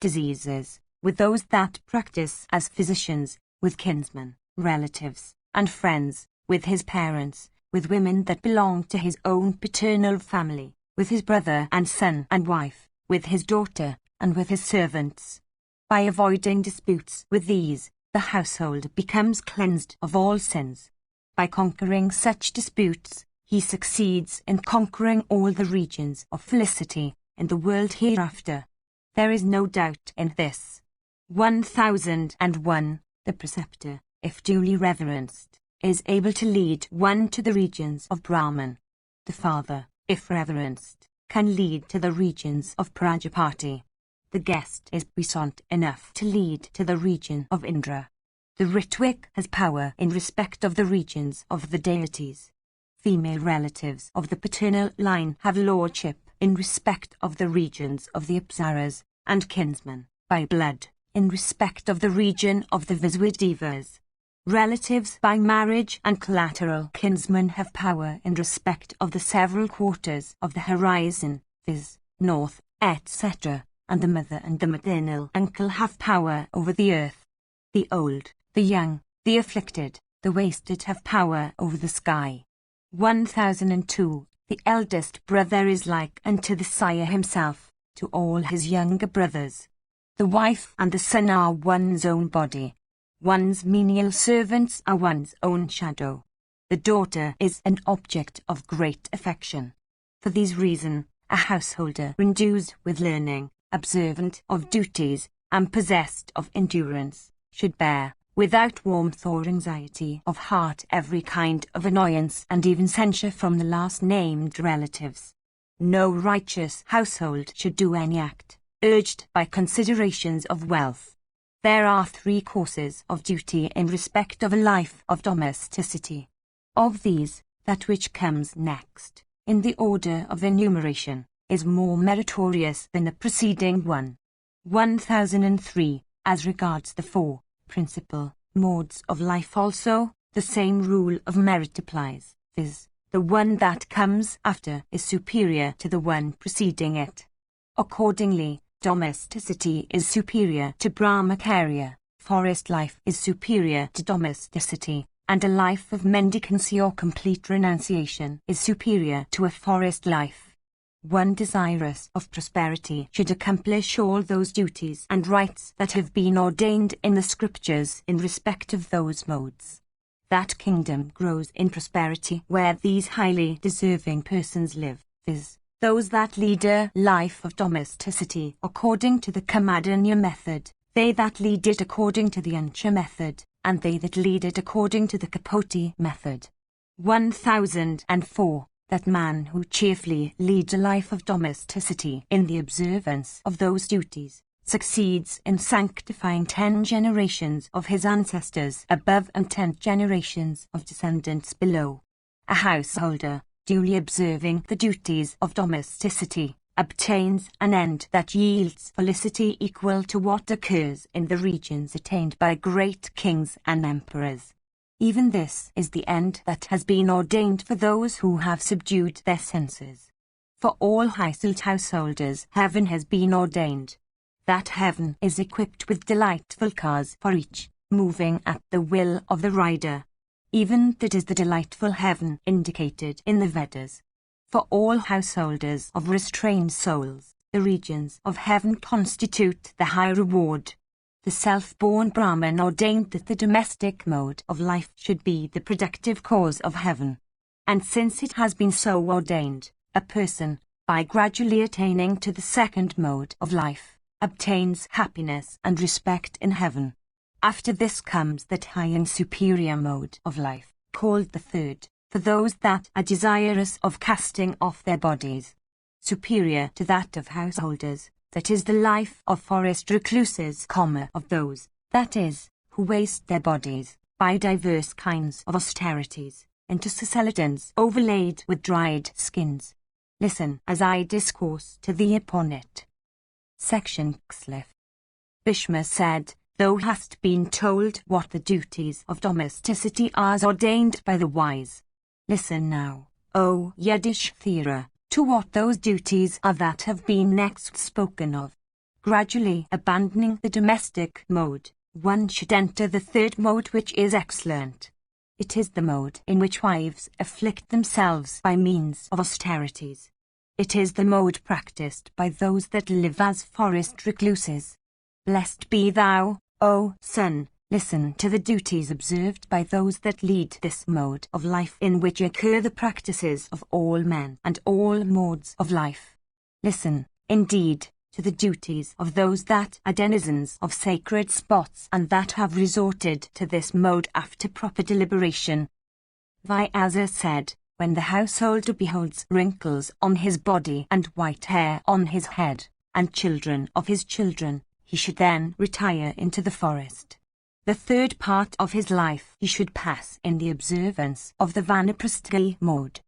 diseases, with those that practice as physicians, with kinsmen, relatives, and friends, with his parents, with women that belong to his own paternal family, with his brother and son and wife, with his daughter, and with his servants. By avoiding disputes with these, the household becomes cleansed of all sins. By conquering such disputes, he succeeds in conquering all the regions of felicity in the world hereafter. There is no doubt in this. 1001. The preceptor, if duly reverenced, is able to lead one to the regions of Brahman. The father, if reverenced, can lead to the regions of Prajapati. The guest is puissant enough to lead to the region of Indra. The Ritwik has power in respect of the regions of the deities. Female relatives of the paternal line have lordship in respect of the regions of the Apsaras, and kinsmen, by blood, in respect of the region of the Viswadevas. Relatives by marriage and collateral kinsmen have power in respect of the several quarters of the horizon, viz., north, etc., and the mother and the maternal uncle have power over the earth. The old, the young, the afflicted, the wasted have power over the sky. 1002. The eldest brother is like unto the sire himself, to all his younger brothers. The wife and the son are one's own body. One's menial servants are one's own shadow. The daughter is an object of great affection. For these reasons, a householder endued with learning, observant of duties, and possessed of endurance, should bear, without warmth or anxiety of heart, every kind of annoyance and even censure from the last-named relatives. No righteous household should do any act, urged by considerations of wealth. There are 3 courses of duty in respect of a life of domesticity. Of these, that which comes next, in the order of enumeration, is more meritorious than the preceding one. 1003. As regards the 4 principal modes of life also, the same rule of merit applies, viz., the one that comes after is superior to the one preceding it. Accordingly, domesticity is superior to brahmacharya, forest life is superior to domesticity, and a life of mendicancy or complete renunciation is superior to a forest life. One desirous of prosperity should accomplish all those duties and rights that have been ordained in the scriptures in respect of those modes. That kingdom grows in prosperity where these highly deserving persons live, viz., those that lead a life of domesticity according to the Kamadanya method, they that lead it according to the Ancha method, and they that lead it according to the Kapoti method. 1004. That man who cheerfully leads a life of domesticity in the observance of those duties, succeeds in sanctifying 10 generations of his ancestors above and 10 generations of descendants below. A householder, duly observing the duties of domesticity, obtains an end that yields felicity equal to what occurs in the regions attained by great kings and emperors. Even this is the end that has been ordained for those who have subdued their senses. For all householders heaven has been ordained. That heaven is equipped with delightful cars for each, moving at the will of the rider. Even that is the delightful heaven indicated in the Vedas. For all householders of restrained souls, the regions of heaven constitute the high reward. The self-born Brahman ordained that the domestic mode of life should be the productive cause of heaven. And since it has been so ordained, a person, by gradually attaining to the second mode of life, obtains happiness and respect in heaven. After this comes that high and superior mode of life, called the third, for those that are desirous of casting off their bodies. Superior to that of householders, that is the life of forest recluses, of those, that is, who waste their bodies, by diverse kinds of austerities, into skeletons overlaid with dried skins. Listen as I discourse to thee upon it. Section Xlif. Bhishma said, Thou hast been told what the duties of domesticity are as ordained by the wise. Listen now, O Yudhishthira, to what those duties are that have been next spoken of. Gradually abandoning the domestic mode, one should enter the third mode, which is excellent. It is the mode in which wives afflict themselves by means of austerities. It is the mode practiced by those that live as forest recluses. Blessed be thou, O son, listen to the duties observed by those that lead this mode of life, in which occur the practices of all men and all modes of life. Listen, indeed, to the duties of those that are denizens of sacred spots and that have resorted to this mode after proper deliberation. Vyasa said, when the householder beholds wrinkles on his body and white hair on his head, and children of his children, he should then retire into the forest. The third part of his life he should pass in the observance of the Vanaprastha mode.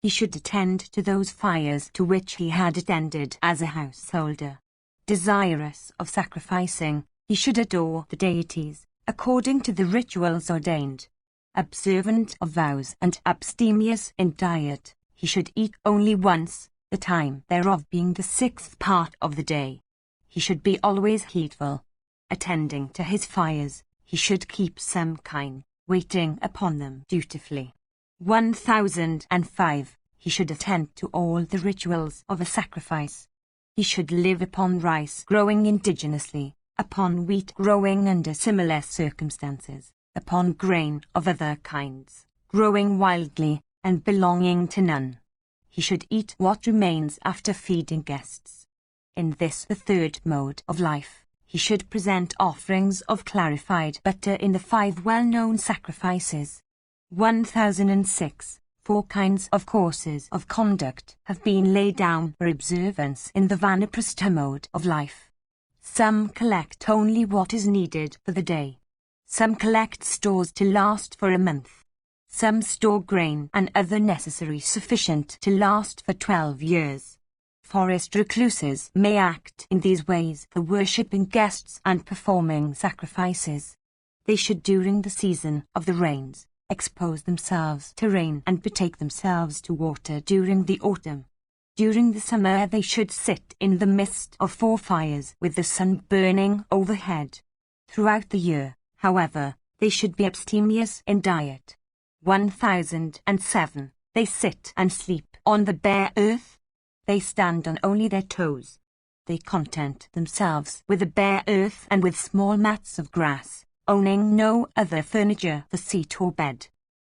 He should attend to those fires to which he had attended as a householder. Desirous of sacrificing, he should adore the deities, according to the rituals ordained. Observant of vows and abstemious in diet, he should eat only once, the time thereof being the 6th part of the day. He should be always heedful. Attending to his fires, he should keep some kine, waiting upon them dutifully. 1005. He should attend to all the rituals of a sacrifice. He should live upon rice growing indigenously, upon wheat growing under similar circumstances, upon grain of other kinds, growing wildly, and belonging to none. He should eat what remains after feeding guests. In this, the third mode of life, he should present offerings of clarified butter in the 5 well-known sacrifices. 1006. 4 kinds of courses of conduct have been laid down for observance in the Vanaprastha mode of life. Some collect only what is needed for the day. Some collect stores to last for a month. Some store grain and other necessaries sufficient to last for 12 years. Forest recluses may act in these ways for worshipping guests and performing sacrifices. They should, during the season of the rains, expose themselves to rain and betake themselves to water during the autumn. During the summer they should sit in the midst of 4 fires with the sun burning overhead. Throughout the year, however, they should be abstemious in diet. 1007. They sit and sleep on the bare earth. They stand on only their toes. They content themselves with the bare earth and with small mats of grass, owning no other furniture for seat or bed.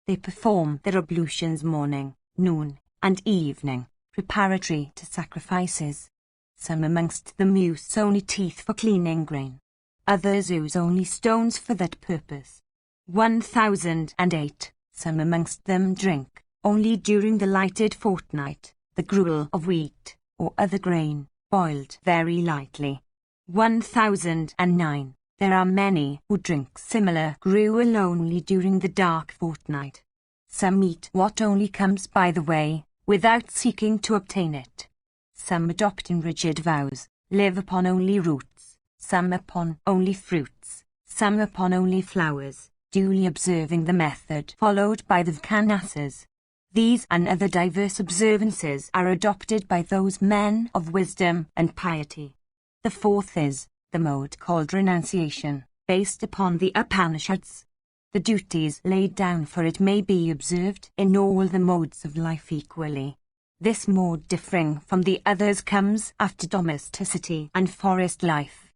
They perform their ablutions morning, noon, and evening, preparatory to sacrifices. Some amongst them use only teeth for cleaning grain. Others use only stones for that purpose. 1008. Some amongst them drink, only during the lighted fortnight, the gruel of wheat, or other grain, boiled very lightly. 1009. There are many who drink similar gruel only during the dark fortnight. Some eat what only comes by the way, without seeking to obtain it. Some adopt in rigid vows, live upon only roots, some upon only fruits, some upon only flowers, duly observing the method followed by the Vakanasas. These and other diverse observances are adopted by those men of wisdom and piety. The 4th is the mode called renunciation, based upon the Upanishads. The duties laid down for it may be observed in all the modes of life equally. This mode, differing from the others, comes after domesticity and forest life.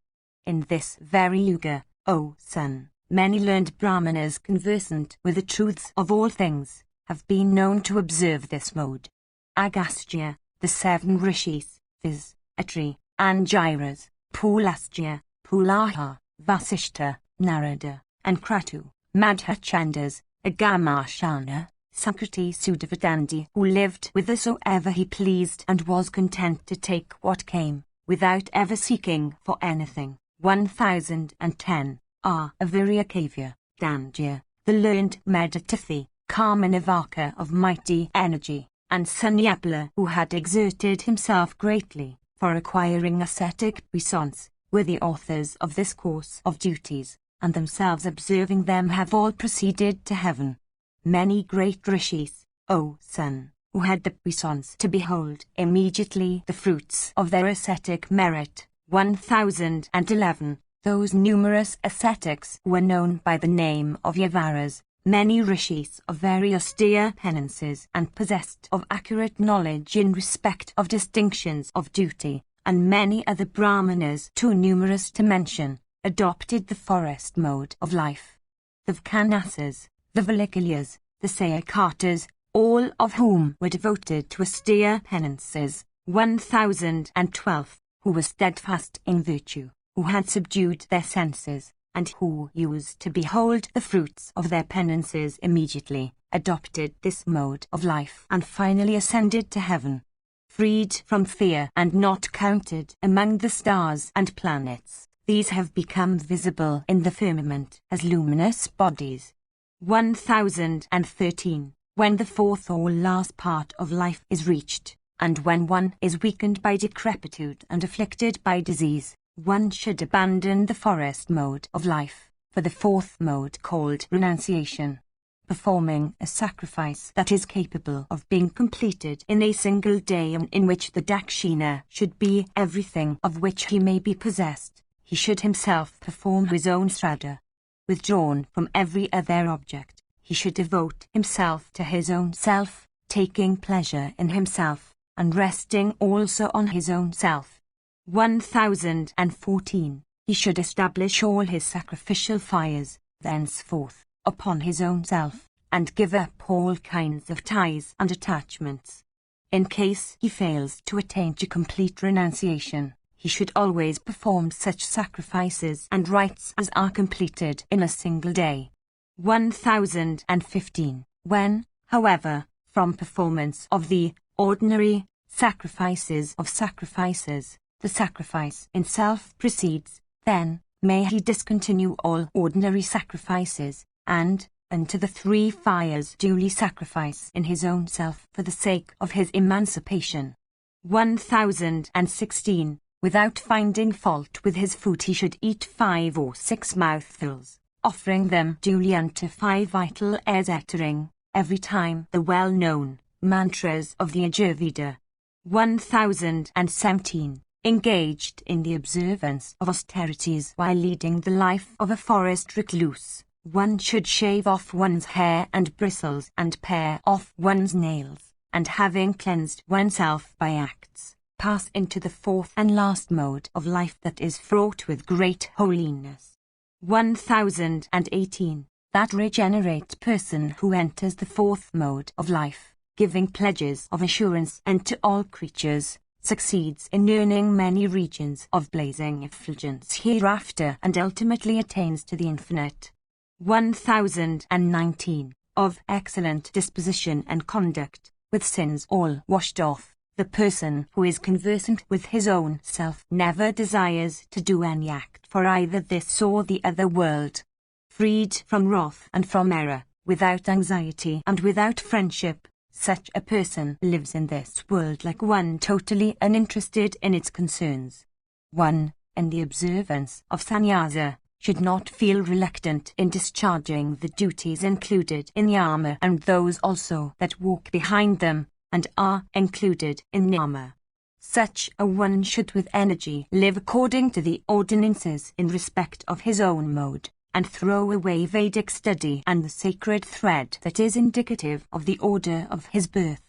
In this very yuga, O son, many learned Brahmanas conversant with the truths of all things have been known to observe this mode. Agastya, the 7 rishis, viz., Atri, Angiras, Pulastya, Pulaha, Vasishtha, Narada, and Kratu, Madhachandas, Agamashana, Sakriti Sudavadandi, who lived whithersoever he pleased and was content to take what came, without ever seeking for anything. 1010. are Aviryakavya, Dandya, the learned Meditathi, Karmanavaka of mighty energy, and Sunyapala, who had exerted himself greatly for acquiring ascetic puissance, were the authors of this course of duties, and themselves observing them have all proceeded to heaven. Many great rishis, O son, who had the puissance to behold immediately the fruits of their ascetic merit, 1011. Those numerous ascetics were known by the name of Yavaras, many rishis of very austere penances and possessed of accurate knowledge in respect of distinctions of duty, and many other brahmanas too numerous to mention, adopted the forest mode of life. The Vakanasas, the Valikalyas, the Sayakatas, all of whom were devoted to austere penances, 1012, who were steadfast in virtue, who had subdued their senses, and who used to behold the fruits of their penances immediately, adopted this mode of life and finally ascended to heaven. Freed from fear and not counted among the stars and planets, these have become visible in the firmament as luminous bodies. 1013. When the fourth or last part of life is reached, and when one is weakened by decrepitude and afflicted by disease, one should abandon the forest mode of life, for the fourth mode called renunciation, performing a sacrifice that is capable of being completed in a single day and in which the dakshina should be everything of which he may be possessed. He should himself perform his own sraddha. Withdrawn from every other object, he should devote himself to his own self, taking pleasure in himself, and resting also on his own self. 1014. He should establish all his sacrificial fires, thenceforth, upon his own self, and give up all kinds of ties and attachments. In case he fails to attain to complete renunciation, he should always perform such sacrifices and rites as are completed in a single day. 1015. When, however, from performance of the ordinary sacrifices of sacrifices, the sacrifice in self proceeds, then may he discontinue all ordinary sacrifices, and unto the three fires duly sacrifice in his own self for the sake of his emancipation. 1016. Without finding fault with his food he should eat 5 or 6 mouthfuls, offering them duly unto 5 vital airs uttering, every time, the well-known mantras of the Ajurveda. 1017. Engaged in the observance of austerities while leading the life of a forest recluse, one should shave off one's hair and bristles and pare off one's nails, and having cleansed oneself by acts, pass into the fourth and last mode of life that is fraught with great holiness. 1018. That regenerate person who enters the fourth mode of life, giving pledges of assurance unto all creatures, succeeds in earning many regions of blazing effulgence hereafter and ultimately attains to the infinite. 1019. Of excellent disposition and conduct, with sins all washed off, the person who is conversant with his own self never desires to do any act for either this or the other world. Freed from wrath and from error, without anxiety and without friendship, such a person lives in this world like one totally uninterested in its concerns. One, in the observance of sannyasa, should not feel reluctant in discharging the duties included in yama and those also that walk behind them, and are included in niyama. Such a one should with energy live according to the ordinances in respect of his own mode, and throw away Vedic study and the sacred thread that is indicative of the order of his birth.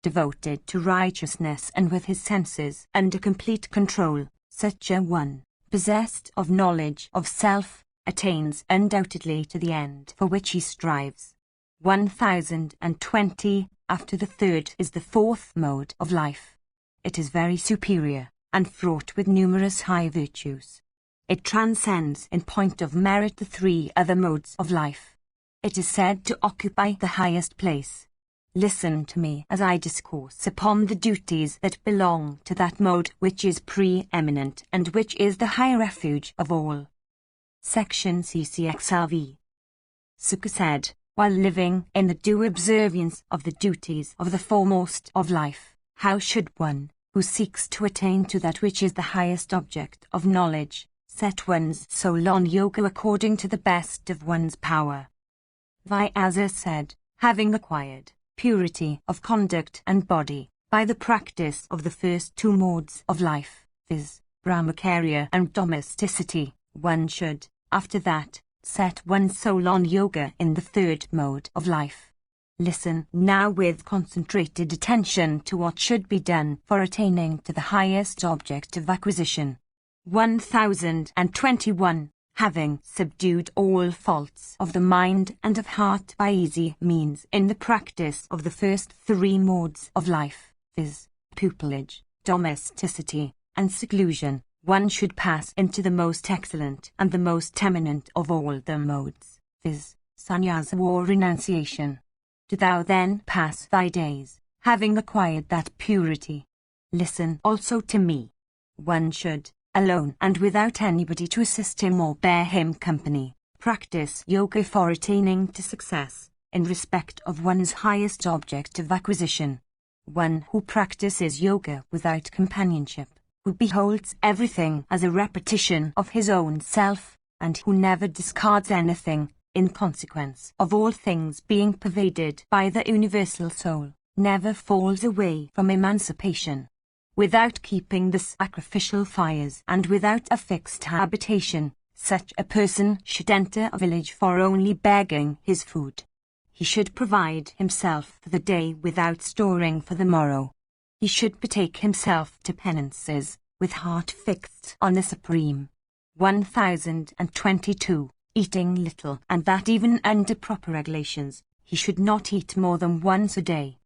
Devoted to righteousness and with his senses under complete control, such a one, possessed of knowledge of self, attains undoubtedly to the end for which he strives. 1020. After the third is the fourth mode of life. It is very superior, and fraught with numerous high virtues. It transcends in point of merit the 3 other modes of life. It is said to occupy the highest place. Listen to me as I discourse upon the duties that belong to that mode which is pre-eminent and which is the high refuge of all. Section CCXLV. Sukha said, while living in the due observance of the duties of the foremost of life, how should one, who seeks to attain to that which is the highest object of knowledge, set one's soul on yoga according to the best of one's power? Vyasa said, having acquired purity of conduct and body by the practice of the first 2 modes of life, viz., brahmacharya and domesticity. One should, after that, set one's soul on yoga in the third mode of life. Listen now with concentrated attention to what should be done for attaining to the highest object of acquisition. 1021. Having subdued all faults of the mind and of heart by easy means in the practice of the first three modes of life, viz., pupilage, domesticity, and seclusion, one should pass into the most excellent and the most eminent of all the modes, viz., sannyasa or renunciation. Do thou then pass thy days, having acquired that purity. Listen also to me. One should, alone and without anybody to assist him or bear him company, practice yoga for attaining to success, in respect of one's highest object of acquisition. One who practices yoga without companionship, who beholds everything as a repetition of his own self, and who never discards anything, in consequence of all things being pervaded by the universal soul, never falls away from emancipation. Without keeping the sacrificial fires and without a fixed habitation, such a person should enter a village for only begging his food. He should provide himself for the day without storing for the morrow. He should betake himself to penances, with heart fixed on the Supreme. 1022. Eating little, and that even under proper regulations, he should not eat more than once a day.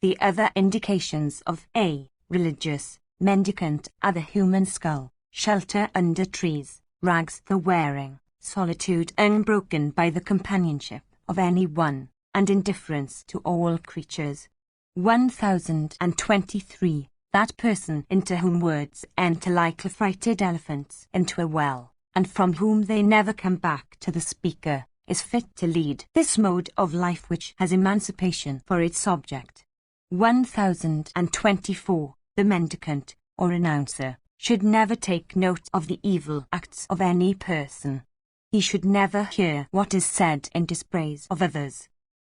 The other indications of a religious mendicant are the human skull, shelter under trees, rags for wearing, solitude unbroken by the companionship of any one, and indifference to all creatures. 1023. That person into whom words enter like affrighted elephants into a well, and from whom they never come back to the speaker, is fit to lead this mode of life which has emancipation for its object. 1024. The mendicant, or renouncer, should never take note of the evil acts of any person. He should never hear what is said in dispraise of others.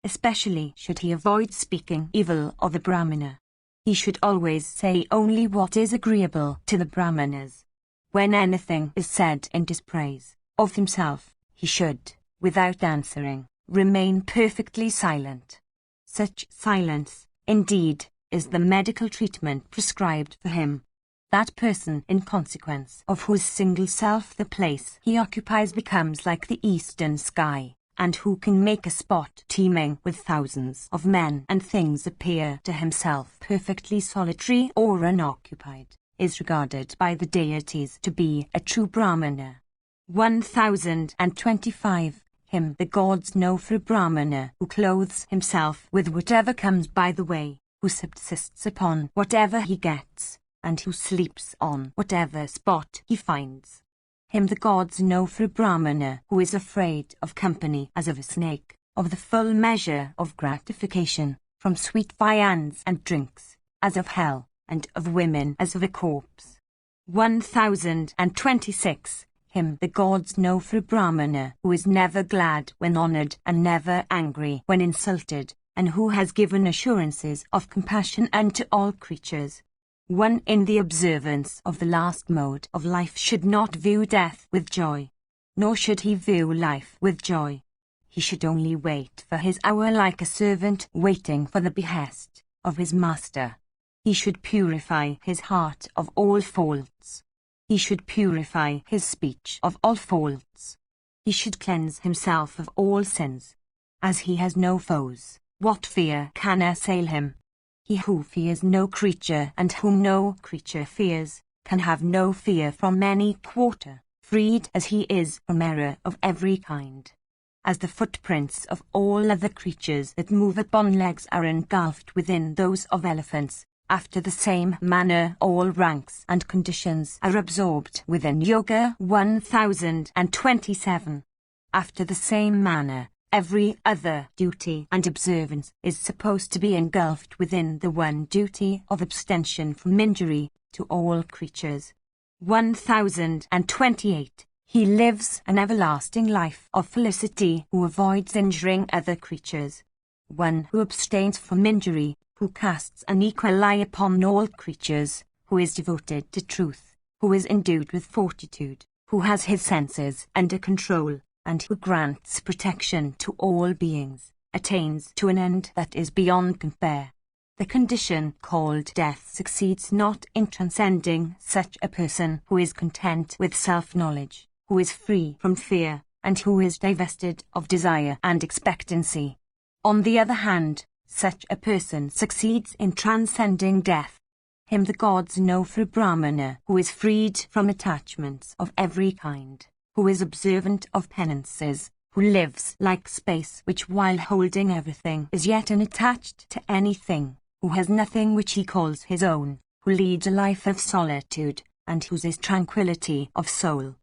Especially should he avoid speaking evil of a brahmana. He should always say only what is agreeable to the brahmanas. When anything is said in dispraise of himself, he should, without answering, remain perfectly silent. Such silence, indeed, is the medical treatment prescribed for him. That person, in consequence of whose single self the place he occupies becomes like the eastern sky, and who can make a spot teeming with thousands of men and things appear to himself perfectly solitary or unoccupied, is regarded by the deities to be a true brahmana. 1025. Him the gods know for a brahmana who clothes himself with whatever comes by the way, who subsists upon whatever he gets, and who sleeps on whatever spot he finds. Him the gods know for a brahmana who is afraid of company as of a snake, of the full measure of gratification, from sweet viands and drinks, as of hell, and of women as of a corpse. 1026. Him the gods know for a brahmana who is never glad when honoured and never angry when insulted, and who has given assurances of compassion unto all creatures. One in the observance of the last mode of life should not view death with joy, nor should he view life with joy. He should only wait for his hour like a servant waiting for the behest of his master. He should purify his heart of all faults. He should purify his speech of all faults. He should cleanse himself of all sins. As he has no foes, what fear can assail him? He who fears no creature and whom no creature fears, can have no fear from any quarter, freed as he is from error of every kind. As the footprints of all other creatures that move upon legs are engulfed within those of elephants, after the same manner all ranks and conditions are absorbed within yoga. 1027. After the same manner, every other duty and observance is supposed to be engulfed within the one duty of abstention from injury to all creatures. 1028. He lives an everlasting life of felicity who avoids injuring other creatures. One who abstains from injury, who casts an equal eye upon all creatures, who is devoted to truth, who who is endued with fortitude, who has his senses under control, and who grants protection to all beings, attains to an end that is beyond compare. The condition called death succeeds not in transcending such a person who is content with self-knowledge, who is free from fear, and who is divested of desire and expectancy. On the other hand, such a person succeeds in transcending death. Him the gods know for a Brahmana who is freed from attachments of every kind, who is observant of penances, who lives like space which while holding everything is yet unattached to anything, who has nothing which he calls his own, who leads a life of solitude, and whose is tranquility of soul.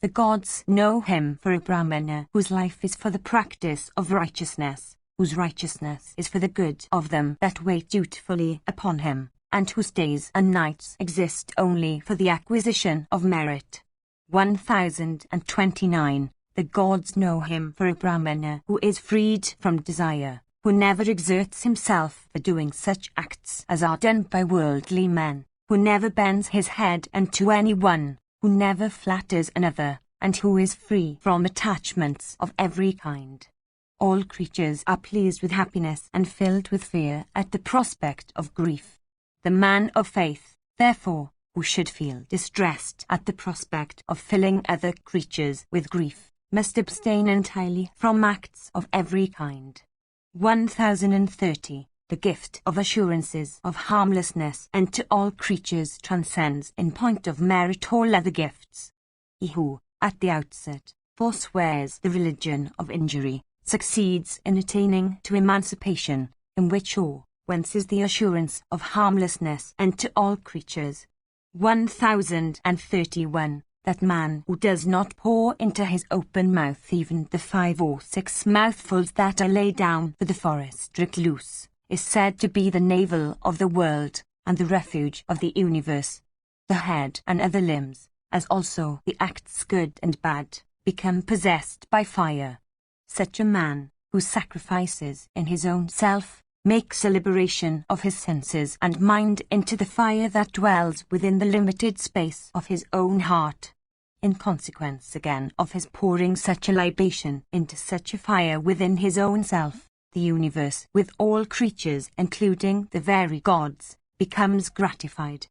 The gods know him for a Brahmana whose life is for the practice of righteousness, whose righteousness is for the good of them that wait dutifully upon him, and whose days and nights exist only for the acquisition of merit. 1029. The gods know him for a Brahmana who is freed from desire, who never exerts himself for doing such acts as are done by worldly men, who never bends his head unto any one, who never flatters another, and who is free from attachments of every kind. All creatures are pleased with happiness and filled with fear at the prospect of grief. The man of faith, therefore, who should feel distressed at the prospect of filling other creatures with grief, must abstain entirely from acts of every kind. 1030. The gift of assurances of harmlessness unto all creatures transcends in point of merit all other gifts. He who, at the outset, forswears the religion of injury, succeeds in attaining to emancipation, in which all, whence is the assurance of harmlessness unto all creatures. 1031. That man who does not pour into his open mouth even the 5 or 6 mouthfuls that are laid down for the forest recluse, is said to be the navel of the world, and the refuge of the universe. The head and other limbs, as also the acts good and bad, become possessed by fire. Such a man, who sacrifices in his own self, makes a liberation of his senses and mind into the fire that dwells within the limited space of his own heart. In consequence again of his pouring such a libation into such a fire within his own self, the universe, with all creatures including the very gods, becomes gratified.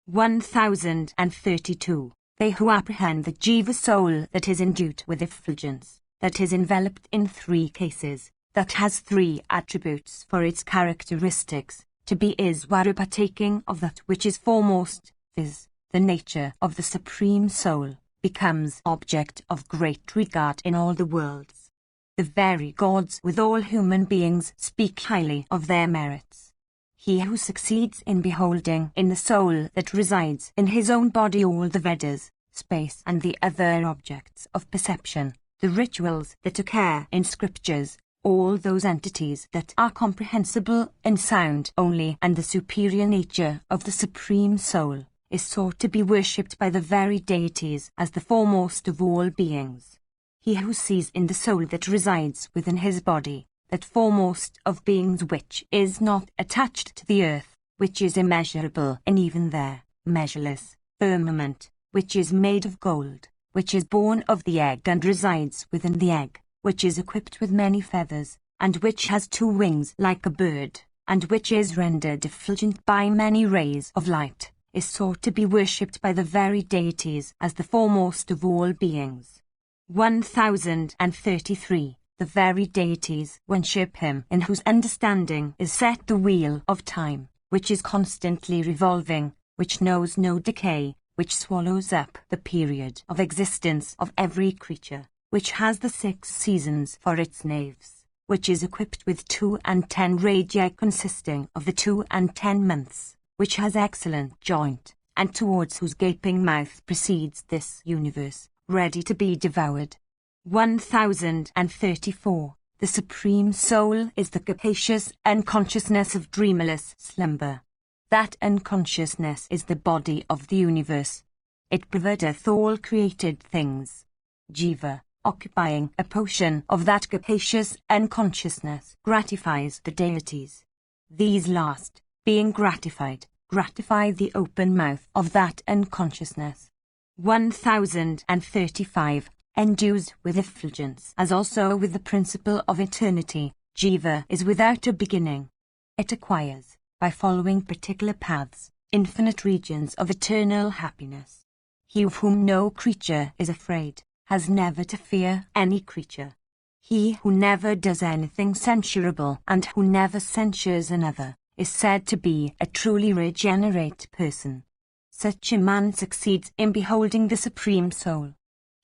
1032. They who apprehend the jiva soul that is endued with effulgence, that is enveloped in 3 cases, that has 3 attributes for its characteristics, to be is were partaking of that which is foremost, viz., the nature of the Supreme Soul, becomes object of great regard in all the worlds. The very gods with all human beings speak highly of their merits. He who succeeds in beholding in the soul that resides in his own body all the Vedas, space and the other objects of perception, the rituals that occur in scriptures, all those entities that are comprehensible in sound only, and the superior nature of the Supreme Soul, is sought to be worshipped by the very deities as the foremost of all beings. He who sees in the soul that resides within his body, that foremost of beings which is not attached to the earth, which is immeasurable and even there, measureless, firmament, which is made of gold, which is born of the egg and resides within the egg, which is equipped with many feathers, and which has 2 wings like a bird, and which is rendered effulgent by many rays of light, is sought to be worshipped by the very deities as the foremost of all beings. 1033. The very deities worship him in whose understanding is set the wheel of time, which is constantly revolving, which knows no decay, which swallows up the period of existence of every creature, which has the 6 seasons for its naves, which is equipped with 2 and 10 radii consisting of the 2 and 10 months, which has excellent joint, and towards whose gaping mouth proceeds this universe, ready to be devoured. 1034. The Supreme Soul is the capacious unconsciousness of dreamless slumber. That unconsciousness is the body of the universe. It pervadeth all created things. Jiva, occupying a portion of that capacious unconsciousness, gratifies the deities. These last, being gratified, gratify the open mouth of that unconsciousness, 1035. Endues with effulgence, as also with the principle of eternity. Jiva is without a beginning. It acquires, by following particular paths, infinite regions of eternal happiness. He of whom no creature is afraid, has never to fear any creature. He who never does anything censurable and who never censures another, is said to be a truly regenerate person. Such a man succeeds in beholding the Supreme Soul.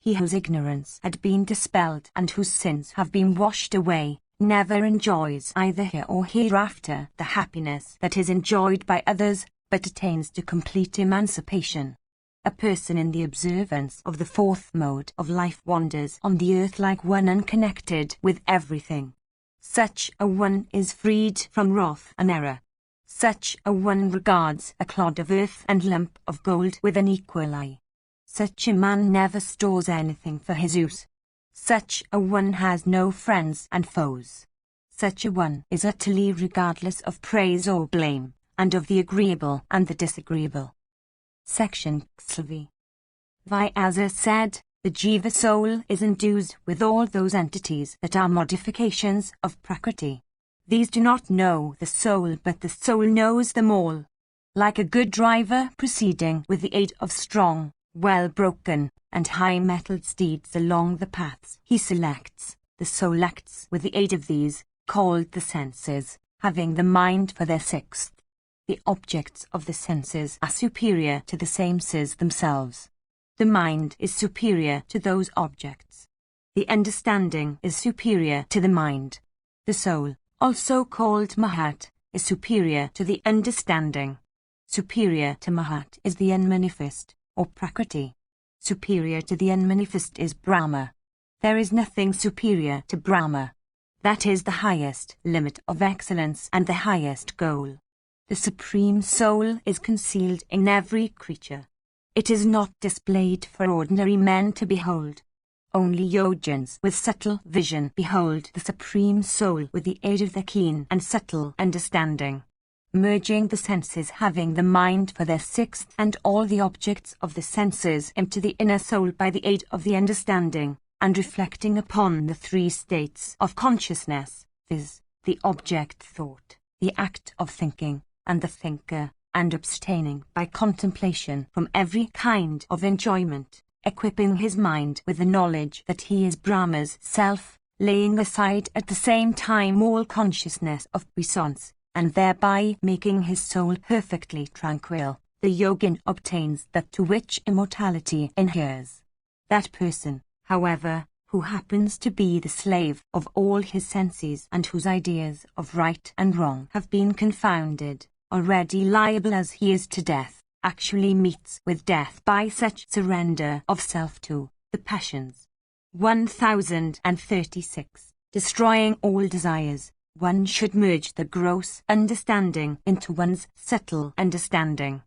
He whose ignorance had been dispelled and whose sins have been washed away, never enjoys either here or hereafter the happiness that is enjoyed by others, but attains to complete emancipation. A person in the observance of the fourth mode of life wanders on the earth like one unconnected with everything. Such a one is freed from wrath and error. Such a one regards a clod of earth and lump of gold with an equal eye. Such a man never stores anything for his use. Such a one has no friends and foes. Such a one is utterly regardless of praise or blame, and of the agreeable and the disagreeable. Section XV. Vyasa said, the Jiva soul is endued with all those entities that are modifications of Prakriti. These do not know the soul, but the soul knows them all. Like a good driver proceeding with the aid of strong, well-broken, and high-mettled steeds along the paths he selects, the soul acts with the aid of these, called the senses, having the mind for their sixth. The objects of the senses are superior to the senses themselves. The mind is superior to those objects. The understanding is superior to the mind. The soul, also called Mahat, is superior to the understanding. Superior to Mahat is the unmanifest, or Prakriti. Superior to the unmanifest is Brahma. There is nothing superior to Brahma. That is the highest limit of excellence and the highest goal. The Supreme Soul is concealed in every creature. It is not displayed for ordinary men to behold. Only yogins with subtle vision behold the Supreme Soul with the aid of their keen and subtle understanding. Merging the senses, having the mind for their sixth, and all the objects of the senses into the inner soul by the aid of the understanding, and reflecting upon the three states of consciousness, viz., the object thought, the act of thinking, and the thinker, and abstaining by contemplation from every kind of enjoyment, equipping his mind with the knowledge that he is Brahma's self, laying aside at the same time all consciousness of puissance, and thereby making his soul perfectly tranquil, the yogin obtains that to which immortality inheres. That person, however, who happens to be the slave of all his senses and whose ideas of right and wrong have been confounded, already liable as he is to death, actually meets with death by such surrender of self to the passions. 1036. Destroying all desires, one should merge the gross understanding into one's subtle understanding.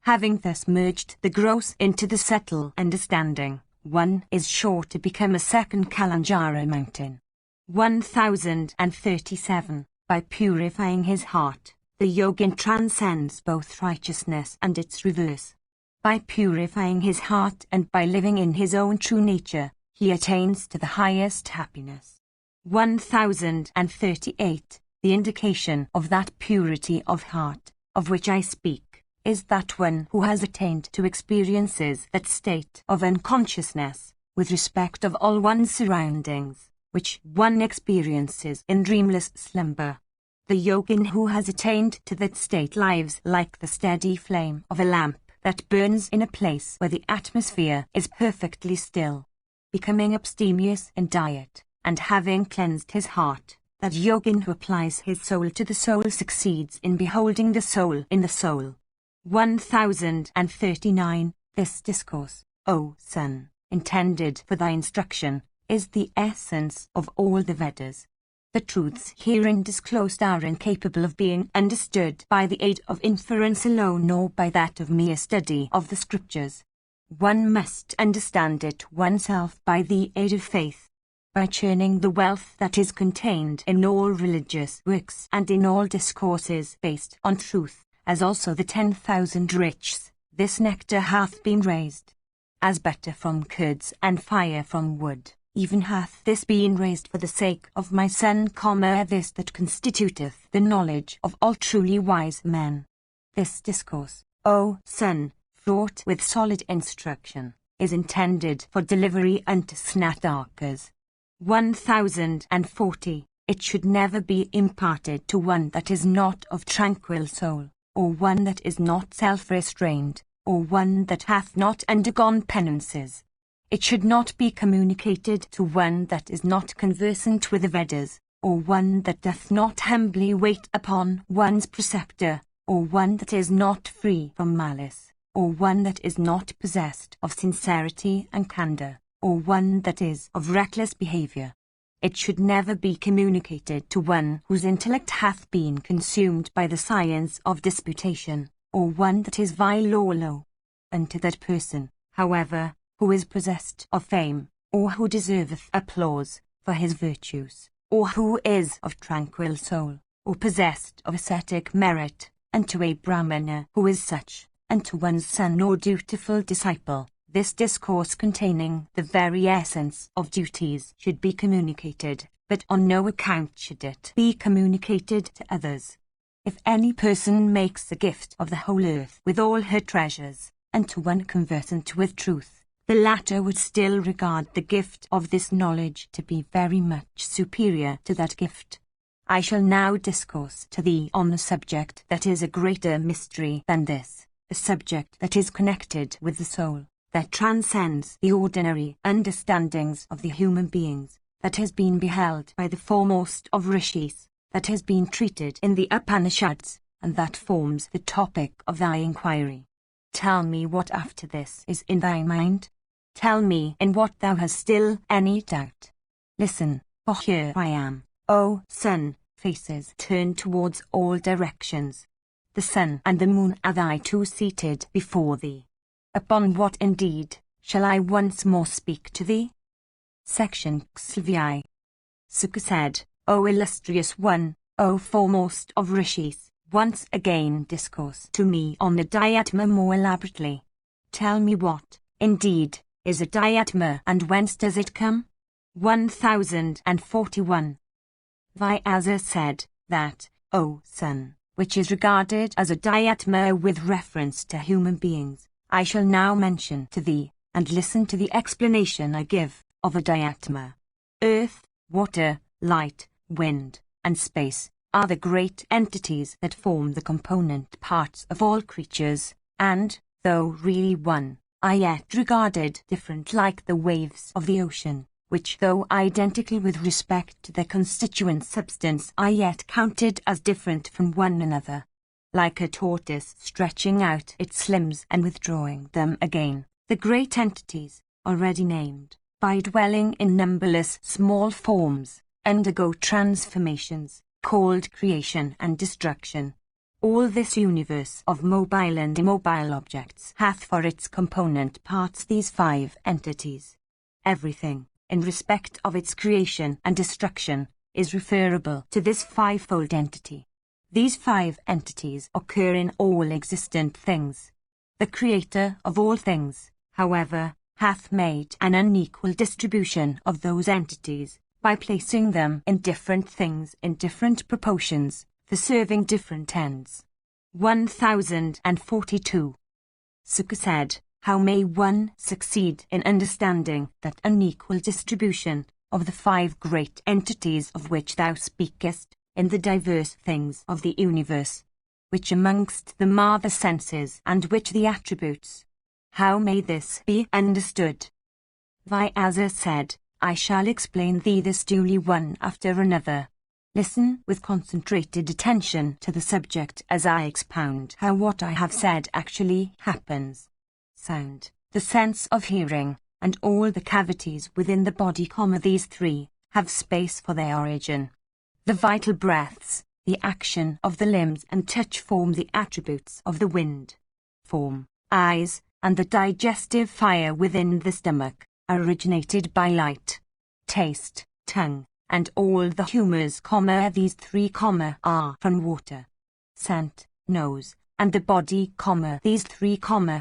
Having thus merged the gross into the subtle understanding, one is sure to become a second Kalanjara mountain. 1037. By purifying his heart, the yogin transcends both righteousness and its reverse. By purifying his heart and by living in his own true nature, he attains to the highest happiness. 1038. The indication of that purity of heart, of which I speak, is that one who has attained to experiences that state of unconsciousness, with respect of all one's surroundings, which one experiences in dreamless slumber. The yogin who has attained to that state lives like the steady flame of a lamp that burns in a place where the atmosphere is perfectly still. Becoming abstemious in diet, and having cleansed his heart, that yogin who applies his soul to the soul succeeds in beholding the soul in the soul. 1039. This discourse, O son, intended for thy instruction, is the essence of all the Vedas. The truths herein disclosed are incapable of being understood by the aid of inference alone nor by that of mere study of the scriptures. One must understand it oneself by the aid of faith, by churning the wealth that is contained in all religious works and in all discourses based on truth, as also the 10,000 riches. This nectar hath been raised. as better from curds and fire from wood, even hath this been raised for the sake of my son, this that constituteth the knowledge of all truly wise men. This discourse, O son, fraught with solid instruction, is intended for delivery unto snatarkers. 1040. It should never be imparted to one that is not of tranquil soul, or one that is not self-restrained, or one that hath not undergone penances. It should not be communicated to one that is not conversant with the Vedas, or one that doth not humbly wait upon one's preceptor, or one that is not free from malice, or one that is not possessed of sincerity and candour, or one that is of reckless behaviour. It should never be communicated to one whose intellect hath been consumed by the science of disputation, or one that is vile or low. And to that person, however, who is possessed of fame, or who deserveth applause for his virtues, or who is of tranquil soul, or possessed of ascetic merit, and to a Brahmana who is such, and to one's son or dutiful disciple, this discourse containing the very essence of duties should be communicated, but on no account should it be communicated to others. If any person makes a gift of the whole earth with all her treasures, and to one conversant with truth, the latter would still regard the gift of this knowledge to be very much superior to that gift. I shall now discourse to thee on a subject that is a greater mystery than this, a subject that is connected with the soul, that transcends the ordinary understandings of the human beings, that has been beheld by the foremost of rishis, that has been treated in the Upanishads, and that forms the topic of thy inquiry. Tell me what after this is in thy mind. Tell me in what thou hast still any doubt. Listen, for here I am, O son, faces turned towards all directions. The sun and the moon are thy two seated before thee. Upon what indeed shall I once more speak to thee? Section Xlvi. Suka said, O illustrious one, O foremost of rishis, once again discourse to me on the Dhyatma more elaborately. Tell me what, indeed, is a Dhyatma and whence does it come? 1041. Vyasa said, that, O son, which is regarded as a Dhyatma with reference to human beings, I shall now mention to thee, and listen to the explanation I give, of a Dhyatma. Earth, water, light, wind, and space are the great entities that form the component parts of all creatures, and, though really one, are yet regarded different like the waves of the ocean, which though identical with respect to their constituent substance are yet counted as different from one another. Like a tortoise stretching out its limbs and withdrawing them again, the great entities, already named, by dwelling in numberless small forms, undergo transformations, called creation and destruction. All this universe of mobile and immobile objects hath for its component parts these five entities. Everything, in respect of its creation and destruction, is referable to this fivefold entity. These five entities occur in all existent things. The Creator of all things, however, hath made an unequal distribution of those entities, by placing them in different things in different proportions, for serving different ends. 1042. Suka said, how may one succeed in understanding that unequal distribution of the five great entities of which thou speakest, in the diverse things of the universe, which amongst them are the senses and which the attributes? How may this be understood? Vyasa said, I shall explain thee this duly one after another. Listen with concentrated attention to the subject as I expound how what I have said actually happens. Sound, the sense of hearing, and all the cavities within the body, these three, have space for their origin. The vital breaths, the action of the limbs and touch form the attributes of the wind. Form, eyes, and the digestive fire within the stomach are originated by light. Taste, tongue, and all the humours, these three, are from water. Scent, nose, and the body, these three,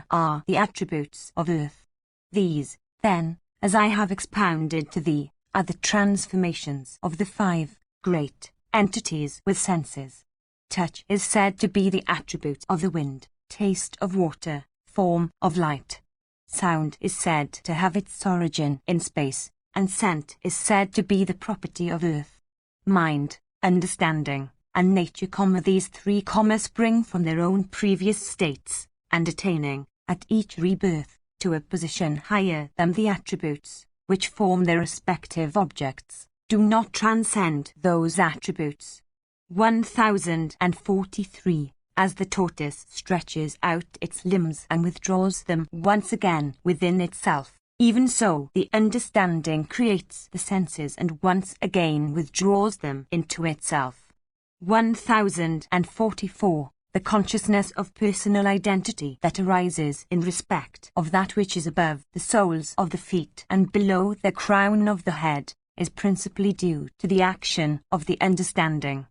are the attributes of earth. These, then, as I have expounded to thee, are the transformations of the 5 great entities with senses. Touch is said to be the attribute of the wind, taste of water, form of light. Sound is said to have its origin in space, and scent is said to be the property of earth. Mind, understanding, and nature, these 3, spring from their own previous states, and attaining, at each rebirth, to a position higher than the attributes, which form their respective objects, do not transcend those attributes. 1043. As the tortoise stretches out its limbs and withdraws them once again within itself, even so the understanding creates the senses and once again withdraws them into itself. 1044. The consciousness of personal identity that arises in respect of that which is above the soles of the feet and below the crown of the head is principally due to the action of the understanding.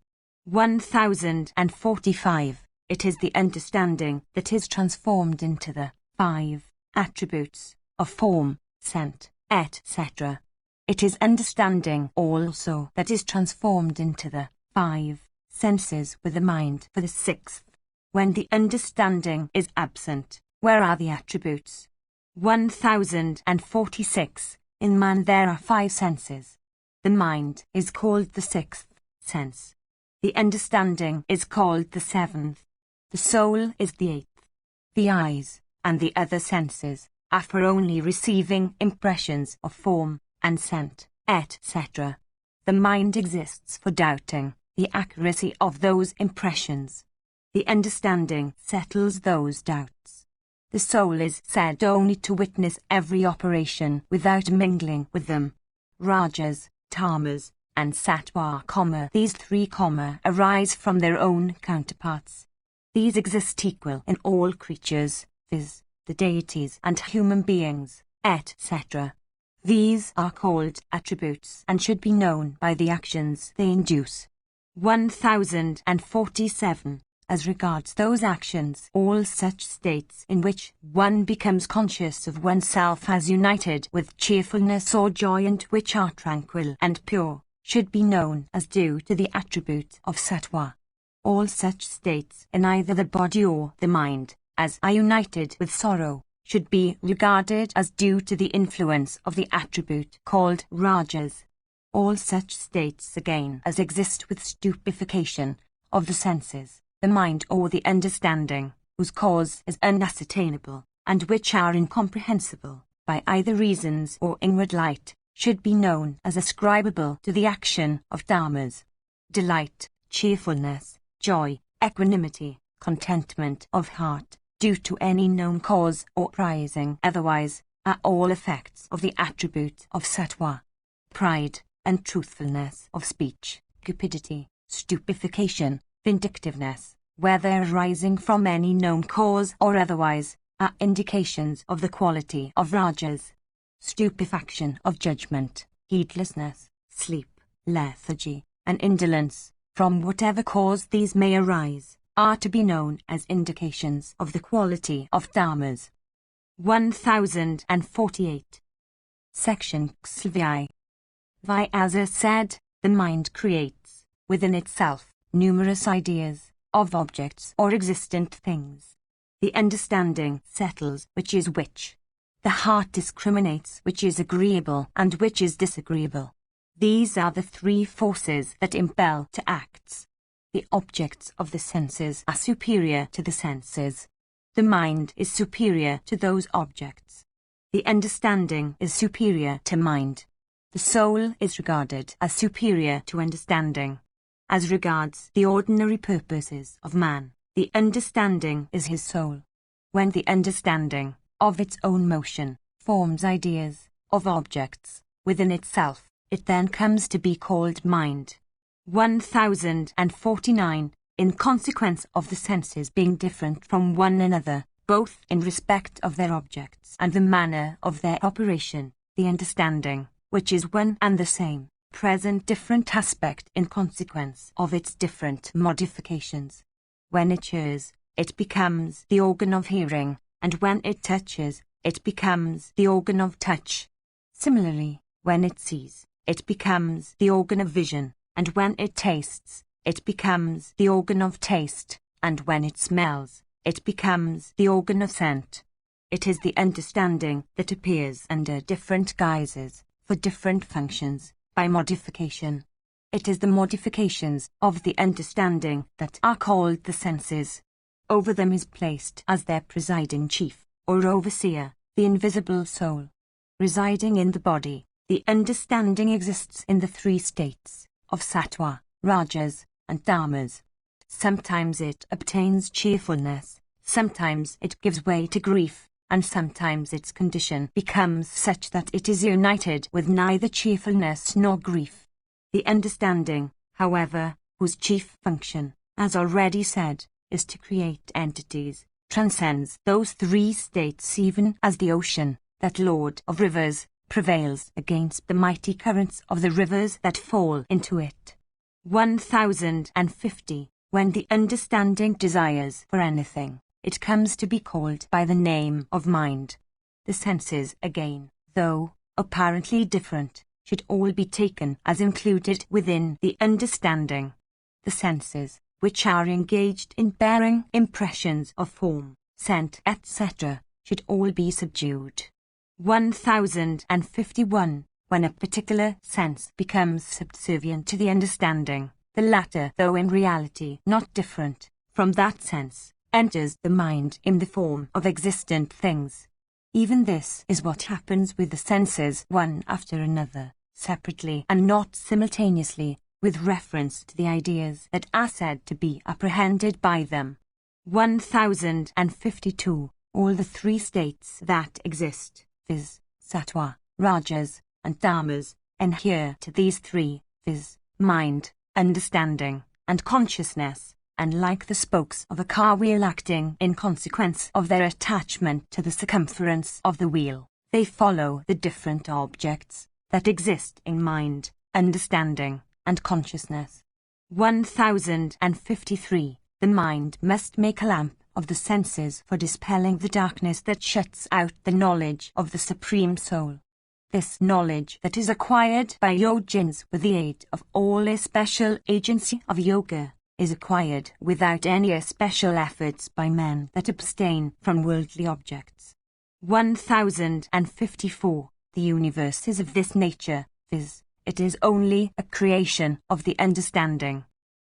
1045. It is the understanding that is transformed into the 5 attributes of form, scent, etc. It is understanding also that is transformed into the 5 senses with the mind for the 6th. When the understanding is absent, where are the attributes? 1046. In man there are 5 senses. The mind is called the 6th sense. The understanding is called the 7th. The soul is the 8th. The eyes, and the other senses, are for only receiving impressions of form, and scent, etc. The mind exists for doubting the accuracy of those impressions. The understanding settles those doubts. The soul is said only to witness every operation without mingling with them. Rajas, tamas, and sattva, these 3, arise from their own counterparts. These exist equal in all creatures, viz., the deities and human beings, etc. These are called attributes and should be known by the actions they induce. 1047. As regards those actions, all such states in which one becomes conscious of oneself as united with cheerfulness or joy and which are tranquil and pure, should be known as due to the attribute of sattva. All such states in either the body or the mind, as are united with sorrow, should be regarded as due to the influence of the attribute called rajas. All such states again as exist with stupefaction of the senses, the mind or the understanding, whose cause is unascertainable, and which are incomprehensible by either reasons or inward light, should be known as ascribable to the action of dharmas. Delight, cheerfulness, joy, equanimity, contentment of heart, due to any known cause or arising otherwise, are all effects of the attribute of sattva. Pride, untruthfulness of speech, cupidity, stupefaction, vindictiveness, whether arising from any known cause or otherwise, are indications of the quality of rajas. Stupefaction of judgment, heedlessness, sleep, lethargy, and indolence, from whatever cause these may arise, are to be known as indications of the quality of dharmas. 1048. Section Xlvi. Vyasa said, the mind creates, within itself, numerous ideas, of objects or existent things. The understanding settles which is which. The heart discriminates which is agreeable and which is disagreeable. These are the 3 forces that impel to acts. The objects of the senses are superior to the senses. The mind is superior to those objects. The understanding is superior to mind. The soul is regarded as superior to understanding. As regards the ordinary purposes of man, the understanding is his soul. When the understanding, of its own motion, forms ideas, of objects, within itself, it then comes to be called mind. 1049. In consequence of the senses being different from one another, both in respect of their objects and the manner of their operation, the understanding, which is one and the same, present different aspect in consequence of its different modifications. When it hears, it becomes the organ of hearing, and when it touches, it becomes the organ of touch. Similarly, when it sees, it becomes the organ of vision, and when it tastes, it becomes the organ of taste, and when it smells, it becomes the organ of scent. It is the understanding that appears under different guises, for different functions, by modification. It is the modifications of the understanding that are called the senses. Over them is placed as their presiding chief, or overseer, the invisible soul. Residing in the body, the understanding exists in the three states, of sattva, rajas, and tamas. Sometimes it obtains cheerfulness, sometimes it gives way to grief, and sometimes its condition becomes such that it is united with neither cheerfulness nor grief. The understanding, however, whose chief function, as already said, is to create entities, transcends those three states even as the ocean, that lord of rivers, prevails against the mighty currents of the rivers that fall into it. 1050. When the understanding desires for anything, it comes to be called by the name of mind. The senses, again, though apparently different, should all be taken as included within the understanding. The senses, which are engaged in bearing impressions of form, scent, etc., should all be subdued. 1051. When a particular sense becomes subservient to the understanding, the latter, though in reality not different from that sense, enters the mind in the form of existent things. Even this is what happens with the senses one after another, separately and not simultaneously, with reference to the ideas that are said to be apprehended by them. 1052. All the three states that exist, viz., sattva, rajas, and tamas, adhere to these three, viz., mind, understanding, and consciousness, and like the spokes of a car wheel acting in consequence of their attachment to the circumference of the wheel, they follow the different objects that exist in mind, understanding, and consciousness. 1053. The mind must make a lamp of the senses for dispelling the darkness that shuts out the knowledge of the Supreme Soul. This knowledge that is acquired by yogins with the aid of all especial agency of yoga is acquired without any especial efforts by men that abstain from worldly objects. 1054. The universe is of this nature, viz., it is only a creation of the understanding.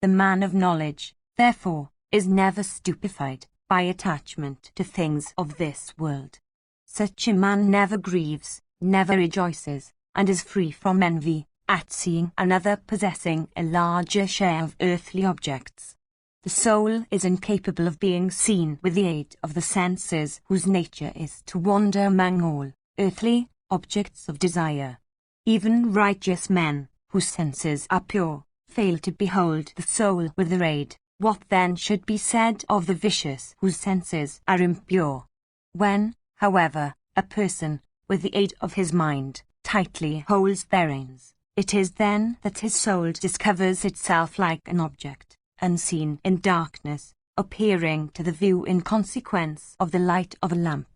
The man of knowledge, therefore, is never stupefied by attachment to things of this world. Such a man never grieves, never rejoices, and is free from envy at seeing another possessing a larger share of earthly objects. The soul is incapable of being seen with the aid of the senses, whose nature is to wander among all earthly objects of desire. Even righteous men, whose senses are pure, fail to behold the soul with their aid. What then should be said of the vicious whose senses are impure? When, however, a person, with the aid of his mind, tightly holds their reins, it is then that his soul discovers itself like an object, unseen in darkness, appearing to the view in consequence of the light of a lamp.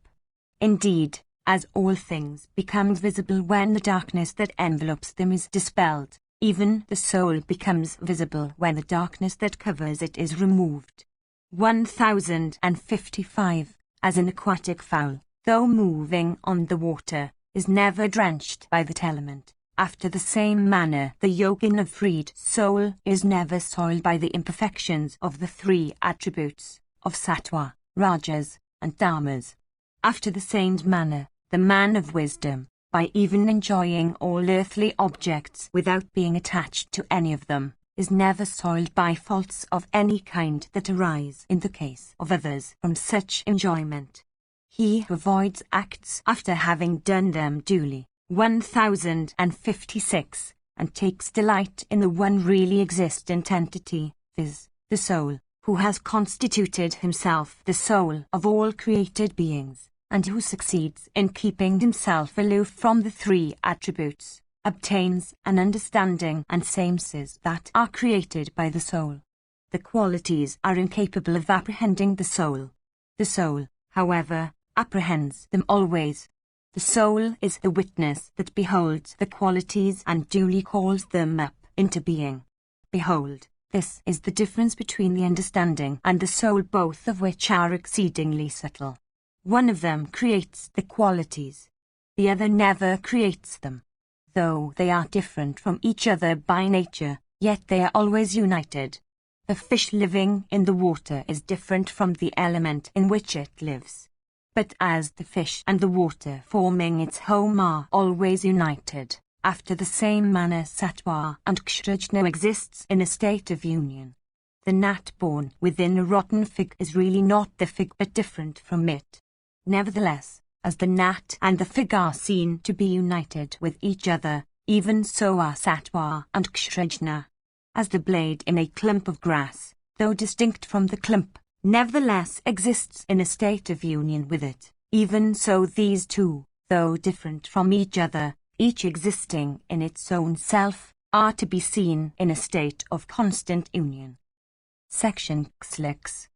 Indeed, as all things become visible when the darkness that envelopes them is dispelled, even the soul becomes visible when the darkness that covers it is removed. 1055. As an aquatic fowl, though moving on the water, is never drenched by the element, after the same manner the yogin of freed soul is never soiled by the imperfections of the three attributes, of sattva, rajas, and tamas. After the same manner, the man of wisdom, by even enjoying all earthly objects without being attached to any of them, is never soiled by faults of any kind that arise in the case of others from such enjoyment. He who avoids acts after having done them duly, 1056, and takes delight in the one really existent entity, viz., the soul, who has constituted himself the soul of all created beings, and who succeeds in keeping himself aloof from the three attributes, obtains an understanding and senses that are created by the soul. The qualities are incapable of apprehending the soul. The soul, however, apprehends them always. The soul is the witness that beholds the qualities and duly calls them up into being. Behold, this is the difference between the understanding and the soul, both of which are exceedingly subtle. One of them creates the qualities. The other never creates them. Though they are different from each other by nature, yet they are always united. The fish living in the water is different from the element in which it lives. But as the fish and the water forming its home are always united, after the same manner sattva and kshrajna exists in a state of union. The gnat born within a rotten fig is really not the fig but different from it. Nevertheless, as the gnat and the fig are seen to be united with each other, even so are sattva and kshrajna. As the blade in a clump of grass, though distinct from the clump, nevertheless exists in a state of union with it, even so these two, though different from each other, each existing in its own self, are to be seen in a state of constant union. Section 6.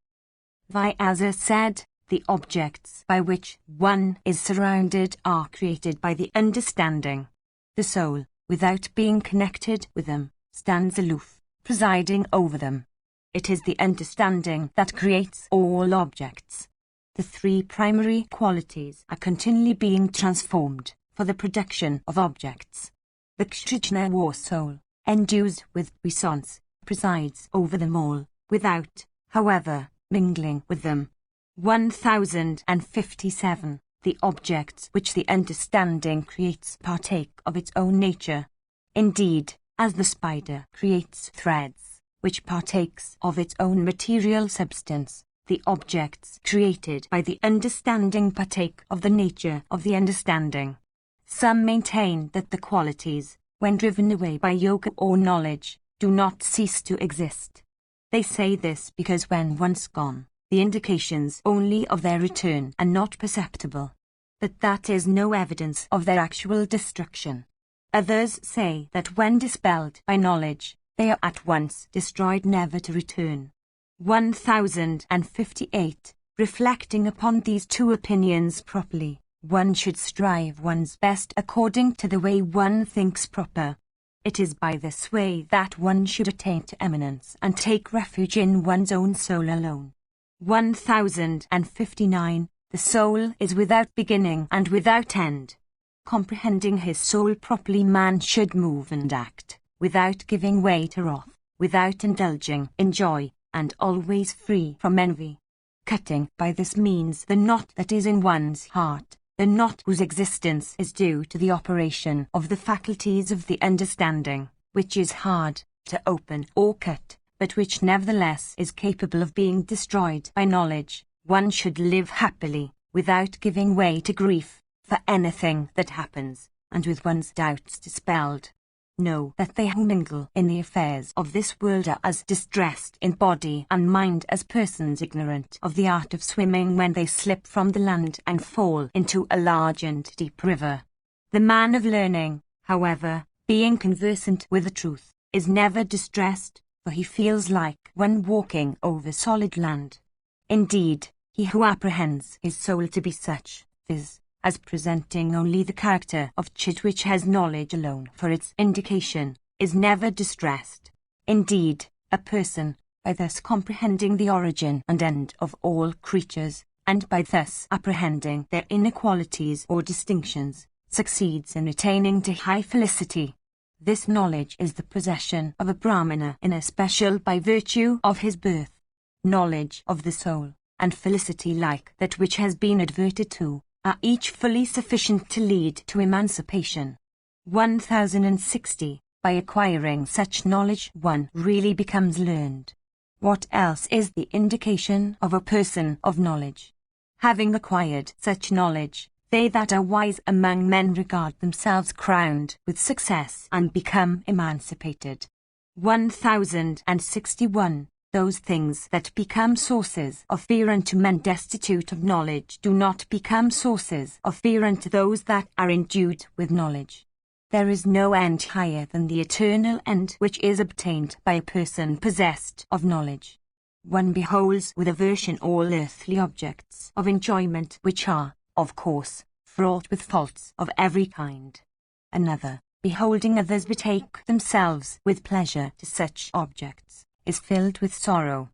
Vyasa said, the objects by which one is surrounded are created by the understanding. The soul, without being connected with them, stands aloof, presiding over them. It is the understanding that creates all objects. The three primary qualities are continually being transformed for the production of objects. The kshrajna war soul, endued with puissance, presides over them all, without, however, mingling with them. 1057. The objects which the understanding creates partake of its own nature. Indeed, as the spider creates threads, which partakes of its own material substance, the objects created by the understanding partake of the nature of the understanding. Some maintain that the qualities, when driven away by yoga or knowledge, do not cease to exist. They say this because when once gone, the indications only of their return are not perceptible. But that is no evidence of their actual destruction. Others say that when dispelled by knowledge, they are at once destroyed, never to return. 1058. Reflecting upon these two opinions properly, one should strive one's best according to the way one thinks proper. It is by this way that one should attain to eminence and take refuge in one's own soul alone. 1059. The soul is without beginning and without end. Comprehending his soul properly, man should move and act, without giving way to wrath, without indulging in joy, and always free from envy. Cutting by this means the knot that is in one's heart, the knot whose existence is due to the operation of the faculties of the understanding, which is hard to open or cut, but which nevertheless is capable of being destroyed by knowledge. One should live happily, without giving way to grief, for anything that happens, and with one's doubts dispelled. Know that they who mingle in the affairs of this world are as distressed in body and mind as persons ignorant of the art of swimming when they slip from the land and fall into a large and deep river. The man of learning, however, being conversant with the truth, is never distressed, for he feels like one walking over solid land. Indeed, he who apprehends his soul to be such, viz., as presenting only the character of chit which has knowledge alone for its indication, is never distressed. Indeed, a person, by thus comprehending the origin and end of all creatures, and by thus apprehending their inequalities or distinctions, succeeds in attaining to high felicity. This knowledge is the possession of a Brahmana in especial by virtue of his birth. Knowledge of the soul, and felicity like that which has been adverted to, are each fully sufficient to lead to emancipation. 1060. By acquiring such knowledge one really becomes learned. What else is the indication of a person of knowledge? Having acquired such knowledge, they that are wise among men regard themselves crowned with success and become emancipated. 1061. Those things that become sources of fear unto men destitute of knowledge do not become sources of fear unto those that are endued with knowledge. There is no end higher than the eternal end which is obtained by a person possessed of knowledge. One beholds with aversion all earthly objects of enjoyment which are, of course, fraught with faults of every kind. Another, beholding others betake themselves with pleasure to such objects, is filled with sorrow.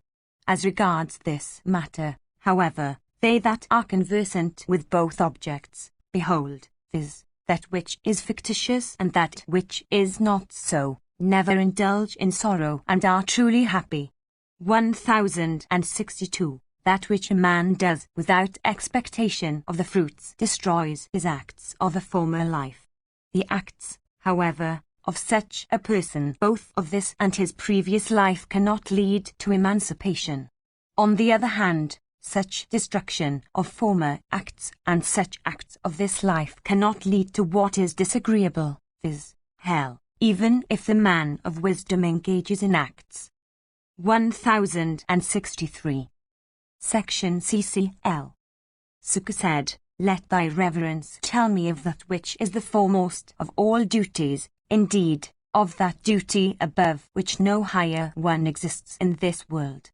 As regards this matter, however, they that are conversant with both objects, behold, viz., that which is fictitious and that which is not so, never indulge in sorrow and are truly happy. 1062. That which a man does without expectation of the fruits destroys his acts of a former life. The acts, however, of such a person both of this and his previous life cannot lead to emancipation. On the other hand, such destruction of former acts and such acts of this life cannot lead to what is disagreeable, viz., hell, even if the man of wisdom engages in acts. 1063. Section CCL. Suka said, "Let thy reverence tell me of that which is the foremost of all duties, indeed, of that duty above which no higher one exists in this world."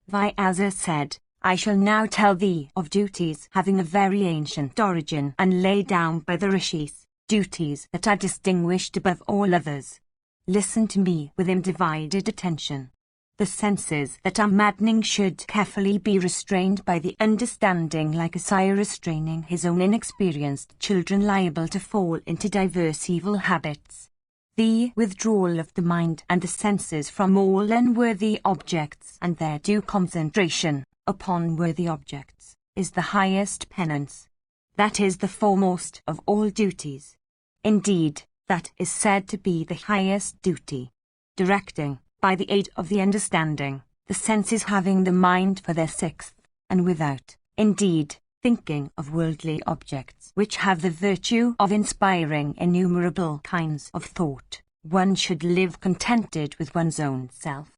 Vyasa said, "I shall now tell thee of duties having a very ancient origin and laid down by the rishis, duties that are distinguished above all others. Listen to me with undivided attention. The senses that are maddening should carefully be restrained by the understanding, like a sire restraining his own inexperienced children liable to fall into diverse evil habits. The withdrawal of the mind and the senses from all unworthy objects and their due concentration upon worthy objects is the highest penance. That is the foremost of all duties. Indeed, that is said to be the highest duty. Directing, by the aid of the understanding, the senses having the mind for their sixth, and without, indeed, thinking of worldly objects which have the virtue of inspiring innumerable kinds of thought, one should live contented with one's own self.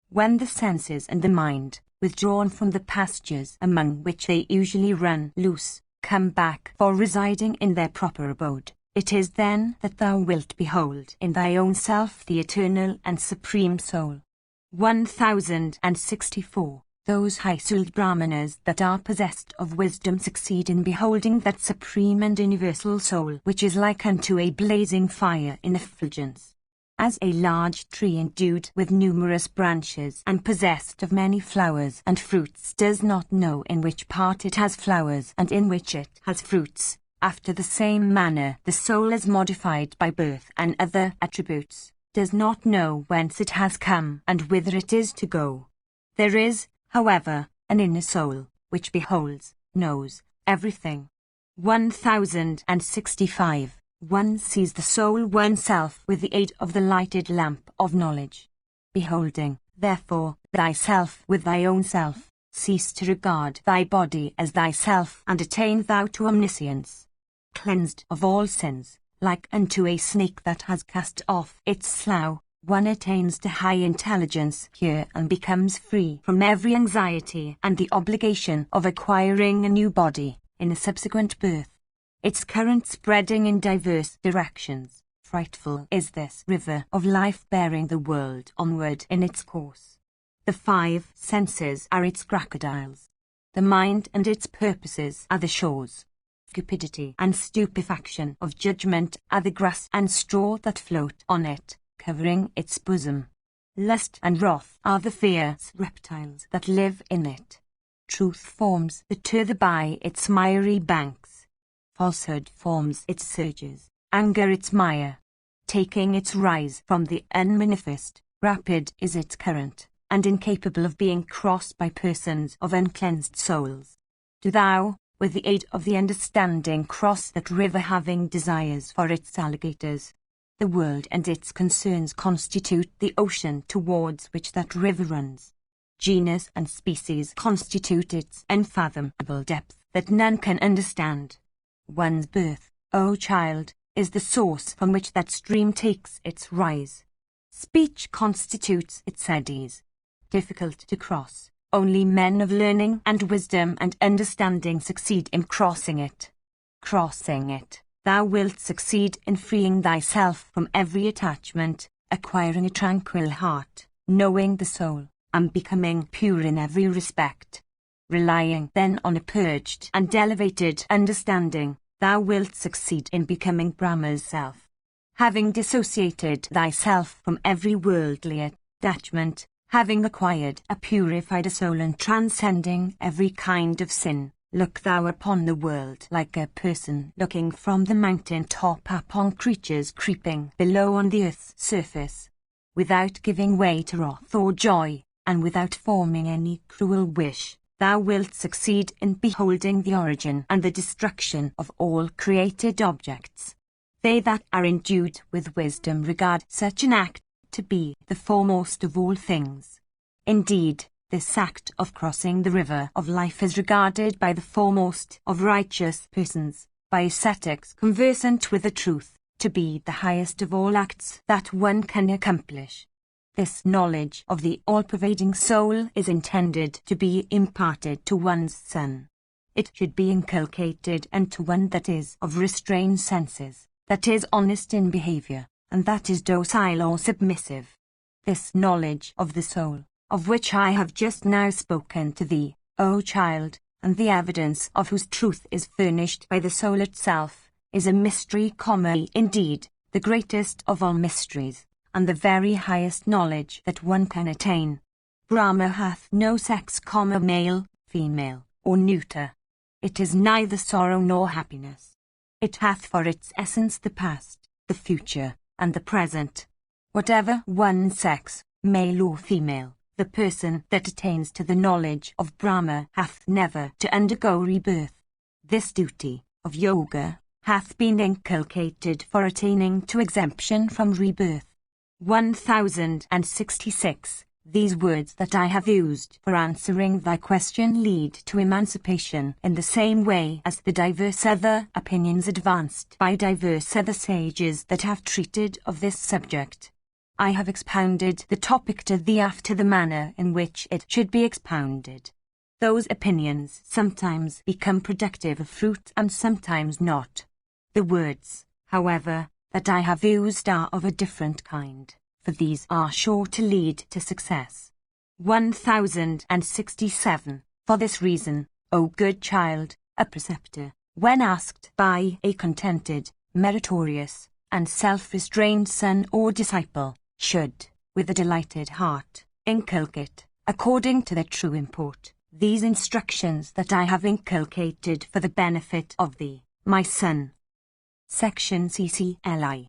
When the senses and the mind, withdrawn from the pastures among which they usually run loose, come back for residing in their proper abode, it is then that thou wilt behold in thy own self the eternal and supreme soul. 1064. Those high-souled Brahmanas that are possessed of wisdom succeed in beholding that supreme and universal soul which is like unto a blazing fire in effulgence. As a large tree endued with numerous branches and possessed of many flowers and fruits does not know in which part it has flowers and in which it has fruits, after the same manner the soul is modified by birth and other attributes, does not know whence it has come and whither it is to go. There is, however, an inner soul, which beholds, knows, everything. 1065. One sees the soul oneself with the aid of the lighted lamp of knowledge. Beholding, therefore, thyself with thy own self, cease to regard thy body as thyself and attain thou to omniscience. Cleansed of all sins, like unto a snake that has cast off its slough, one attains to high intelligence here and becomes free from every anxiety and the obligation of acquiring a new body in a subsequent birth. Its current spreading in diverse directions, frightful is this river of life bearing the world onward in its course. The five senses are its crocodiles. The mind and its purposes are the shores. Cupidity and stupefaction of judgment are the grass and straw that float on it, covering its bosom. Lust and wrath are the fierce reptiles that live in it. Truth forms the tether by its miry banks. Falsehood forms its surges, anger its mire. Taking its rise from the unmanifest, rapid is its current, and incapable of being crossed by persons of uncleansed souls. Do thou, with the aid of the understanding, cross that river having desires for its alligators. The world and its concerns constitute the ocean towards which that river runs. Genus and species constitute its unfathomable depth that none can understand. One's birth, O child, is the source from which that stream takes its rise. Speech constitutes its eddies. Difficult to cross. Only men of learning and wisdom and understanding succeed in crossing it. Crossing it, thou wilt succeed in freeing thyself from every attachment, acquiring a tranquil heart, knowing the soul, and becoming pure in every respect. Relying then on a purged and elevated understanding, thou wilt succeed in becoming Brahma's self. Having dissociated thyself from every worldly attachment, having acquired a purified soul and transcending every kind of sin, look thou upon the world like a person looking from the mountain top upon creatures creeping below on the earth's surface. Without giving way to wrath or joy, and without forming any cruel wish, thou wilt succeed in beholding the origin and the destruction of all created objects. They that are endued with wisdom regard such an act to be the foremost of all things. Indeed, this act of crossing the river of life is regarded by the foremost of righteous persons, by ascetics conversant with the truth, to be the highest of all acts that one can accomplish. This knowledge of the all-pervading soul is intended to be imparted to one's son. It should be inculcated unto one that is of restrained senses, that is honest in behavior, and that is docile or submissive. This knowledge of the soul, of which I have just now spoken to thee, O child, and the evidence of whose truth is furnished by the soul itself, is a mystery, indeed, the greatest of all mysteries, and the very highest knowledge that one can attain. Brahma hath no sex, male, female, or neuter. It is neither sorrow nor happiness. It hath for its essence the past, the future, and the present. Whatever one sex, male or female, the person that attains to the knowledge of Brahma hath never to undergo rebirth. This duty of yoga hath been inculcated for attaining to exemption from rebirth. 1066. These words that I have used for answering thy question lead to emancipation in the same way as the diverse other opinions advanced by diverse other sages that have treated of this subject. I have expounded the topic to thee after the manner in which it should be expounded. Those opinions sometimes become productive of fruit and sometimes not. The words, however, that I have used are of a different kind, for these are sure to lead to success. 1067. For this reason, O good child, a preceptor, when asked by a contented, meritorious, and self-restrained son or disciple, should, with a delighted heart, inculcate, according to their true import, these instructions that I have inculcated for the benefit of thee, my son. Section CCLI.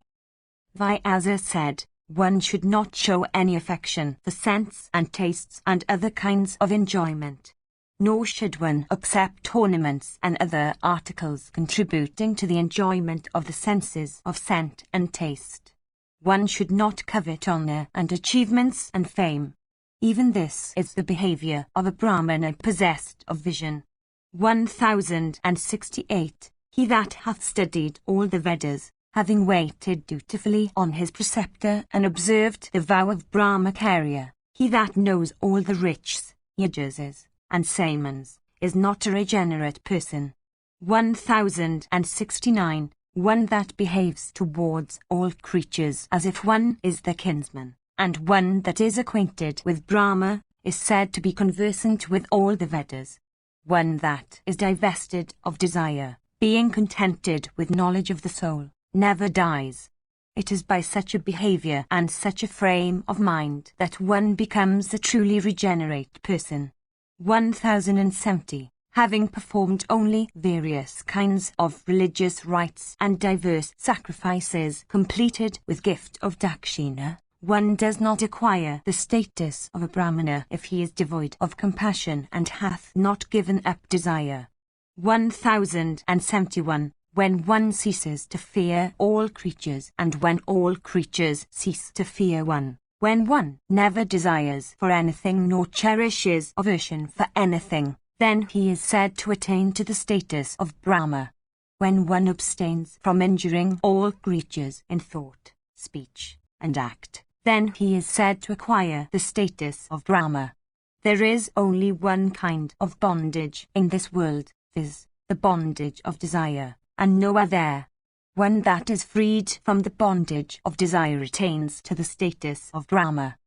Vyasa said, one should not show any affection for scents and tastes and other kinds of enjoyment. Nor should one accept ornaments and other articles contributing to the enjoyment of the senses of scent and taste. One should not covet honor and achievements and fame. Even this is the behavior of a Brahmana possessed of vision. 1068. He that hath studied all the Vedas, having waited dutifully on his preceptor and observed the vow of Brahmacharya, he that knows all the riches, yajuses, and samans, is not a regenerate person. 1069. One that behaves towards all creatures as if one is their kinsman, and one that is acquainted with Brahma, is said to be conversant with all the Vedas. One that is divested of desire, being contented with knowledge of the soul, never dies. It is by such a behavior and such a frame of mind that one becomes a truly regenerate person. 1070. Having performed only various kinds of religious rites and diverse sacrifices completed with gift of dakshina, one does not acquire the status of a Brahmana if he is devoid of compassion and hath not given up desire. 1071. When one ceases to fear all creatures and when all creatures cease to fear one, when one never desires for anything nor cherishes aversion for anything, then he is said to attain to the status of Brahma. When one abstains from injuring all creatures in thought, speech, and act, then he is said to acquire the status of Brahma. There is only one kind of bondage in this world, viz., the bondage of desire, and no other. One that is freed from the bondage of desire attains to the status of Brahma.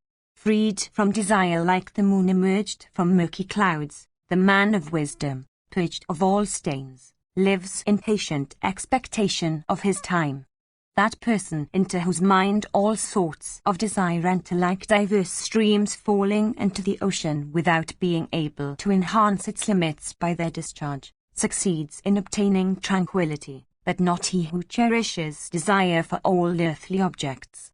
freed from desire like the moon emerged from murky clouds, the man of wisdom, purged of all stains, lives in patient expectation of his time. That person into whose mind all sorts of desire enter like diverse streams falling into the ocean without being able to enhance its limits by their discharge, succeeds in obtaining tranquility, but not he who cherishes desire for all earthly objects.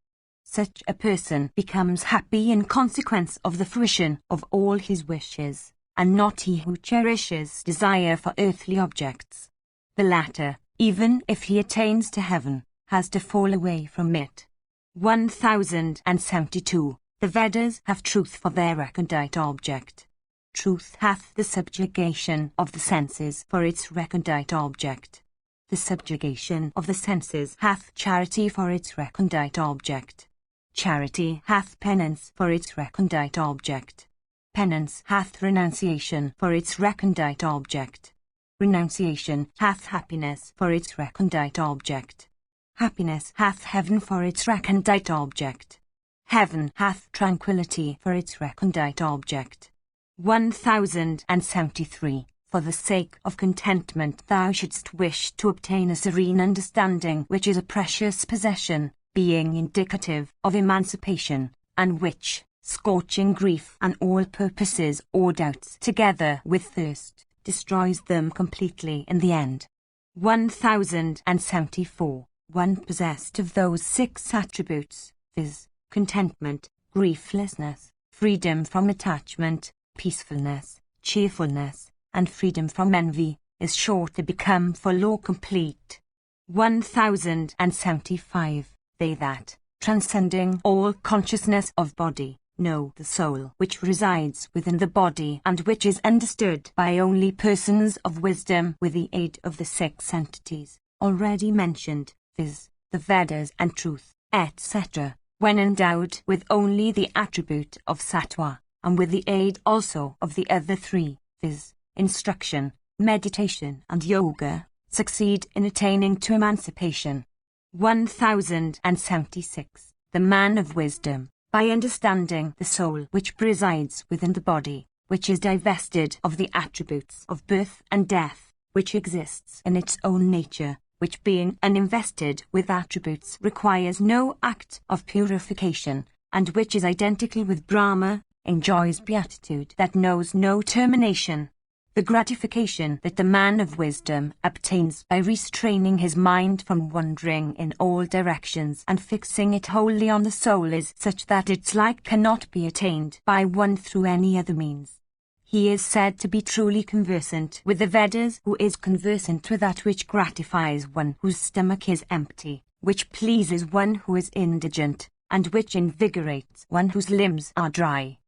Such a person becomes happy in consequence of the fruition of all his wishes, and not he who cherishes desire for earthly objects. The latter, even if he attains to heaven, has to fall away from it. 1072. The Vedas have truth for their recondite object. Truth hath the subjugation of the senses for its recondite object. The subjugation of the senses hath charity for its recondite object. Charity hath penance for its recondite object. Penance hath renunciation for its recondite object. Renunciation hath happiness for its recondite object. Happiness hath heaven for its recondite object. Heaven hath tranquility for its recondite object. 1073. For the sake of contentment thou shouldst wish to obtain a serene understanding which is a precious possession, being indicative of emancipation, and which, scorching grief and all purposes or doubts together with thirst, destroys them completely in the end. 1074. One possessed of those 6 attributes, viz., contentment, grieflessness, freedom from attachment, peacefulness, cheerfulness, and freedom from envy, is sure to become full or complete. 1075. They that, transcending all consciousness of body, know the soul which resides within the body and which is understood by only persons of wisdom with the aid of the 6 entities already mentioned, viz., the Vedas and truth, etc., when endowed with only the attribute of sattva, and with the aid also of the other 3, viz., instruction, meditation and yoga, succeed in attaining to emancipation. 1076. The man of wisdom, by understanding the soul which presides within the body, which is divested of the attributes of birth and death, which exists in its own nature, which being uninvested with attributes requires no act of purification, and which is identical with Brahma, enjoys beatitude that knows no termination. The gratification that the man of wisdom obtains by restraining his mind from wandering in all directions and fixing it wholly on the soul is such that its like cannot be attained by one through any other means. He is said to be truly conversant with the Vedas who is conversant with that which gratifies one whose stomach is empty, which pleases one who is indigent, and which invigorates one whose limbs are dry.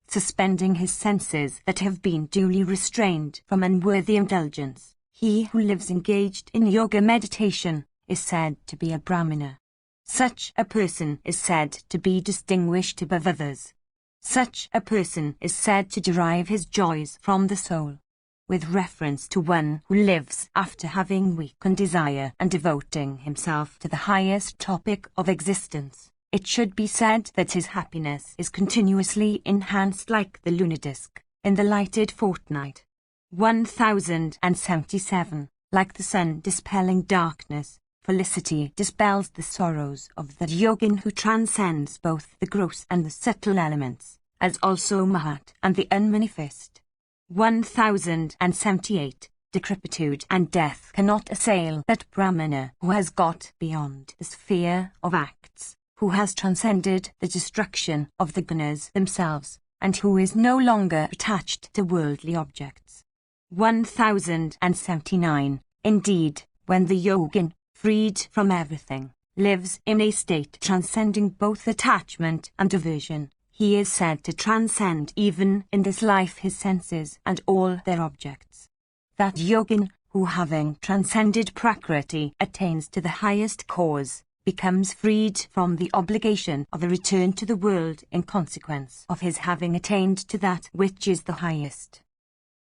Suspending his senses that have been duly restrained from unworthy indulgence, he who lives engaged in yoga meditation is said to be a Brahmana. Such a person is said to be distinguished above others. Such a person is said to derive his joys from the soul. With reference to one who lives after having weakened desire and devoting himself to the highest topic of existence, it should be said that his happiness is continuously enhanced like the lunar disk in the lighted fortnight. 1077. Like the sun dispelling darkness, felicity dispels the sorrows of the yogin who transcends both the gross and the subtle elements, as also Mahat and the unmanifest. 1078. Decrepitude and death cannot assail that Brahmana who has got beyond the sphere of acts, who has transcended the destruction of the gunas themselves, and who is no longer attached to worldly objects. 1079. Indeed, when the yogin, freed from everything, lives in a state transcending both attachment and aversion, he is said to transcend even in this life his senses and all their objects. That yogin, who having transcended prakriti attains to the highest cause, becomes freed from the obligation of a return to the world in consequence of his having attained to that which is the highest.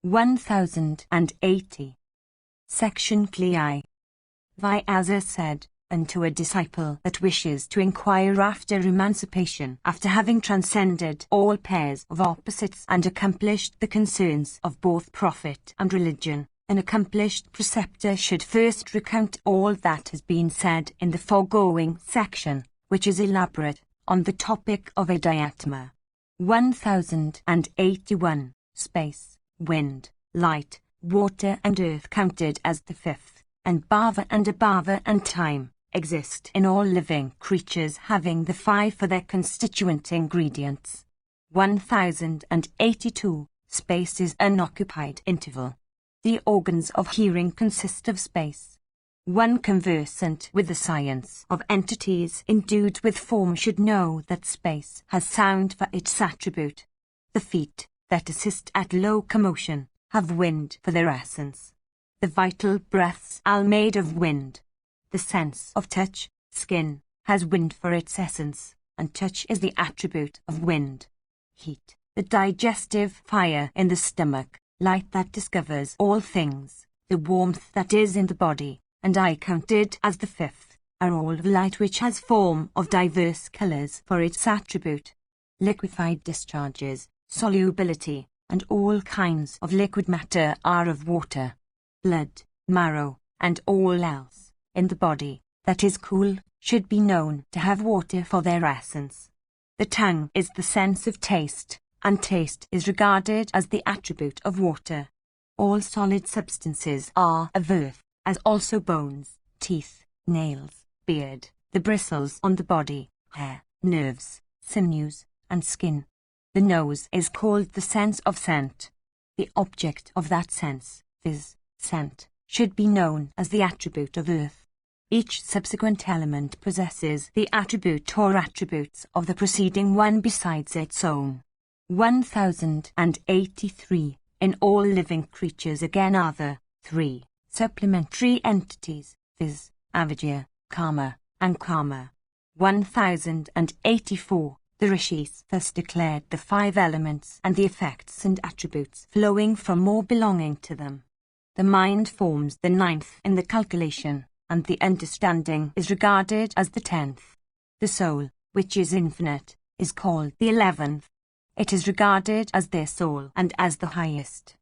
1080. Section Klei. Vyasa said, and to a disciple that wishes to inquire after emancipation after having transcended all pairs of opposites and accomplished the concerns of both profit and religion, an accomplished preceptor should first recount all that has been said in the foregoing section, which is elaborate, on the topic of Adhyatma. 1081. Space, wind, light, water and earth counted as the fifth, and bhava and abhava and time, exist in all living creatures having the five for their constituent ingredients. 1082. Space is unoccupied interval. The organs of hearing consist of space. One conversant with the science of entities endued with form should know that space has sound for its attribute. The feet, that assist at locomotion, have wind for their essence. The vital breaths are made of wind. The sense of touch, skin, has wind for its essence, and touch is the attribute of wind. Heat, the digestive fire in the stomach, light that discovers all things, the warmth that is in the body, and eye counted as the fifth, are all of light which has form of diverse colours for its attribute. Liquefied discharges, solubility, and all kinds of liquid matter are of water. Blood, marrow, and all else, in the body, that is cool, should be known to have water for their essence. The tongue is the sense of taste, and taste is regarded as the attribute of water. All solid substances are of earth, as also bones, teeth, nails, beard, the bristles on the body, hair, nerves, sinews, and skin. The nose is called the sense of scent. The object of that sense, viz., scent, should be known as the attribute of earth. Each subsequent element possesses the attribute or attributes of the preceding one besides its own. 1083. In all living creatures again are the three supplementary entities, viz., avidya, karma, and karma. 1084. The rishis thus declared the five elements and the effects and attributes flowing from or belonging to them. The mind forms the ninth in the calculation, and the understanding is regarded as the 10th. The soul, which is infinite, is called the 11th. It is regarded as their soul and as the highest.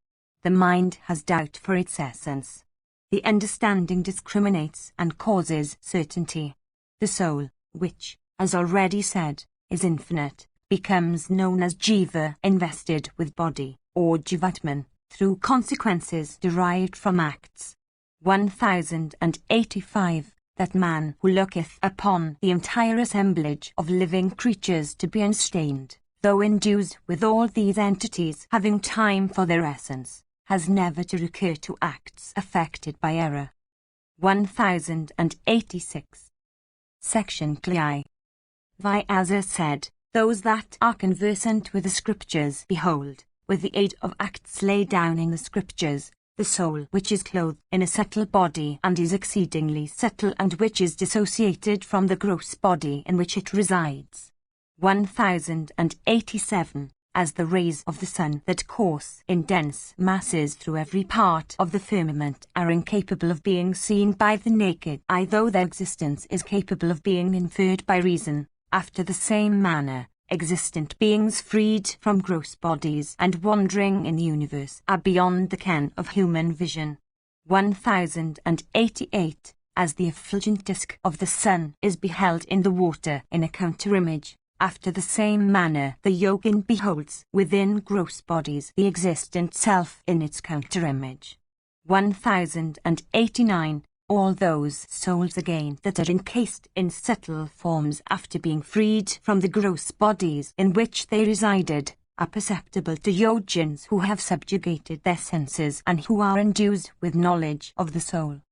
The mind has doubt for its essence. The understanding discriminates and causes certainty. The soul, which, as already said, is infinite, becomes known as jiva invested with body, or jivatman, through consequences derived from acts. 1085. That man who looketh upon the entire assemblage of living creatures to be unstained, though endued with all these entities having time for their essence, has never to recur to acts affected by error. 1086. Section Cli. Vyasa said, those that are conversant with the scriptures behold, with the aid of acts laid down in the scriptures, the soul which is clothed in a subtle body and is exceedingly subtle and which is dissociated from the gross body in which it resides. 1087. As the rays of the sun that course in dense masses through every part of the firmament are incapable of being seen by the naked eye, though their existence is capable of being inferred by reason, after the same manner, existent beings freed from gross bodies and wandering in the universe are beyond the ken of human vision. 1088. As the effulgent disk of the sun is beheld in the water in a counter-image, after the same manner the yogin beholds within gross bodies the existent self in its counter-image. 1089. All those souls again that are encased in subtle forms after being freed from the gross bodies in which they resided, are perceptible to yogins who have subjugated their senses and who are endued with knowledge of the soul.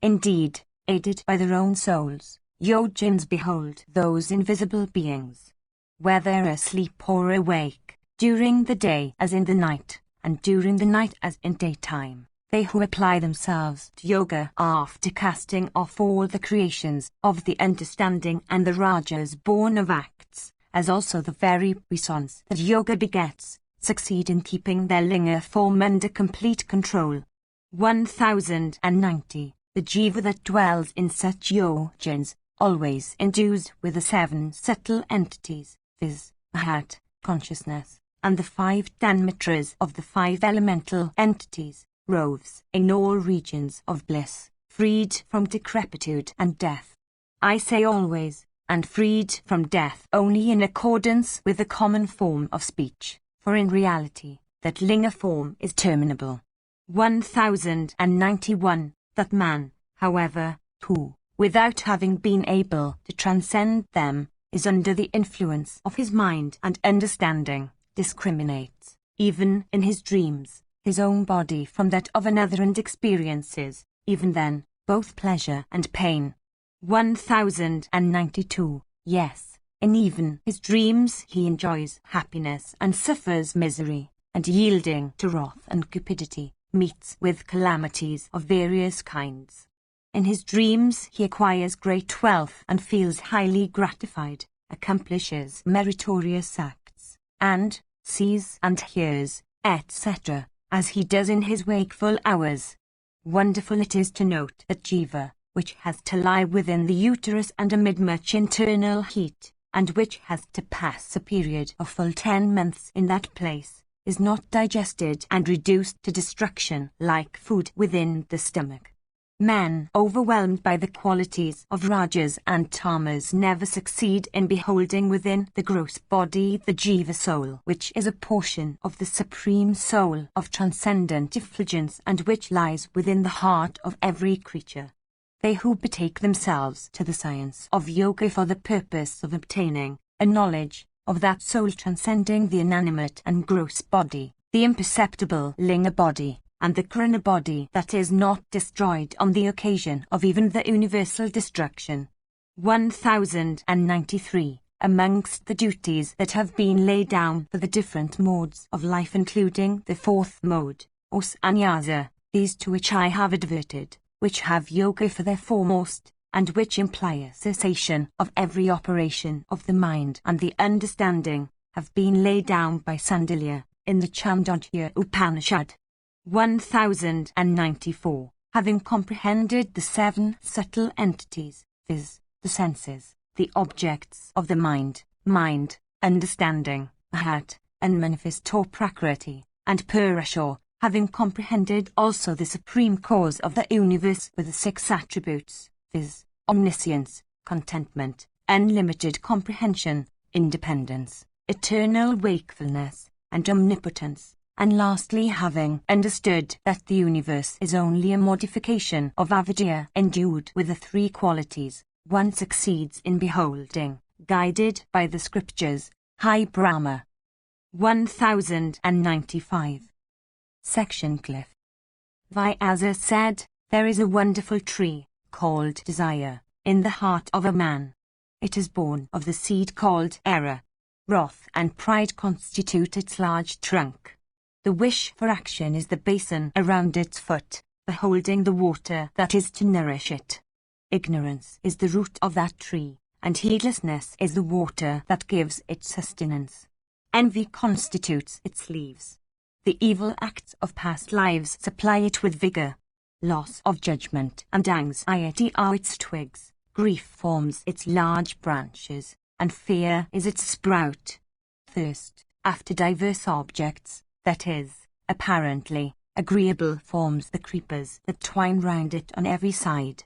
Indeed, aided by their own souls, yogins behold those invisible beings, whether asleep or awake, during the day as in the night, and during the night as in daytime. They who apply themselves to yoga after casting off all the creations of the understanding and the rajas born of acts, as also the very puissance that yoga begets, succeed in keeping their linga form under complete control. 1090. The jiva that dwells in such yogins always endues with the 7 subtle entities, viz., heart, consciousness, and the 5 tanmatras of the 5 elemental entities, roves in all regions of bliss, freed from decrepitude and death. I say always, and freed from death only in accordance with the common form of speech, for in reality, that linga form is terminable. 1091. That man, however, who, without having been able to transcend them, is under the influence of his mind and understanding, discriminates, even in his dreams, his own body from that of another and experiences, even then, both pleasure and pain. 1092. Yes, in even his dreams he enjoys happiness and suffers misery, and yielding to wrath and cupidity, meets with calamities of various kinds. In his dreams he acquires great wealth and feels highly gratified, accomplishes meritorious acts, and sees and hears, etc., as he does in his wakeful hours. Wonderful it is to note that jiva, which has to lie within the uterus and amid much internal heat, and which has to pass a period of full 10 months in that place, is not digested and reduced to destruction like food within the stomach. Men overwhelmed by the qualities of rajas and tamas never succeed in beholding within the gross body the jiva soul, which is a portion of the supreme soul of transcendent effulgence and which lies within the heart of every creature. They who betake themselves to the science of yoga for the purpose of obtaining a knowledge of that soul transcending the inanimate and gross body, the imperceptible linga body, and the karana body that is not destroyed on the occasion of even the universal destruction. 1093. Amongst the duties that have been laid down for the different modes of life, including the 4th mode, or sannyasa, these to which I have adverted, which have yoga for their foremost, and which imply a cessation of every operation of the mind and the understanding, have been laid down by Sandilya, in the Chandogya Upanishad. 1094. Having comprehended the 7 subtle entities, viz., the senses, the objects of the mind, understanding, heart, and manifesto prakriti, and purusha, having comprehended also the supreme cause of the universe with the 6 attributes, viz., omniscience, contentment, unlimited comprehension, independence, eternal wakefulness, and omnipotence, and lastly having understood that the universe is only a modification of avidya endued with the 3 qualities, one succeeds in beholding, guided by the scriptures, High Brahma. 1095. Section Cliff. Vyasa said, there is a wonderful tree, called desire, in the heart of a man. It is born of the seed called error. Wrath and pride constitute its large trunk. The wish for action is the basin around its foot, for holding the water that is to nourish it. Ignorance is the root of that tree, and heedlessness is the water that gives it sustenance. Envy constitutes its leaves. The evil acts of past lives supply it with vigor. Loss of judgment and anxiety are its twigs. Grief forms its large branches, and fear is its sprout. Thirst, after diverse objects, that is, apparently, agreeable, forms the creepers that twine round it on every side.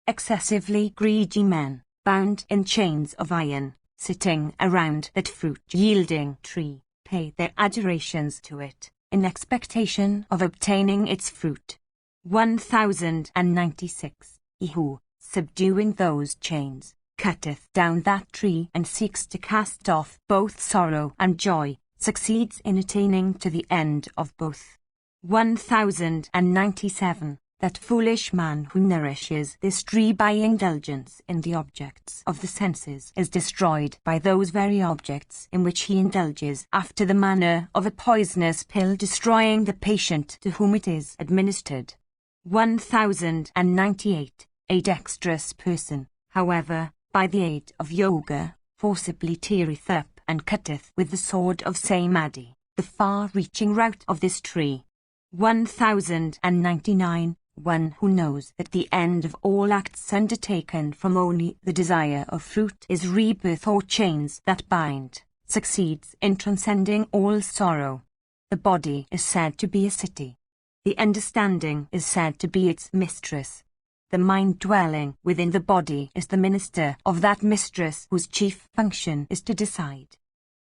Excessively greedy men, bound in chains of iron, sitting around that fruit-yielding tree, pay their adorations to it, in expectation of obtaining its fruit. 1096. He who, subduing those chains, cutteth down that tree and seeks to cast off both sorrow and joy, succeeds in attaining to the end of both. 1097. That foolish man who nourishes this tree by indulgence in the objects of the senses is destroyed by those very objects in which he indulges, after the manner of a poisonous pill destroying the patient to whom it is administered. 1098. A dexterous person, however, by the aid of yoga, forcibly teareth up and cutteth with the sword of Samadhi the far-reaching root of this tree. 1099. one who knows that the end of all acts undertaken from only the desire of fruit is rebirth or chains that bind, succeeds in transcending all sorrow. The body is said to be a city. The understanding is said to be its mistress. The mind dwelling within the body is the minister of that mistress whose chief function is to decide.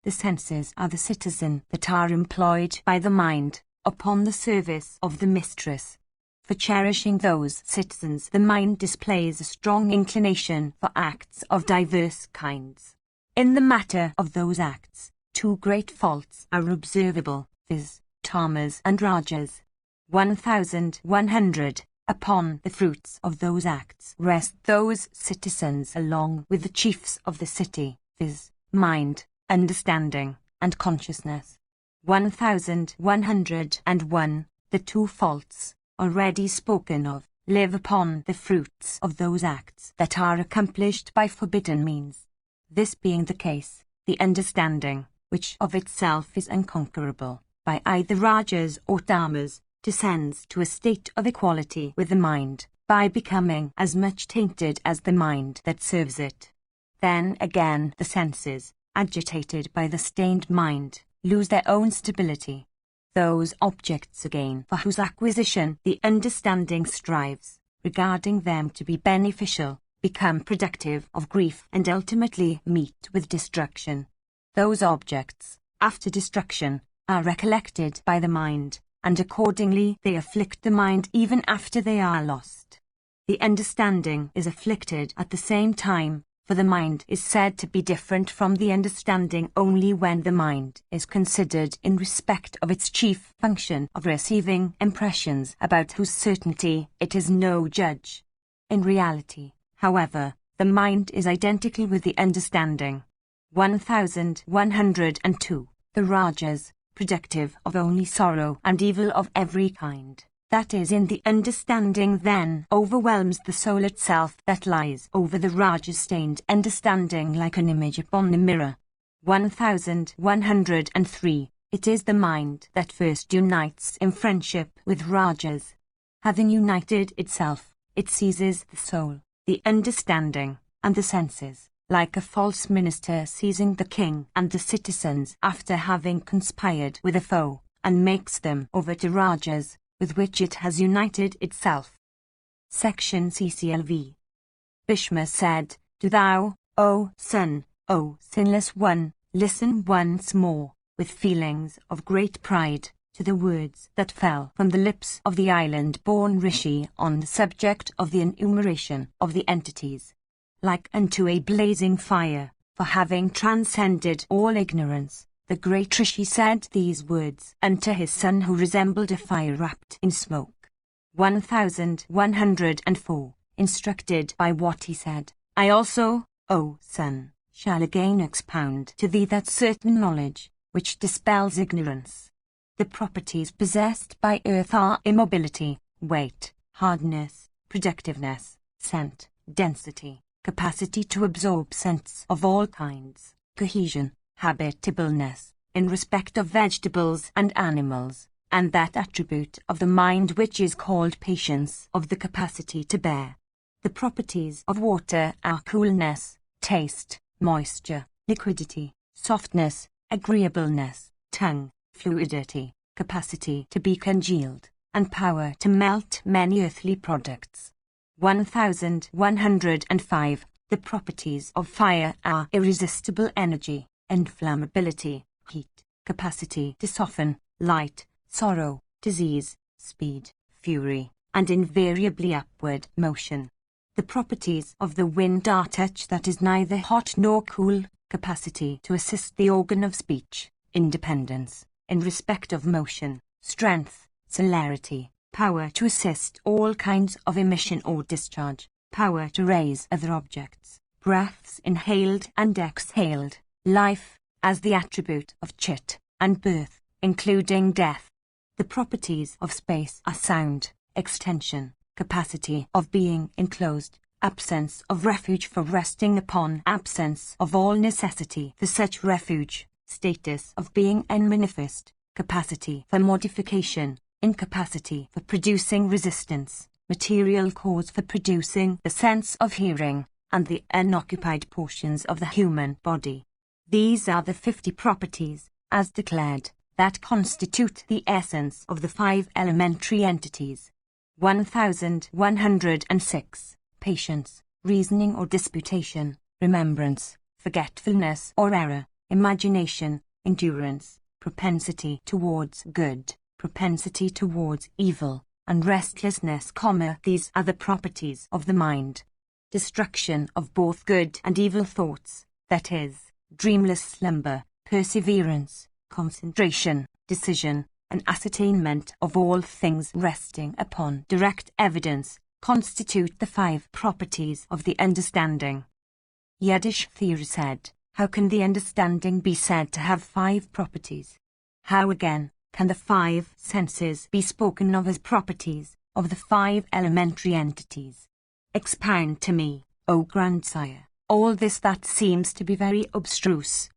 The senses are the citizen that are employed by the mind upon the service of the mistress. For cherishing those citizens, the mind displays a strong inclination for acts of diverse kinds. In the matter of those acts, two great faults are observable, viz., tamas and rajas. 1100. Upon the fruits of those acts rest those citizens along with the chiefs of the city, viz., mind, understanding, and consciousness. 1101. The two faults, already spoken of, live upon the fruits of those acts that are accomplished by forbidden means. This being the case, the understanding, which of itself is unconquerable, by either rajas or tamas, descends to a state of equality with the mind, by becoming as much tainted as the mind that serves it. Then again the senses, agitated by the stained mind, lose their own stability. Those objects again for whose acquisition the understanding strives, regarding them to be beneficial, become productive of grief and ultimately meet with destruction. Those objects, after destruction, are recollected by the mind, and accordingly they afflict the mind even after they are lost. The understanding is afflicted at the same time, for the mind is said to be different from the understanding only when the mind is considered in respect of its chief function of receiving impressions about whose certainty it is no judge. In reality, however, the mind is identical with the understanding. 1102. The rajas, productive of only sorrow and evil of every kind, that is in the understanding, then overwhelms the soul itself that lies over the rajas-stained understanding like an image upon a mirror. 1103. It is the mind that first unites in friendship with rajas. Having united itself, it seizes the soul, the understanding, and the senses, like a false minister seizing the king and the citizens after having conspired with a foe, and makes them over to rajas, with which it has united itself. Section CCLV. Bhishma said, "Do thou, O son, O sinless one, listen once more, with feelings of great pride, to the words that fell from the lips of the island-born rishi on the subject of the enumeration of the entities. Like unto a blazing fire, for having transcended all ignorance, the great rishi said these words unto his son who resembled a fire wrapped in smoke. 1104. Instructed by what he said, I also, O son, shall again expound to thee that certain knowledge, which dispels ignorance. The properties possessed by earth are immobility, weight, hardness, productiveness, scent, density, capacity to absorb scents of all kinds, cohesion, habitableness, in respect of vegetables and animals, and that attribute of the mind which is called patience, of the capacity to bear. The properties of water are coolness, taste, moisture, liquidity, softness, agreeableness, tongue, fluidity, capacity to be congealed, and power to melt many earthly products. 1105. The properties of fire are irresistible energy, inflammability, heat, capacity to soften, light, sorrow, disease, speed, fury, and invariably upward motion. The properties of the wind are touch that is neither hot nor cool, capacity to assist the organ of speech, independence, in respect of motion, strength, celerity, power to assist all kinds of emission or discharge, power to raise other objects, breaths inhaled and exhaled, life, as the attribute of chit, and birth, including death. The properties of space are sound, extension, capacity of being enclosed, absence of refuge for resting upon, absence of all necessity for such refuge, status of being unmanifest, capacity for modification, incapacity for producing resistance, material cause for producing the sense of hearing, and the unoccupied portions of the human body. These are the 50 properties, as declared, that constitute the essence of the 5 elementary entities. 1106. Patience, reasoning or disputation, remembrance, forgetfulness or error, imagination, endurance, propensity towards good, propensity towards evil, and restlessness, these are the properties of the mind. Destruction of both good and evil thoughts, that is, dreamless slumber, perseverance, concentration, decision, and ascertainment of all things resting upon direct evidence, constitute the 5 properties of the understanding. Yiddish theory said, how can the understanding be said to have 5 properties? How again can the 5 senses be spoken of as properties of the 5 elementary entities? Expound to me, O grandsire, all this that seems to be very abstruse.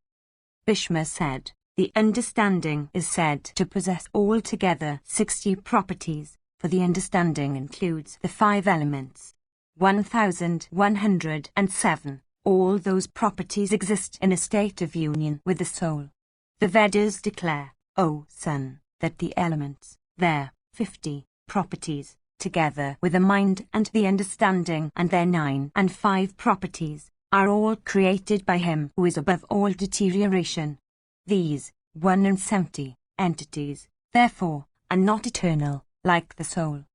Bhishma said, the understanding is said to possess altogether 60 properties, for the understanding includes the 5 elements. 1107. All those properties exist in a state of union with the soul. The Vedas declare, O son, that the elements, their 50 properties, together with the mind and the understanding and their 9 and 5 properties, are all created by him who is above all deterioration. These 170 entities, therefore, are not eternal, like the soul.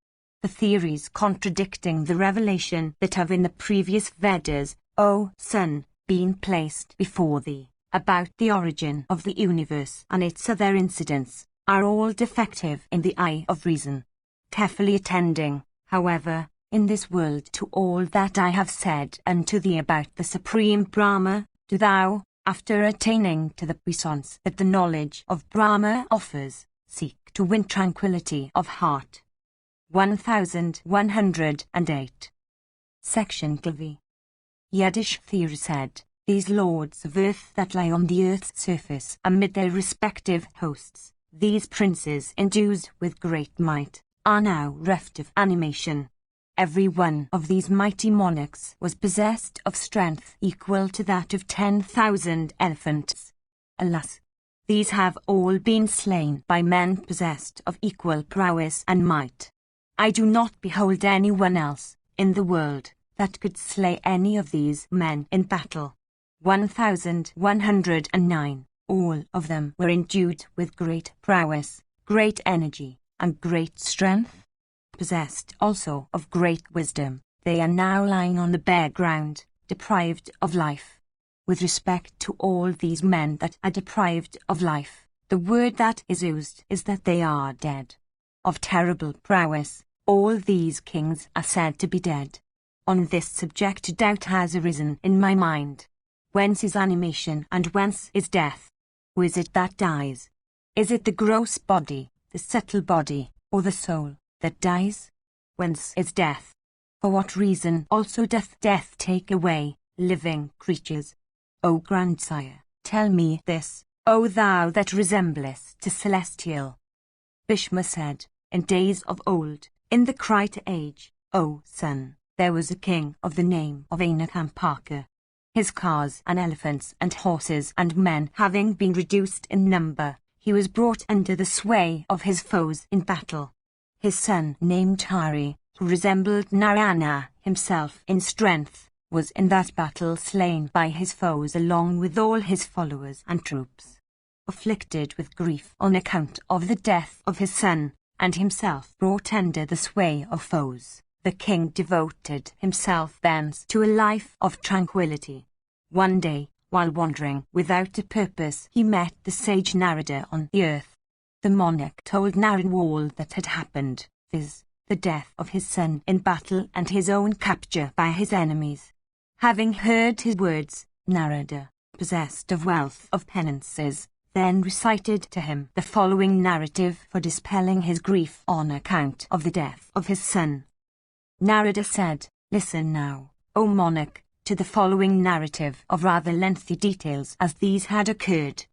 The theories contradicting the revelation that have in the previous Vedas, O son, been placed before thee, about the origin of the universe and its other incidents, are all defective in the eye of reason. Carefully attending, however, in this world to all that I have said unto thee about the Supreme Brahma, do thou, after attaining to the puissance that the knowledge of Brahma offers, seek to win tranquility of heart. 1108. Section Glavi. Yiddish theory said, these lords of earth that lie on the earth's surface amid their respective hosts, these princes endued with great might, are now reft of animation. Every one of these mighty monarchs was possessed of strength equal to that of 10,000 elephants. Alas! These have all been slain by men possessed of equal prowess and might. I do not behold anyone else in the world that could slay any of these men in battle. 1109. All of them were endued with great prowess, great energy, and great strength. Possessed also of great wisdom, they are now lying on the bare ground, deprived of life. With respect to all these men that are deprived of life, the word that is used is that they are dead. Of terrible prowess, all these kings are said to be dead. On this subject doubt has arisen in my mind. Whence is animation and whence is death? Who is it that dies? Is it the gross body, the subtle body, or the soul that dies? Whence is death? For what reason also doth death take away living creatures? O grandsire, tell me this, O thou that resemblest to celestial. Bhishma said, in days of old, in the Krita age, O son, there was a king of the name of Anakampaka. His cars and elephants and horses and men having been reduced in number, he was brought under the sway of his foes in battle. His son, named Hari, who resembled Narayana himself in strength, was in that battle slain by his foes along with all his followers and troops. Afflicted with grief on account of the death of his son, and himself brought under the sway of foes, the king devoted himself thence to a life of tranquility. One day, while wandering without a purpose, he met the sage Narada on the earth. The monarch told Narada all that had happened, viz., the death of his son in battle and his own capture by his enemies. Having heard his words, Narada, possessed of wealth of penances, then recited to him the following narrative for dispelling his grief on account of the death of his son. Narada said, listen now, O monarch, to the following narrative of rather lengthy details as these had occurred.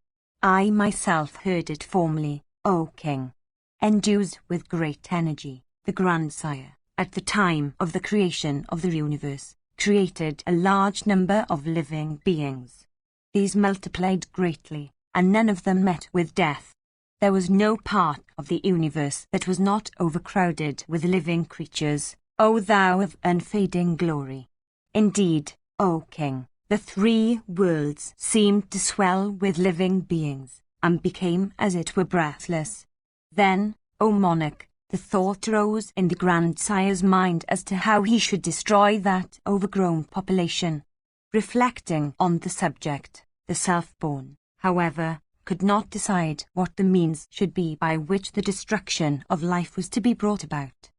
I myself heard it formerly, O king. Endued with great energy, the grandsire, at the time of the creation of the universe, created a large number of living beings. These multiplied greatly, and none of them met with death. There was no part of the universe that was not overcrowded with living creatures, O thou of unfading glory. Indeed, O King, the three worlds seemed to swell with living beings, and became as it were breathless. Then, O monarch, the thought arose in the grandsire's mind as to how he should destroy that overgrown population. Reflecting on the subject, the self-born, however, could not decide what the means should be by which the destruction of life was to be brought about.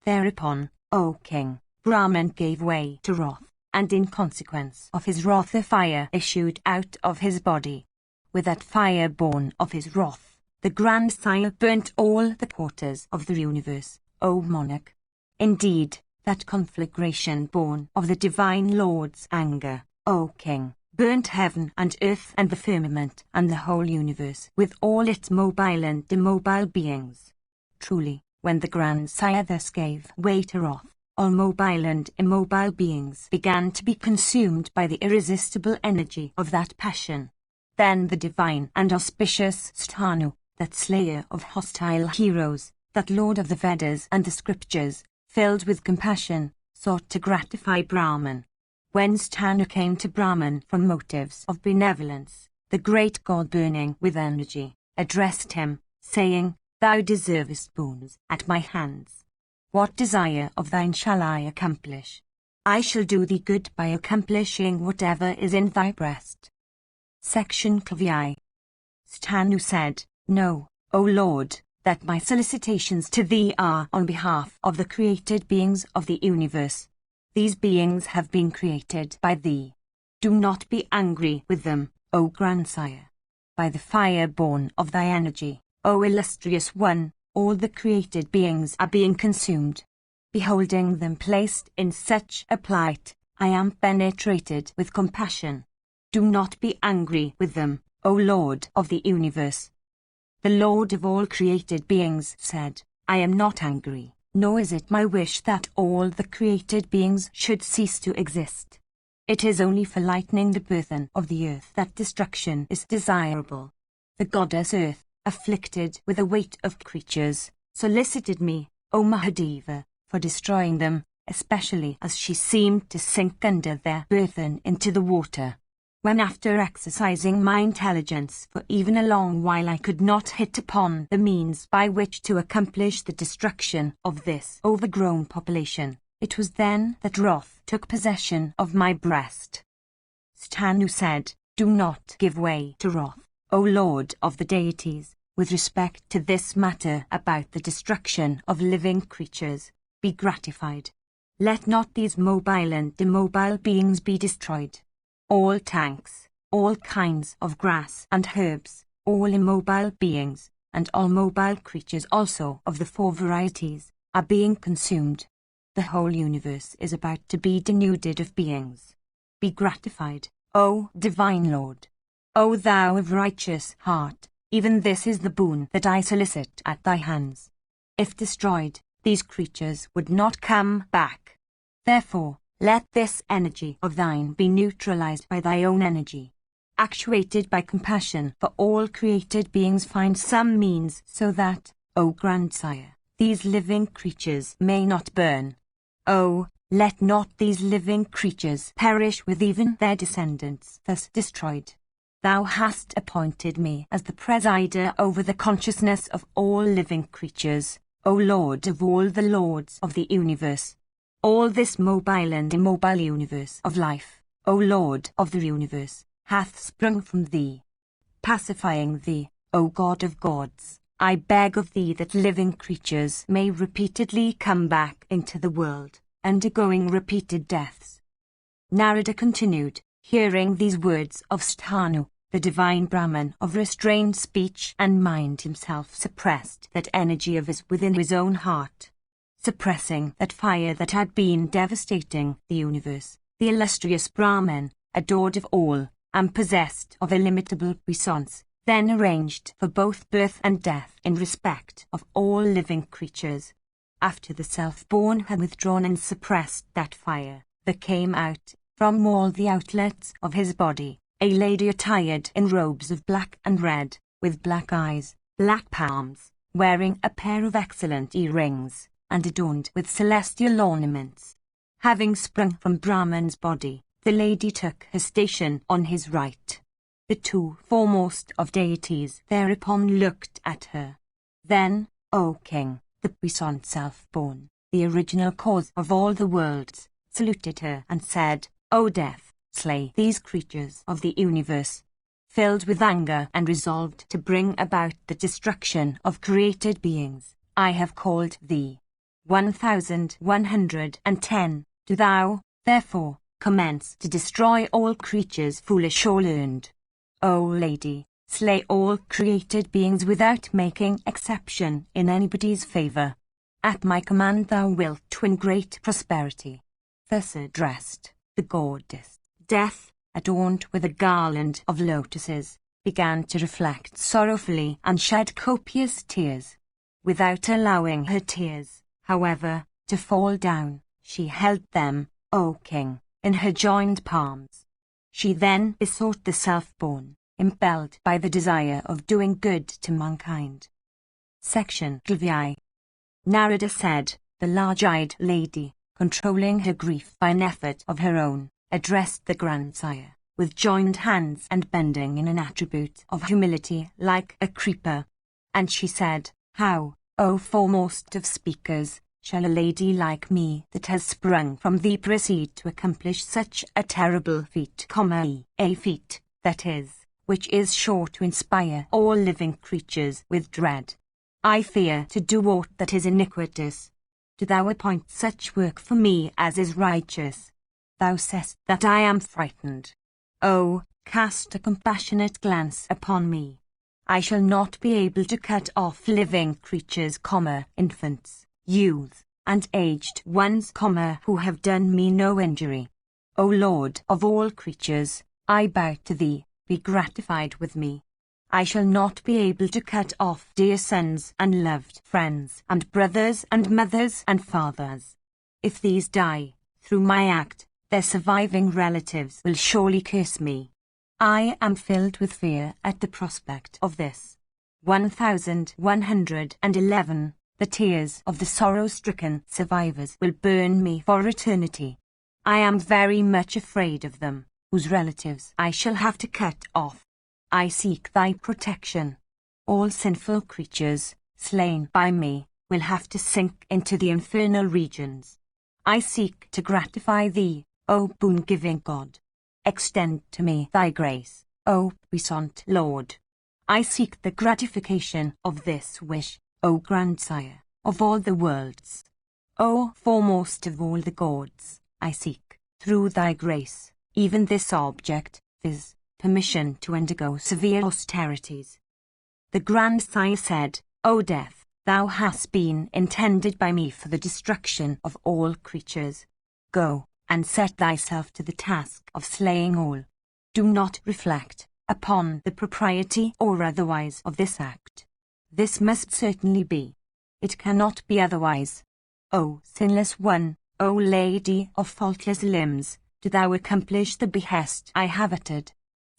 Thereupon, O King, Brahman gave way to wrath, and in consequence of his wrath a fire issued out of his body. With that fire born of his wrath, the grandsire burnt all the quarters of the universe, O monarch. Indeed, that conflagration born of the divine Lord's anger, O King, burnt heaven and earth and the firmament and the whole universe with all its mobile and immobile beings. Truly, when the grandsire thus gave way to wrath, all mobile and immobile beings began to be consumed by the irresistible energy of that passion. Then the divine and auspicious Sthanu, that slayer of hostile heroes, that lord of the Vedas and the scriptures, filled with compassion, sought to gratify Brahman. When Sthanu came to Brahman from motives of benevolence, the great god burning with energy, addressed him, saying, Thou deservest boons at my hands. What desire of thine shall I accomplish? I shall do thee good by accomplishing whatever is in thy breast. Section Kvi. Sthanu said, Know, O Lord, that my solicitations to thee are on behalf of the created beings of the universe. These beings have been created by thee. Do not be angry with them, O grandsire. By the fire born of thy energy, O illustrious one, all the created beings are being consumed. Beholding them placed in such a plight, I am penetrated with compassion. Do not be angry with them, O Lord of the universe. The Lord of all created beings said, I am not angry, nor is it my wish that all the created beings should cease to exist. It is only for lightening the burthen of the earth that destruction is desirable. The goddess Earth, afflicted with the weight of creatures, solicited me, O Mahadeva, for destroying them, especially as she seemed to sink under their burthen into the water. When after exercising my intelligence for even a long while I could not hit upon the means by which to accomplish the destruction of this overgrown population, it was then that wrath took possession of my breast. Sthanu said, Do not give way to wrath, O Lord of the deities, with respect to this matter about the destruction of living creatures. Be gratified. Let not these mobile and immobile beings be destroyed. All tanks, all kinds of grass and herbs, all immobile beings, and all mobile creatures also of the four varieties, are being consumed. The whole universe is about to be denuded of beings. Be gratified, O divine Lord. O thou of righteous heart, even this is the boon that I solicit at thy hands. If destroyed, these creatures would not come back. Therefore, let this energy of thine be neutralized by thy own energy. Actuated by compassion for all created beings, find some means so that, O grandsire, these living creatures may not burn. Oh, let not these living creatures perish with even their descendants thus destroyed. Thou hast appointed me as the presider over the consciousness of all living creatures, O Lord of all the lords of the universe. All this mobile and immobile universe of life, O Lord of the universe, hath sprung from thee. Pacifying thee, O God of gods, I beg of thee that living creatures may repeatedly come back into the world, undergoing repeated deaths. Narada continued, hearing these words of Sthanu, the divine Brahman of restrained speech and mind himself suppressed that energy of his within his own heart. Suppressing that fire that had been devastating the universe, the illustrious Brahman, adored of all, and possessed of illimitable puissance, then arranged for both birth and death in respect of all living creatures. After the self-born had withdrawn and suppressed that fire, there came out, from all the outlets of his body, a lady attired in robes of black and red, with black eyes, black palms, wearing a pair of excellent earrings, and adorned with celestial ornaments. Having sprung from Brahman's body, the lady took her station on his right. The two foremost of deities thereupon looked at her. Then, O king, the puissant self-born, the original cause of all the worlds, saluted her and said, O death, slay these creatures of the universe. Filled with anger and resolved to bring about the destruction of created beings, I have called thee. 1110. Do thou, therefore, commence to destroy all creatures foolish or learned. O lady, slay all created beings without making exception in anybody's favor. At my command thou wilt win great prosperity. Thus addressed, the goddess, Death, adorned with a garland of lotuses, began to reflect sorrowfully and shed copious tears. Without allowing her tears, however, to fall down, she held them, O king, in her joined palms. She then besought the self-born, impelled by the desire of doing good to mankind. Section 12. Narada said, the large-eyed lady, controlling her grief by an effort of her own, addressed the grandsire, with joined hands and bending in an attribute of humility like a creeper. And she said, How, O foremost of speakers, shall a lady like me that has sprung from thee proceed to accomplish such a terrible feat, a feat, that is, which is sure to inspire all living creatures with dread? I fear to do aught that is iniquitous. Do thou appoint such work for me as is righteous. Thou sayest that I am frightened. Oh, cast a compassionate glance upon me. I shall not be able to cut off living creatures, infants, youths, and aged ones, who have done me no injury. O Lord of all creatures, I bow to thee, be gratified with me. I shall not be able to cut off dear sons and loved friends and brothers and mothers and fathers. If these die, through my act, their surviving relatives will surely curse me. I am filled with fear at the prospect of this. 1111. The tears of the sorrow-stricken survivors will burn me for eternity. I am very much afraid of them, whose relatives I shall have to cut off. I seek thy protection. All sinful creatures, slain by me, will have to sink into the infernal regions. I seek to gratify thee, O boon-giving God. Extend to me thy grace, O puissant Lord. I seek the gratification of this wish, O grandsire of all the worlds. O foremost of all the gods, I seek, through thy grace, even this object, viz., permission to undergo severe austerities. The grandsire said, O death, thou hast been intended by me for the destruction of all creatures. Go, and set thyself to the task of slaying all. Do not reflect upon the propriety or otherwise of this act. This must certainly be. It cannot be otherwise. O sinless one, O lady of faultless limbs, do thou accomplish the behest I have uttered.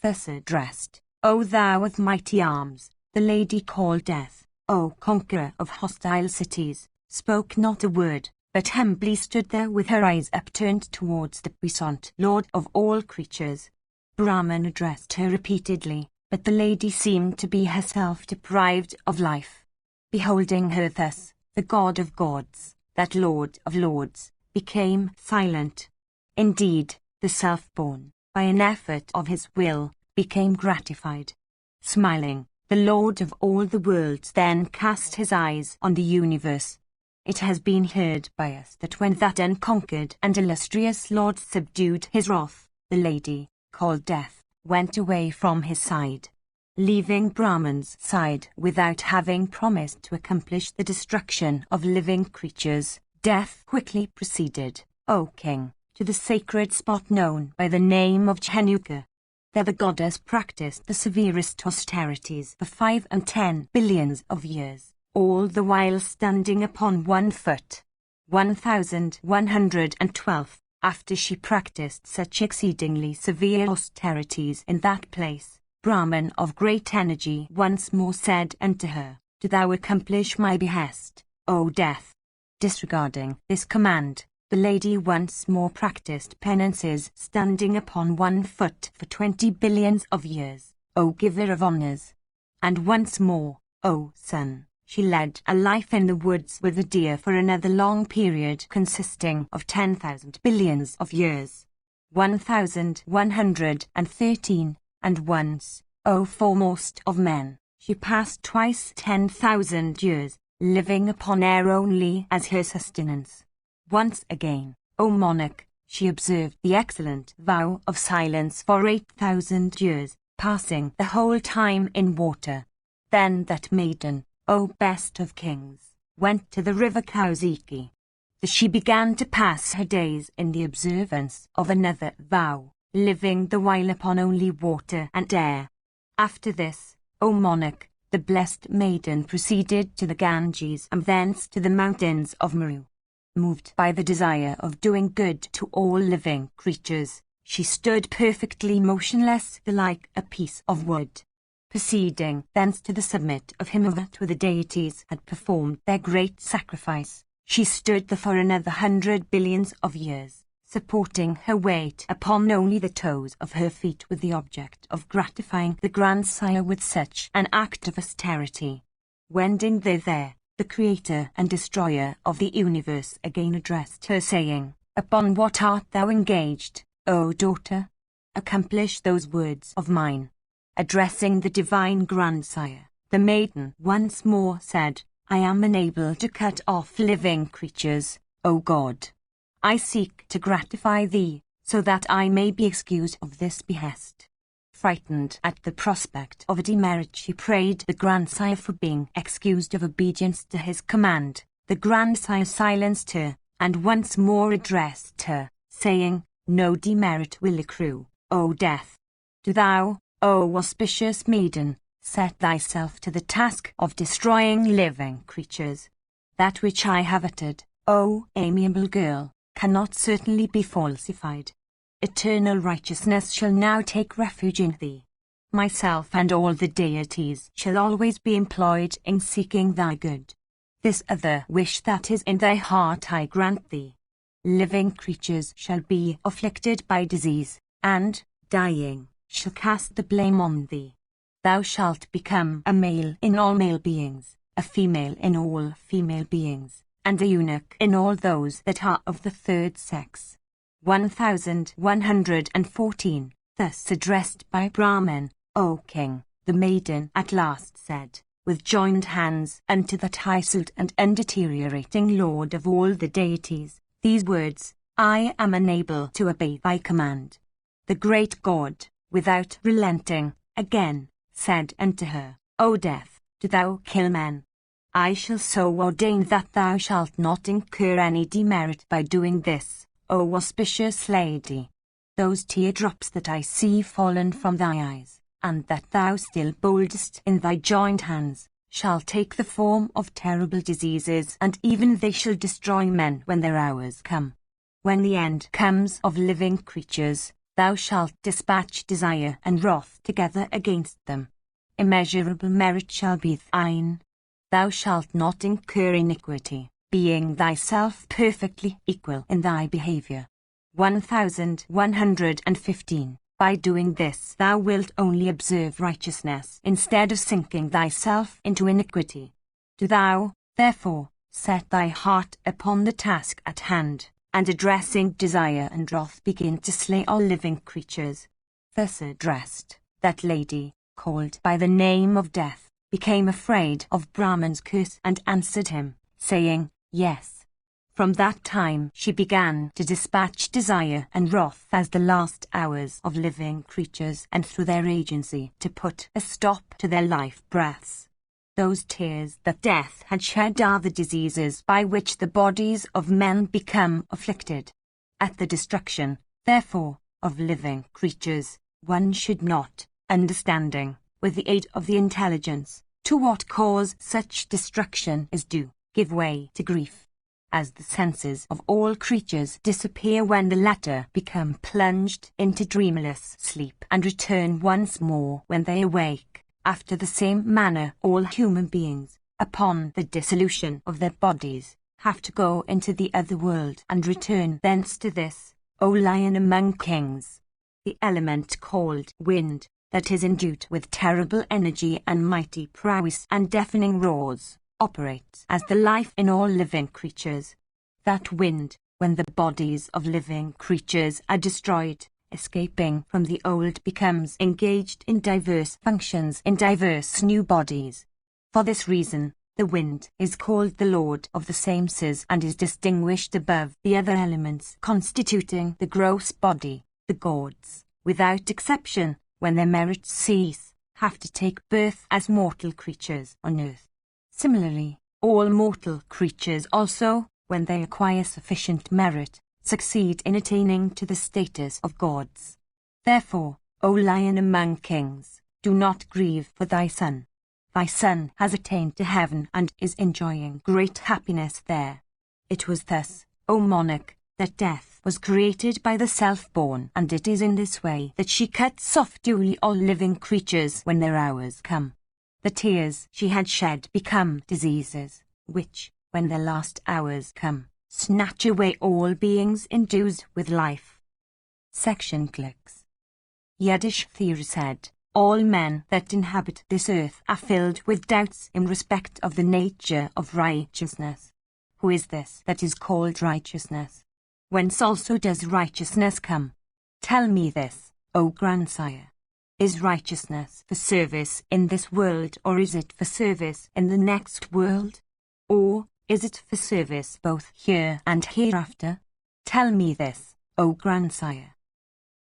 Thus addressed, O thou of mighty arms, the lady called Death, O conqueror of hostile cities, spoke not a word, but humbly stood there with her eyes upturned towards the puissant Lord of all creatures. Brahman addressed her repeatedly, but the lady seemed to be herself deprived of life. Beholding her thus, the God of gods, that Lord of lords, became silent. Indeed, the self-born, by an effort of his will, became gratified. Smiling, the Lord of all the worlds then cast his eyes on the universe. It has been heard by us that when that unconquered and illustrious Lord subdued his wrath, the lady, called Death, went away from his side. Leaving Brahman's side without having promised to accomplish the destruction of living creatures, Death quickly proceeded, O king, to the sacred spot known by the name of Chenuka. There the goddess practiced the severest austerities for 5 and 10 billions of years, all the while standing upon 1 foot. 1112. After she practiced such exceedingly severe austerities in that place, Brahman of great energy once more said unto her, Do thou accomplish my behest, O death? Disregarding this command, the lady once more practiced penances standing upon 1 foot for 20 billions of years, O giver of honors. And once more, O son, she led a life in the woods with the deer for another long period consisting of 10,000 billions of years. 1113. And once, O foremost of men, she passed twice 10,000 years, living upon air only as her sustenance. Once again, O monarch, she observed the excellent vow of silence for 8,000 years, passing the whole time in water. Then that maiden, O best of kings, went to the river Kausiki. She began to pass her days in the observance of another vow, living the while upon only water and air. After this, O monarch, the blessed maiden proceeded to the Ganges and thence to the mountains of Meru. Moved by the desire of doing good to all living creatures, she stood perfectly motionless like a piece of wood. Proceeding thence to the summit of Himavat where the deities had performed their great sacrifice, she stood there for another 100 billions of years, supporting her weight upon only the toes of her feet with the object of gratifying the grandsire with such an act of austerity. Wending thither, the creator and destroyer of the universe again addressed her saying, Upon what art thou engaged, O daughter? Accomplish those words of mine. Addressing the divine grandsire, the maiden once more said, I am unable to cut off living creatures, O God. I seek to gratify thee, so that I may be excused of this behest. Frightened at the prospect of a demerit, she prayed the grandsire for being excused of obedience to his command. The grandsire silenced her, and once more addressed her, saying, No demerit will accrue, O death. Do thou, O auspicious maiden, set thyself to the task of destroying living creatures. That which I have uttered, O amiable girl, cannot certainly be falsified. Eternal righteousness shall now take refuge in thee. Myself and all the deities shall always be employed in seeking thy good. This other wish that is in thy heart I grant thee. Living creatures shall be afflicted by disease, and, dying, shall cast the blame on thee. Thou shalt become a male in all male beings, a female in all female beings, and a eunuch in all those that are of the third sex. 1114. Thus addressed by Brahman, O king, the maiden at last said, with joined hands unto that high-souled and undeteriorating Lord of all the deities, these words, I am unable to obey thy command. The great God, without relenting, again said unto her, O death, do thou kill men? I shall so ordain that thou shalt not incur any demerit by doing this, O auspicious lady. Those teardrops that I see fallen from thy eyes, and that thou still boldest in thy joined hands, shall take the form of terrible diseases, and even they shall destroy men when their hours come. When the end comes of living creatures, thou shalt dispatch desire and wrath together against them. Immeasurable merit shall be thine. Thou shalt not incur iniquity, being thyself perfectly equal in thy behavior. 1115. By doing this thou wilt only observe righteousness instead of sinking thyself into iniquity. Do thou, therefore, set thy heart upon the task at hand, and addressing desire and wrath begin to slay all living creatures. Thus addressed, that lady, called by the name of Death, became afraid of Brahman's curse and answered him, saying, Yes. From that time she began to dispatch desire and wrath as the last hours of living creatures, and through their agency to put a stop to their life breaths. Those tears that death had shed are the diseases by which the bodies of men become afflicted. At the destruction, therefore, of living creatures, one should not, understanding, with the aid of the intelligence, To what cause such destruction is due, give way to grief, as the senses of all creatures disappear when the latter become plunged into dreamless sleep and return once more when they awake. After the same manner all human beings, upon the dissolution of their bodies, have to go into the other world and return thence to this, O Lion among kings. The element called wind, that is endued with terrible energy and mighty prowess and deafening roars, operates as the life in all living creatures. That wind, when the bodies of living creatures are destroyed, escaping from the old, becomes engaged in diverse functions in diverse new bodies. For this reason, the wind is called the Lord of the Sameses and is distinguished above the other elements constituting the gross body. The gods, without exception, when their merits cease, have to take birth as mortal creatures on earth. Similarly, all mortal creatures also, when they acquire sufficient merit, succeed in attaining to the status of gods. Therefore, O Lion among kings, do not grieve for thy son. Thy son has attained to heaven and is enjoying great happiness there. It was thus, O monarch, that death was created by the self-born, and it is in this way that she cuts off duly all living creatures when their hours come. The tears she had shed become diseases, which, when their last hours come, snatch away all beings endued with life. Section clicks. Yiddish theory said, all men that inhabit this earth are filled with doubts in respect of the nature of righteousness. Who is this that is called righteousness? Whence also does righteousness come? Tell me this, O grandsire. Is righteousness for service in this world, or is it for service in the next world? Or is it for service both here and hereafter? Tell me this, O grandsire.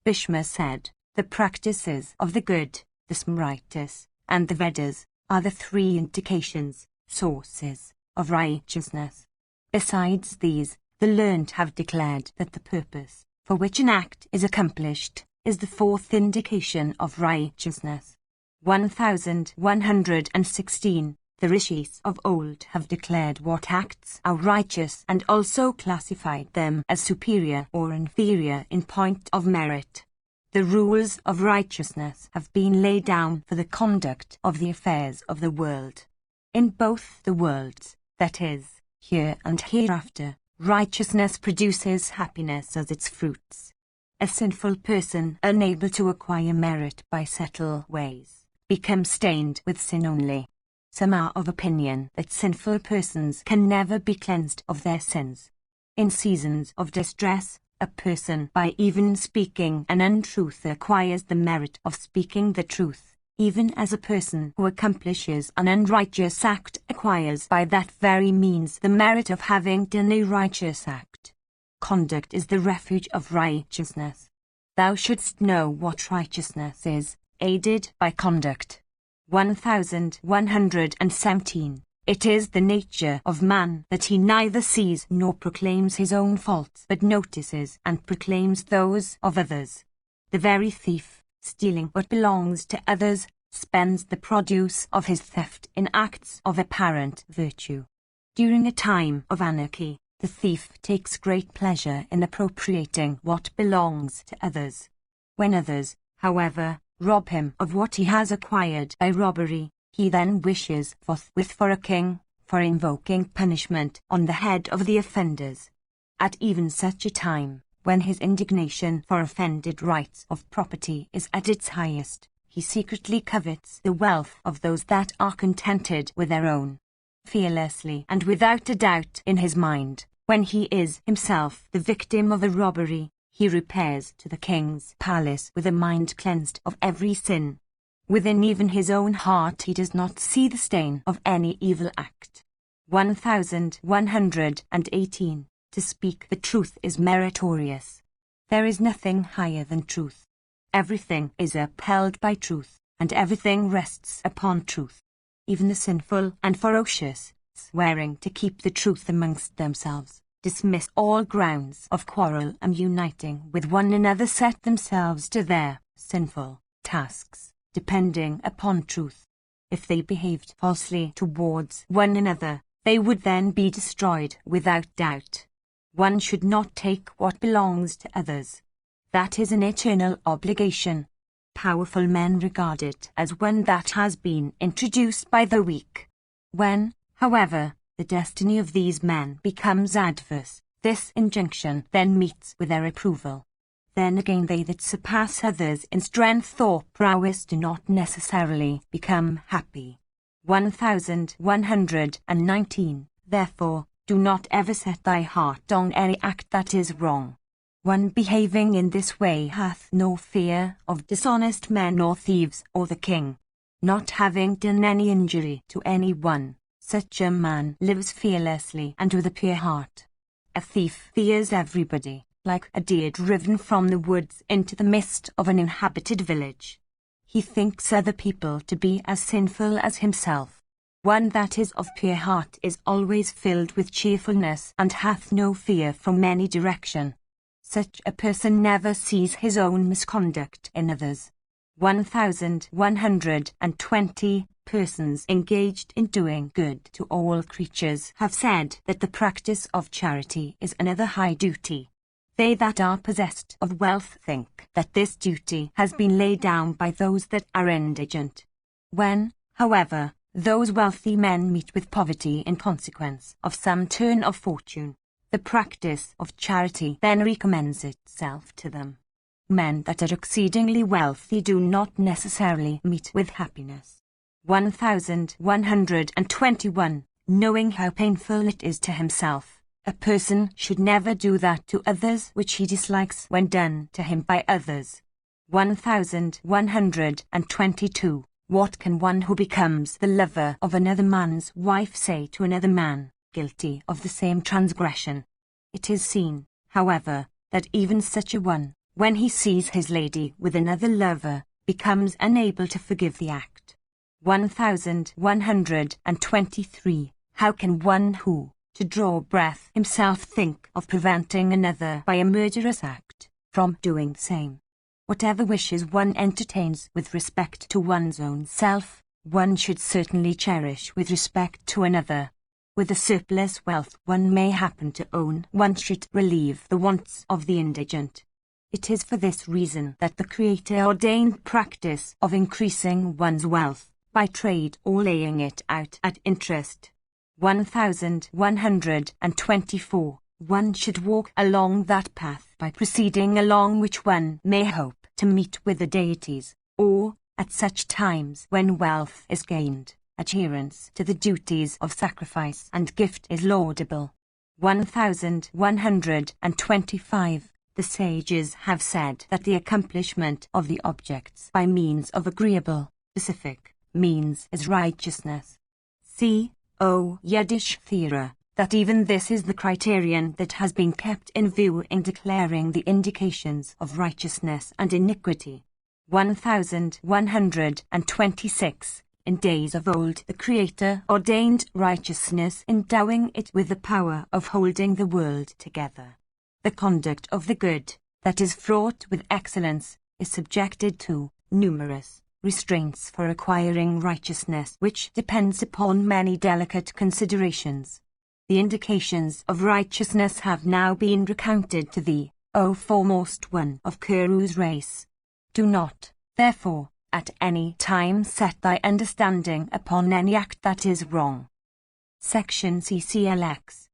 Bhishma said, the practices of the good, the Smritis, and the Vedas are the three indications, sources, of righteousness. Besides these, the learned have declared that the purpose, for which an act is accomplished, is the fourth indication of righteousness. 1116. The rishis of old have declared what acts are righteous and also classified them as superior or inferior in point of merit. The rules of righteousness have been laid down for the conduct of the affairs of the world. In both the worlds, that is, here and hereafter, righteousness produces happiness as its fruits. A sinful person, unable to acquire merit by subtle ways, becomes stained with sin only. Some are of opinion that sinful persons can never be cleansed of their sins. In seasons of distress, a person by even speaking an untruth acquires the merit of speaking the truth, even as a person who accomplishes an unrighteous act acquires by that very means the merit of having done a righteous act. Conduct is the refuge of righteousness. Thou shouldst know what righteousness is, aided by conduct. 1117. It is the nature of man that he neither sees nor proclaims his own faults, but notices and proclaims those of others. The very thief, stealing what belongs to others, spends the produce of his theft in acts of apparent virtue. During a time of anarchy, the thief takes great pleasure in appropriating what belongs to others. When others, however, rob him of what he has acquired by robbery, he then wishes forthwith for a king, for invoking punishment on the head of the offenders. At even such a time, when his indignation for offended rights of property is at its highest, he secretly covets the wealth of those that are contented with their own. Fearlessly and without a doubt in his mind, when he is himself the victim of a robbery, he repairs to the king's palace with a mind cleansed of every sin. Within even his own heart he does not see the stain of any evil act. 1118. To speak the truth is meritorious. There is nothing higher than truth. Everything is upheld by truth, and everything rests upon truth. Even the sinful and ferocious, swearing to keep the truth amongst themselves, dismiss all grounds of quarrel and uniting with one another set themselves to their sinful tasks, depending upon truth. If they behaved falsely towards one another, they would then be destroyed without doubt. One should not take what belongs to others. That is an eternal obligation. Powerful men regard it as one that has been introduced by the weak. When, however, the destiny of these men becomes adverse, this injunction then meets with their approval. Then again they that surpass others in strength or prowess do not necessarily become happy. 1119. Therefore, do not ever set thy heart on any act that is wrong. One behaving in this way hath no fear of dishonest men or thieves or the king. Not having done any injury to any one, such a man lives fearlessly and with a pure heart. A thief fears everybody, like a deer driven from the woods into the midst of an inhabited village. He thinks other people to be as sinful as himself. One that is of pure heart is always filled with cheerfulness and hath no fear from any direction. Such a person never sees his own misconduct in others. 1120. Persons engaged in doing good to all creatures have said that the practice of charity is another high duty. They that are possessed of wealth think that this duty has been laid down by those that are indigent. When, however, those wealthy men meet with poverty in consequence of some turn of fortune, the practice of charity then recommends itself to them. Men that are exceedingly wealthy do not necessarily meet with happiness. 1121. Knowing how painful it is to himself, a person should never do that to others which he dislikes when done to him by others. 1122. What can one who becomes the lover of another man's wife say to another man, guilty of the same transgression? It is seen, however, that even such a one, when he sees his lady with another lover, becomes unable to forgive the act. 1123. How can one who, to draw breath himself, think of preventing another by a murderous act from doing the same? Whatever wishes one entertains with respect to one's own self, one should certainly cherish with respect to another. With the surplus wealth one may happen to own, one should relieve the wants of the indigent. It is for this reason that the Creator ordained practice of increasing one's wealth by trade or laying it out at interest. 1124. One should walk along that path by proceeding along which one may hope to meet with the deities, or, at such times when wealth is gained, adherence to the duties of sacrifice and gift is laudable. 1125. The sages have said that the accomplishment of the objects by means of agreeable, specific means is righteousness. C.O. Yudhishthira, that even this is the criterion that has been kept in view in declaring the indications of righteousness and iniquity. 1126. In days of old the Creator ordained righteousness, endowing it with the power of holding the world together. The conduct of the good, that is fraught with excellence, is subjected to numerous restraints for acquiring righteousness, which depends upon many delicate considerations. The indications of righteousness have now been recounted to thee, O foremost one of Kuru's race. Do not, therefore, at any time set thy understanding upon any act that is wrong. Section CCLX.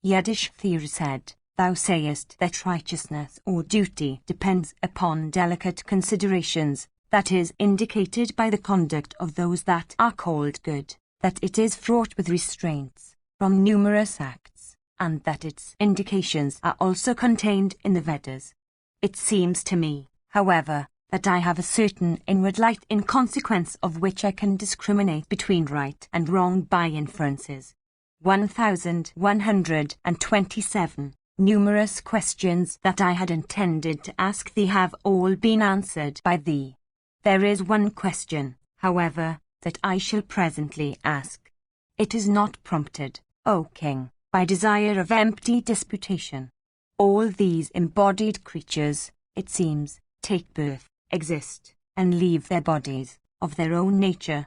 Yudhishthira said, Thou sayest that righteousness or duty depends upon delicate considerations, that is indicated by the conduct of those that are called good, that it is fraught with restraints from numerous acts, and that its indications are also contained in the Vedas. It seems to me, however, that I have a certain inward light in consequence of which I can discriminate between right and wrong by inferences. 1127. Numerous questions that I had intended to ask thee have all been answered by thee. There is one question, however, that I shall presently ask. It is not prompted, O King, by desire of empty disputation. All these embodied creatures, it seems, take birth, exist, and leave their bodies, of their own nature.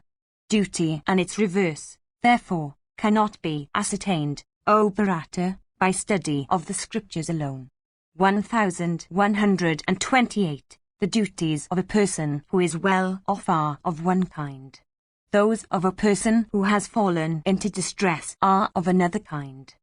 Duty and its reverse, therefore, cannot be ascertained, O Bharata, by study of the scriptures alone. 1128. The duties of a person who is well off are of one kind. Those of a person who has fallen into distress are of another kind.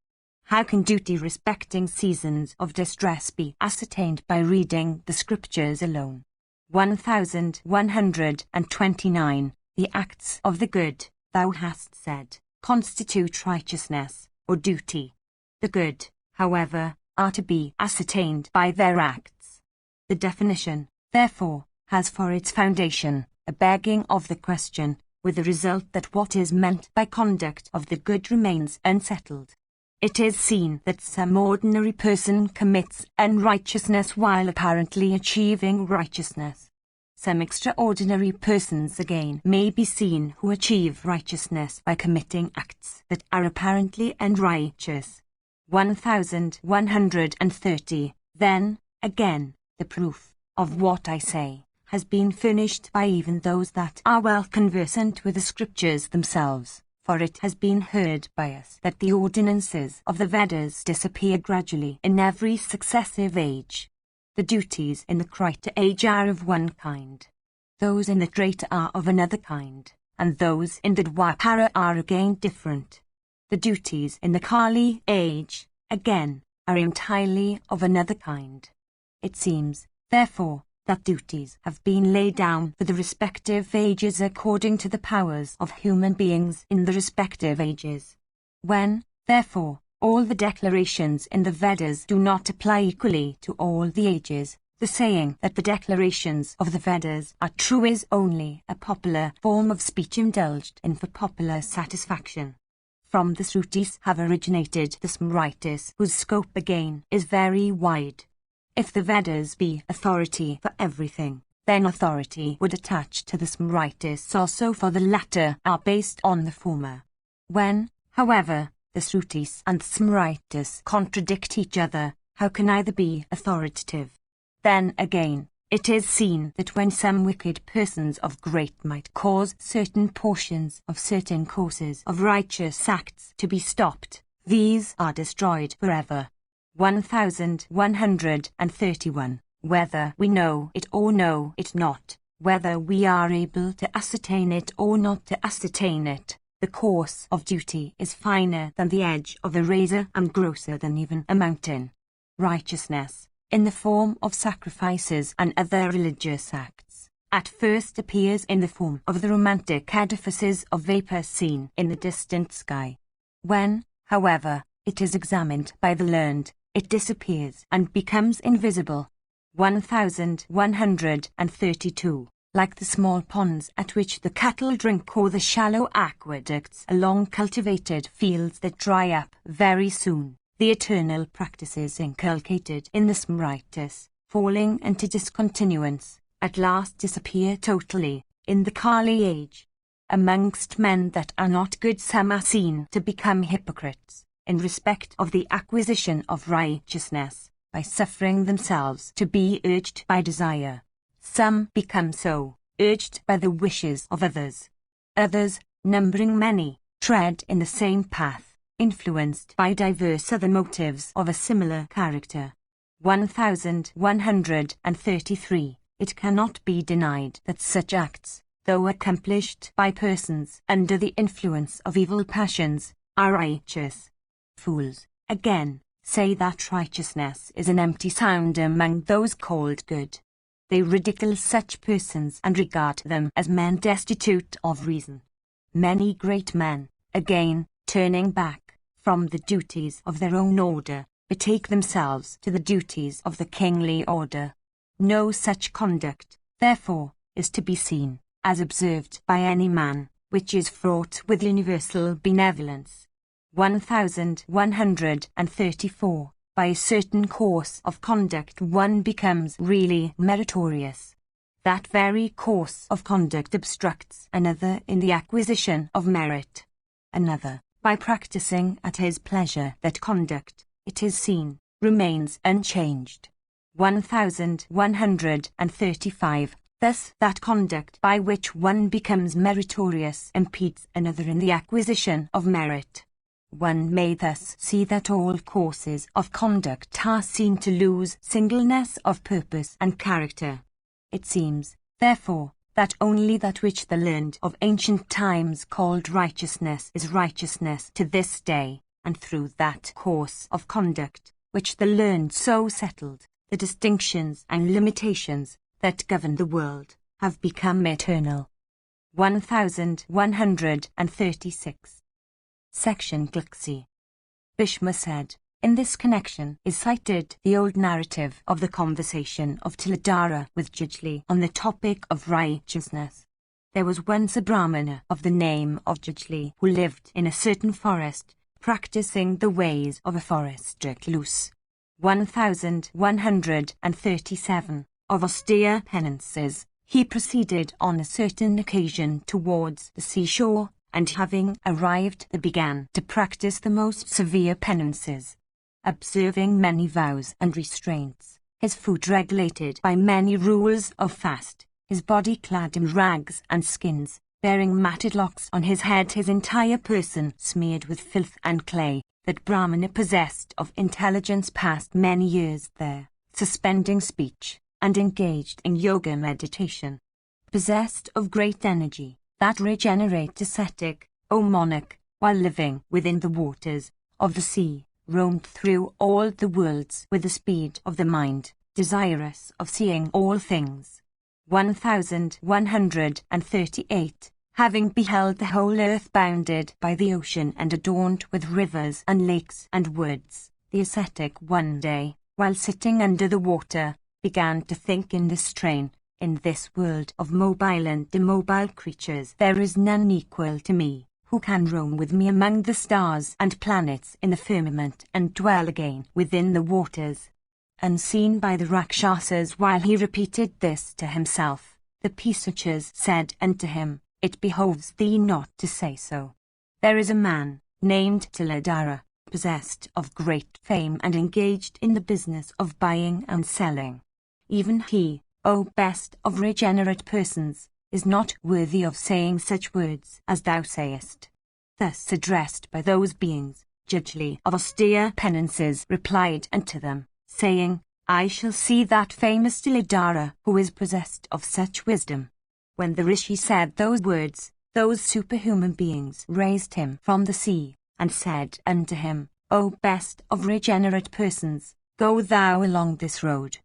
How can duty respecting seasons of distress be ascertained by reading the scriptures alone? 1129. The acts of the good, thou hast said, constitute righteousness, or duty. The good, however, are to be ascertained by their acts. The definition, therefore, has for its foundation a begging of the question, with the result that what is meant by conduct of the good remains unsettled. It is seen that some ordinary person commits unrighteousness while apparently achieving righteousness. Some extraordinary persons again may be seen who achieve righteousness by committing acts that are apparently unrighteous. 1130. Then, again, the proof of what I say has been furnished by even those that are well conversant with the scriptures themselves, for it has been heard by us that the ordinances of the Vedas disappear gradually in every successive age. The duties in the Krita age are of one kind. Those in the Treta are of another kind, and those in the Dwapara are again different. The duties in the Kali age, again, are entirely of another kind. It seems, therefore, that duties have been laid down for the respective ages according to the powers of human beings in the respective ages. When, therefore, all the declarations in the Vedas do not apply equally to all the ages, the saying that the declarations of the Vedas are true is only a popular form of speech indulged in for popular satisfaction. From the Srutis have originated the Smritis, whose scope again is very wide. If the Vedas be authority for everything, then authority would attach to the Smritis also, for the latter are based on the former. When, however, the Srutis and Smritis contradict each other, how can either be authoritative? Then again, it is seen that when some wicked persons of great might cause certain portions of certain courses of righteous acts to be stopped, these are destroyed forever. 1131. Whether we know it or know it not, whether we are able to ascertain it or not to ascertain it, the course of duty is finer than the edge of a razor and grosser than even a mountain. Righteousness, in the form of sacrifices and other religious acts, at first appears in the form of the romantic edifices of vapor seen in the distant sky. When, however, it is examined by the learned, it disappears and becomes invisible. 1132. Like the small ponds at which the cattle drink, or the shallow aqueducts along cultivated fields that dry up very soon, the eternal practices inculcated in the Smritis, falling into discontinuance, at last disappear totally, in the Kali age. Amongst men that are not good some are seen to become hypocrites, in respect of the acquisition of righteousness, by suffering themselves to be urged by desire. Some become so, urged by the wishes of others. Others, numbering many, tread in the same path, influenced by diverse other motives of a similar character. 1133. It cannot be denied that such acts, though accomplished by persons under the influence of evil passions, are righteous. Fools, again, say that righteousness is an empty sound among those called good. They ridicule such persons and regard them as men destitute of reason. Many great men, again, turning back from the duties of their own order, betake themselves to the duties of the kingly order. No such conduct, therefore, is to be seen, as observed by any man, which is fraught with universal benevolence. 1134. By a certain course of conduct one becomes really meritorious. That very course of conduct obstructs another in the acquisition of merit. Another, by practicing at his pleasure that conduct, it is seen, remains unchanged. 1135. Thus that conduct by which one becomes meritorious impedes another in the acquisition of merit. One may thus see that all courses of conduct are seen to lose singleness of purpose and character. It seems, therefore, that only that which the learned of ancient times called righteousness is righteousness to this day, and through that course of conduct, which the learned so settled, the distinctions and limitations that govern the world have become eternal. 1136. Section Glucksy. Bhishma said, in this connection is cited the old narrative of the conversation of Tiladara with Jujli on the topic of righteousness. There was once a Brahmana of the name of Jujli who lived in a certain forest, practicing the ways of a forest recluse. 1137. Of austere penances, he proceeded on a certain occasion towards the seashore, and having arrived there began to practice the most severe penances, observing many vows and restraints, his food regulated by many rules of fast, his body clad in rags and skins, bearing matted locks on his head, his entire person smeared with filth and clay. That Brahmana possessed of intelligence passed many years there, suspending speech, and engaged in yoga meditation. Possessed of great energy, that regenerate ascetic, O monarch, while living within the waters of the sea, roamed through all the worlds with the speed of the mind, desirous of seeing all things. 1138. Having beheld the whole earth bounded by the ocean and adorned with rivers and lakes and woods, the ascetic one day, while sitting under the water, began to think in this strain, in this world of mobile and immobile creatures there is none equal to me, who can roam with me among the stars and planets in the firmament and dwell again within the waters. Unseen by the Rakshasas, while he repeated this to himself, the Pisachas said unto him, it behoves thee not to say so. There is a man, named Tiladara, possessed of great fame and engaged in the business of buying and selling. Even he, O best of regenerate persons, is not worthy of saying such words as thou sayest. Thus addressed by those beings, Jujli of austere penances replied unto them, saying, I shall see that famous Tiladara who is possessed of such wisdom. When the Rishi said those words, those superhuman beings raised him from the sea, and said unto him, O best of regenerate persons, go thou along this road.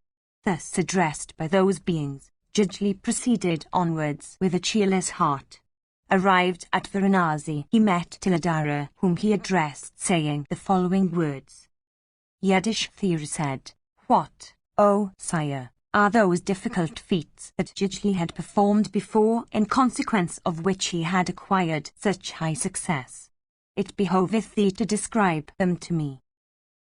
Thus addressed by those beings, Jujli proceeded onwards with a cheerless heart. Arrived at Varanasi, he met Tiladara, whom he addressed, saying the following words. Yudhishthira said, What, O sire, are those difficult feats that Jujli had performed before, in consequence of which he had acquired such high success? It behoveth thee to describe them to me.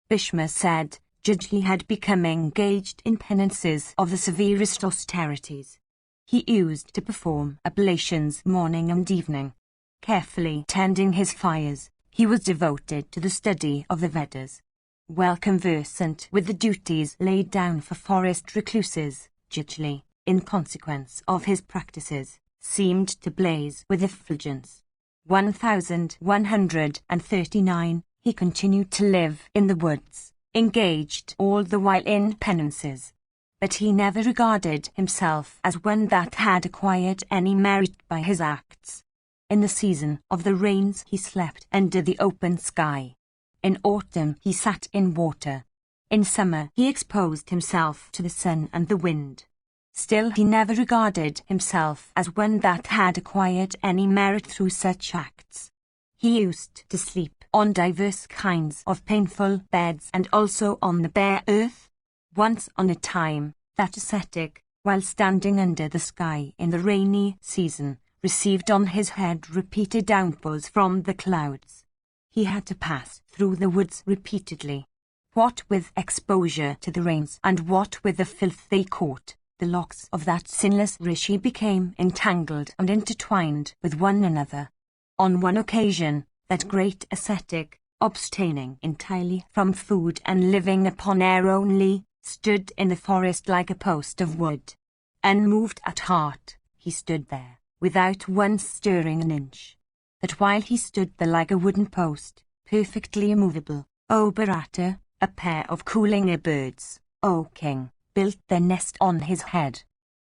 Bhishma said, Jujli had become engaged in penances of the severest austerities. He used to perform oblations morning and evening. Carefully tending his fires, he was devoted to the study of the Vedas. Well conversant with the duties laid down for forest recluses, Jujli, in consequence of his practices, seemed to blaze with effulgence. 1139. He continued to live in the woods, engaged all the while in penances. But he never regarded himself as one that had acquired any merit by his acts. In the season of the rains he slept under the open sky. In autumn he sat in water. In summer he exposed himself to the sun and the wind. Still he never regarded himself as one that had acquired any merit through such acts. He used to sleep on diverse kinds of painful beds and also on the bare earth. Once on a time, that ascetic, while standing under the sky in the rainy season, received on his head repeated downpours from the clouds. He had to pass through the woods repeatedly. What with exposure to the rains and what with the filth they caught, the locks of that sinless rishi became entangled and intertwined with one another. On one occasion, that great ascetic, abstaining entirely from food and living upon air only, stood in the forest like a post of wood. Unmoved at heart, he stood there, without once stirring an inch. That while he stood there like a wooden post, perfectly immovable, O Bharata, a pair of cooling birds, O king, built their nest on his head.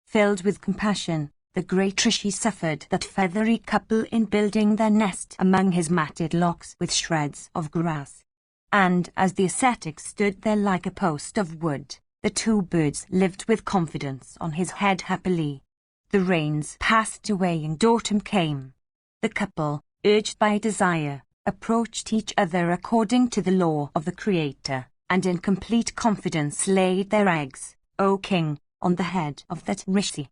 Filled with compassion, the great Rishi suffered that feathery couple in building their nest among his matted locks with shreds of grass. And as the ascetic stood there like a post of wood, the two birds lived with confidence on his head happily. The rains passed away and autumn came. The couple, urged by desire, approached each other according to the law of the Creator, and in complete confidence laid their eggs, O king, on the head of that Rishi.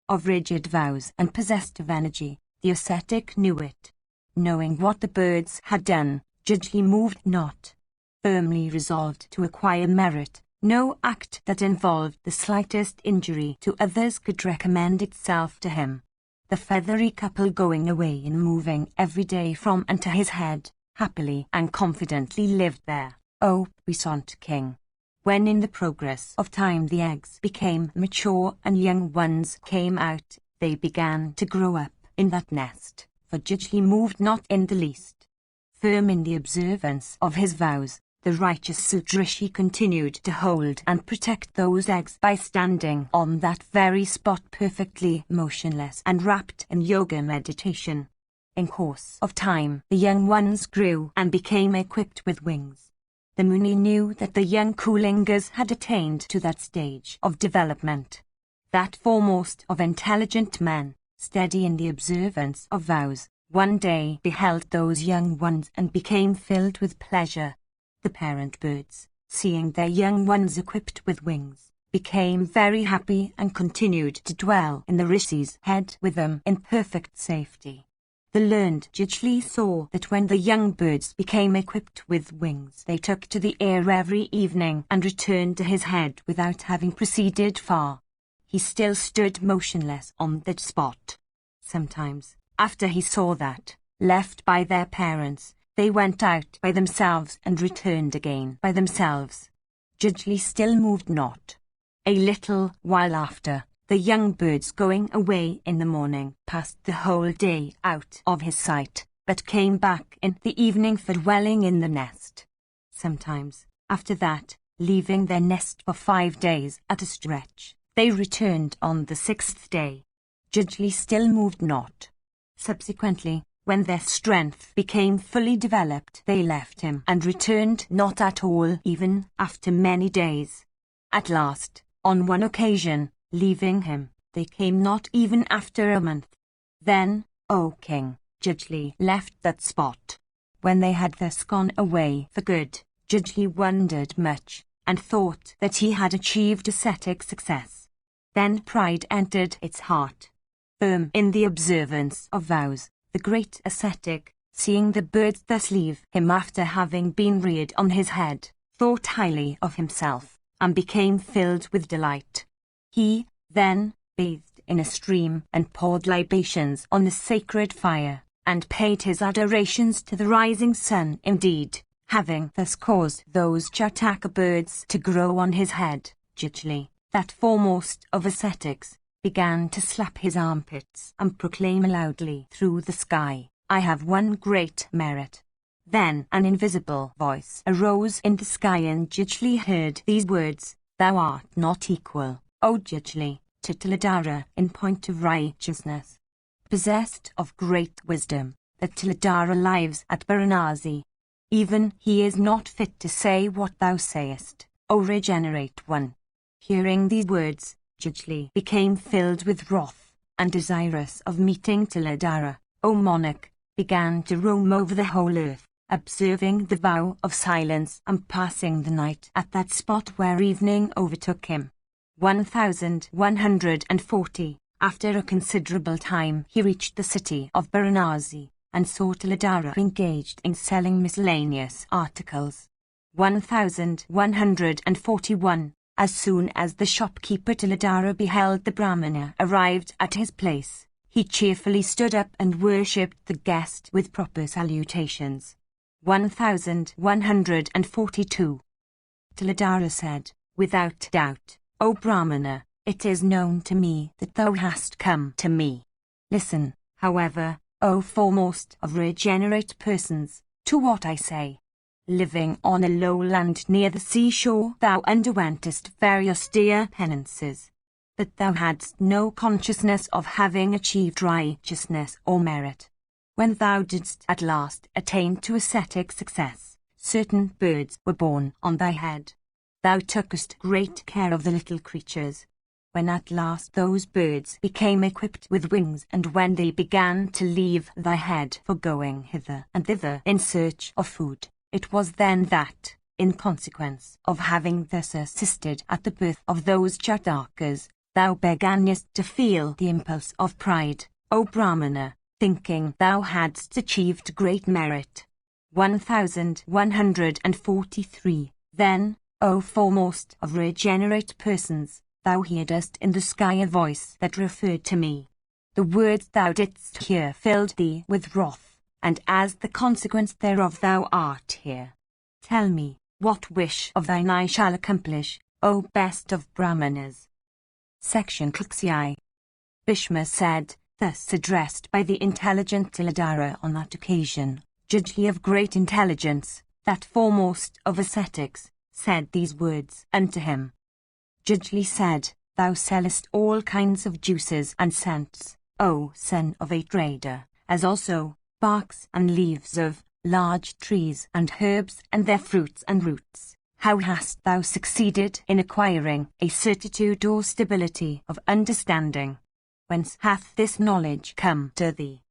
Of rigid vows and possessed of energy, the ascetic knew it. Knowing what the birds had done, Jujli moved not. Firmly resolved to acquire merit, no act that involved the slightest injury to others could recommend itself to him. The feathery couple going away and moving every day from and to his head, happily and confidently lived there, O puissant king. When in the progress of time the eggs became mature and young ones came out, they began to grow up in that nest, for Jujli moved not in the least. Firm in the observance of his vows, the righteous Sudrishi continued to hold and protect those eggs by standing on that very spot perfectly motionless and wrapped in yoga meditation. In course of time, the young ones grew and became equipped with wings. The Muni knew that the young Kulingas had attained to that stage of development. That foremost of intelligent men, steady in the observance of vows, one day beheld those young ones and became filled with pleasure. The parent birds, seeing their young ones equipped with wings, became very happy and continued to dwell in the Rishi's head with them in perfect safety. The learned Jujli saw that when the young birds became equipped with wings, they took to the air every evening and returned to his head without having proceeded far. He still stood motionless on that spot. Sometimes, after he saw that, left by their parents, they went out by themselves and returned again by themselves. Jujli still moved not. A little while after, the young birds going away in the morning passed the whole day out of his sight, but came back in the evening for dwelling in the nest. Sometimes, after that, leaving their nest for 5 days at a stretch, they returned on the 6th day. Jujli still moved not. Subsequently, when their strength became fully developed, they left him and returned not at all even after many days. At last, on one occasion, leaving him, they came not even after a month. Then, O king, Jujli left that spot. When they had thus gone away for good, Jujli wondered much, and thought that he had achieved ascetic success. Then pride entered its heart. Firm in the observance of vows, the great ascetic, seeing the birds thus leave him after having been reared on his head, thought highly of himself, and became filled with delight. He, then, bathed in a stream and poured libations on the sacred fire, and paid his adorations to the rising sun. Indeed, having thus caused those Chataka birds to grow on his head, Jujli, that foremost of ascetics, began to slap his armpits and proclaim loudly through the sky, I have one great merit. Then an invisible voice arose in the sky and Jujli heard these words, Thou art not equal, O Jujli, to Tiladara in point of righteousness. Possessed of great wisdom, the Tiladara lives at Varanasi. Even he is not fit to say what thou sayest, O regenerate one. Hearing these words, Jujli became filled with wrath, and desirous of meeting Tiladara, O monarch, began to roam over the whole earth, observing the vow of silence and passing the night at that spot where evening overtook him. 1140. After a considerable time he reached the city of Varanasi, and saw Tiladara engaged in selling miscellaneous articles. 1141. As soon as the shopkeeper Tiladara beheld the Brahmana arrived at his place, he cheerfully stood up and worshipped the guest with proper salutations. 1142. Tiladara said, Without doubt, O Brahmana, It is known to me that thou hast come to me. Listen, however, O foremost of regenerate persons, to what I say. Living on a lowland near the seashore, thou underwentest very austere penances. That thou hadst no consciousness of having achieved righteousness or merit. When thou didst at last attain to ascetic success, certain birds were born on thy head. Thou tookest great care of the little creatures. When at last those birds became equipped with wings, and when they began to leave thy head for going hither and thither in search of food, it was then that, in consequence of having thus assisted at the birth of those Jatakas, thou beganest to feel the impulse of pride, O Brahmana, thinking thou hadst achieved great merit. 1143. Then, O foremost of regenerate persons, thou heardest in the sky a voice that referred to me. The words thou didst hear filled thee with wrath, and as the consequence thereof thou art here. Tell me, what wish of thine I shall accomplish, O best of Brahmanas. Section Klxi. Bhishma said, thus addressed by the intelligent Tiladhara on that occasion, Judgely of great intelligence, that foremost of ascetics, said these words unto him. Judgely said, thou sellest all kinds of juices and scents, O son of a trader, as also barks and leaves of large trees and herbs and their fruits and roots. How hast thou succeeded in acquiring a certitude or stability of understanding? Whence hath this knowledge come to thee?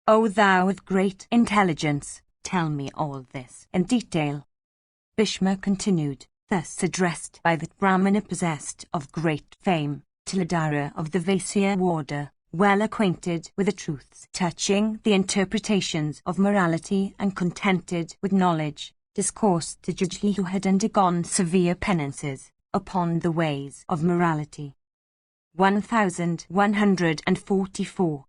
O thou of great intelligence, tell me all this in detail. Bhishma continued, thus addressed by the Brahmana possessed of great fame, Tiladhara of the Vaisya order, well acquainted with the truths touching the interpretations of morality and contented with knowledge, discoursed to Judgely who had undergone severe penances upon the ways of morality. 1144.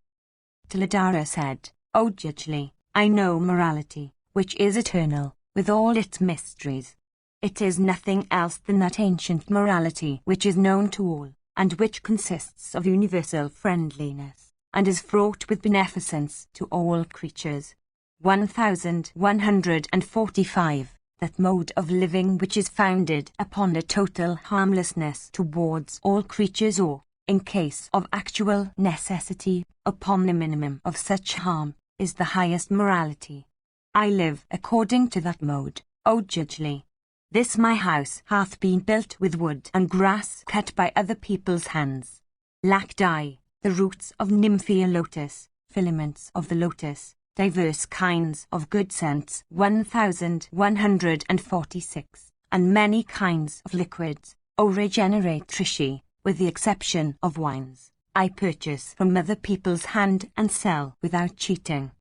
Tiladhara said, O Judgely, I know morality, which is eternal, with all its mysteries. It is nothing else than that ancient morality which is known to all, and which consists of universal friendliness, and is fraught with beneficence to all creatures. 1145. That mode of living which is founded upon a total harmlessness towards all creatures, or, in case of actual necessity, upon the minimum of such harm, is the highest morality. I live according to that mode, O Judgely. This my house hath been built with wood and grass cut by other people's hands. Lacti, the roots of Nymphea lotus, filaments of the lotus, diverse kinds of good scents 1146, and many kinds of liquids, O regenerate Trishi, with the exception of wines, I purchase from other people's hand and sell without cheating.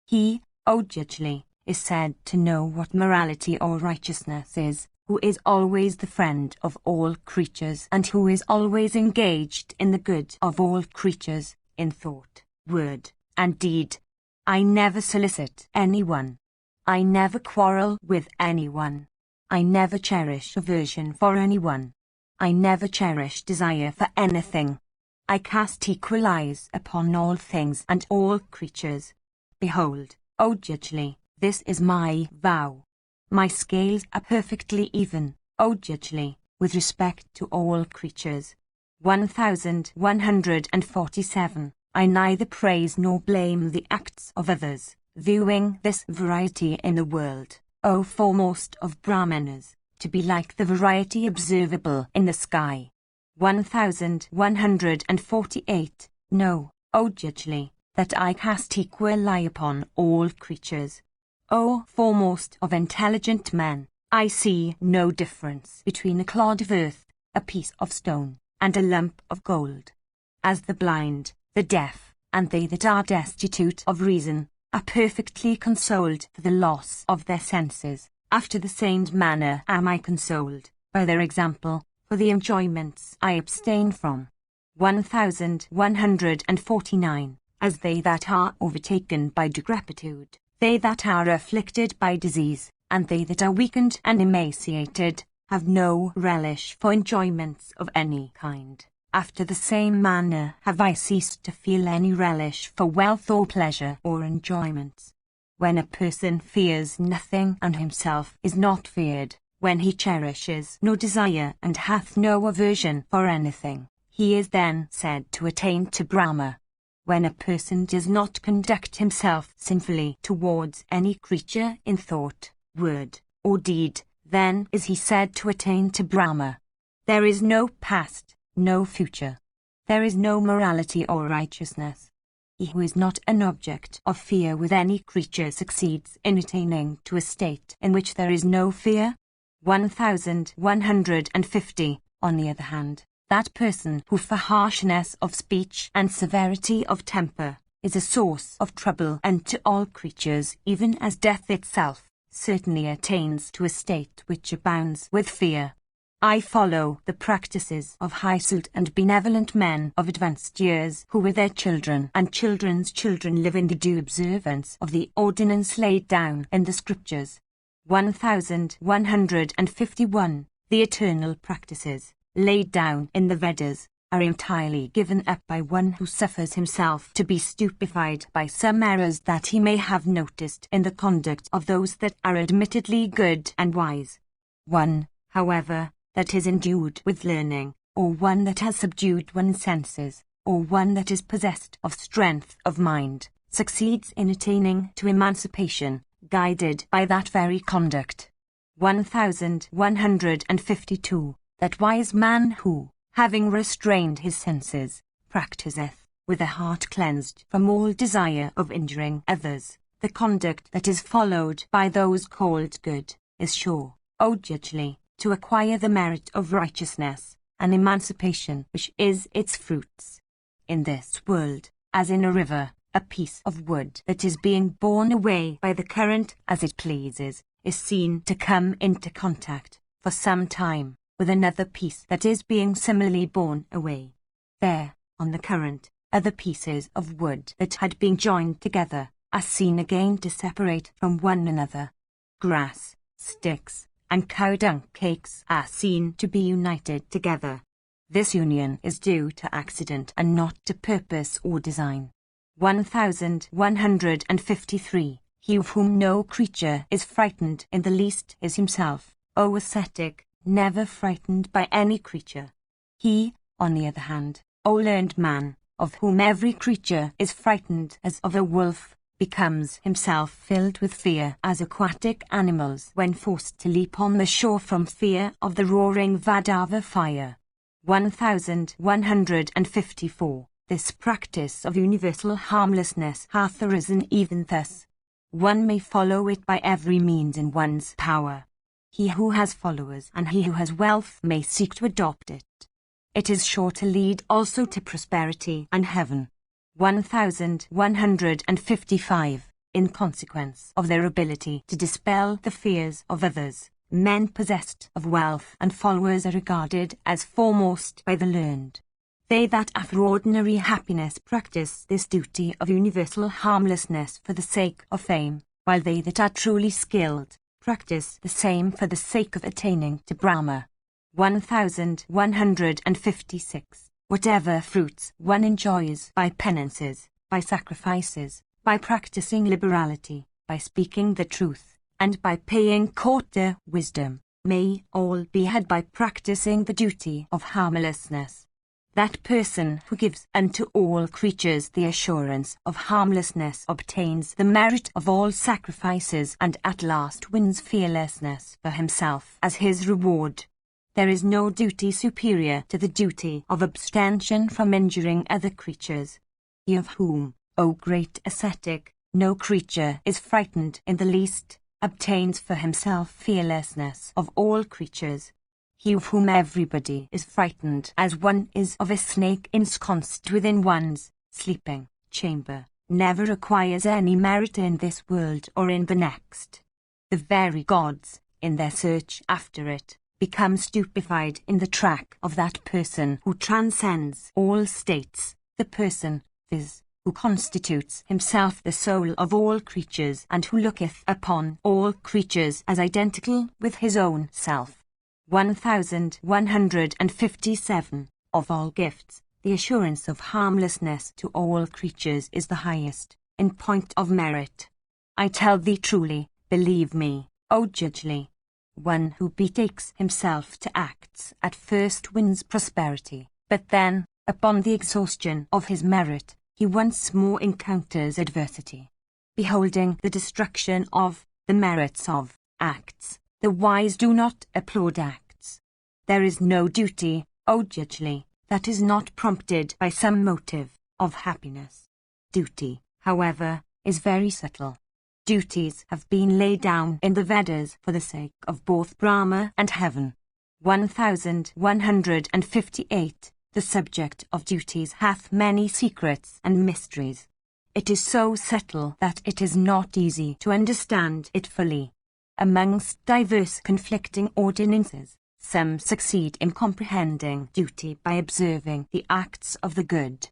He, O Judgely, is said to know what morality or righteousness is, who is always the friend of all creatures and who is always engaged in the good of all creatures, in thought, word, and deed. I never solicit anyone. I never quarrel with anyone. I never cherish aversion for anyone. I never cherish desire for anything. I cast equal eyes upon all things and all creatures. Behold, O Judgely, this is my vow. My scales are perfectly even, O Judgely, with respect to all creatures. 1147. I neither praise nor blame the acts of others, viewing this variety in the world, O foremost of Brahmanas, to be like the variety observable in the sky. 1148. Know, O Judgely, that I cast equal eye upon all creatures. O foremost of intelligent men, I see no difference between a clod of earth, a piece of stone, and a lump of gold. As the blind, the deaf, and they that are destitute of reason, are perfectly consoled for the loss of their senses, after the same manner am I consoled, by their example, for the enjoyments I abstain from. 1149. As they that are overtaken by decrepitude, they that are afflicted by disease, and they that are weakened and emaciated, have no relish for enjoyments of any kind. After the same manner have I ceased to feel any relish for wealth or pleasure or enjoyments. When a person fears nothing and himself is not feared, when he cherishes no desire and hath no aversion for anything, he is then said to attain to Brahma. When a person does not conduct himself sinfully towards any creature in thought, word, or deed, then is he said to attain to Brahma. There is no past, no future. There is no morality or righteousness. He who is not an object of fear with any creature succeeds in attaining to a state in which there is no fear. 1150. On the other hand, that person who for harshness of speech and severity of temper is a source of trouble unto all creatures, even as death itself, certainly attains to a state which abounds with fear. I follow the practices of high-souled and benevolent men of advanced years who with their children and children's children live in the due observance of the ordinance laid down in the scriptures. 1151. The eternal practices, laid down in the Vedas, are entirely given up by one who suffers himself to be stupefied by some errors that he may have noticed in the conduct of those that are admittedly good and wise. One, however, that is endued with learning, or one that has subdued one's senses, or one that is possessed of strength of mind, succeeds in attaining to emancipation, guided by that very conduct. 1152. That wise man who, having restrained his senses, practiseth, with a heart cleansed from all desire of injuring others, the conduct that is followed by those called good, is sure, O judgely, to acquire the merit of righteousness, and emancipation which is its fruits. In this world, as in a river, a piece of wood that is being borne away by the current as it pleases, is seen to come into contact, for some time, with another piece that is being similarly borne away. There, on the current, other pieces of wood that had been joined together, are seen again to separate from one another. Grass, sticks, and cow-dung cakes are seen to be united together. This union is due to accident and not to purpose or design. 1153. He of whom no creature is frightened in the least is himself, O ascetic, never frightened by any creature. He, on the other hand, O learned man, of whom every creature is frightened as of a wolf, becomes himself filled with fear as aquatic animals when forced to leap on the shore from fear of the roaring Vadava fire. 1154. This practice of universal harmlessness hath arisen even thus. One may follow it by every means in one's power. He who has followers and he who has wealth may seek to adopt it. It is sure to lead also to prosperity and heaven. 1155. In consequence of their ability to dispel the fears of others, men possessed of wealth and followers are regarded as foremost by the learned. They that after ordinary happiness practice this duty of universal harmlessness for the sake of fame, while they that are truly skilled practice the same for the sake of attaining to Brahma. 1156. Whatever fruits one enjoys by penances, by sacrifices, by practicing liberality, by speaking the truth, and by paying court to wisdom, may all be had by practicing the duty of harmlessness. That person who gives unto all creatures the assurance of harmlessness obtains the merit of all sacrifices and at last wins fearlessness for himself as his reward. There is no duty superior to the duty of abstention from injuring other creatures. He of whom, O great ascetic, no creature is frightened in the least, obtains for himself fearlessness of all creatures. He of whom everybody is frightened as one is of a snake ensconced within one's sleeping chamber, never acquires any merit in this world or in the next. The very gods, in their search after it, become stupefied in the track of that person who transcends all states, the person, viz., who constitutes himself the soul of all creatures and who looketh upon all creatures as identical with his own self. 1157. of all gifts, the assurance of harmlessness to all creatures is the highest, in point of merit. I tell thee truly, believe me, O judgely. One who betakes himself to acts at first wins prosperity, but then, upon the exhaustion of his merit, he once more encounters adversity. Beholding the destruction of the merits of acts, the wise do not applaud acts. There is no duty, O judgely, that is not prompted by some motive of happiness. Duty, however, is very subtle. Duties have been laid down in the Vedas for the sake of both Brahma and heaven. 1158. The subject of duties hath many secrets and mysteries. It is so subtle that it is not easy to understand it fully. Amongst diverse conflicting ordinances, some succeed in comprehending duty by observing the acts of the good.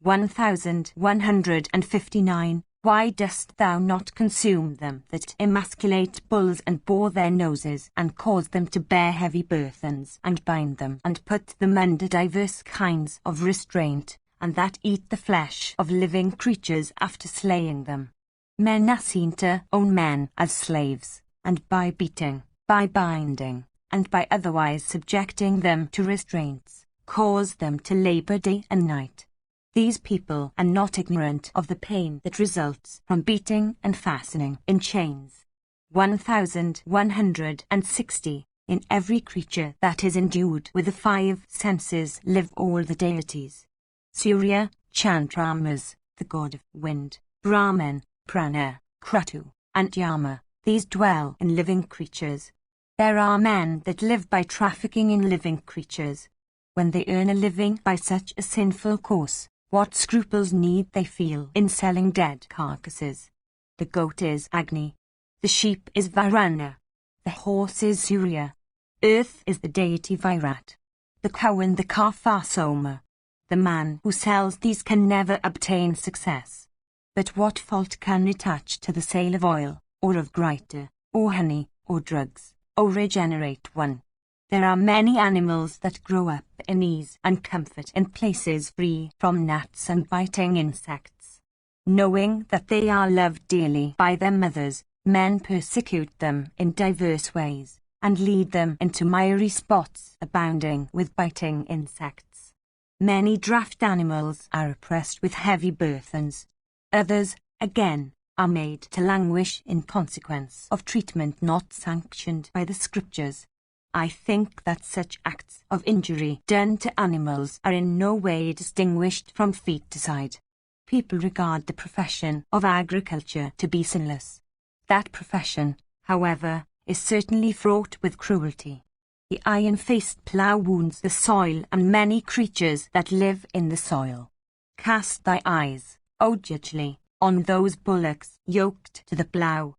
1159. Why dost thou not consume them that emasculate bulls and bore their noses, and cause them to bear heavy burthens, and bind them, and put them under divers kinds of restraint, and that eat the flesh of living creatures after slaying them? Men are seen to own men as slaves, and by beating, by binding, and by otherwise subjecting them to restraints, cause them to labor day and night. These people are not ignorant of the pain that results from beating and fastening in chains. 1160. In every creature that is endued with the five senses live all the deities. Surya, Chandramas, the god of wind, Brahman, Prana, Kratu, and Yama, these dwell in living creatures. There are men that live by trafficking in living creatures. When they earn a living by such a sinful course, what scruples need they feel in selling dead carcasses? The goat is Agni. The sheep is Varuna. The horse is Surya. Earth is the deity Virat. The cow and the calf are Soma. The man who sells these can never obtain success. But what fault can attach to the sale of oil, or of grita, or honey, or drugs, or regenerate one? There are many animals that grow up in ease and comfort in places free from gnats and biting insects. Knowing that they are loved dearly by their mothers, men persecute them in diverse ways, and lead them into miry spots abounding with biting insects. Many draft animals are oppressed with heavy burthens. Others, again, are made to languish in consequence of treatment not sanctioned by the scriptures. I think that such acts of injury done to animals are in no way distinguished from feticide. People regard the profession of agriculture to be sinless. That profession, however, is certainly fraught with cruelty. The iron-faced plough wounds the soil and many creatures that live in the soil. Cast thy eyes, O judgely, on those bullocks yoked to the plough.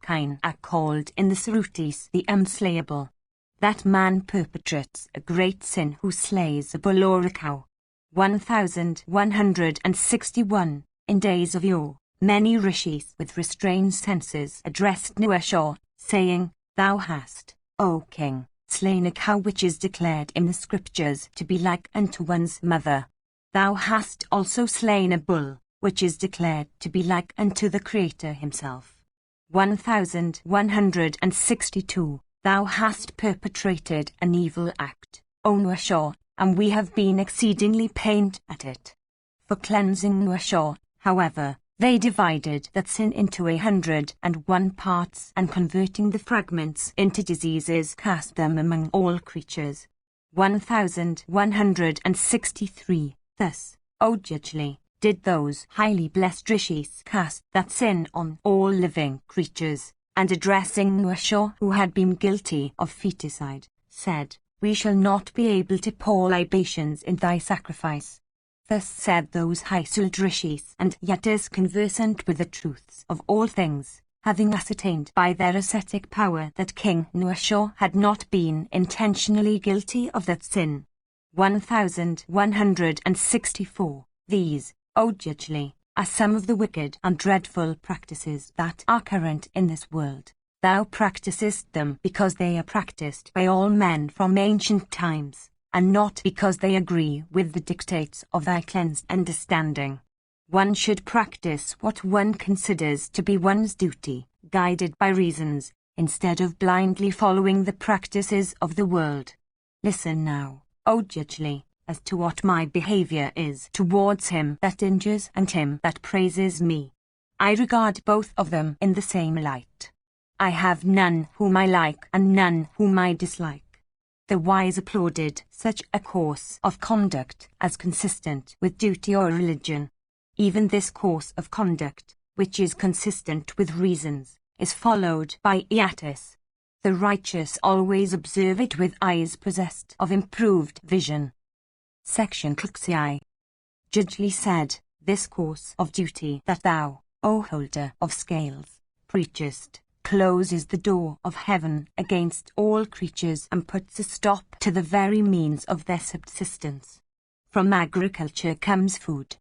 Kine are called in the Surutis the unslayable. That man perpetrates a great sin who slays a bull or a cow. 1161. In days of yore, many rishis with restrained senses addressed Nuasha, saying, Thou hast, O king, slain a cow which is declared in the scriptures to be like unto one's mother. Thou hast also slain a bull, which is declared to be like unto the Creator himself. 1162. Thou hast perpetrated an evil act, O Nuasha, and we have been exceedingly pained at it. For cleansing Nuasha, however, they divided that sin into 101 parts, and converting the fragments into diseases cast them among all creatures. 1163. Thus, O judgely, did those highly blessed rishis cast that sin on all living creatures, and addressing Nuasha, who had been guilty of feticide, said, We shall not be able to pour libations in thy sacrifice. Thus said those high-souled rishis, and yet as conversant with the truths of all things, having ascertained by their ascetic power that King Nuasha had not been intentionally guilty of that sin. 1164. These, O judgely, are some of the wicked and dreadful practices that are current in this world. Thou practicest them because they are practiced by all men from ancient times, and not because they agree with the dictates of thy cleansed understanding. One should practice what one considers to be one's duty, guided by reasons, instead of blindly following the practices of the world. Listen now, O judgely, as to what my behavior is towards him that injures and him that praises me. I regard both of them in the same light. I have none whom I like and none whom I dislike. The wise applauded such a course of conduct as consistent with duty or religion. Even this course of conduct, which is consistent with reasons, is followed by Iatus. The righteous always observe it with eyes possessed of improved vision. Section Clixii. Judgely said, this course of duty that thou, O holder of scales, preachest, closes the door of heaven against all creatures and puts a stop to the very means of their subsistence. From agriculture comes food.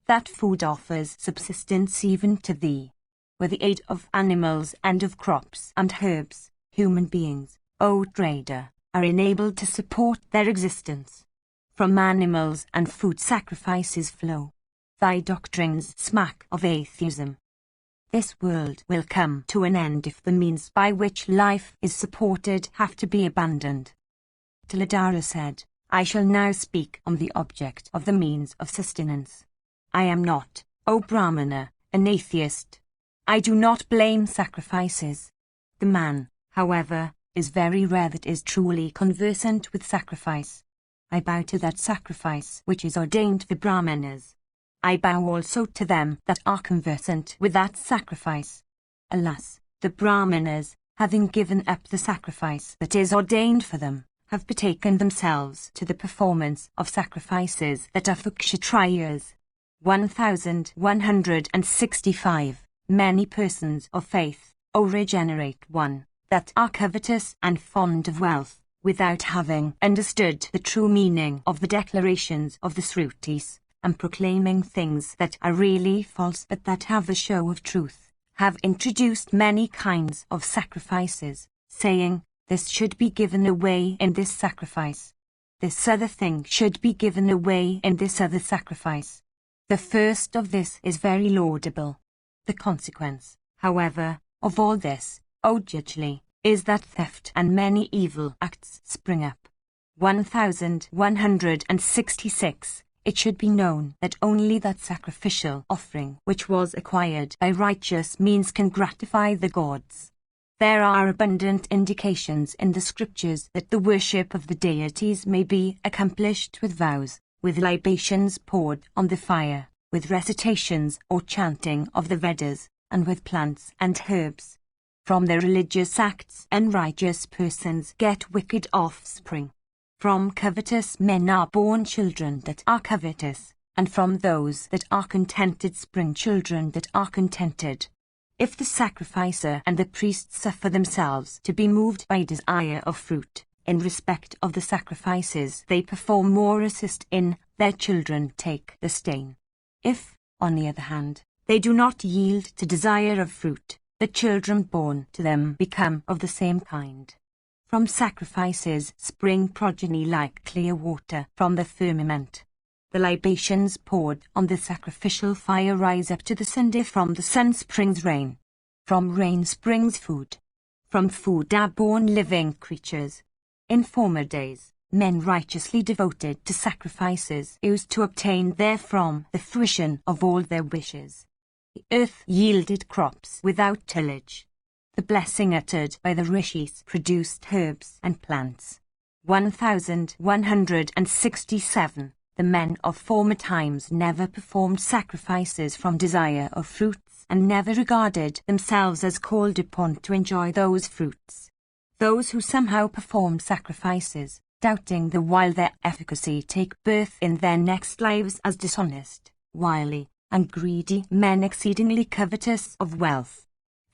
That food offers subsistence even to thee. With the aid of animals and of crops and herbs, human beings, O trader, are enabled to support their existence. From animals and food sacrifices flow. Thy doctrines smack of atheism. This world will come to an end if the means by which life is supported have to be abandoned. Tiladhara said, I shall now speak on the object of the means of sustenance. I am not, O Brahmana, an atheist. I do not blame sacrifices. The man, however, is very rare that is truly conversant with sacrifice. I bow to that sacrifice which is ordained for Brahmanas. I bow also to them that are conversant with that sacrifice. Alas, the Brahmanas, having given up the sacrifice that is ordained for them, have betaken themselves to the performance of sacrifices that are for Kshatriyas. 1165. Many persons of faith, O regenerate one, that are covetous and fond of wealth, without having understood the true meaning of the declarations of the Srutis, and proclaiming things that are really false but that have a show of truth, have introduced many kinds of sacrifices, saying, this should be given away in this sacrifice. This other thing should be given away in this other sacrifice. The first of this is very laudable. The consequence, however, of all this, O judgely, is that theft and many evil acts spring up. 1166. It should be known that only that sacrificial offering which was acquired by righteous means can gratify the gods. There are abundant indications in the scriptures that the worship of the deities may be accomplished with vows, with libations poured on the fire, with recitations or chanting of the Vedas, and with plants and herbs. From their religious acts unrighteous persons get wicked offspring. From covetous men are born children that are covetous, and from those that are contented spring children that are contented. If the sacrificer and the priest suffer themselves to be moved by desire of fruit, in respect of the sacrifices they perform or assist in, their children take the stain. If, on the other hand, they do not yield to desire of fruit, the children born to them become of the same kind. From sacrifices spring progeny like clear water from the firmament. The libations poured on the sacrificial fire rise up to the sun. From the sun springs rain. From rain springs food. From food are born living creatures. In former days, men righteously devoted to sacrifices used to obtain therefrom the fruition of all their wishes. The earth yielded crops without tillage. The blessing uttered by the rishis produced herbs and plants. 1167. The men of former times never performed sacrifices from desire of fruits and never regarded themselves as called upon to enjoy those fruits. Those who somehow performed sacrifices, doubting the while their efficacy, take birth in their next lives as dishonest, wily, and greedy men exceedingly covetous of wealth.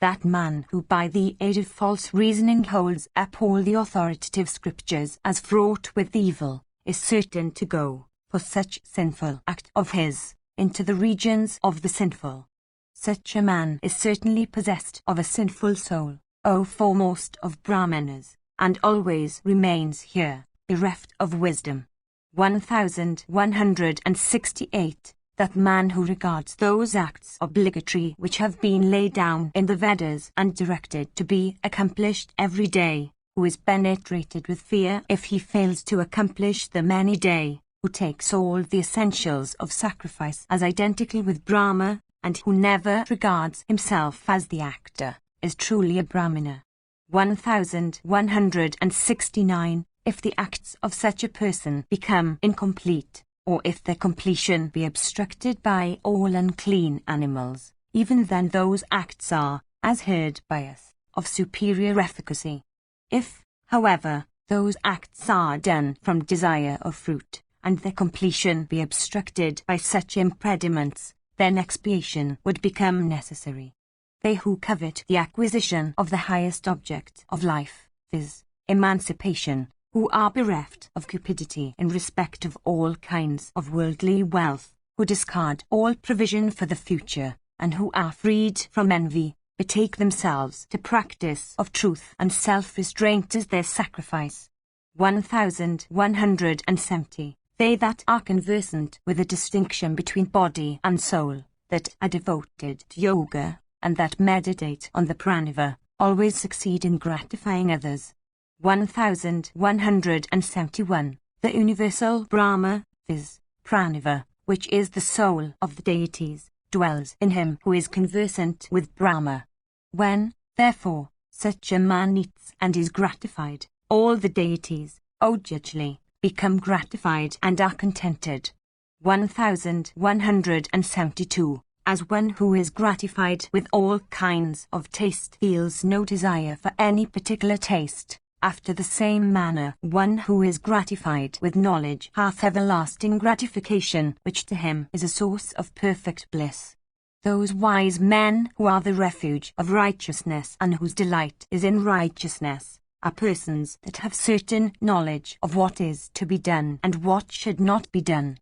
That man who by the aid of false reasoning holds up all the authoritative scriptures as fraught with evil, is certain to go, for such sinful act of his, into the regions of the sinful. Such a man is certainly possessed of a sinful soul, O foremost of Brahmanas, and always remains here, bereft of wisdom. 1168. That man who regards those acts obligatory which have been laid down in the Vedas and directed to be accomplished every day, who is penetrated with fear if he fails to accomplish them any day, who takes all the essentials of sacrifice as identical with Brahma, and who never regards himself as the actor, is truly a Brahmana. 1169. If the acts of such a person become incomplete, or if their completion be obstructed by all unclean animals, even then those acts are, as heard by us, of superior efficacy. If, however, those acts are done from desire of fruit, and their completion be obstructed by such impediments, then expiation would become necessary. They who covet the acquisition of the highest object of life, viz., emancipation, who are bereft of cupidity in respect of all kinds of worldly wealth, who discard all provision for the future, and who are freed from envy, betake themselves to practice of truth and self-restraint as their sacrifice. 1170. They that are conversant with the distinction between body and soul, that are devoted to yoga, and that meditate on the pranava, always succeed in gratifying others. 1171. The universal Brahma, viz., pranava, which is the soul of the deities, dwells in him who is conversant with Brahma. When, therefore, such a man eats and is gratified, all the deities, ojjajli, become gratified and are contented. 1172. As one who is gratified with all kinds of taste feels no desire for any particular taste, after the same manner one who is gratified with knowledge hath everlasting gratification, which to him is a source of perfect bliss. Those wise men who are the refuge of righteousness and whose delight is in righteousness, are persons that have certain knowledge of what is to be done and what should not be done.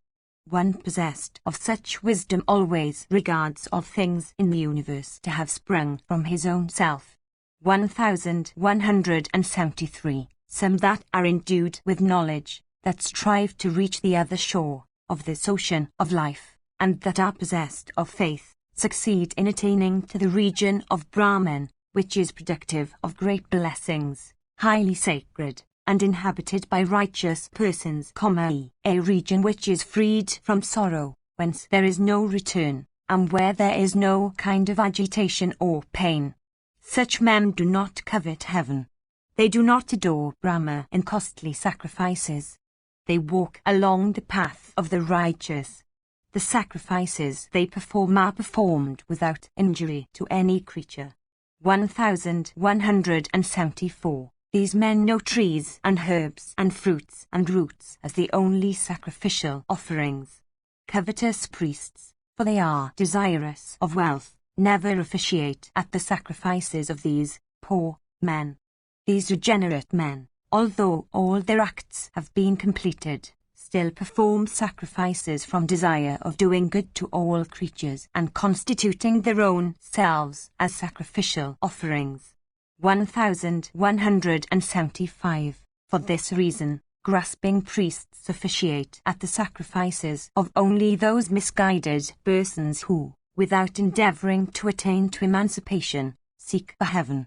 One possessed of such wisdom always regards all things in the universe to have sprung from his own self. 1173. Some that are endued with knowledge, that strive to reach the other shore of this ocean of life, and that are possessed of faith, succeed in attaining to the region of Brahman, which is productive of great blessings, highly sacred, and inhabited by righteous persons, a region which is freed from sorrow, whence there is no return, and where there is no kind of agitation or pain. Such men do not covet heaven. They do not adore Brahma in costly sacrifices. They walk along the path of the righteous. The sacrifices they perform are performed without injury to any creature. 1174. These men know trees and herbs and fruits and roots as the only sacrificial offerings. Covetous priests, for they are desirous of wealth, never officiate at the sacrifices of these poor men. These regenerate men, although all their acts have been completed, still perform sacrifices from desire of doing good to all creatures and constituting their own selves as sacrificial offerings. 1175. For this reason, grasping priests officiate at the sacrifices of only those misguided persons who, without endeavoring to attain to emancipation, seek for heaven.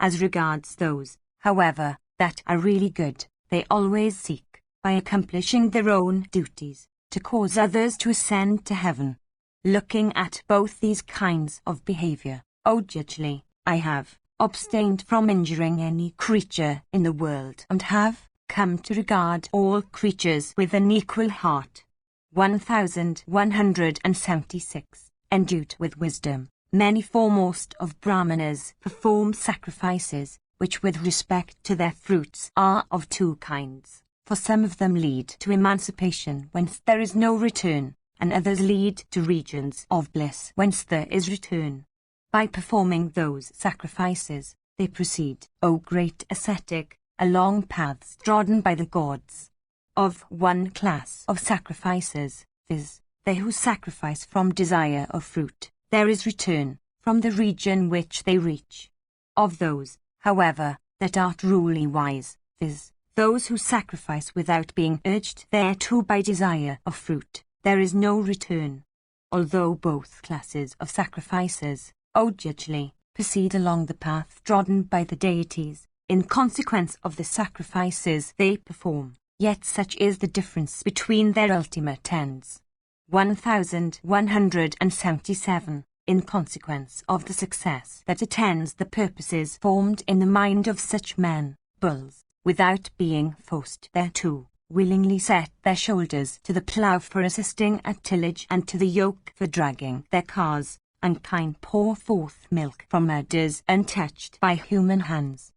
As regards those, however, that are really good, they always seek, by accomplishing their own duties, to cause others to ascend to heaven. Looking at both these kinds of behavior, ojjajli, I have abstained from injuring any creature in the world and have come to regard all creatures with an equal heart. 1176. Endued with wisdom, many foremost of Brahmanas perform sacrifices, which with respect to their fruits are of two kinds, for some of them lead to emancipation whence there is no return, and others lead to regions of bliss whence there is return. By performing those sacrifices, they proceed, O great ascetic, along paths trodden by the gods. Of one class of sacrifices, viz., they who sacrifice from desire of fruit, there is return, from the region which they reach. Of those, however, that are truly wise, viz., those who sacrifice without being urged thereto by desire of fruit, there is no return. Although both classes of sacrifices, obviously, proceed along the path trodden by the deities, in consequence of the sacrifices they perform, yet such is the difference between their ultimate ends. 1177. In consequence of the success that attends the purposes formed in the mind of such men, bulls, without being forced thereto, willingly set their shoulders to the plough for assisting at tillage and to the yoke for dragging their cars, and kine pour forth milk from udders untouched by human hands,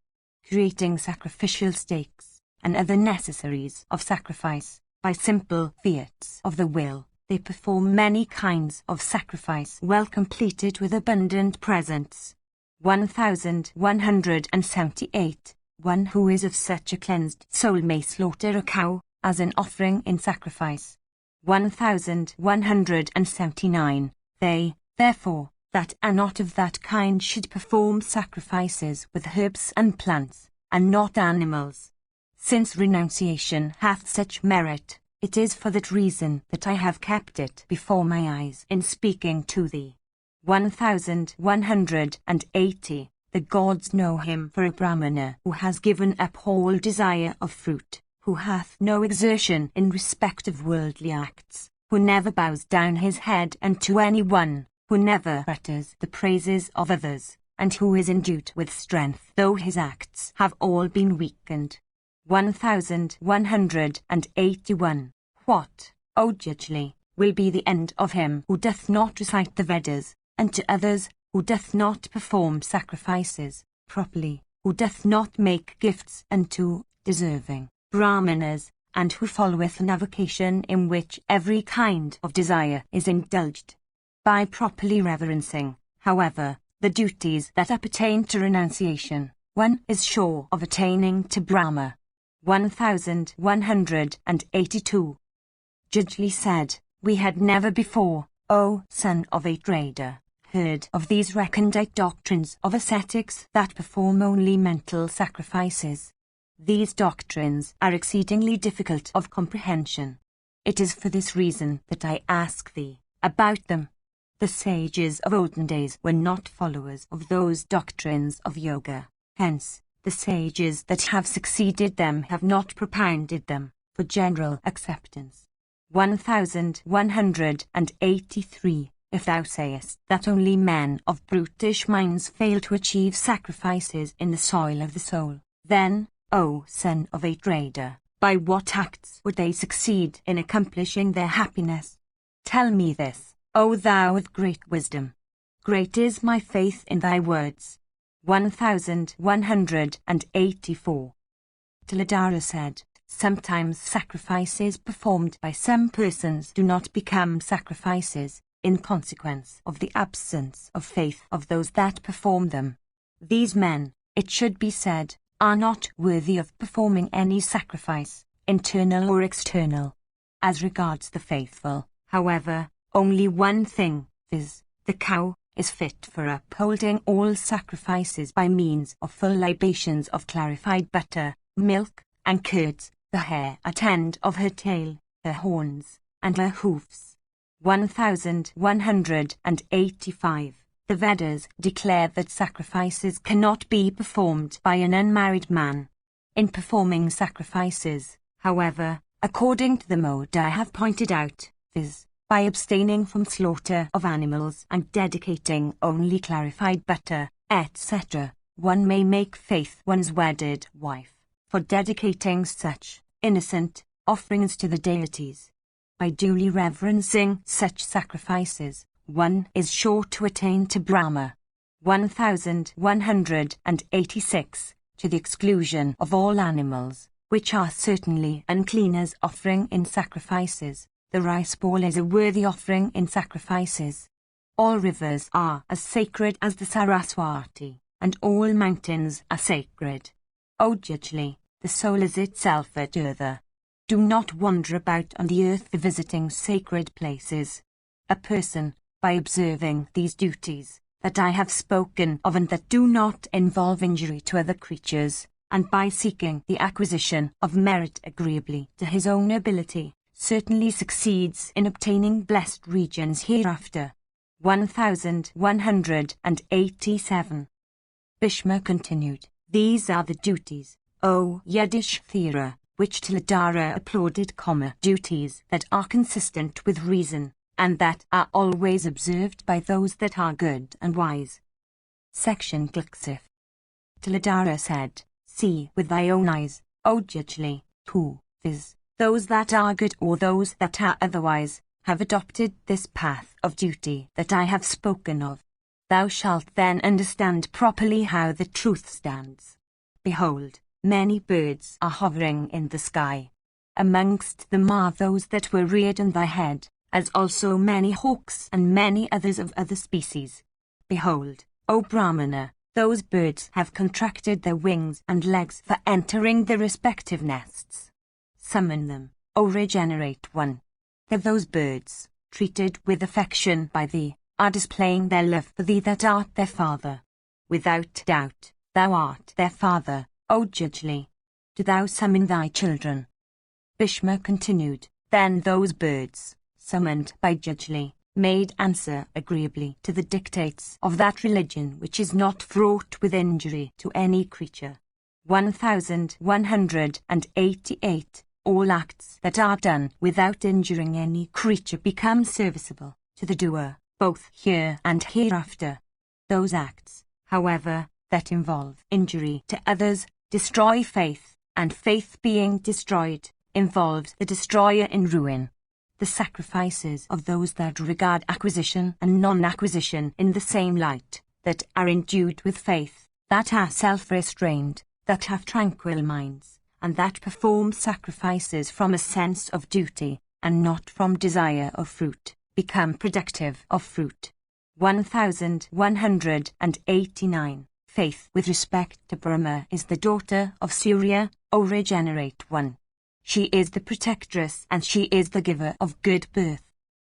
creating sacrificial stakes, and other necessaries of sacrifice, by simple fiats of the will. They perform many kinds of sacrifice well completed with abundant presents. 1178. One who is of such a cleansed soul may slaughter a cow, as an offering in sacrifice. 1179. They, therefore, that are not of that kind should perform sacrifices with herbs and plants, and not animals. Since renunciation hath such merit, it is for that reason that I have kept it before my eyes in speaking to thee. 1180. The gods know him for a Brahmana who has given up all desire of fruit, who hath no exertion in respect of worldly acts, who never bows down his head unto any one, who never utters the praises of others, and who is endued with strength though his acts have all been weakened. 1181. What, O judgely, will be the end of him who doth not recite the Vedas, and to others, who doth not perform sacrifices properly, who doth not make gifts unto deserving Brahmanas, and who followeth an avocation in which every kind of desire is indulged? By properly reverencing, however, the duties that appertain to renunciation, one is sure of attaining to Brahma. 1182. Judgely said, we had never before, O son of a trader, heard of these recondite doctrines of ascetics that perform only mental sacrifices. These doctrines are exceedingly difficult of comprehension. It is for this reason that I ask thee about them. The sages of olden days were not followers of those doctrines of yoga. Hence, the sages that have succeeded them have not propounded them for general acceptance. 1183. If thou sayest that only men of brutish minds fail to achieve sacrifices in the soil of the soul, then, O son of a trader, by what acts would they succeed in accomplishing their happiness? Tell me this, O thou of great wisdom. Great is my faith in thy words. 1184. Tiladhara said, sometimes sacrifices performed by some persons do not become sacrifices, in consequence of the absence of faith of those that perform them. These men, it should be said, are not worthy of performing any sacrifice, internal or external. As regards the faithful, however, only one thing, viz., the cow, is fit for upholding all sacrifices by means of full libations of clarified butter, milk, and curds, the hair at end of her tail, her horns, and her hoofs. 1185. The Vedas declare that sacrifices cannot be performed by an unmarried man. In performing sacrifices, however, according to the mode I have pointed out, viz., by abstaining from slaughter of animals and dedicating only clarified butter, etc., one may make faith one's wedded wife, for dedicating such innocent offerings to the deities. By duly reverencing such sacrifices, one is sure to attain to Brahma. 1186. To the exclusion of all animals, which are certainly unclean as offering in sacrifices, the rice ball is a worthy offering in sacrifices. All rivers are as sacred as the Saraswati, and all mountains are sacred. O judgely, the soul is itself a tirtha. Do not wander about on the earth visiting sacred places. A person, by observing these duties that I have spoken of and that do not involve injury to other creatures, and by seeking the acquisition of merit agreeably to his own ability, certainly succeeds in obtaining blessed regions hereafter. 1187. Bhishma continued, "These are the duties, O Yudhishthira, which Tiladara applauded, duties that are consistent with reason, and that are always observed by those that are good and wise." Section Glicksif. Tiladara said, "See with thy own eyes, O Judgely, who, viz., those that are good or those that are otherwise, have adopted this path of duty that I have spoken of. Thou shalt then understand properly how the truth stands. Behold, many birds are hovering in the sky. Amongst them are those that were reared on thy head, as also many hawks and many others of other species. Behold, O Brahmana, those birds have contracted their wings and legs for entering their respective nests. Summon them, O regenerate one. Those birds, treated with affection by thee, are displaying their love for thee that art their father. Without doubt, thou art their father, O Judgely. Do thou summon thy children." Bhishma continued, "Then those birds, summoned by Judgely, made answer agreeably to the dictates of that religion which is not fraught with injury to any creature." 1188. All acts that are done without injuring any creature become serviceable to the doer, both here and hereafter. Those acts, however, that involve injury to others, destroy faith, and faith being destroyed, involves the destroyer in ruin. The sacrifices of those that regard acquisition and non-acquisition in the same light, that are endued with faith, that are self-restrained, that have tranquil minds, and that perform sacrifices from a sense of duty, and not from desire of fruit, become productive of fruit. 1189. Faith with respect to Brahma is the daughter of Surya, O regenerate one. She is the protectress and she is the giver of good birth.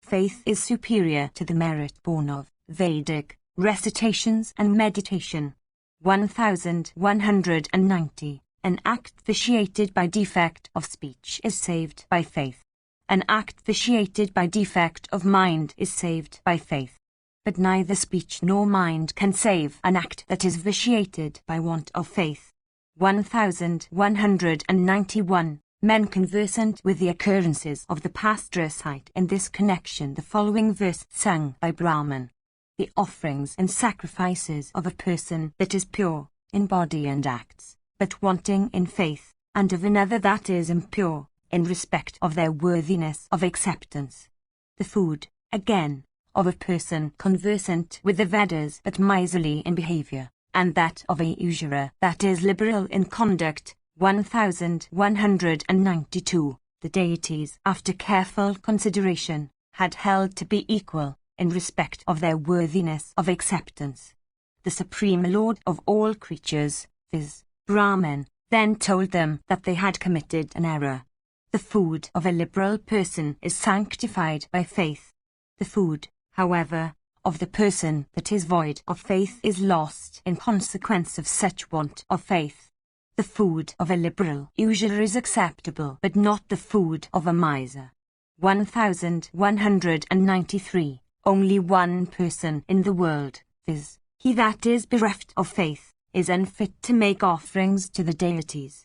Faith is superior to the merit born of Vedic recitations and meditation. 1190. An act vitiated by defect of speech is saved by faith. An act vitiated by defect of mind is saved by faith. But neither speech nor mind can save an act that is vitiated by want of faith. 1191. Men conversant with the occurrences of the past recite in this connection the following verse sung by Brahman. The offerings and sacrifices of a person that is pure in body and acts, but wanting in faith, and of another that is impure, in respect of their worthiness of acceptance. The food, again, of a person conversant with the Vedas but miserly in behavior, and that of a usurer that is liberal in conduct. 1192. The deities, after careful consideration, had held to be equal, in respect of their worthiness of acceptance. The Supreme Lord of all creatures, viz., Brahman, then told them that they had committed an error. The food of a liberal person is sanctified by faith. The food, however, of the person that is void of faith is lost in consequence of such want of faith. The food of a liberal usurer is acceptable, but not the food of a miser. 1193. Only one person in the world, viz., he that is bereft of faith, is unfit to make offerings to the deities.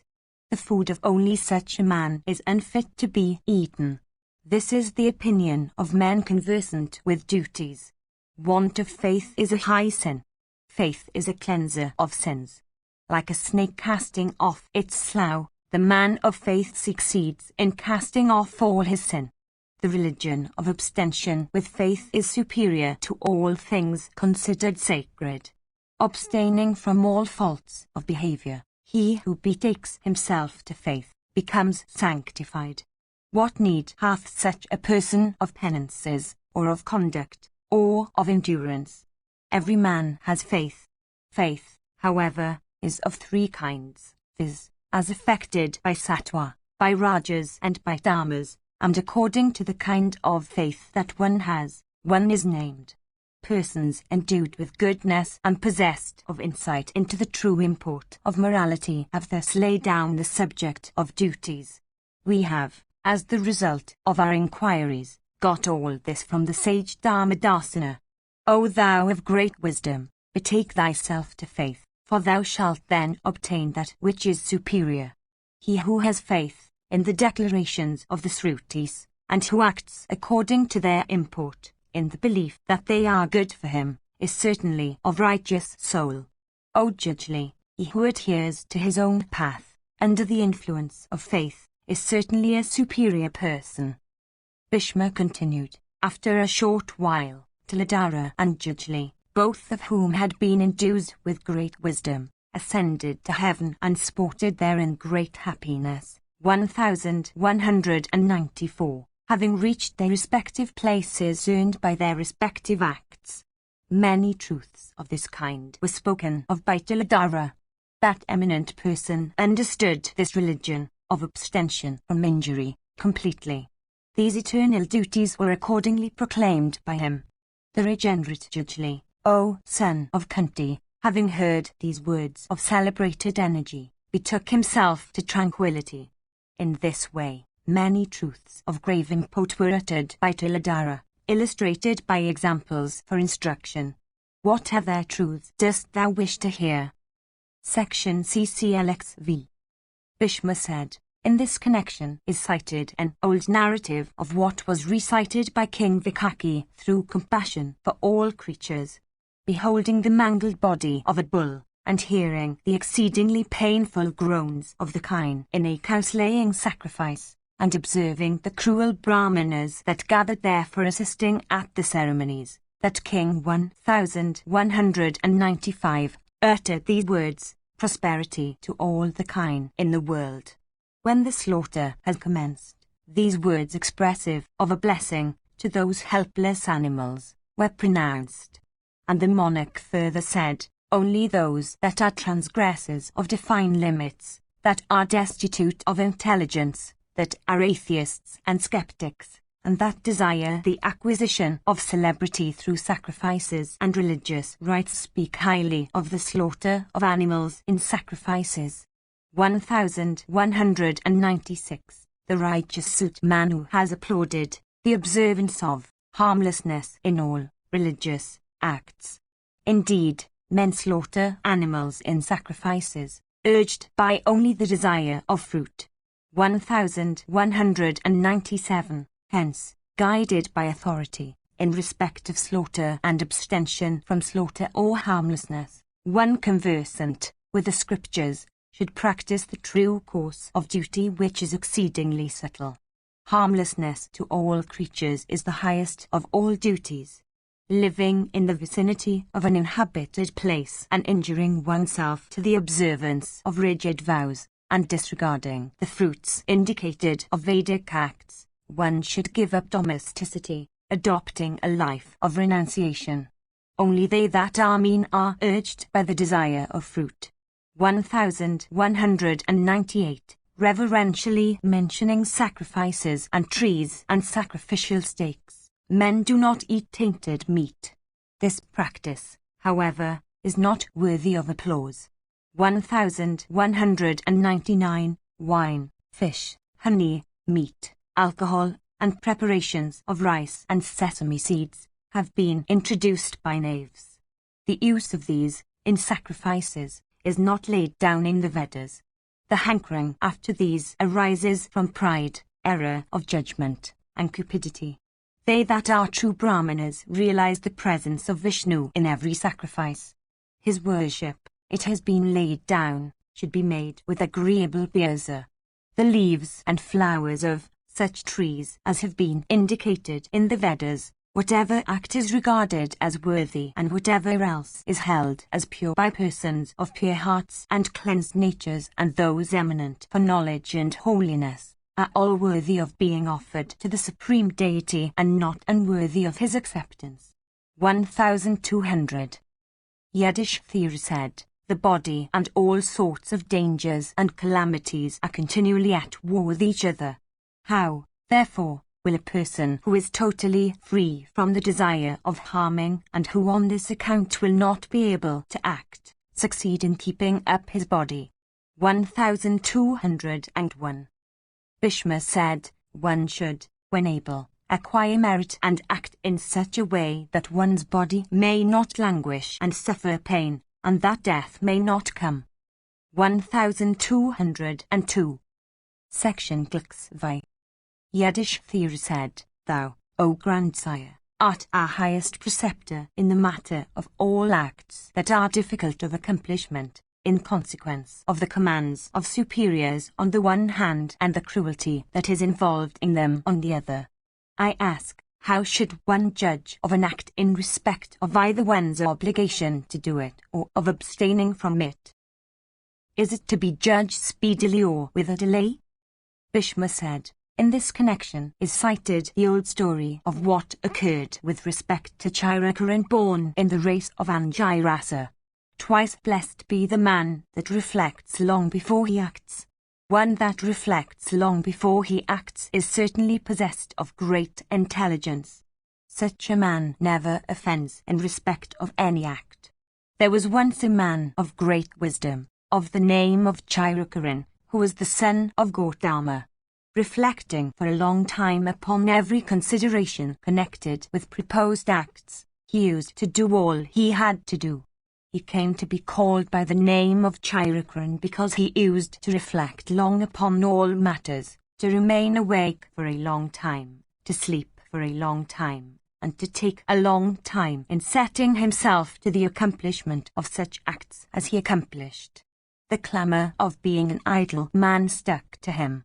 The food of only such a man is unfit to be eaten. This is the opinion of men conversant with duties. Want of faith is a high sin. Faith is a cleanser of sins. Like a snake casting off its slough, the man of faith succeeds in casting off all his sin. The religion of abstention with faith is superior to all things considered sacred. Abstaining from all faults of behavior, he who betakes himself to faith becomes sanctified. What need hath such a person of penances, or of conduct, or of endurance? Every man has faith. Faith, however, is of three kinds, viz., as affected by sattva, by rajas and by tamas, and according to the kind of faith that one has, one is named. Persons endued with goodness and possessed of insight into the true import of morality have thus laid down the subject of duties. We have, as the result of our inquiries, got all this from the sage Dharmadasana. O thou of great wisdom, betake thyself to faith, for thou shalt then obtain that which is superior. He who has faith in the declarations of the Srutis, and who acts according to their import, in the belief that they are good for him, is certainly of righteous soul. O judgely, he who adheres to his own path, under the influence of faith, is certainly a superior person. Bhishma continued, after a short while, Tiladara and Jujli, both of whom had been endued with great wisdom, ascended to heaven and sported there in great happiness. 1194, having reached their respective places earned by their respective acts. Many truths of this kind were spoken of by Tiladara. That eminent person understood this religion of abstention from injury completely. These eternal duties were accordingly proclaimed by him. The regenerate Jujli, O son of Kunti, having heard these words of celebrated energy, betook himself to tranquility. In this way, many truths of grave import were uttered by Tiladara, illustrated by examples for instruction. What other truths dost thou wish to hear? Section CCLXV. Bhishma said, in this connection is cited an old narrative of what was recited by King Vikaki through compassion for all creatures. Beholding the mangled body of a bull, and hearing the exceedingly painful groans of the kine in a cow-slaying sacrifice, and observing the cruel brahmanas that gathered there for assisting at the ceremonies, that King 1195 uttered these words, prosperity to all the kine in the world. When the slaughter has commenced, these words expressive of a blessing to those helpless animals were pronounced. And the monarch further said, only those that are transgressors of defined limits, that are destitute of intelligence, that are atheists and skeptics, and that desire the acquisition of celebrity through sacrifices and religious rites speak highly of the slaughter of animals in sacrifices. 1196. The righteous Sut Manu has applauded the observance of harmlessness in all religious acts. Indeed, men slaughter animals in sacrifices, urged by only the desire of fruit. 1197. Hence, guided by authority, in respect of slaughter and abstention from slaughter or harmlessness, one conversant with the scriptures should practice the true course of duty which is exceedingly subtle. Harmlessness to all creatures is the highest of all duties. Living in the vicinity of an inhabited place and injuring oneself to the observance of rigid vows, and disregarding the fruits indicated of Vedic acts, one should give up domesticity, adopting a life of renunciation. Only they that are mean are urged by the desire of fruit. 1198. Reverentially mentioning sacrifices and trees and sacrificial stakes, men do not eat tainted meat. This practice, however, is not worthy of applause. 1199. Wine, fish, honey, meat, alcohol, and preparations of rice and sesame seeds have been introduced by knaves. The use of these, in sacrifices, is not laid down in the Vedas. The hankering after these arises from pride, error of judgment, and cupidity. They that are true Brahmanas realize the presence of Vishnu in every sacrifice. His worship, it has been laid down, should be made with agreeable birza. The leaves and flowers of such trees as have been indicated in the Vedas, whatever act is regarded as worthy and whatever else is held as pure by persons of pure hearts and cleansed natures and those eminent for knowledge and holiness, are all worthy of being offered to the Supreme Deity and not unworthy of his acceptance. 1200. Yudhishthira said, the body and all sorts of dangers and calamities are continually at war with each other. How, therefore, will a person who is totally free from the desire of harming and who on this account will not be able to act, succeed in keeping up his body. 1201. Bhishma said, one should, when able, acquire merit and act in such a way that one's body may not languish and suffer pain, and that death may not come. 1202. Section Glixvi. Yudhishthira said, Thou, O grandsire, art our highest preceptor in the matter of all acts that are difficult of accomplishment, in consequence of the commands of superiors on the one hand and the cruelty that is involved in them on the other. I ask, how should one judge of an act in respect of either one's obligation to do it or of abstaining from it? Is it to be judged speedily or with a delay? Bhishma said, in this connection is cited the old story of what occurred with respect to Chirakura born in the race of Angirasa. Twice blessed be the man that reflects long before he acts. One that reflects long before he acts is certainly possessed of great intelligence. Such a man never offends in respect of any act. There was once a man of great wisdom, of the name of Chirakura, who was the son of Gautama. Reflecting for a long time upon every consideration connected with proposed acts, he used to do all he had to do. He came to be called by the name of Chirakura because he used to reflect long upon all matters, to remain awake for a long time, to sleep for a long time, and to take a long time in setting himself to the accomplishment of such acts as he accomplished. The clamour of being an idle man stuck to him.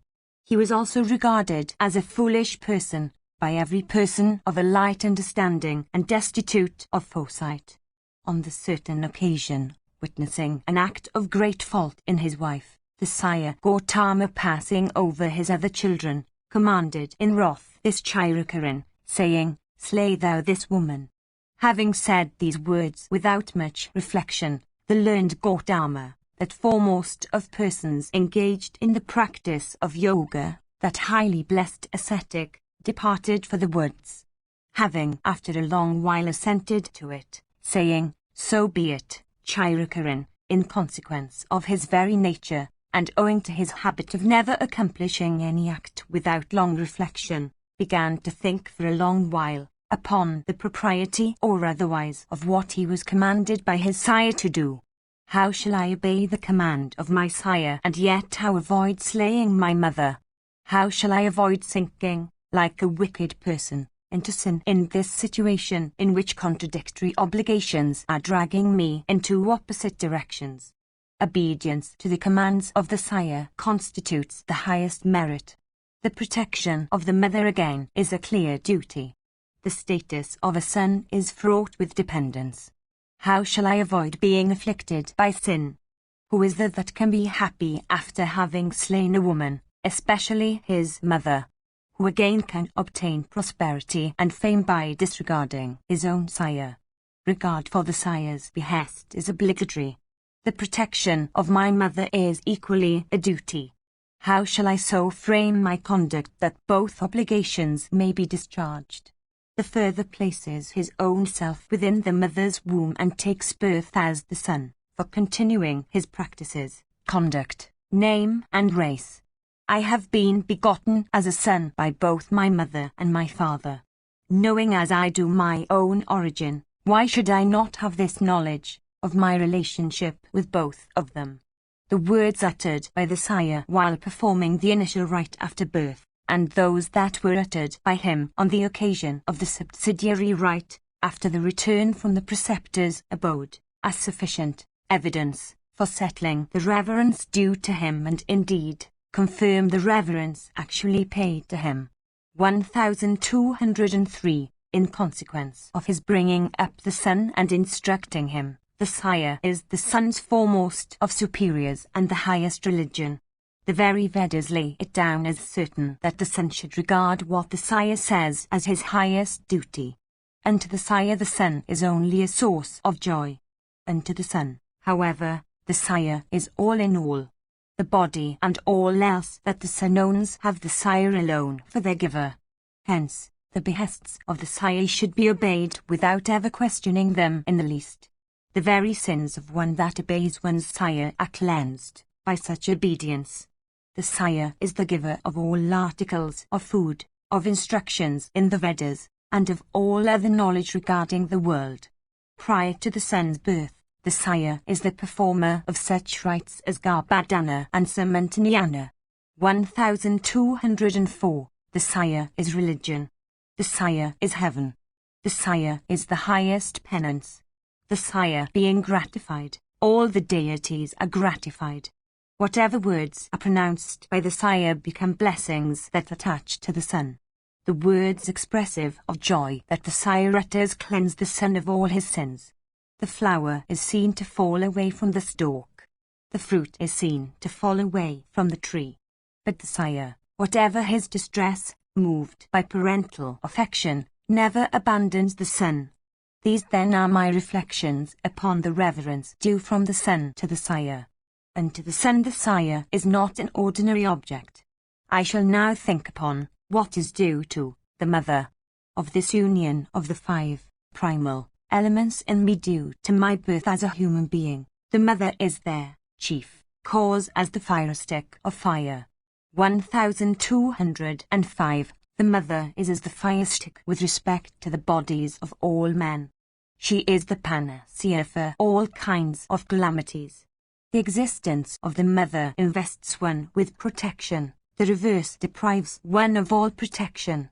He was also regarded as a foolish person by every person of a light understanding and destitute of foresight. On the certain occasion, witnessing an act of great fault in his wife, the sire Gautama passing over his other children, commanded in wrath this Chirakura, saying, Slay thou this woman. Having said these words without much reflection, the learned Gautama, that foremost of persons engaged in the practice of yoga, that highly blessed ascetic, departed for the woods. Having after a long while assented to it, saying, So be it, Chirakura, in consequence of his very nature, and owing to his habit of never accomplishing any act without long reflection, began to think for a long while upon the propriety or otherwise of what he was commanded by his sire to do. How shall I obey the command of my sire and yet how avoid slaying my mother? How shall I avoid sinking, like a wicked person, into sin in this situation in which contradictory obligations are dragging me in two opposite directions? Obedience to the commands of the sire constitutes the highest merit. The protection of the mother again is a clear duty. The status of a son is fraught with dependence. How shall I avoid being afflicted by sin? Who is there that can be happy after having slain a woman, especially his mother? Who again can obtain prosperity and fame by disregarding his own sire? Regard for the sire's behest is obligatory. The protection of my mother is equally a duty. How shall I so frame my conduct that both obligations may be discharged? The further places his own self within the mother's womb and takes birth as the son, for continuing his practices, conduct, name and race. I have been begotten as a son by both my mother and my father. Knowing as I do my own origin, why should I not have this knowledge of my relationship with both of them? The words uttered by the sire while performing the initial rite after birth, and those that were uttered by him on the occasion of the subsidiary rite after the return from the preceptor's abode, are sufficient evidence for settling the reverence due to him and indeed confirm the reverence actually paid to him. 1203. In consequence of his bringing up the son and instructing him, the sire is the son's foremost of superiors and the highest religion. The very Vedas lay it down as certain that the son should regard what the sire says as his highest duty. And to the sire the son is only a source of joy. And to the son, however, the sire is all in all. The body and all else that the son owns have the sire alone for their giver. Hence, the behests of the sire should be obeyed without ever questioning them in the least. The very sins of one that obeys one's sire are cleansed by such obedience. The sire is the giver of all articles of food, of instructions in the Vedas, and of all other knowledge regarding the world. Prior to the son's birth, the sire is the performer of such rites as Garbhadana and Samantanyana. 1204. The sire is religion. The sire is heaven. The sire is the highest penance. The sire being gratified, all the deities are gratified. Whatever words are pronounced by the sire become blessings that attach to the son. The words expressive of joy that the sire utters cleanse the son of all his sins. The flower is seen to fall away from the stalk. The fruit is seen to fall away from the tree. But the sire, whatever his distress, moved by parental affection, never abandons the son. These then are my reflections upon the reverence due from the son to the sire. And to the son the sire is not an ordinary object. I shall now think upon what is due to the mother. Of this union of the 5 primal elements in me due to my birth as a human being, the mother is their chief cause as the firestick of fire. 1205. The mother is as the firestick with respect to the bodies of all men. She is the panacea for all kinds of calamities. The existence of the mother invests one with protection. The reverse deprives one of all protection.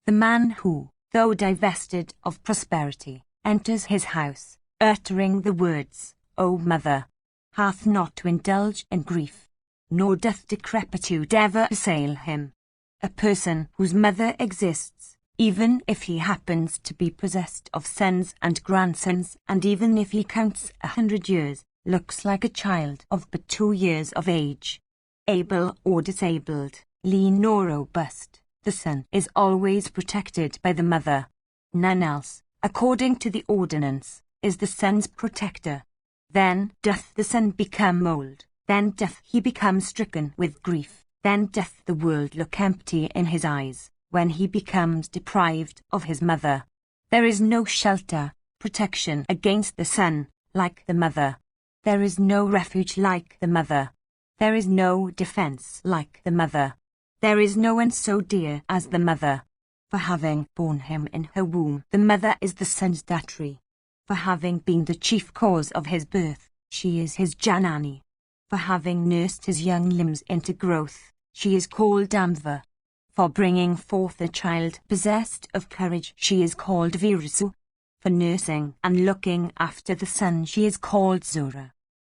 The man who, though divested of prosperity, enters his house, uttering the words, O mother, hath not to indulge in grief, nor doth decrepitude ever assail him. A person whose mother exists, even if he happens to be possessed of sons and grandsons, and even if he counts 100 years, looks like a child of but 2 years of age. Able or disabled, lean or robust, the son is always protected by the mother. None else, according to the ordinance, is the son's protector. Then doth the son become old, then doth he become stricken with grief, then doth the world look empty in his eyes, when he becomes deprived of his mother. There is no shelter, protection against the son, like the mother. There is no refuge like the mother. There is no defense like the mother. There is no one so dear as the mother. For having borne him in her womb, the mother is the son's datri. For having been the chief cause of his birth, she is his janani. For having nursed his young limbs into growth, she is called Amva. For bringing forth a child possessed of courage, she is called Virasu. For nursing and looking after the son, she is called Zura.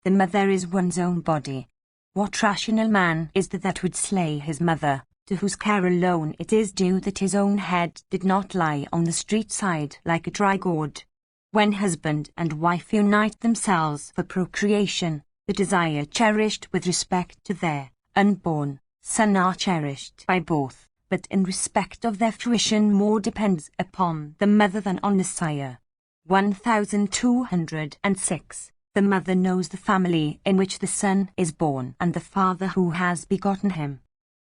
The mother is one's own body. What rational man is there that would slay his mother, to whose care alone it is due that his own head did not lie on the street side like a dry gourd? When husband and wife unite themselves for procreation, the desire cherished with respect to their unborn son are cherished by both, but in respect of their fruition more depends upon the mother than on the sire. 1206. The mother knows the family in which the son is born and the father who has begotten him.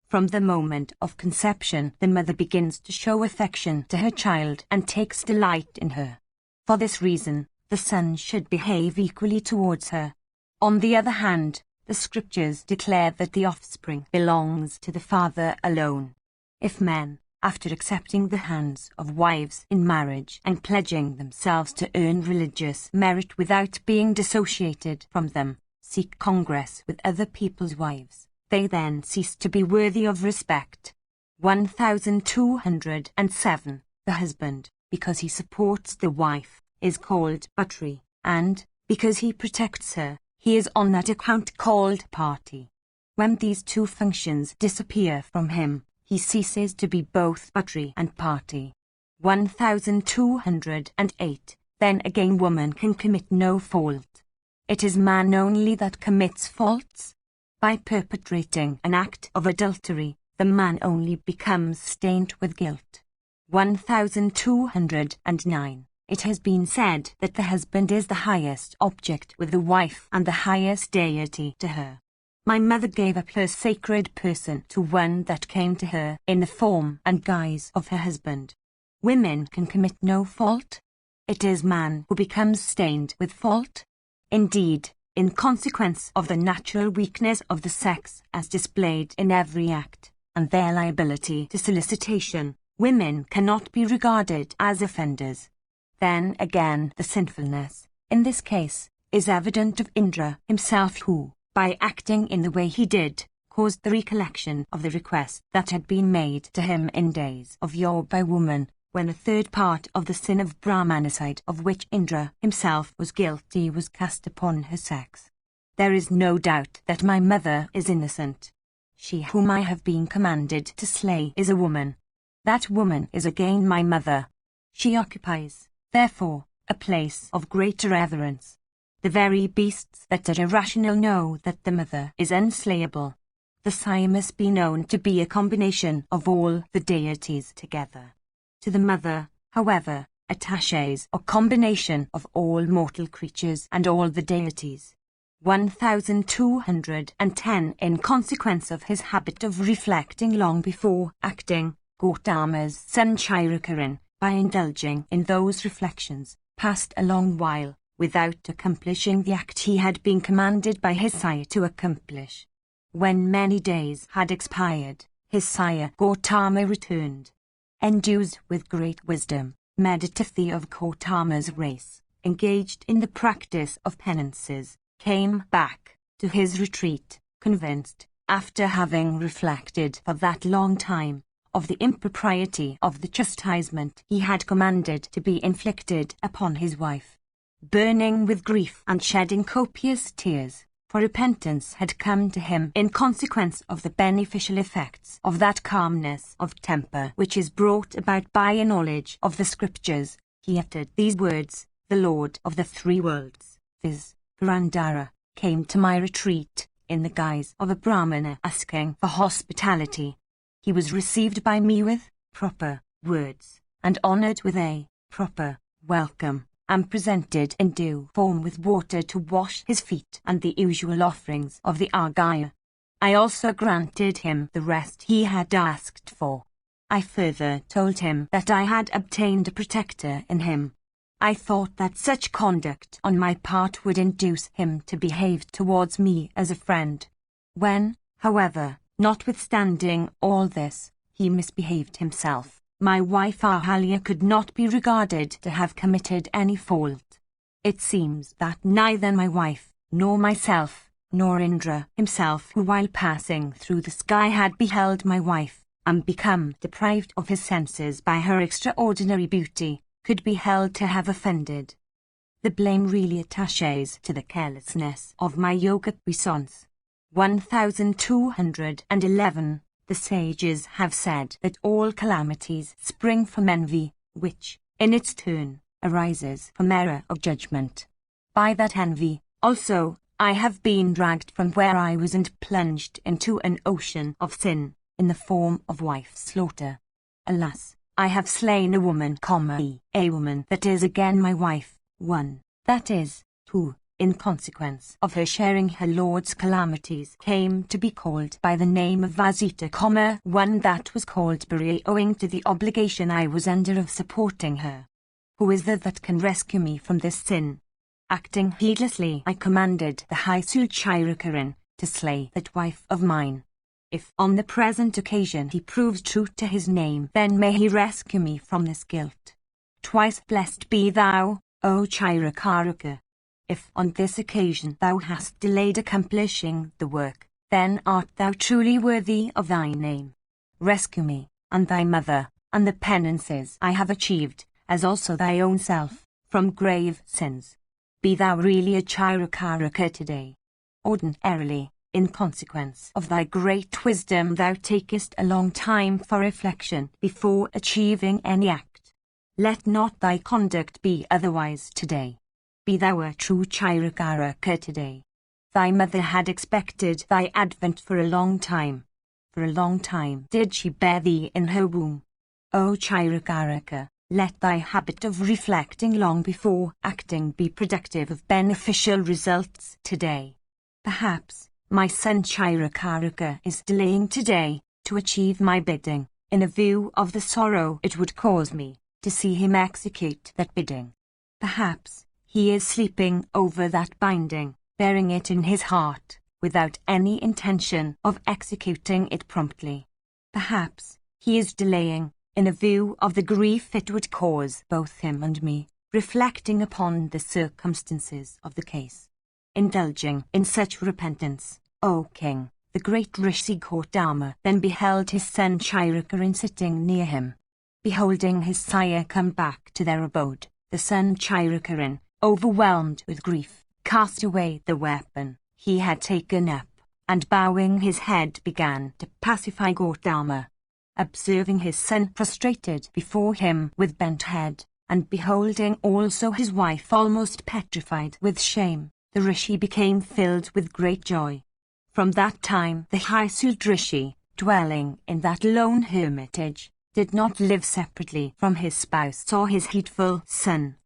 From the moment of conception, the mother begins to show affection to her child and takes delight in her. For this reason, the son should behave equally towards her. On the other hand, the scriptures declare that the offspring belongs to the father alone. If men, after accepting the hands of wives in marriage and pledging themselves to earn religious merit without being dissociated from them, seek congress with other people's wives, they then cease to be worthy of respect. 1207. The husband, because he supports the wife, is called Bhatri, and, because he protects her, he is on that account called Party. When these two functions disappear from him, he ceases to be both Bhatri and Party. 1208. Then again woman can commit no fault. It is man only that commits faults. By perpetrating an act of adultery, the man only becomes stained with guilt. 1209. It has been said that the husband is the highest object with the wife and the highest deity to her. My mother gave up her sacred person to one that came to her in the form and guise of her husband. Women can commit no fault. It is man who becomes stained with fault. Indeed, in consequence of the natural weakness of the sex as displayed in every act, and their liability to solicitation, women cannot be regarded as offenders. Then again the sinfulness, in this case, is evident of Indra himself who, by acting in the way he did, caused the recollection of the request that had been made to him in days of yore by woman, when a third part of the sin of Brahmanicide of which Indra himself was guilty was cast upon her sex. There is no doubt that my mother is innocent. She whom I have been commanded to slay is a woman. That woman is again my mother. She occupies, therefore, a place of greater reverence. The very beasts that are irrational know that the mother is unslayable. The sire must be known to be a combination of all the deities together. To the mother, however, attaches a combination of all mortal creatures and all the deities. 1210 In consequence of his habit of reflecting long before acting, Gautama's son Chirakaran, by indulging in those reflections, passed a long while without accomplishing the act he had been commanded by his sire to accomplish. When many days had expired, his sire Gautama returned. Endued with great wisdom, Meditathi of Gautama's race, engaged in the practice of penances, came back to his retreat, convinced, after having reflected for that long time, of the impropriety of the chastisement he had commanded to be inflicted upon his wife. Burning with grief and shedding copious tears, for repentance had come to him in consequence of the beneficial effects of that calmness of temper which is brought about by a knowledge of the scriptures, he uttered these words: "The Lord of the three worlds, viz. Purandara, came to my retreat in the guise of a Brahmana asking for hospitality. He was received by me with proper words, and honored with a proper welcome, and presented in due form with water to wash his feet and the usual offerings of the Arghya. I also granted him the rest he had asked for. I further told him that I had obtained a protector in him. I thought that such conduct on my part would induce him to behave towards me as a friend. When, however, notwithstanding all this, he misbehaved himself, my wife Ahalya could not be regarded to have committed any fault. It seems that neither my wife, nor myself, nor Indra himself, who while passing through the sky had beheld my wife, and become deprived of his senses by her extraordinary beauty, could be held to have offended. The blame really attaches to the carelessness of my yoga puissance. 1211 The sages have said that all calamities spring from envy, which, in its turn, arises from error of judgment. By that envy, also, I have been dragged from where I was and plunged into an ocean of sin, in the form of wife slaughter. Alas, I have slain a woman, a woman that is again my wife, one, that is, who, in consequence of her sharing her lord's calamities, came to be called by the name of Vasita, one that was called Bari owing to the obligation I was under of supporting her. Who is there that can rescue me from this sin? Acting heedlessly, I commanded the high Chirakaran to slay that wife of mine. If on the present occasion he proves true to his name, then may he rescue me from this guilt. Twice blessed be thou, O Chirakaraka. If on this occasion thou hast delayed accomplishing the work, then art thou truly worthy of thy name. Rescue me, and thy mother, and the penances I have achieved, as also thy own self, from grave sins. Be thou really a Chirakaraka today. Ordinarily, in consequence of thy great wisdom, thou takest a long time for reflection before achieving any act. Let not thy conduct be otherwise today. Be thou a true Chirakaraka today. Thy mother had expected thy advent for a long time. For a long time did she bear thee in her womb. O Chirakaraka, let thy habit of reflecting long before acting be productive of beneficial results today. Perhaps, My son Chirakaraka is delaying today to achieve my bidding, in a view of the sorrow it would cause me to see him execute that bidding. Perhaps he is sleeping over that binding, bearing it in his heart, without any intention of executing it promptly. Perhaps he is delaying, in a view of the grief it would cause both him and me, reflecting upon the circumstances of the case. Indulging in such repentance, O king, the great Rishi Gautama then beheld his son Chirakaran sitting near him. Beholding his sire come back to their abode, the son Chirakaran, overwhelmed with grief, cast away the weapon he had taken up, and bowing his head began to pacify Gautama. Observing his son prostrated before him with bent head, and beholding also his wife almost petrified with shame, the Rishi became filled with great joy. From that time the Hysud Rishi, dwelling in that lone hermitage, did not live separately from his spouse or his heedful son.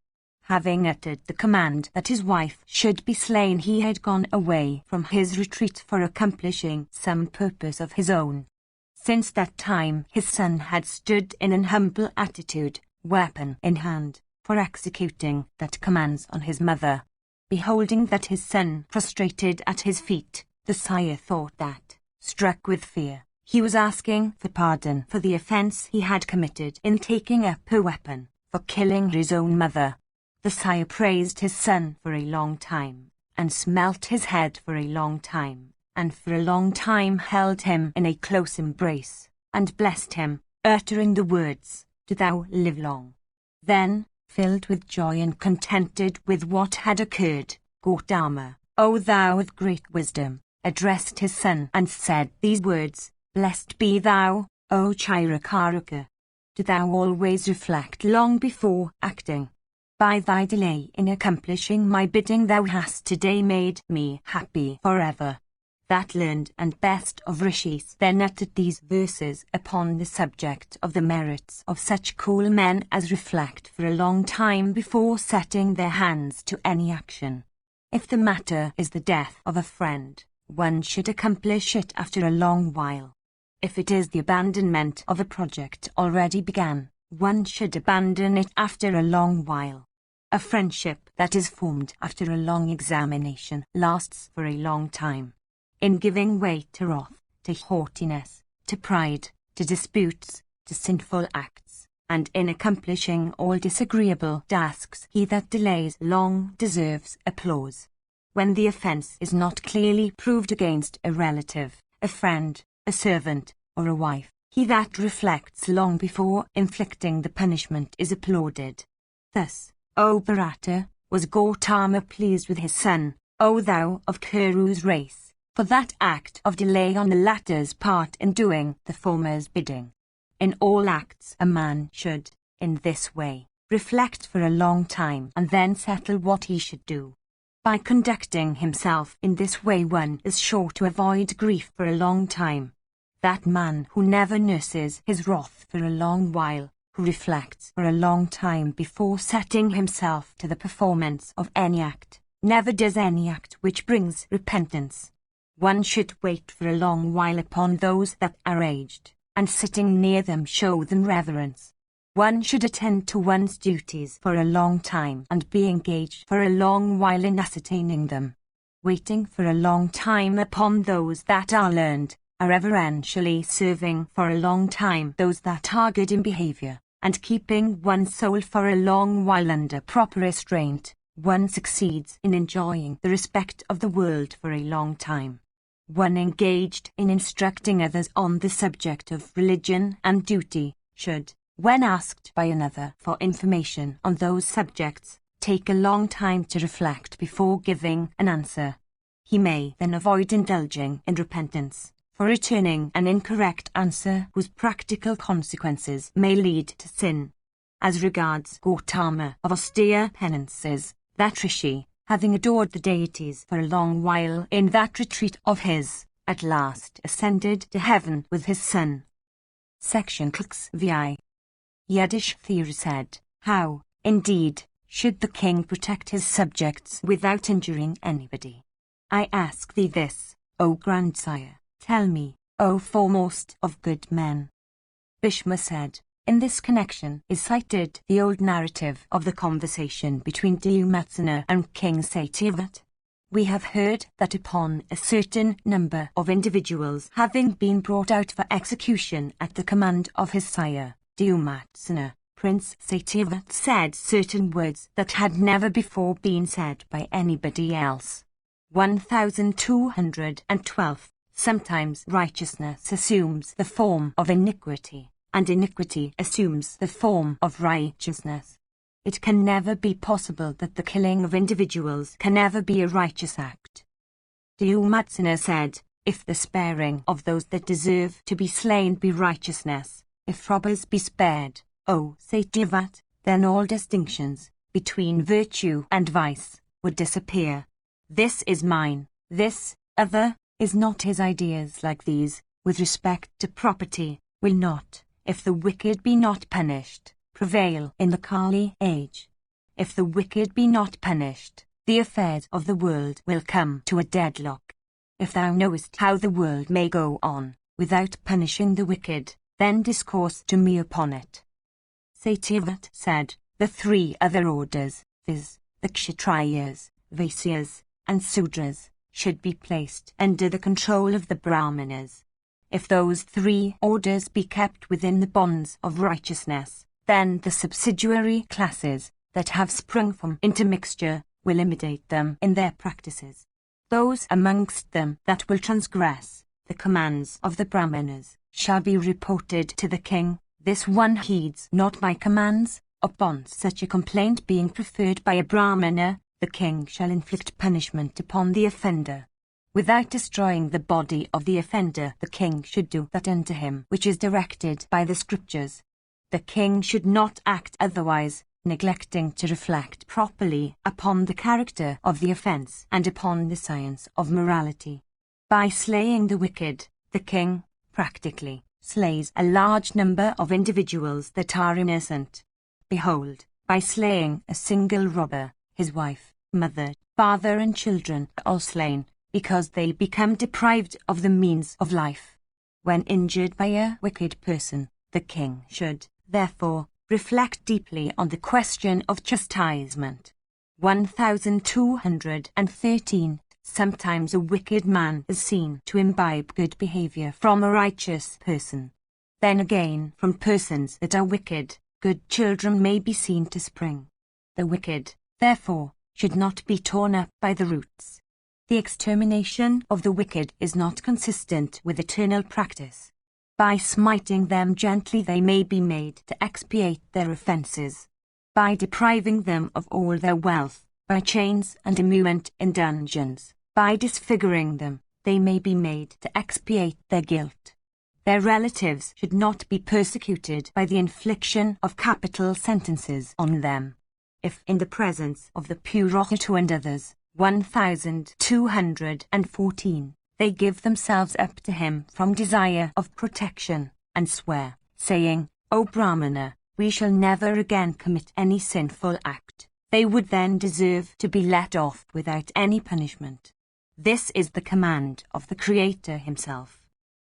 Having uttered the command that his wife should be slain, he had gone away from his retreat for accomplishing some purpose of his own. Since that time his son had stood in an humble attitude, weapon in hand, for executing that commands on his mother. Beholding that his son prostrated at his feet, the sire thought that, struck with fear, he was asking for pardon for the offense he had committed in taking up a weapon for killing his own mother. The sire praised his son for a long time, and smelt his head for a long time, and for a long time held him in a close embrace, and blessed him, uttering the words, "Do thou live long." Then, filled with joy and contented with what had occurred, Gautama, O thou of great wisdom, addressed his son and said these words, "Blessed be thou, O Chirakaraka. Do thou always reflect long before acting. By thy delay in accomplishing my bidding thou hast today made me happy forever." That learned and best of rishis then uttered these verses upon the subject of the merits of such cool men as reflect for a long time before setting their hands to any action. If the matter is the death of a friend, one should accomplish it after a long while. If it is the abandonment of a project already began, one should abandon it after a long while. A friendship that is formed after a long examination lasts for a long time. In giving way to wrath, to haughtiness, to pride, to disputes, to sinful acts, and in accomplishing all disagreeable tasks, he that delays long deserves applause. When the offense is not clearly proved against a relative, a friend, a servant, or a wife, he that reflects long before inflicting the punishment is applauded. Thus, O Bharata, was Gautama pleased with his son, O thou of Kuru's race, for that act of delay on the latter's part in doing the former's bidding. In all acts a man should, in this way, reflect for a long time and then settle what he should do. By conducting himself in this way one is sure to avoid grief for a long time. That man who never nurses his wrath for a long while, who reflects for a long time before setting himself to the performance of any act, never does any act which brings repentance. One should wait for a long while upon those that are aged, and sitting near them show them reverence. One should attend to one's duties for a long time and be engaged for a long while in ascertaining them. Waiting for a long time upon those that are learned, are reverentially serving for a long time those that are good in behavior, and keeping one's soul for a long while under proper restraint, one succeeds in enjoying the respect of the world for a long time. One engaged in instructing others on the subject of religion and duty should, when asked by another for information on those subjects, take a long time to reflect before giving an answer. He may then avoid indulging in repentance for returning an incorrect answer whose practical consequences may lead to sin. As regards Gautama of austere penances, that Rishi, having adored the deities for a long while in that retreat of his, at last ascended to heaven with his son. Section 6 VI. Yudhishthira said, "How, indeed, should the king protect his subjects without injuring anybody? I ask thee this, O grandsire, tell me, O foremost of good men. Bhishma said. In this connection is cited the old narrative of the conversation between Duryodhana and King Satyavrat. We have heard that upon a certain number of individuals having been brought out for execution at the command of his sire, Duryodhana, Prince Satyavrat said certain words that had never before been said by anybody else. 1212. Sometimes righteousness assumes the form of iniquity, and iniquity assumes the form of righteousness. It can never be possible that the killing of individuals can ever be a righteous act. Duryodhana said, if the sparing of those that deserve to be slain be righteousness, if robbers be spared, O Satyavrat, then all distinctions between virtue and vice would disappear. This is mine, this, other, is not his ideas like these, with respect to property, will not, if the wicked be not punished, prevail in the Kali age. If the wicked be not punished, the affairs of the world will come to a deadlock. If thou knowest how the world may go on, without punishing the wicked, then discourse to me upon it. Satyavrat said, the three other orders, viz., the Kshatriyas, Vaisyas, and Sudras, should be placed under the control of the Brahmanas. If those three orders be kept within the bonds of righteousness, then the subsidiary classes that have sprung from intermixture will imitate them in their practices. Those amongst them that will transgress the commands of the Brahmanas shall be reported to the king. This one heeds not my commands. Upon such a complaint being preferred by a Brahmana, the king shall inflict punishment upon the offender. Without destroying the body of the offender, the king should do that unto him which is directed by the scriptures. The king should not act otherwise, neglecting to reflect properly upon the character of the offence and upon the science of morality. By slaying the wicked, the king, practically, slays a large number of individuals that are innocent. Behold, by slaying a single robber, his wife, mother, father and children are all slain, because they become deprived of the means of life. When injured by a wicked person, the king should, therefore, reflect deeply on the question of chastisement. 1213. Sometimes a wicked man is seen to imbibe good behavior from a righteous person. Then again, from persons that are wicked, good children may be seen to spring. The wicked, therefore, should not be torn up by the roots. The extermination of the wicked is not consistent with eternal practice. By smiting them gently they may be made to expiate their offences. By depriving them of all their wealth, by chains and immurement in dungeons, by disfiguring them, they may be made to expiate their guilt. Their relatives should not be persecuted by the infliction of capital sentences on them. If in the presence of the Purohita and others, 1214, they give themselves up to him from desire of protection, and swear, saying, O Brahmana, we shall never again commit any sinful act, they would then deserve to be let off without any punishment. This is the command of the Creator himself.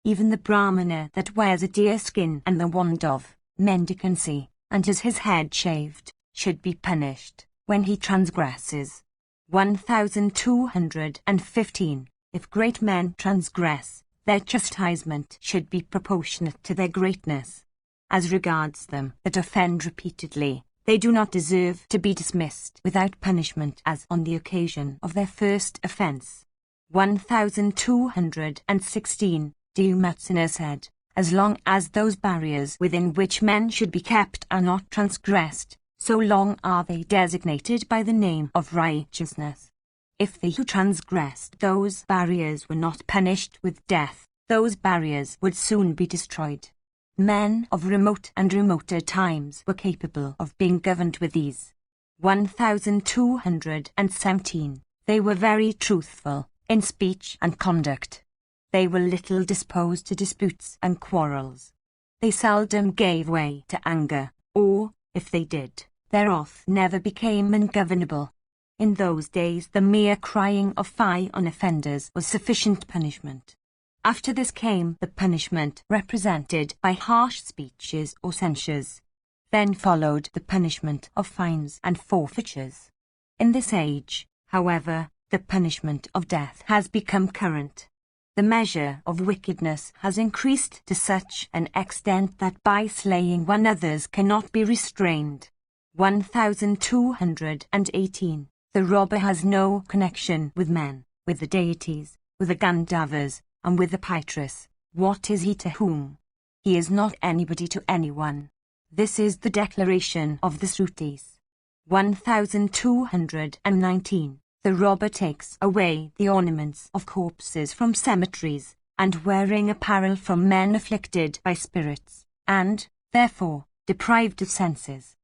Even the Brahmana that wears a deer skin and the wand of mendicancy, and has his head shaved, should be punished when he transgresses. 1215. If great men transgress, their chastisement should be proportionate to their greatness. As regards them that offend repeatedly, they do not deserve to be dismissed without punishment as on the occasion of their first offence. 1216. Duryodhana said, as long as those barriers within which men should be kept are not transgressed, so long are they designated by the name of righteousness. If they who transgressed those barriers were not punished with death, those barriers would soon be destroyed. Men of remote and remoter times were capable of being governed with ease. 1217. They were very truthful in speech and conduct. They were little disposed to disputes and quarrels. They seldom gave way to anger, or, if they did, their wrath never became ungovernable. In those days the mere crying of fie on offenders was sufficient punishment. After this came the punishment represented by harsh speeches or censures. Then followed the punishment of fines and forfeitures. In this age, however, the punishment of death has become current. The measure of wickedness has increased to such an extent that by slaying one others cannot be restrained. 1218. The robber has no connection with men, with the deities, with the Gandharvas, and with the Pitris. What is he to whom? He is not anybody to anyone. This is the declaration of the Srutis. 1219. The robber takes away the ornaments of corpses from cemeteries, and wearing apparel from men afflicted by spirits, and, therefore, deprived of senses.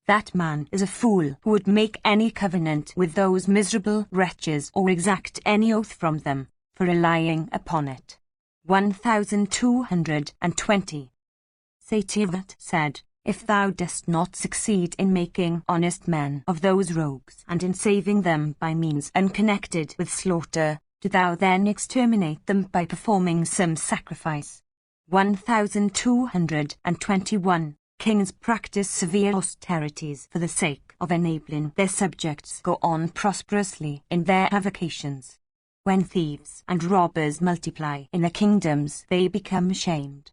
That man is a fool who would make any covenant with those miserable wretches or exact any oath from them, for relying upon it. 1220. Satyavat said, If thou dost not succeed in making honest men of those rogues and in saving them by means unconnected with slaughter, do thou then exterminate them by performing some sacrifice. 1221. Kings practice severe austerities for the sake of enabling their subjects go on prosperously in their avocations. When thieves and robbers multiply in the kingdoms, they become ashamed.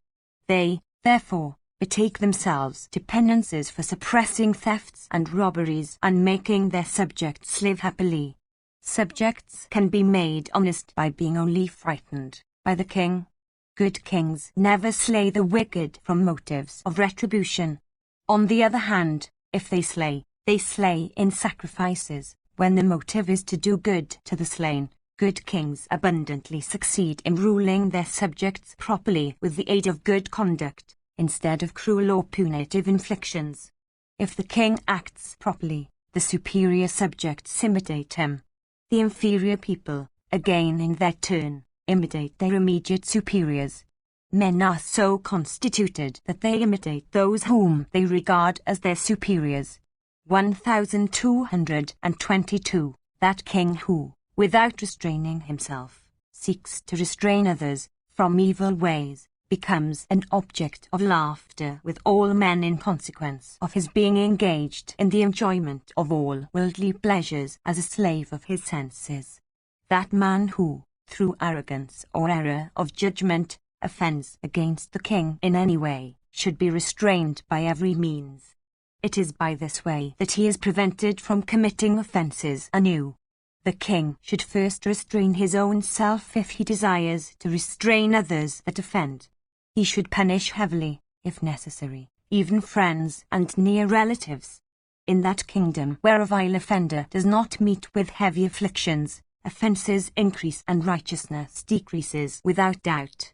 They, therefore, betake themselves to penances for suppressing thefts and robberies and making their subjects live happily. Subjects can be made honest by being only frightened by the king. Good kings never slay the wicked from motives of retribution. On the other hand, if they slay in sacrifices, when the motive is to do good to the slain. Good kings abundantly succeed in ruling their subjects properly with the aid of good conduct, instead of cruel or punitive inflictions. If the king acts properly, the superior subjects imitate him. The inferior people, again in their turn, imitate their immediate superiors. Men are so constituted that they imitate those whom they regard as their superiors. 1222. That king who, without restraining himself, seeks to restrain others from evil ways, becomes an object of laughter with all men in consequence of his being engaged in the enjoyment of all worldly pleasures as a slave of his senses. That man who, through arrogance or error of judgment, offends against the king in any way, should be restrained by every means. It is by this way that he is prevented from committing offences anew. The king should first restrain his own self if he desires to restrain others that offend. He should punish heavily, if necessary, even friends and near relatives. In that kingdom where a vile offender does not meet with heavy afflictions, offences increase and righteousness decreases without doubt.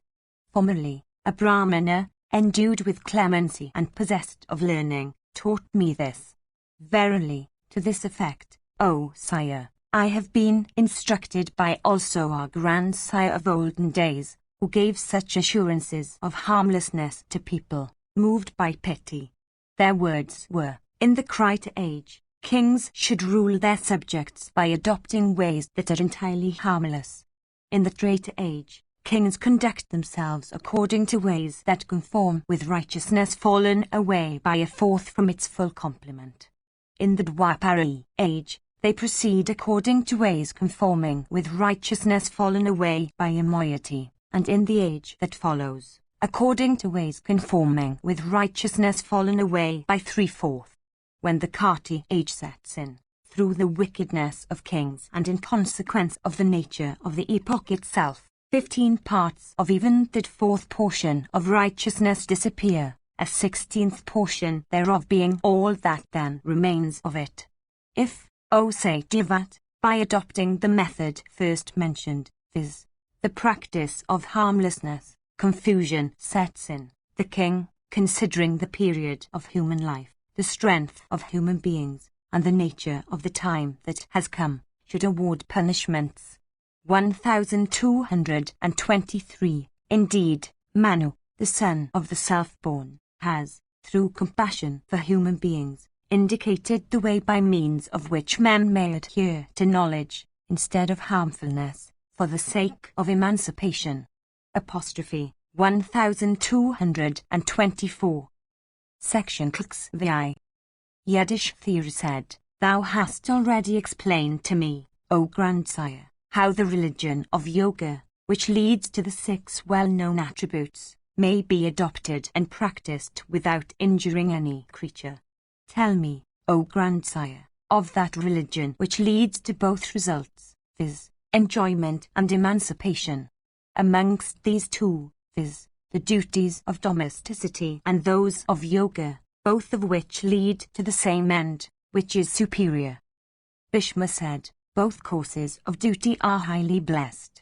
Formerly, a Brahmana, endued with clemency and possessed of learning, taught me this. Verily, to this effect, O sire, I have been instructed by also our grandsire of olden days, who gave such assurances of harmlessness to people, moved by pity. Their words were, in the Krita age, kings should rule their subjects by adopting ways that are entirely harmless. In the Treta age, kings conduct themselves according to ways that conform with righteousness fallen away by a fourth from its full complement. In the Dwapara age, they proceed according to ways conforming with righteousness fallen away by a moiety, and in the age that follows, according to ways conforming with righteousness fallen away by 3/4. When the Kati age sets in, through the wickedness of kings and in consequence of the nature of the epoch itself, 15 parts of even that fourth portion of righteousness disappear, a 16th portion thereof being all that then remains of it. If, O Satyavat, by adopting the method first mentioned, viz., the practice of harmlessness, confusion sets in, the king, considering the period of human life, the strength of human beings, and the nature of the time that has come, should award punishments. 1223. Indeed, Manu, the son of the self-born, has, through compassion for human beings, indicated the way by means of which men may adhere to knowledge, instead of harmfulness, for the sake of emancipation. Apostrophe 1224. Section Clicks VI. Yiddish theory said, "Thou hast already explained to me, O grandsire, how the religion of yoga, which leads to the 6 well-known attributes, may be adopted and practiced without injuring any creature. Tell me, O grandsire, of that religion which leads to both results, viz., enjoyment and emancipation. Amongst these two, viz., the duties of domesticity and those of yoga, both of which lead to the same end, which is superior?" Bhishma said, "Both courses of duty are highly blessed.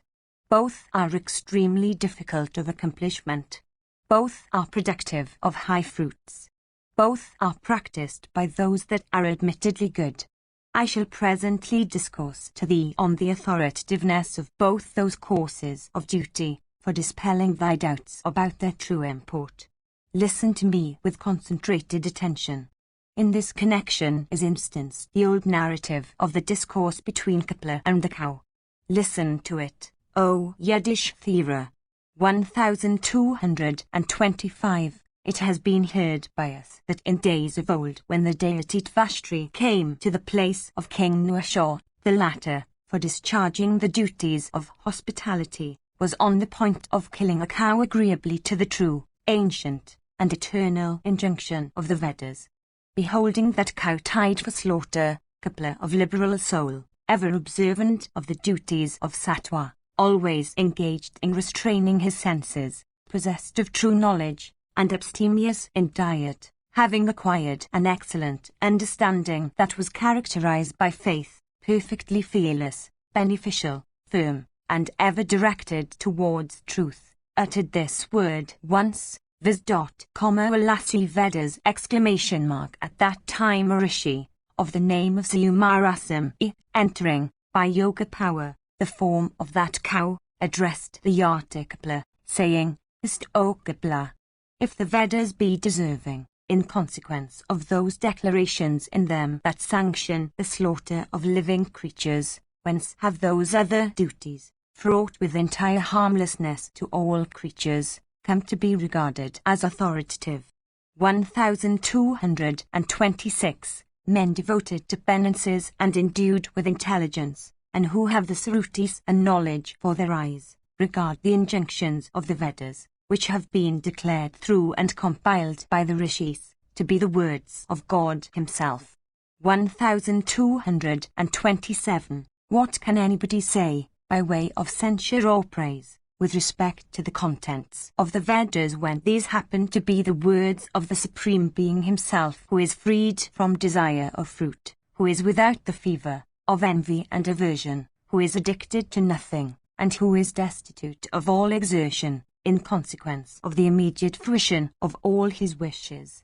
Both are extremely difficult of accomplishment. Both are productive of high fruits. Both are practiced by those that are admittedly good. I shall presently discourse to thee on the authoritativeness of both those courses of duty, for dispelling thy doubts about their true import. Listen to me with concentrated attention. In this connection is instanced the old narrative of the discourse between Kapila and the cow. Listen to it, O Yiddish Thera. 1225. It has been heard by us that in days of old, when the deity Tvashtri came to the place of King Nuashar, the latter, for discharging the duties of hospitality, was on the point of killing a cow agreeably to the true, ancient, and eternal injunction of the Vedas. Beholding that cow tied for slaughter, Kapila of liberal soul, ever observant of the duties of sattva, always engaged in restraining his senses, possessed of true knowledge, and abstemious in diet, having acquired an excellent understanding that was characterized by faith, perfectly fearless, beneficial, firm, and ever directed towards truth, uttered this word once, viz. Ulasi Vedas! At that time a rishi, of the name of Sayumarasam, entering, by yoga power, the form of that cow, addressed the Yati Kapila, saying, "Ist O Kapila, if the Vedas be deserving, in consequence of those declarations in them that sanction the slaughter of living creatures, whence have those other duties, fraught with entire harmlessness to all creatures, come to be regarded as authoritative?" 1226. Men devoted to penances and endued with intelligence, and who have the Srutis and knowledge for their eyes, regard the injunctions of the Vedas, which have been declared through and compiled by the Rishis, to be the words of God Himself. 1227. What can anybody say, by way of censure or praise, with respect to the contents of the Vedas when these happen to be the words of the Supreme Being Himself, who is freed from desire of fruit, who is without the fever of envy and aversion, who is addicted to nothing, and who is destitute of all exertion, in consequence of the immediate fruition of all his wishes?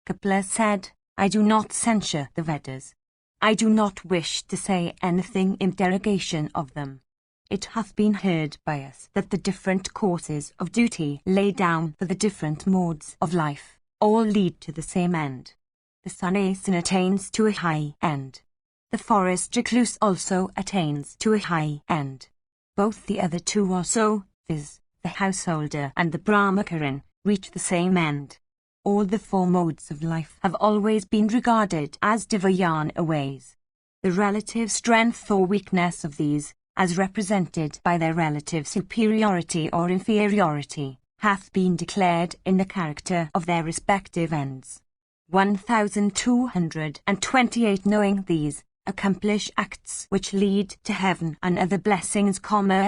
Kapila said, "I do not censure the Vedas. I do not wish to say anything in derogation of them. It hath been heard by us that the different courses of duty laid down for the different modes of life, all lead to the same end. The sannyasi attains to a high end. The forest recluse also attains to a high end. Both the other two also, viz., the householder and the brahmacharin, reach the same end. All the 4 modes of life have always been regarded as Devayana ways. The relative strength or weakness of these, as represented by their relative superiority or inferiority, hath been declared in the character of their respective ends. 1228. Knowing these, accomplish acts which lead to heaven and other blessings,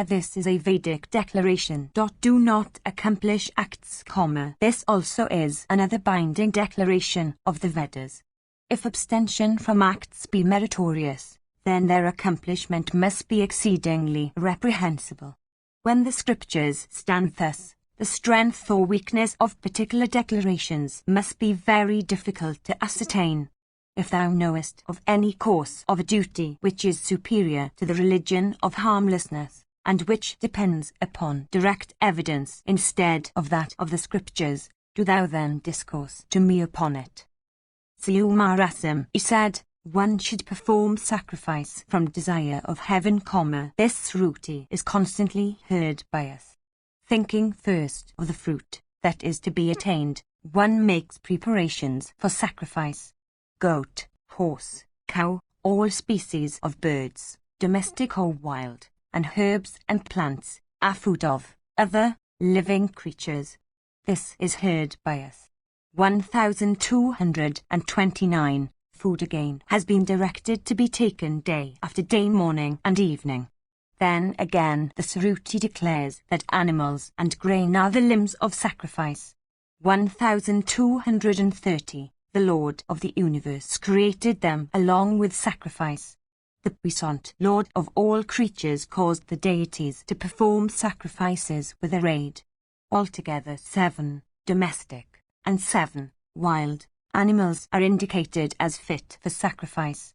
this is a Vedic declaration. Do not accomplish acts, this also is another binding declaration of the Vedas. If abstention from acts be meritorious, then their accomplishment must be exceedingly reprehensible. When the scriptures stand thus, the strength or weakness of particular declarations must be very difficult to ascertain. If thou knowest of any course of a duty which is superior to the religion of harmlessness, and which depends upon direct evidence instead of that of the scriptures, do thou then discourse to me upon it. Siumarasam, he said, one should perform sacrifice from desire of heaven, this Shruti is constantly heard by us. Thinking first of the fruit that is to be attained, one makes preparations for sacrifice. Goat, horse, cow, all species of birds, domestic or wild, and herbs and plants, are food of other living creatures. This is heard by us. 1229. Food again has been directed to be taken day after day, morning and evening. Then again the Suruti declares that animals and grain are the limbs of sacrifice. 1230. The Lord of the universe created them along with sacrifice. The puissant Lord of all creatures caused the deities to perform sacrifices with their aid. Altogether 7 domestic and 7 wild animals are indicated as fit for sacrifice.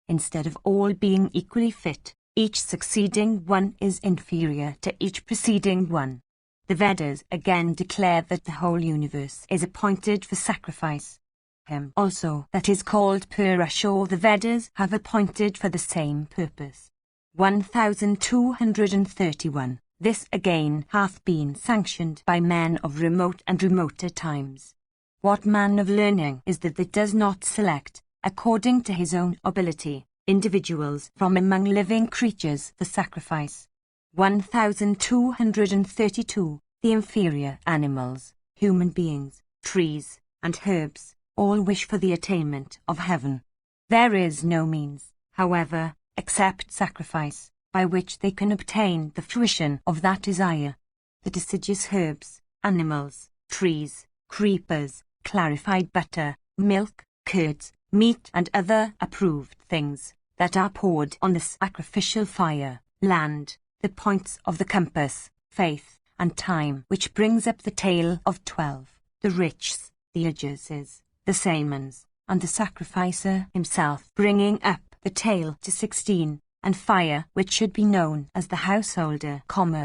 Instead of all being equally fit, each succeeding one is inferior to each preceding one. The Vedas again declare that the whole universe is appointed for sacrifice. Him also that is called Purusha the Vedas have appointed for the same purpose. 1231. This again hath been sanctioned by men of remote and remoter times. What man of learning is that does not select, according to his own ability, individuals from among living creatures for sacrifice? 1232. The inferior animals, human beings, trees, and herbs, all wish for the attainment of heaven. There is no means, however, except sacrifice, by which they can obtain the fruition of that desire. The deciduous herbs, animals, trees, creepers, clarified butter, milk, curds, meat and other approved things that are poured on the sacrificial fire, land, the points of the compass, faith, and time, which brings up the tale of 12, the richs, the ajases, the samans, and the sacrificer himself bringing up the tale to 16, and fire, which should be known as the householder,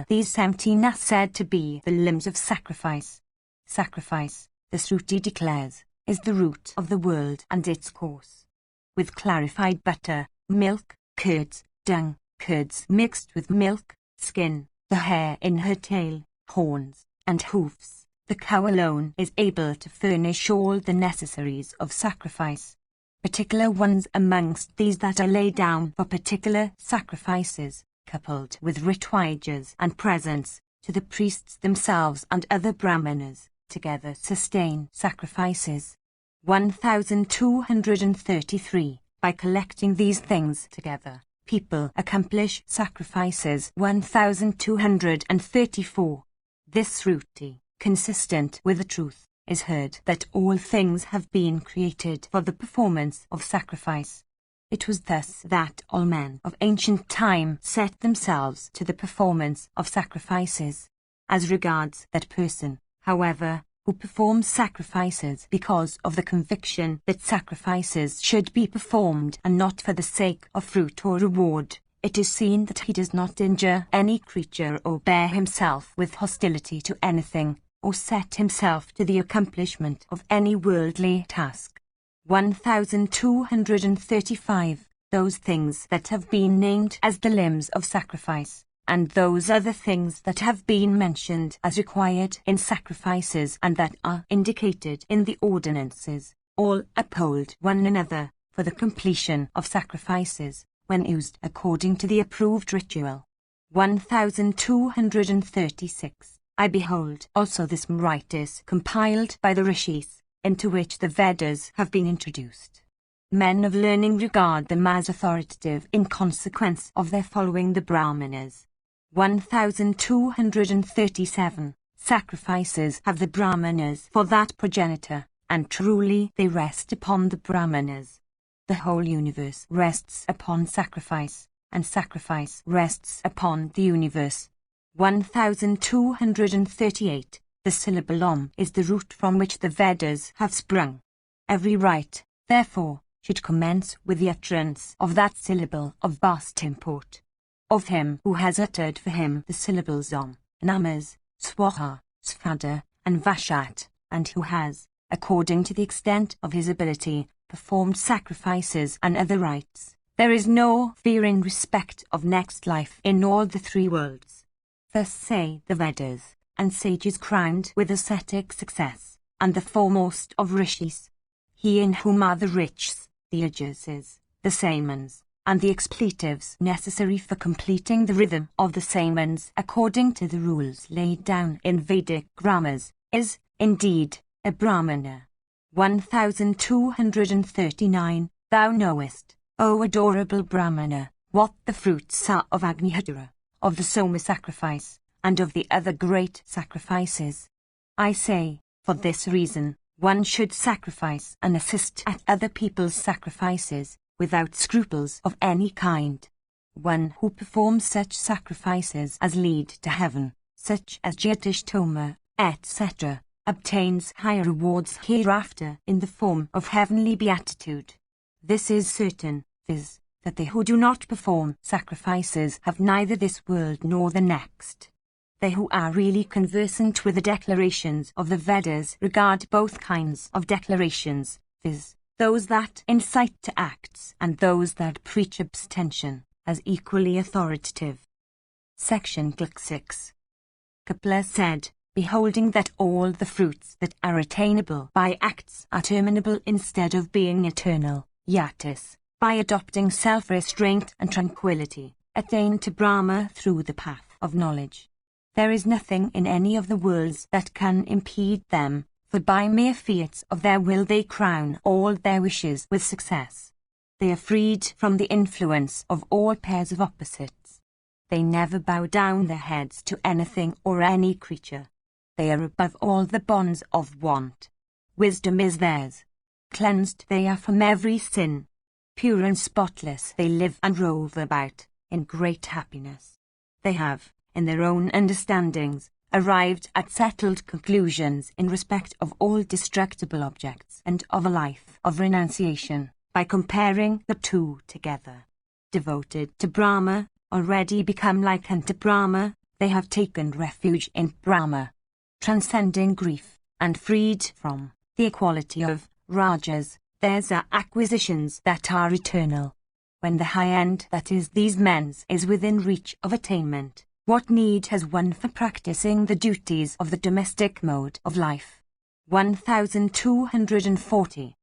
these 17 are said to be the limbs of sacrifice. Sacrifice, the Shruti declares, is the root of the world and its course. With clarified butter, milk, curds, dung, curds mixed with milk, skin, the hair in her tail, horns, and hoofs, the cow alone is able to furnish all the necessaries of sacrifice. Particular ones amongst these that are laid down for particular sacrifices, coupled with rituages and presents to the priests themselves and other brahmanas, together sustain sacrifices. 1233. By collecting these things together, people accomplish sacrifices. 1234. This Shruti, consistent with the truth, is heard that all things have been created for the performance of sacrifice. It was thus that all men of ancient time set themselves to the performance of sacrifices. As regards that person, however, who performs sacrifices because of the conviction that sacrifices should be performed and not for the sake of fruit or reward, it is seen that he does not injure any creature or bear himself with hostility to anything, or set himself to the accomplishment of any worldly task. 1235. Those things that have been named as the limbs of sacrifice, and those other things that have been mentioned as required in sacrifices and that are indicated in the ordinances, all uphold one another for the completion of sacrifices, when used according to the approved ritual. 1236. I behold also this Smritis compiled by the Rishis, into which the Vedas have been introduced. Men of learning regard them as authoritative in consequence of their following the Brahmanas. 1237. Sacrifices have the Brahmanas for that progenitor, and truly they rest upon the Brahmanas. The whole universe rests upon sacrifice, and sacrifice rests upon the universe. 1238. The syllable Om is the root from which the Vedas have sprung. Every rite, therefore, should commence with the utterance of that syllable of vast import. Of him who has uttered for him the syllables Om, Namas, Swaha, Svada, and Vashat, and who has, according to the extent of his ability, performed sacrifices and other rites. There is no fear in respect of next life in all the three worlds. Thus say the Vedas, and sages crowned with ascetic success, and the foremost of rishis. He in whom are the riches, the ajases, the samans, and the expletives necessary for completing the rhythm of the samans according to the rules laid down in Vedic grammars, is, indeed, a Brahmana. 1239. Thou knowest, O adorable Brahmana, what the fruits are of Agnihotra, of the Soma sacrifice, and of the other great sacrifices. I say, for this reason, one should sacrifice and assist at other people's sacrifices, without scruples of any kind. One who performs such sacrifices as lead to heaven, such as Jyotishtoma, etc., obtains higher rewards hereafter in the form of heavenly beatitude. This is certain, viz., that they who do not perform sacrifices have neither this world nor the next. They who are really conversant with the declarations of the Vedas regard both kinds of declarations, viz., those that incite to acts and those that preach abstention, as equally authoritative. Section 6. Kepler said, beholding that all the fruits that are attainable by acts are terminable instead of being eternal, Yatis, by adopting self-restraint and tranquility, attain to Brahma through the path of knowledge. There is nothing in any of the worlds that can impede them, for by mere fiat of their will they crown all their wishes with success. They are freed from the influence of all pairs of opposites. They never bow down their heads to anything or any creature. They are above all the bonds of want. Wisdom is theirs. Cleansed they are from every sin. Pure and spotless they live and rove about, in great happiness. They have, in their own understandings, arrived at settled conclusions in respect of all destructible objects and of a life of renunciation, by comparing the two together. Devoted to Brahma, already become like unto Brahma, they have taken refuge in Brahma. Transcending grief, and freed from the equality of rajas, theirs are acquisitions that are eternal. When the high end that is these men's is within reach of attainment, what need has one for practicing the duties of the domestic mode of life? 1240.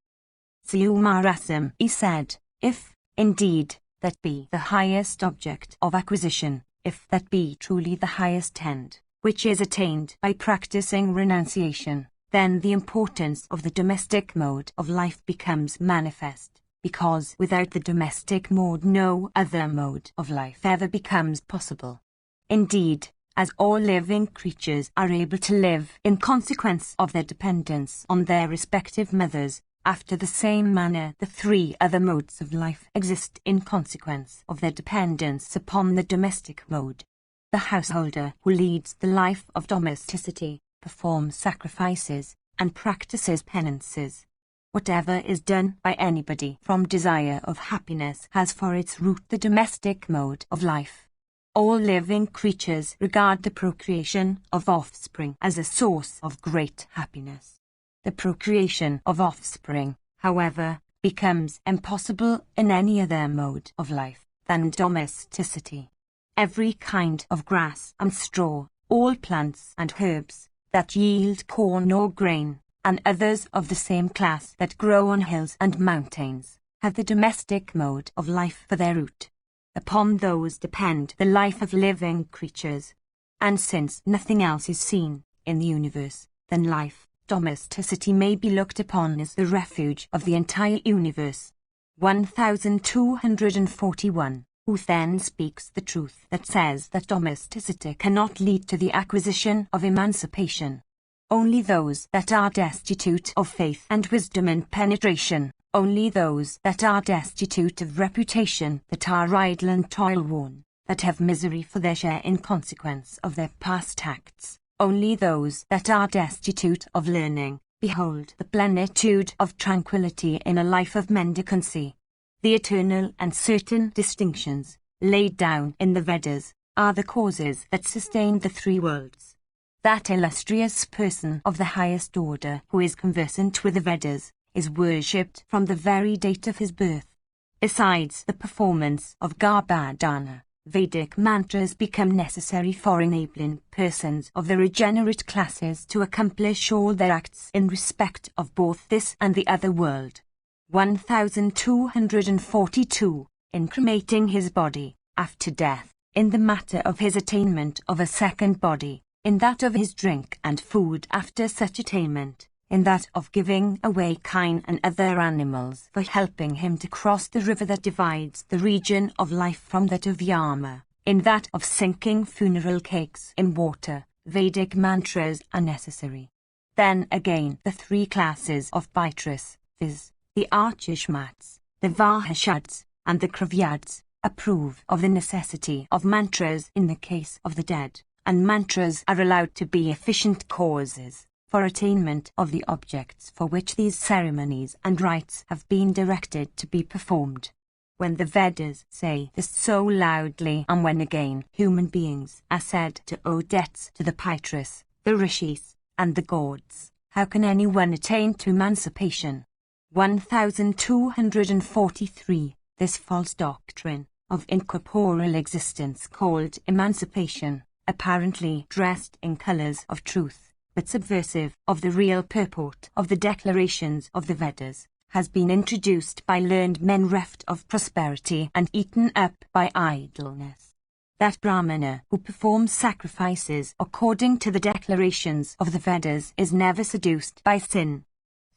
Sumarasam he said, if, indeed, that be the highest object of acquisition, if that be truly the highest end, which is attained by practicing renunciation, then the importance of the domestic mode of life becomes manifest, because without the domestic mode no other mode of life ever becomes possible. Indeed, as all living creatures are able to live in consequence of their dependence on their respective mothers, after the same manner the three other modes of life exist in consequence of their dependence upon the domestic mode. The householder who leads the life of domesticity performs sacrifices and practices penances. Whatever is done by anybody from desire of happiness has for its root the domestic mode of life. All living creatures regard the procreation of offspring as a source of great happiness. The procreation of offspring, however, becomes impossible in any other mode of life than domesticity. Every kind of grass and straw, all plants and herbs that yield corn or grain, and others of the same class that grow on hills and mountains, have the domestic mode of life for their root. Upon those depend the life of living creatures. And since nothing else is seen in the universe than life, domesticity may be looked upon as the refuge of the entire universe. 1241. Who then speaks the truth that says that domesticity cannot lead to the acquisition of emancipation? Only those that are destitute of faith and wisdom and penetration. Only those that are destitute of reputation, that are idle and toil-worn, that have misery for their share in consequence of their past acts. Only those that are destitute of learning, behold the plenitude of tranquility in a life of mendicancy. The eternal and certain distinctions, laid down in the Vedas, are the causes that sustain the three worlds. That illustrious person of the highest order who is conversant with the Vedas, is worshipped from the very date of his birth. Besides the performance of Garbhadhana, Vedic mantras become necessary for enabling persons of the regenerate classes to accomplish all their acts in respect of both this and the other world. 1242. In cremating his body, after death, in the matter of his attainment of a second body, in that of his drink and food after such attainment, in that of giving away kine and other animals for helping him to cross the river that divides the region of life from that of Yama, in that of sinking funeral cakes in water, Vedic mantras are necessary. Then again the three classes of Pitras, viz., the Archishmats, the Vahashads, and the Kravyads, approve of the necessity of mantras in the case of the dead, and mantras are allowed to be efficient causes for attainment of the objects for which these ceremonies and rites have been directed to be performed. When the Vedas say this so loudly, and when again human beings are said to owe debts to the Pitras, the Rishis, and the gods, how can anyone attain to emancipation? 1243. This false doctrine of incorporeal existence called emancipation, apparently dressed in colours of truth, but subversive of the real purport of the declarations of the Vedas, has been introduced by learned men reft of prosperity and eaten up by idleness. That Brahmana who performs sacrifices according to the declarations of the Vedas is never seduced by sin.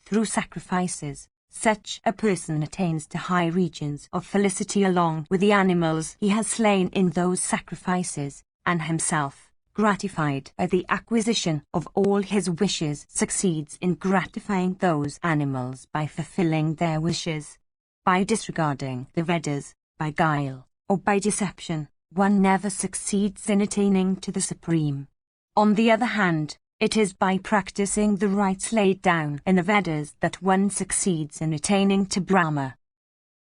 Through sacrifices, such a person attains to high regions of felicity along with the animals he has slain in those sacrifices, and himself, gratified by the acquisition of all his wishes, succeeds in gratifying those animals by fulfilling their wishes. By disregarding the Vedas, by guile, or by deception, one never succeeds in attaining to the Supreme. On the other hand, it is by practicing the rites laid down in the Vedas that one succeeds in attaining to Brahma.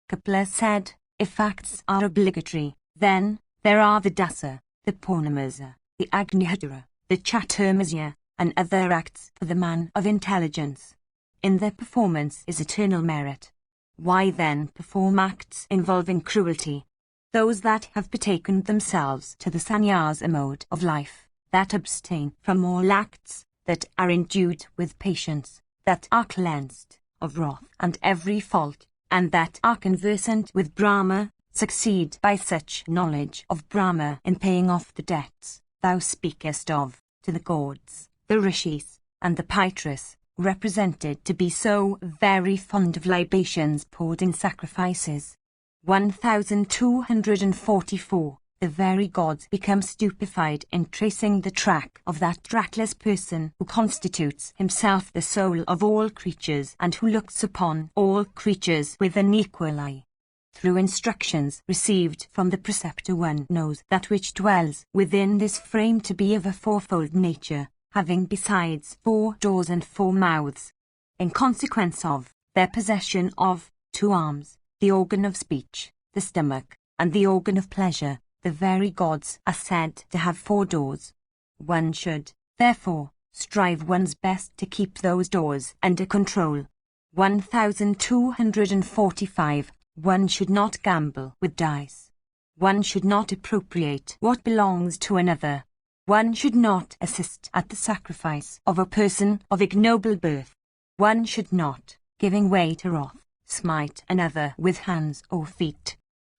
Kepler said, if acts are obligatory, then there are the Dasa, the Purnamasa, the Agnihotra, the Chaturmasya, and other acts for the man of intelligence. In their performance is eternal merit. Why then perform acts involving cruelty? Those that have betaken themselves to the sannyasa mode of life, that abstain from all acts, that are endued with patience, that are cleansed of wrath and every fault, and that are conversant with Brahma, succeed by such knowledge of Brahma in paying off the debts thou speakest of, to the gods, the Rishis, and the Pitras, represented to be so very fond of libations poured in sacrifices. 1244. The very gods become stupefied in tracing the track of that trackless person who constitutes himself the soul of all creatures and who looks upon all creatures with an equal eye. Through instructions received from the preceptor one knows that which dwells within this frame to be of a fourfold nature, having besides 4 doors and 4 mouths. In consequence of their possession of 2 arms, the organ of speech, the stomach, and the organ of pleasure, the very gods are said to have 4 doors. One should, therefore, strive one's best to keep those doors under control. 1245. One should not gamble with dice. One should not appropriate what belongs to another. One should not assist at the sacrifice of a person of ignoble birth. One should not, giving way to wrath, smite another with hands or feet.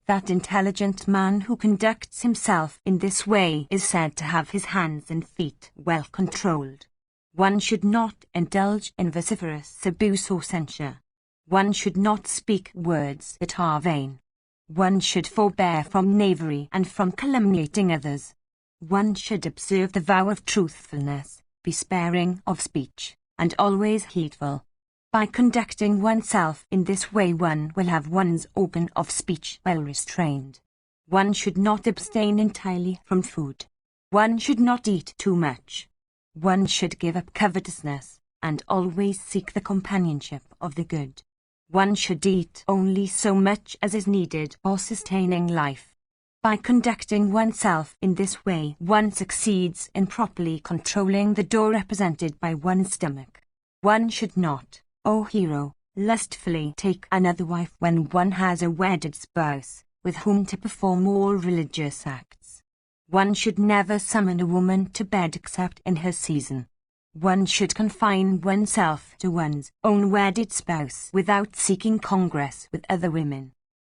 That intelligent man who conducts himself in this way is said to have his hands and feet well controlled. One should not indulge in vociferous abuse or censure. One should not speak words that are vain. One should forbear from knavery and from calumniating others. One should observe the vow of truthfulness, be sparing of speech, and always heedful. By conducting oneself in this way one will have one's organ of speech well restrained. One should not abstain entirely from food. One should not eat too much. One should give up covetousness, and always seek the companionship of the good. One should eat only so much as is needed for sustaining life. By conducting oneself in this way one succeeds in properly controlling the door represented by one's stomach. One should not, O hero, lustfully take another wife when one has a wedded spouse, with whom to perform all religious acts. One should never summon a woman to bed except in her season. One should confine oneself to one's own wedded spouse without seeking congress with other women.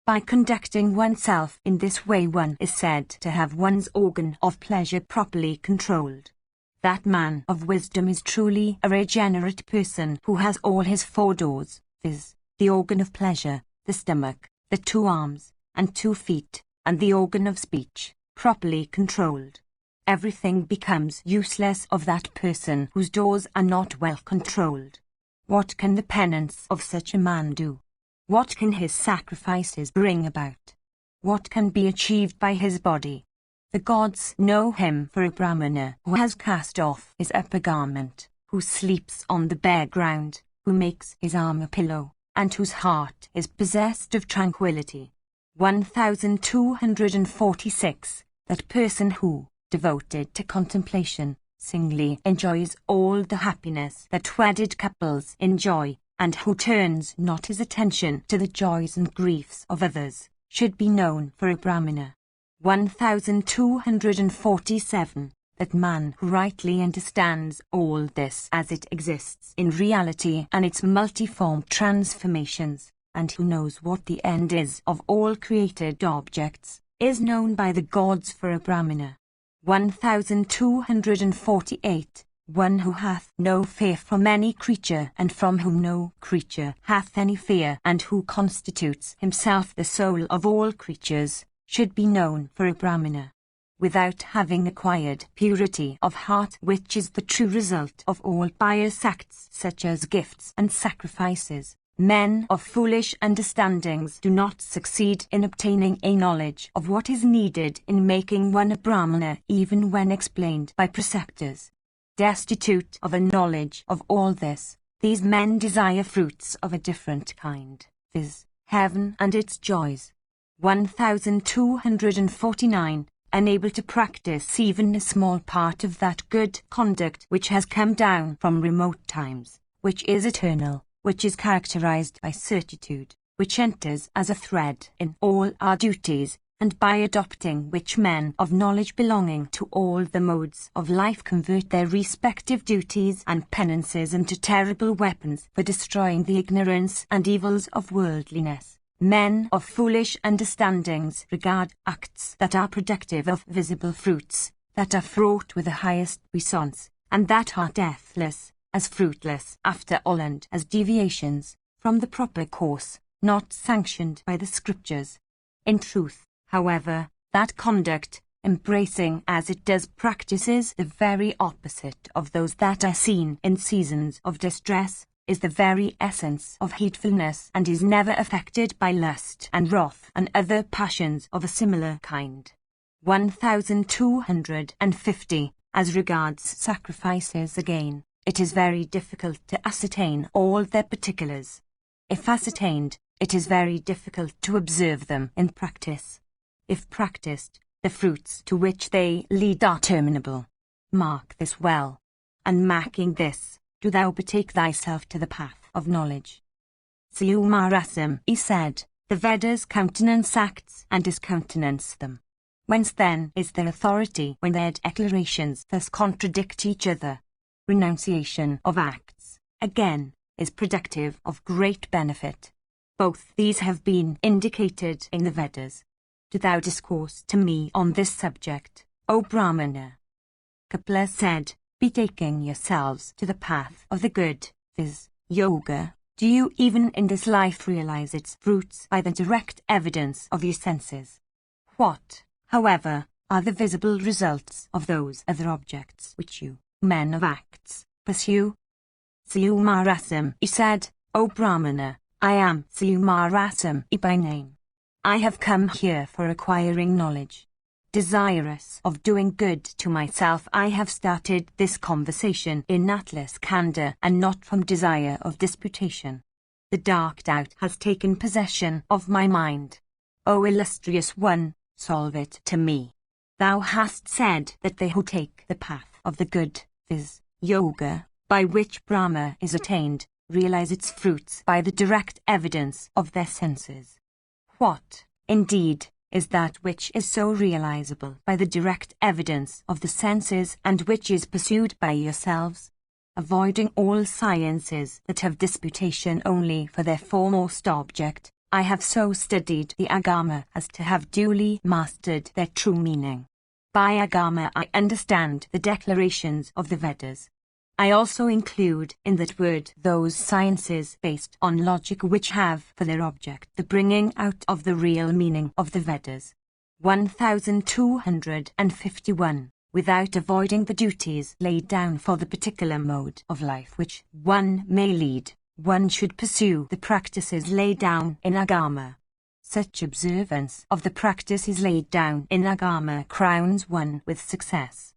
By conducting oneself in this way, one is said to have one's organ of pleasure properly controlled. That man of wisdom is truly a regenerate person who has all his four doors, viz., the organ of pleasure, the stomach, the 2 arms, and 2 feet, and the organ of speech, properly controlled. Everything becomes useless of that person whose doors are not well controlled. What can the penance of such a man do? What can his sacrifices bring about? What can be achieved by his body? The gods know him for a Brahmana who has cast off his upper garment, who sleeps on the bare ground, who makes his arm a pillow, and whose heart is possessed of tranquility. 1246. That person who, devoted to contemplation, singly enjoys all the happiness that wedded couples enjoy, and who turns not his attention to the joys and griefs of others, should be known for a Brahmana. 1247. That man who rightly understands all this as it exists in reality and its multiform transformations, and who knows what the end is of all created objects, is known by the gods for a Brahmana. 1248. One who hath no fear from any creature, and from whom no creature hath any fear, and who constitutes himself the soul of all creatures, should be known for a Brahmana. Without having acquired purity of heart, which is the true result of all pious acts such as gifts and sacrifices, men of foolish understandings do not succeed in obtaining a knowledge of what is needed in making one a Brahmana, even when explained by preceptors. Destitute of a knowledge of all this, these men desire fruits of a different kind, viz., heaven and its joys. 1249. Unable to practice even a small part of that good conduct which has come down from remote times, which is eternal, which is characterized by certitude, which enters as a thread in all our duties, and by adopting which men of knowledge belonging to all the modes of life convert their respective duties and penances into terrible weapons for destroying the ignorance and evils of worldliness. Men of foolish understandings regard acts that are productive of visible fruits, that are fraught with the highest puissance, and that are deathless, as fruitless after all and as deviations from the proper course, not sanctioned by the scriptures. In truth, however, that conduct, embracing as it does practices the very opposite of those that are seen in seasons of distress, is the very essence of hatefulness, and is never affected by lust and wrath and other passions of a similar kind. 1250. As regards sacrifices again, it is very difficult to ascertain all their particulars. If ascertained, it is very difficult to observe them in practice. If practiced, the fruits to which they lead are terminable. Mark this well, and marking this, do thou betake thyself to the path of knowledge. Seumarasam, he said, the Vedas countenance acts and discountenance them. Whence then is their authority when their declarations thus contradict each other? Renunciation of acts, again, is productive of great benefit. Both these have been indicated in the Vedas. Do thou discourse to me on this subject, O Brahmana. Kapila said, betaking yourselves to the path of the good, viz., yoga, do you even in this life realize its fruits by the direct evidence of your senses? What, however, are the visible results of those other objects which you, men of acts, pursue? Seumarasam, he said, O Brahmana, I am Seumarasam by name. I have come here for acquiring knowledge. Desirous of doing good to myself, I have started this conversation in Atlas candor and not from desire of disputation. The dark doubt has taken possession of my mind. O illustrious one, solve it to me. Thou hast said that they who take the path of the good, viz., yoga, by which Brahma is attained, realize its fruits by the direct evidence of their senses. What, indeed, is that which is so realizable by the direct evidence of the senses and which is pursued by yourselves? Avoiding all sciences that have disputation only for their foremost object, I have so studied the Agama as to have duly mastered their true meaning. By Agama I understand the declarations of the Vedas. I also include in that word those sciences based on logic which have for their object the bringing out of the real meaning of the Vedas. 1251. Without avoiding the duties laid down for the particular mode of life which one may lead, one should pursue the practices laid down in Agama. Such observance of the practices laid down in Agama crowns one with success.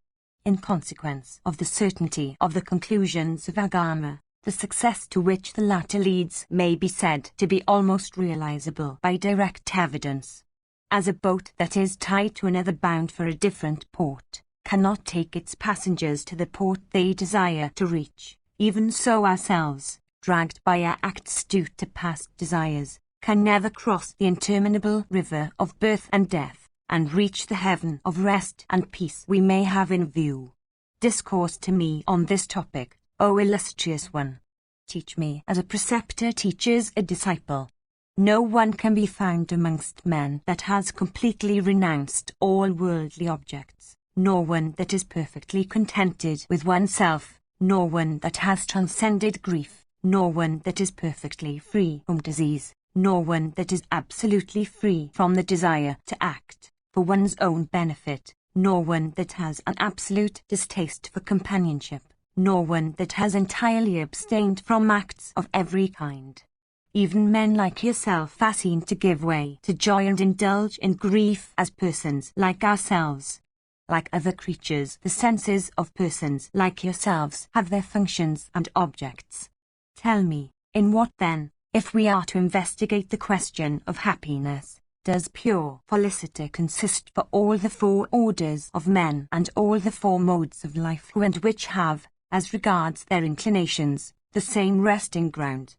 In consequence of the certainty of the conclusions of Agama, the success to which the latter leads may be said to be almost realizable by direct evidence. As a boat that is tied to another bound for a different port cannot take its passengers to the port they desire to reach, even so ourselves, dragged by our acts due to past desires, can never cross the interminable river of birth and death, and reach the heaven of rest and peace we may have in view. Discourse to me on this topic, O illustrious one. Teach me as a preceptor teaches a disciple. No one can be found amongst men that has completely renounced all worldly objects, nor one that is perfectly contented with oneself, nor one that has transcended grief, nor one that is perfectly free from disease, nor one that is absolutely free from the desire to act for one's own benefit, nor one that has an absolute distaste for companionship, nor one that has entirely abstained from acts of every kind. Even men like yourself are seen to give way to joy and indulge in grief as persons like ourselves. Like other creatures, the senses of persons like yourselves have their functions and objects. Tell me, in what then, if we are to investigate the question of happiness, does pure felicity consist for all the four orders of men and all the four modes of life who and which have, as regards their inclinations, the same resting ground?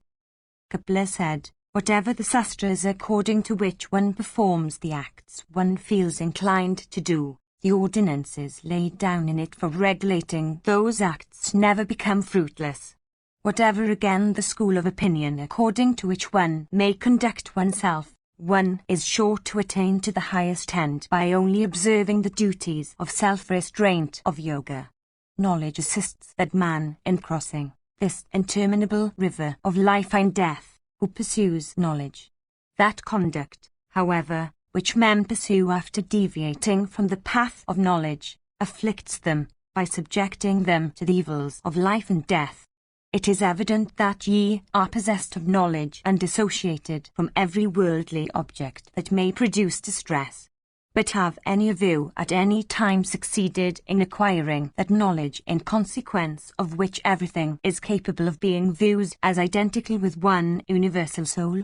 Kapila said, whatever the sastras according to which one performs the acts one feels inclined to do, the ordinances laid down in it for regulating those acts never become fruitless. Whatever again the school of opinion according to which one may conduct oneself, one is sure to attain to the highest end by only observing the duties of self-restraint of yoga. Knowledge assists that man in crossing this interminable river of life and death, who pursues knowledge. That conduct, however, which men pursue after deviating from the path of knowledge, afflicts them by subjecting them to the evils of life and death. It is evident that ye are possessed of knowledge and dissociated from every worldly object that may produce distress. But have any of you at any time succeeded in acquiring that knowledge in consequence of which everything is capable of being viewed as identical with one universal soul?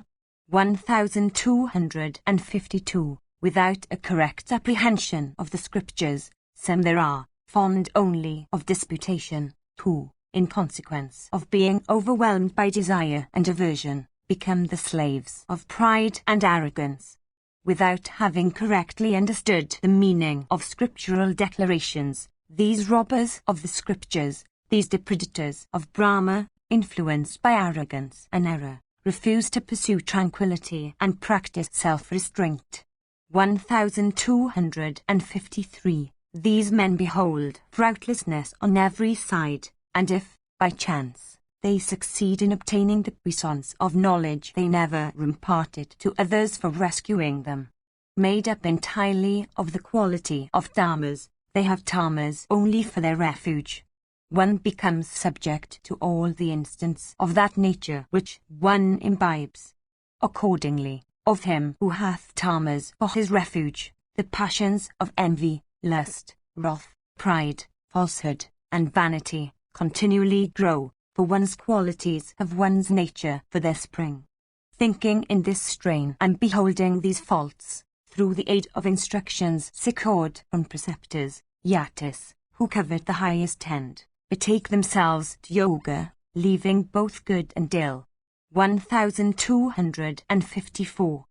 1252. Without a correct apprehension of the scriptures, some there are, fond only of disputation, who, in consequence of being overwhelmed by desire and aversion, become the slaves of pride and arrogance. Without having correctly understood the meaning of scriptural declarations, these robbers of the scriptures, these depredators of Brahma, influenced by arrogance and error, refuse to pursue tranquility and practice self-restraint. 1253. These men behold fruitlessness on every side, and if, by chance, they succeed in obtaining the puissance of knowledge they never impart it to others for rescuing them. Made up entirely of the quality of dharmas, they have dharmas only for their refuge. One becomes subject to all the instants of that nature which one imbibes. Accordingly, of him who hath dharmas for his refuge, the passions of envy, lust, wrath, pride, falsehood, and vanity continually grow, for one's qualities have one's nature for their spring. Thinking in this strain and beholding these faults, through the aid of instructions secured from preceptors, yatis, who covered the highest end, betake themselves to yoga, leaving both good and ill. 1254.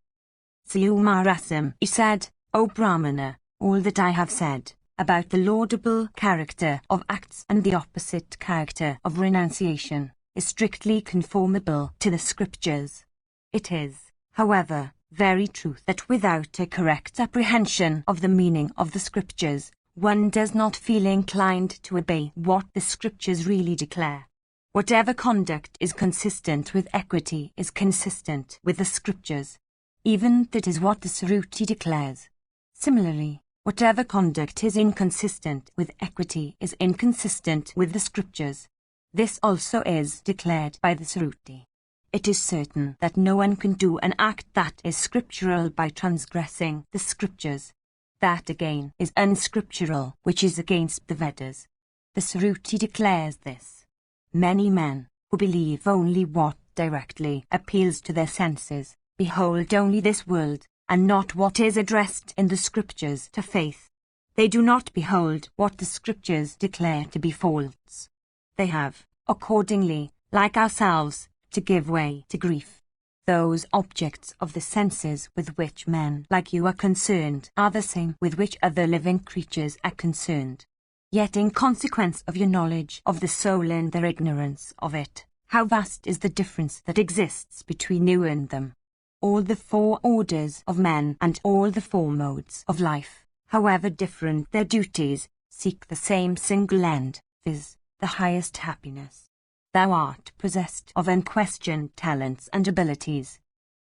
Siyumarasam, he said, O Brahmana, all that I have said about the laudable character of acts and the opposite character of renunciation is strictly conformable to the scriptures. It is, however, very true that without a correct apprehension of the meaning of the scriptures, one does not feel inclined to obey what the scriptures really declare. Whatever conduct is consistent with equity is consistent with the scriptures. Even that is what the Suruti declares. Similarly, whatever conduct is inconsistent with equity is inconsistent with the scriptures. This also is declared by the Suruti. It is certain that no one can do an act that is scriptural by transgressing the scriptures. That again is unscriptural, which is against the Vedas. The Suruti declares this. Many men, who believe only what directly appeals to their senses, behold only this world, and not what is addressed in the scriptures to faith. They do not behold what the scriptures declare to be false. They have, accordingly, like ourselves, to give way to grief. Those objects of the senses with which men like you are concerned are the same with which other living creatures are concerned. Yet in consequence of your knowledge of the soul and their ignorance of it, how vast is the difference that exists between you and them. All the four orders of men and all the four modes of life, however different their duties, seek the same single end, viz., the highest happiness. Thou art possessed of unquestioned talents and abilities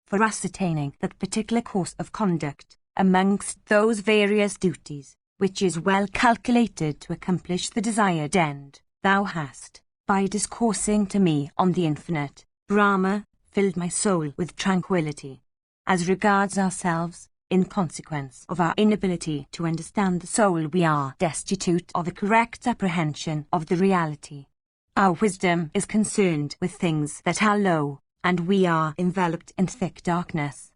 for ascertaining that particular course of conduct amongst those various duties, which is well calculated to accomplish the desired end. Thou hast, by discoursing to me on the infinite, Brahma, filled my soul with tranquility. As regards ourselves, in consequence of our inability to understand the soul, we are destitute of a correct apprehension of the reality. Our wisdom is concerned with things that are low, and we are enveloped in thick darkness.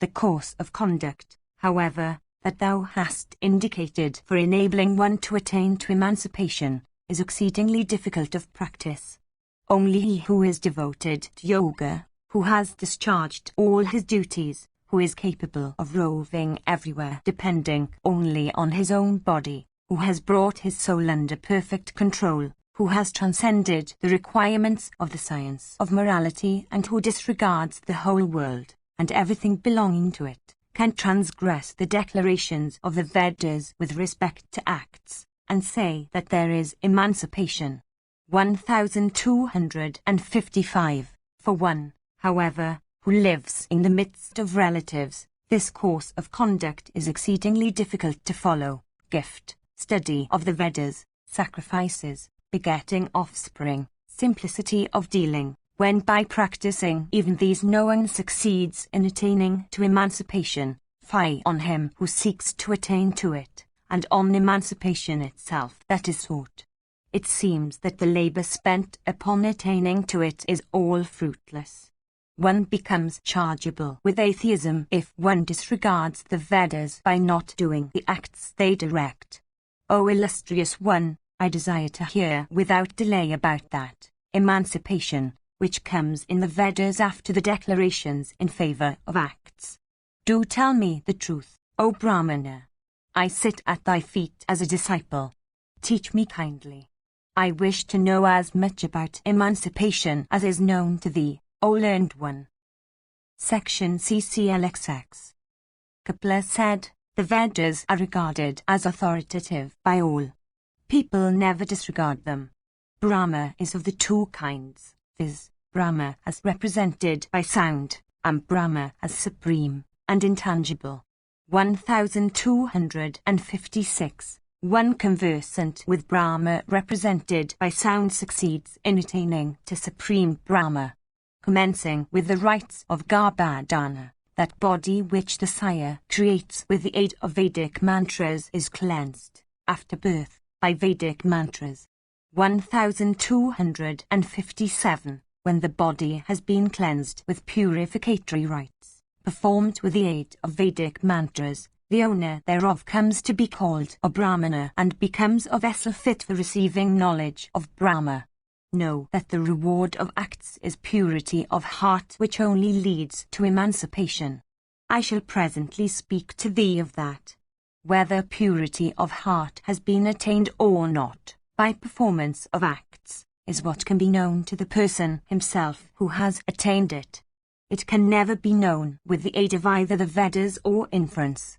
The course of conduct, however, that thou hast indicated for enabling one to attain to emancipation, is exceedingly difficult of practice. Only he who is devoted to yoga, who has discharged all his duties, who is capable of roving everywhere depending only on his own body, who has brought his soul under perfect control, who has transcended the requirements of the science of morality and who disregards the whole world and everything belonging to it, can transgress the declarations of the Vedas with respect to acts, and say that there is emancipation. 1255. For one, however, who lives in the midst of relatives, this course of conduct is exceedingly difficult to follow. Gift, study of the Vedas, sacrifices, begetting offspring, simplicity of dealing, when by practicing even these no one succeeds in attaining to emancipation, fie on him who seeks to attain to it, and on emancipation itself that is sought. It seems that the labor spent upon attaining to it is all fruitless. One becomes chargeable with atheism if one disregards the Vedas by not doing the acts they direct. O illustrious one, I desire to hear without delay about that emancipation which comes in the Vedas after the declarations in favor of acts. Do tell me the truth, O Brahmana. I sit at thy feet as a disciple. Teach me kindly. I wish to know as much about emancipation as is known to thee, O learned one. Section CCLXX. Kapila said, the Vedas are regarded as authoritative by all. People never disregard them. Brahma is of the two kinds, viz., Brahma as represented by sound, and Brahma as supreme and intangible. 1256. One conversant with Brahma represented by sound succeeds in attaining to supreme Brahma. Commencing with the rites of Garbhadhana, that body which the sire creates with the aid of Vedic mantras is cleansed, after birth, by Vedic mantras. 1257. When the body has been cleansed with purificatory rites, performed with the aid of Vedic mantras, The owner thereof comes to be called a Brahmana and becomes a vessel fit for receiving knowledge of Brahma. Know that the reward of acts is purity of heart, which only leads to emancipation. I shall presently speak to thee of that. Whether purity of heart has been attained or not, by performance of acts, is what can be known to the person himself who has attained it. It can never be known with the aid of either the Vedas or inference.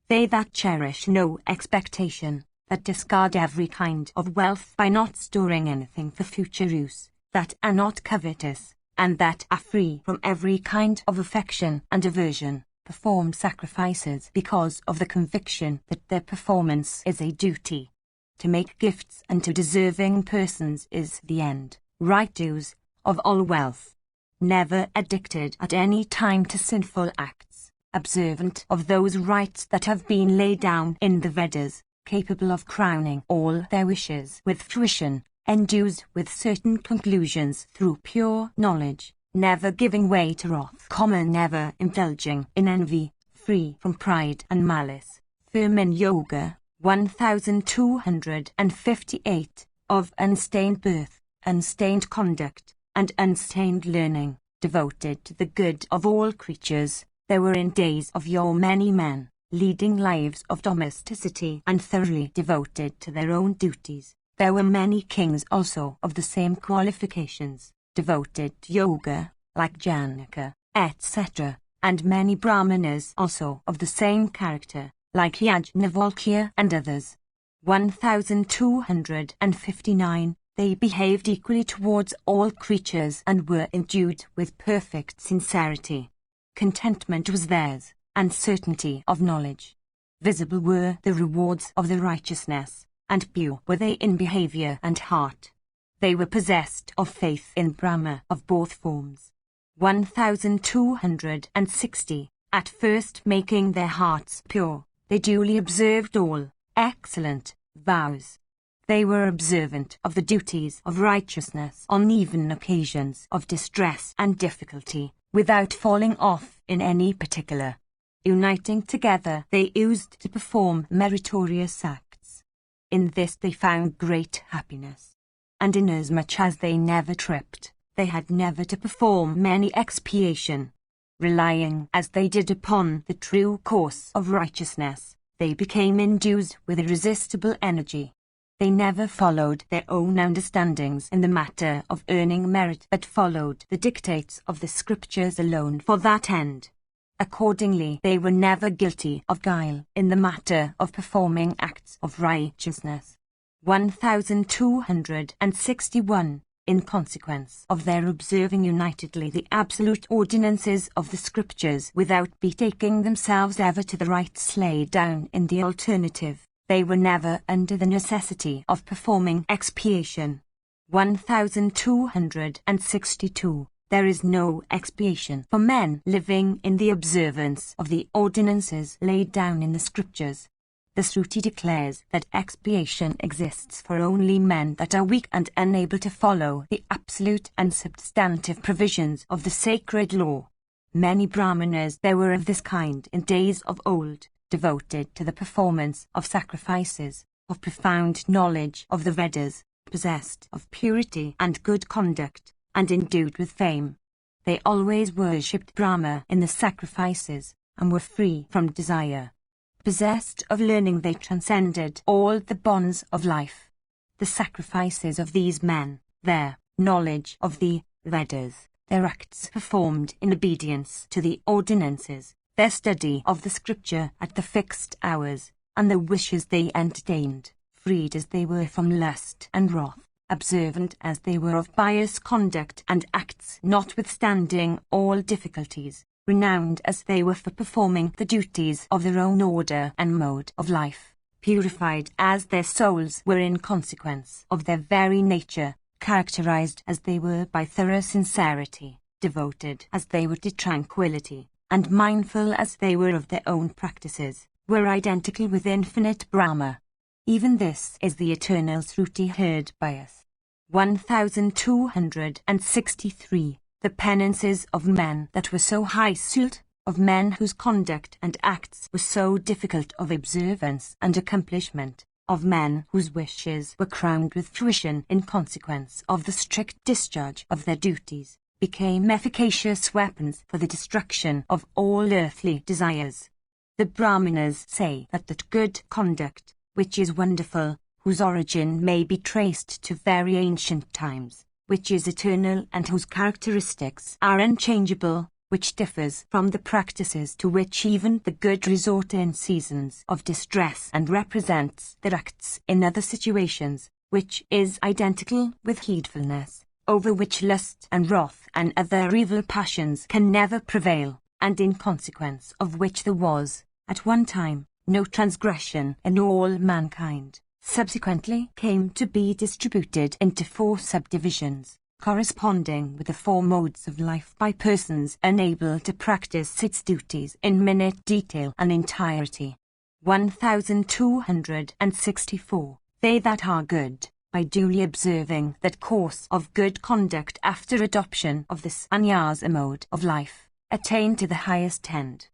They that cherish no expectation, that discard every kind of wealth by not storing anything for future use, that are not covetous, and that are free from every kind of affection and aversion, perform sacrifices because of the conviction that their performance is a duty. To make gifts unto deserving persons is the end, right dues, of all wealth. Never addicted at any time to sinful acts, observant of those rites that have been laid down in the Vedas, capable of crowning all their wishes with fruition, endues with certain conclusions through pure knowledge, never giving way to wrath, never indulging in envy, free from pride and malice, firm in yoga. 1258, of unstained birth, unstained conduct, and unstained learning, devoted to the good of all creatures. There were in days of yore many men, leading lives of domesticity and thoroughly devoted to their own duties. There were many kings also of the same qualifications, devoted to yoga, like Janaka, etc., and many Brahmanas also of the same character, like Yajnavalkya and others. 1259, they behaved equally towards all creatures and were endued with perfect sincerity. Contentment was theirs, and certainty of knowledge. Visible were the rewards of the righteousness, and pure were they in behavior and heart. They were possessed of faith in Brahma of both forms. 1260, at first making their hearts pure, they duly observed all excellent vows. They were observant of the duties of righteousness on even occasions of distress and difficulty, without falling off in any particular. Uniting together, they used to perform meritorious acts. In this they found great happiness. And inasmuch as they never tripped, they had never to perform any expiation. Relying as they did upon the true course of righteousness, they became endued with irresistible energy. They never followed their own understandings in the matter of earning merit, but followed the dictates of the scriptures alone for that end. Accordingly, they were never guilty of guile in the matter of performing acts of righteousness. 1261, in consequence of their observing unitedly the absolute ordinances of the scriptures without betaking themselves ever to the rites laid down in the alternative, they were never under the necessity of performing expiation. 1262, there is no expiation for men living in the observance of the ordinances laid down in the scriptures. The Shruti declares that expiation exists for only men that are weak and unable to follow the absolute and substantive provisions of the sacred law. Many Brahmanas there were of this kind in days of old, devoted to the performance of sacrifices, of profound knowledge of the Vedas, possessed of purity and good conduct, and endued with fame. They always worshipped Brahma in the sacrifices, and were free from desire. Possessed of learning, they transcended all the bonds of life. The sacrifices of these men, their knowledge of the Vedas, their acts performed in obedience to the ordinances, their study of the scripture at the fixed hours, and the wishes they entertained, freed as they were from lust and wrath, observant as they were of pious conduct and acts notwithstanding all difficulties, renowned as they were for performing the duties of their own order and mode of life, purified as their souls were in consequence of their very nature, characterized as they were by thorough sincerity, devoted as they were to tranquility, and mindful as they were of their own practices, were identical with infinite Brahma. Even this is the eternal Shruti heard by us. 1263. The penances of men that were so high-souled, of men whose conduct and acts were so difficult of observance and accomplishment, of men whose wishes were crowned with fruition in consequence of the strict discharge of their duties, became efficacious weapons for the destruction of all earthly desires. The Brahmanas say that good conduct, which is wonderful, whose origin may be traced to very ancient times, which is eternal and whose characteristics are unchangeable, which differs from the practices to which even the good resort in seasons of distress and represents their acts in other situations, which is identical with heedfulness, over which lust and wrath and other evil passions can never prevail, and in consequence of which there was, at one time, no transgression in all mankind, subsequently came to be distributed into 4 subdivisions, corresponding with the 4 modes of life by persons unable to practice its duties in minute detail and entirety. 1264. They that are good, by duly observing that course of good conduct after adoption of this sannyasa mode of life, attain to the highest end.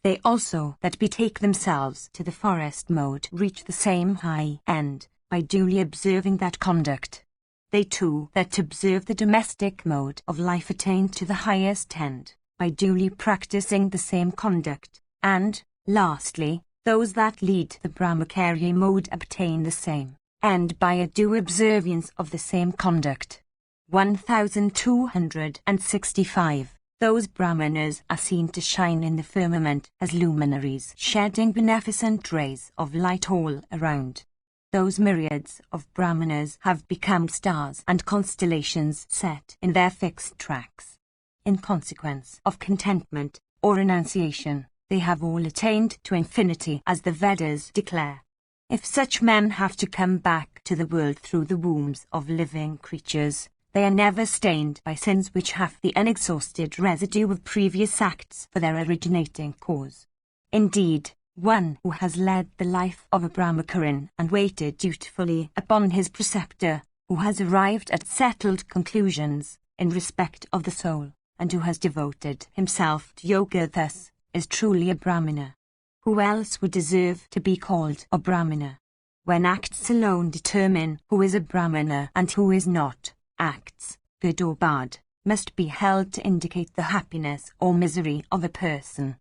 They also that betake themselves to the forest mode reach the same high end, by duly observing that conduct. They too that observe the domestic mode of life attain to the highest end, by duly practicing the same conduct, and, lastly, those that lead the Brahmacharya mode obtain the same end by a due observance of the same conduct. 1265. Those Brahmanas are seen to shine in the firmament as luminaries, shedding beneficent rays of light all around. Those myriads of Brahmanas have become stars and constellations set in their fixed tracks. In consequence of contentment or renunciation, they have all attained to infinity as the Vedas declare. If such men have to come back to the world through the wombs of living creatures, they are never stained by sins which have the unexhausted residue of previous acts for their originating cause. Indeed, one who has led the life of a Brahmacharin and waited dutifully upon his preceptor, who has arrived at settled conclusions in respect of the soul, and who has devoted himself to yoga thus, is truly a Brahmana. Who else would deserve to be called a Brahmana? When acts alone determine who is a Brahmana and who is not, acts, good or bad, must be held to indicate the happiness or misery of a person.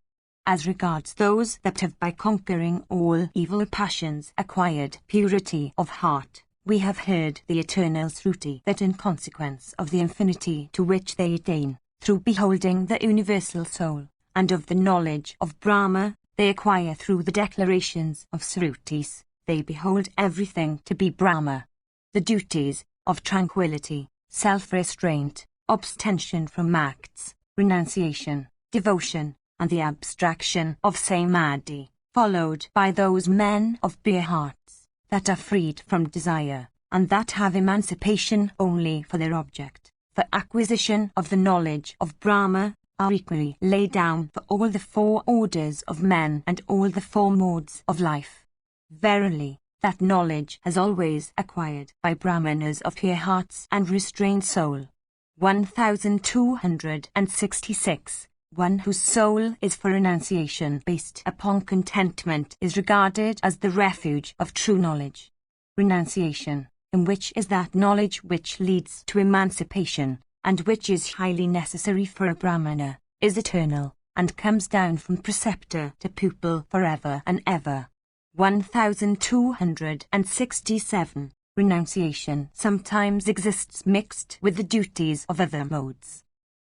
As regards those that have by conquering all evil passions acquired purity of heart, we have heard the eternal Shruti that in consequence of the infinity to which they attain, through beholding the universal soul, and of the knowledge of Brahma, they acquire through the declarations of Shrutis, they behold everything to be Brahma. The duties of tranquility, self-restraint, abstention from acts, renunciation, devotion, and the abstraction of samadhi, followed by those men of pure hearts, that are freed from desire, and that have emancipation only for their object, for acquisition of the knowledge of Brahma, are equally laid down for all the 4 orders of men and all the 4 modes of life. Verily, that knowledge has always acquired by Brahmanas of pure hearts and restrained soul. 1266. One whose soul is for renunciation based upon contentment is regarded as the refuge of true knowledge. Renunciation, in which is that knowledge which leads to emancipation, and which is highly necessary for a Brahmana, is eternal, and comes down from preceptor to pupil forever and ever. 1267. Renunciation sometimes exists mixed with the duties of other modes.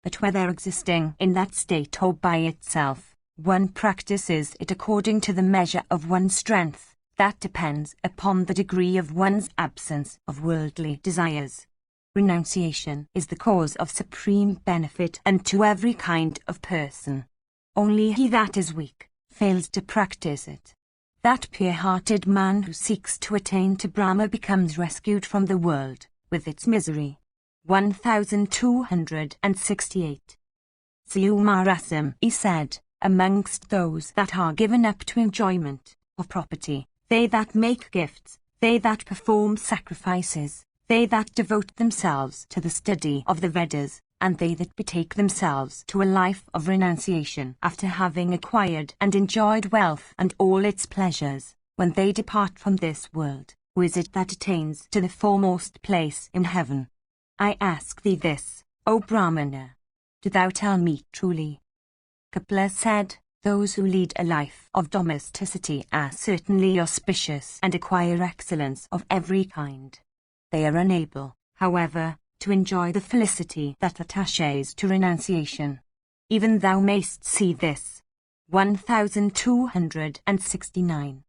But whether existing in that state or by itself, one practices it according to the measure of one's strength. That depends upon the degree of one's absence of worldly desires. Renunciation is the cause of supreme benefit unto every kind of person. Only he that is weak fails to practice it. That pure-hearted man who seeks to attain to Brahma becomes rescued from the world, with its misery. 1268. Sumarasam, he said, amongst those that are given up to enjoyment of property, they that make gifts, they that perform sacrifices, they that devote themselves to the study of the Vedas, and they that betake themselves to a life of renunciation after having acquired and enjoyed wealth and all its pleasures, when they depart from this world, who is it that attains to the foremost place in heaven? I ask thee this, O Brahmana. Do thou tell me truly? Kapila said, those who lead a life of domesticity are certainly auspicious and acquire excellence of every kind. They are unable, however, to enjoy the felicity that attaches to renunciation. Even thou mayst see this. 1269.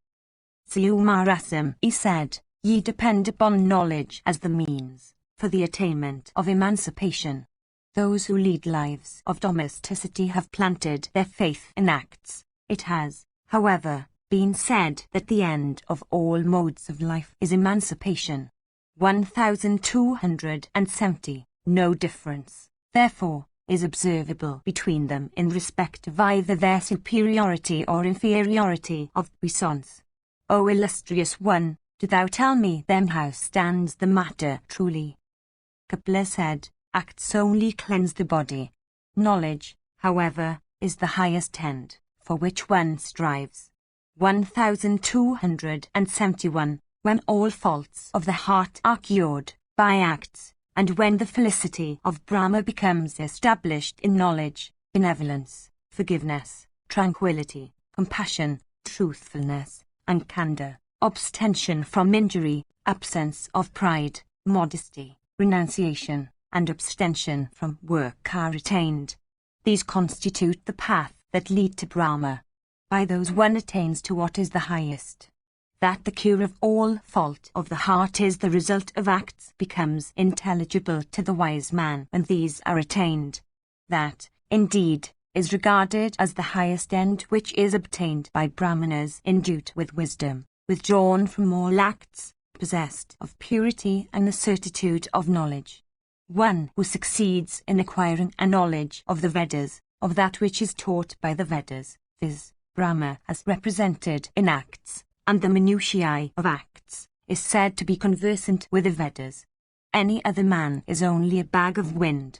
Siumarasam, he said, ye depend upon knowledge as the means for the attainment of emancipation. Those who lead lives of domesticity have planted their faith in acts. It has, however, been said that the end of all modes of life is emancipation. 1270. No difference, therefore, is observable between them in respect of either their superiority or inferiority of puissance. O illustrious one, do thou tell me then how stands the matter truly? Kapila said, acts only cleanse the body. Knowledge, however, is the highest end, for which one strives. 1271. When all faults of the heart are cured by acts, and when the felicity of Brahma becomes established in knowledge, benevolence, forgiveness, tranquility, compassion, truthfulness, and candor, abstention from injury, absence of pride, modesty, renunciation, and abstention from work are attained. These constitute the path that lead to Brahma. By those one attains to what is the highest. That the cure of all fault of the heart is the result of acts becomes intelligible to the wise man when these are attained. That, indeed, is regarded as the highest end which is obtained by Brahmanas endued with wisdom, withdrawn from all acts, possessed of purity and the certitude of knowledge. One who succeeds in acquiring a knowledge of the Vedas, of that which is taught by the Vedas, viz., Brahma as represented in acts, and the minutiae of acts, is said to be conversant with the Vedas. Any other man is only a bag of wind.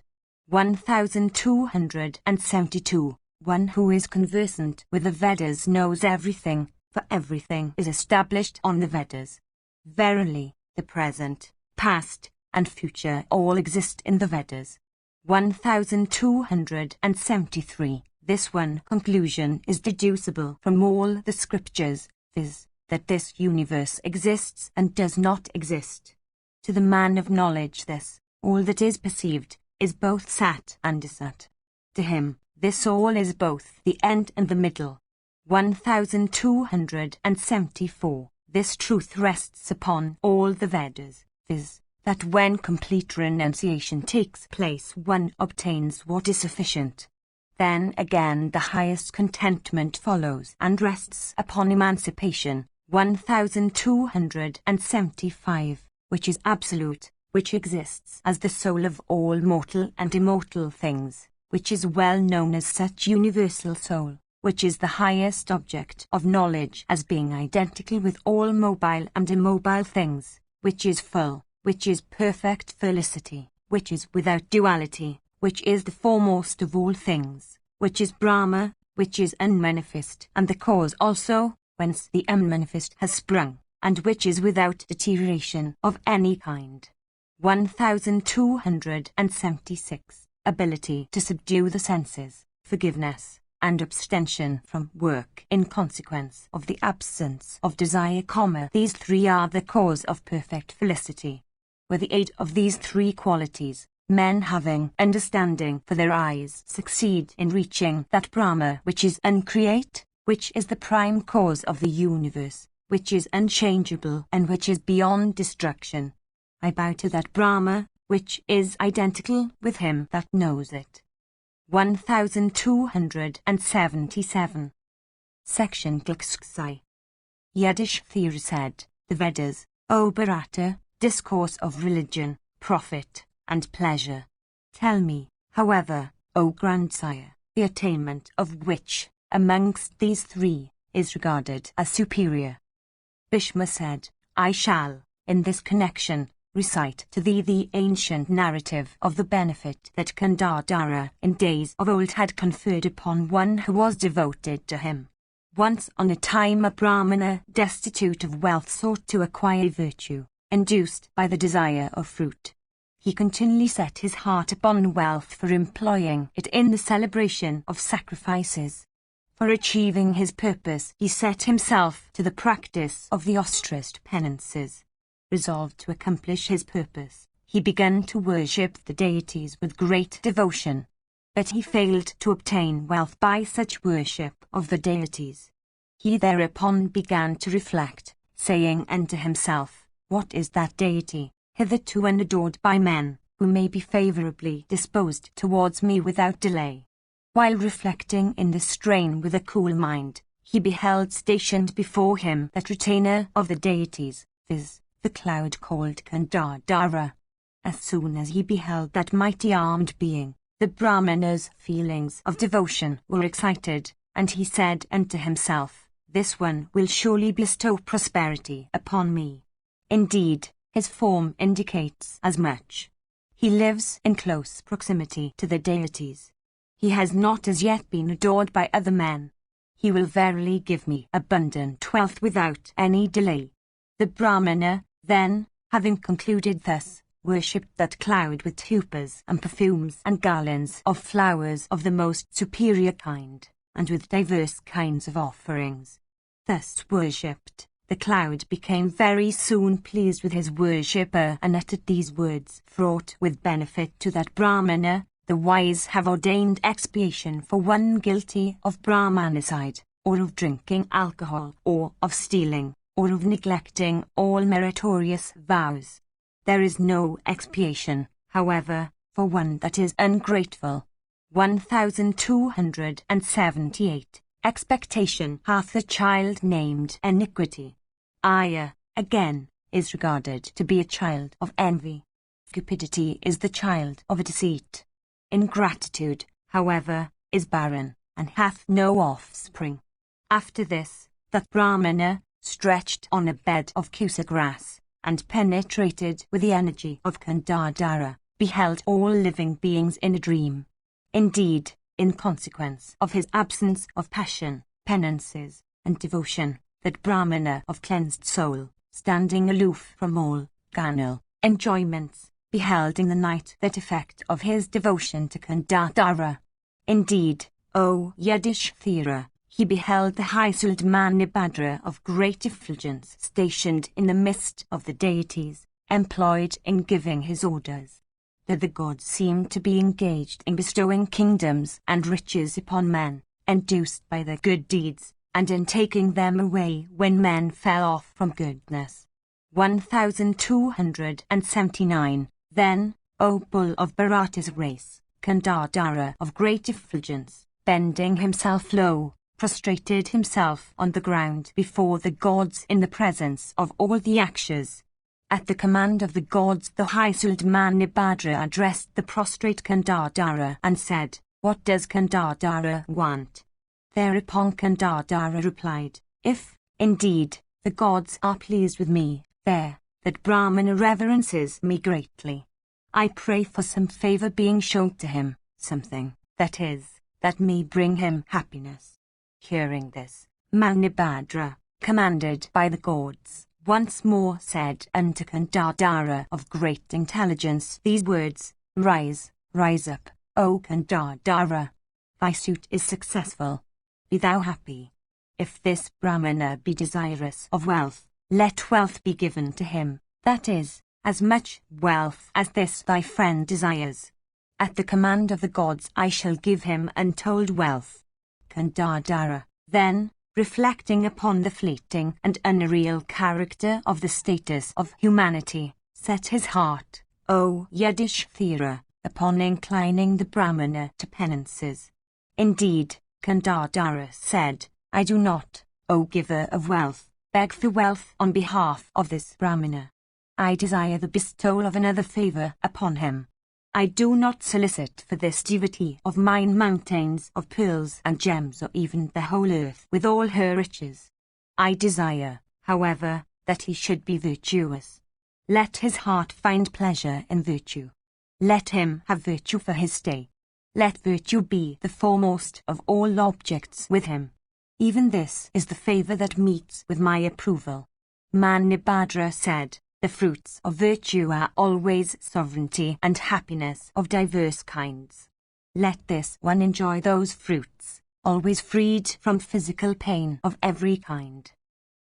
1272. One who is conversant with the Vedas knows everything, for everything is established on the Vedas. Verily, the present, past, and future all exist in the Vedas. 1273. This one conclusion is deducible from all the scriptures, viz., that this universe exists and does not exist. To the man of knowledge this, all that is perceived, is both sat and asat. To him, this all is both the end and the middle. 1274. This truth rests upon all the Vedas, viz., that when complete renunciation takes place one obtains what is sufficient. Then again the highest contentment follows and rests upon emancipation. 1275, which is absolute, which exists as the soul of all mortal and immortal things, which is well known as such universal soul, which is the highest object of knowledge as being identical with all mobile and immobile things, which is full, which is perfect felicity, which is without duality, which is the foremost of all things, which is Brahma, which is unmanifest, and the cause also, whence the unmanifest has sprung, and which is without deterioration of any kind. 1276. Ability to subdue the senses, forgiveness, and abstention from work in consequence of the absence of desire, these three are the cause of perfect felicity. With the aid of these three qualities, men having understanding for their eyes succeed in reaching that Brahma which is uncreate, which is the prime cause of the universe, which is unchangeable and which is beyond destruction. I bow to that Brahma, which is identical with him that knows it. 1277. Section Glxxi. Yudhishthira said, the Vedas, O Bharata, discourse of religion, profit, and pleasure. Tell me, however, O grandsire, the attainment of which, amongst these three, is regarded as superior. Bhishma said, I shall, in this connection, recite to thee the ancient narrative of the benefit that Gandhara in days of old had conferred upon one who was devoted to him. Once on a time a Brahmana destitute of wealth sought to acquire virtue, induced by the desire of fruit. He continually set his heart upon wealth for employing it in the celebration of sacrifices. For achieving his purpose he set himself to the practice of the austerest penances. Resolved to accomplish his purpose, he began to worship the deities with great devotion. But he failed to obtain wealth by such worship of the deities. He thereupon began to reflect, saying unto himself, "What is that deity, hitherto unadored by men, who may be favourably disposed towards me without delay?" While reflecting in this strain with a cool mind, he beheld stationed before him that retainer of the deities, viz., the cloud called Gandhara. As soon as he beheld that mighty armed being, the Brahmana's feelings of devotion were excited, and he said unto himself, "This one will surely bestow prosperity upon me." Indeed, his form indicates as much. He lives in close proximity to the deities. He has not as yet been adored by other men. He will verily give me abundant wealth without any delay. The Brahmana, then, having concluded thus, worshipped that cloud with tupas and perfumes and garlands of flowers of the most superior kind, and with diverse kinds of offerings. Thus worshipped, the cloud became very soon pleased with his worshipper and uttered these words fraught with benefit to that Brahmana: "The wise have ordained expiation for one guilty of Brahmanicide, or of drinking alcohol, or of stealing, or of neglecting all meritorious vows. There is no expiation, however, for one that is ungrateful." 1278. Expectation hath a child named iniquity. Aya, again, is regarded to be a child of envy. Cupidity is the child of deceit. Ingratitude, however, is barren, and hath no offspring. After this, that Brahmana, stretched on a bed of kusa grass, and penetrated with the energy of Gandhara, beheld all living beings in a dream. Indeed, in consequence of his absence of passion, penances, and devotion, that Brahmana of cleansed soul, standing aloof from all carnal enjoyments, beheld in the night that effect of his devotion to Gandhara. Indeed, O Yudhishthira, he beheld the high-souled Mahabharata of great effulgence stationed in the midst of the deities, employed in giving his orders. That the gods seemed to be engaged in bestowing kingdoms and riches upon men, induced by their good deeds, and in taking them away when men fell off from goodness. 1279. Then, O bull of Bharata's race, Gandhara of great effulgence, bending himself low, prostrated himself on the ground before the gods in the presence of all the Yakshas. At the command of the gods, the high-souled Mahabharata addressed the prostrate Gandhara and said, "What does Gandhara want?" Thereupon Gandhara replied, "If, indeed, the gods are pleased with me, that Brahmana reverences me greatly. I pray for some favor being shown to him, something, that is, that may bring him happiness." Hearing this, Mahabharata, commanded by the gods, once more said unto Gandhara of great intelligence these words: "Rise, rise up, O Gandhara. Thy suit is successful. Be thou happy. If this Brahmana be desirous of wealth, let wealth be given to him, that is, as much wealth as this thy friend desires. At the command of the gods I shall give him untold wealth." Gandhara, then, reflecting upon the fleeting and unreal character of the status of humanity, set his heart, O Yudhishthira, upon inclining the Brahmana to penances. Indeed, Gandhara said, "I do not, O giver of wealth, beg for wealth on behalf of this Brahmana. I desire the bestowal of another favor upon him. I do not solicit for this devotee of mine mountains of pearls and gems or even the whole earth with all her riches. I desire, however, that he should be virtuous. Let his heart find pleasure in virtue. Let him have virtue for his stay. Let virtue be the foremost of all objects with him. Even this is the favor that meets with my approval. Mahabharata said, the fruits of virtue are always sovereignty and happiness of diverse kinds. Let this one enjoy those fruits, always freed from physical pain of every kind.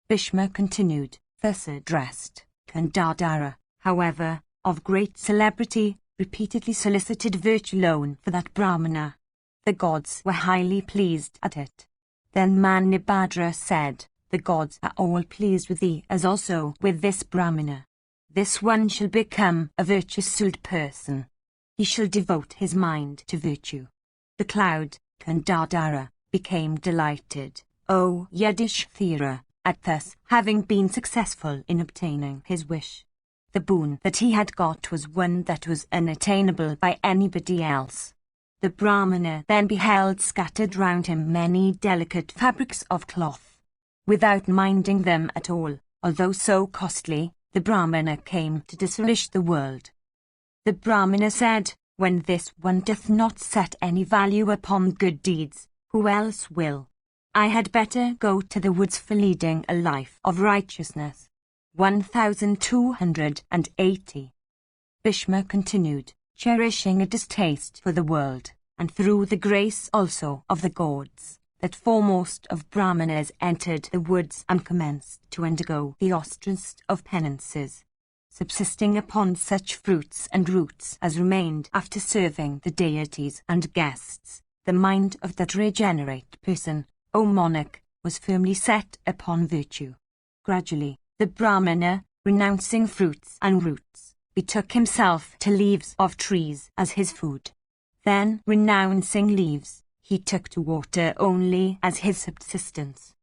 Bhishma continued, thus addressed. Gandhara, however, of great celebrity, repeatedly solicited virtue loan for that Brahmana. The gods were highly pleased at it. Then Mahabharata said, the gods are all pleased with thee as also with this Brahmana. This one shall become a virtuous person. He shall devote his mind to virtue. The cloud, Gandhara, became delighted, O Yudhishthira, at thus having been successful in obtaining his wish. The boon that he had got was one that was unattainable by anybody else. The Brahmana then beheld scattered round him many delicate fabrics of cloth. Without minding them at all, although so costly, the Brahmana came to disnourish the world. The Brahmana said, when this one doth not set any value upon good deeds, who else will? I had better go to the woods for leading a life of righteousness. 1280. Bhishma continued, cherishing a distaste for the world, and through the grace also of the gods, that foremost of Brahmanas entered the woods and commenced to undergo the austerest of penances, subsisting upon such fruits and roots as remained after serving the deities and guests. The mind of that regenerate person, O monarch, was firmly set upon virtue. Gradually, the Brahmana, renouncing fruits and roots, betook himself to leaves of trees as his food. Then, renouncing leaves, he took to water only as his subsistence.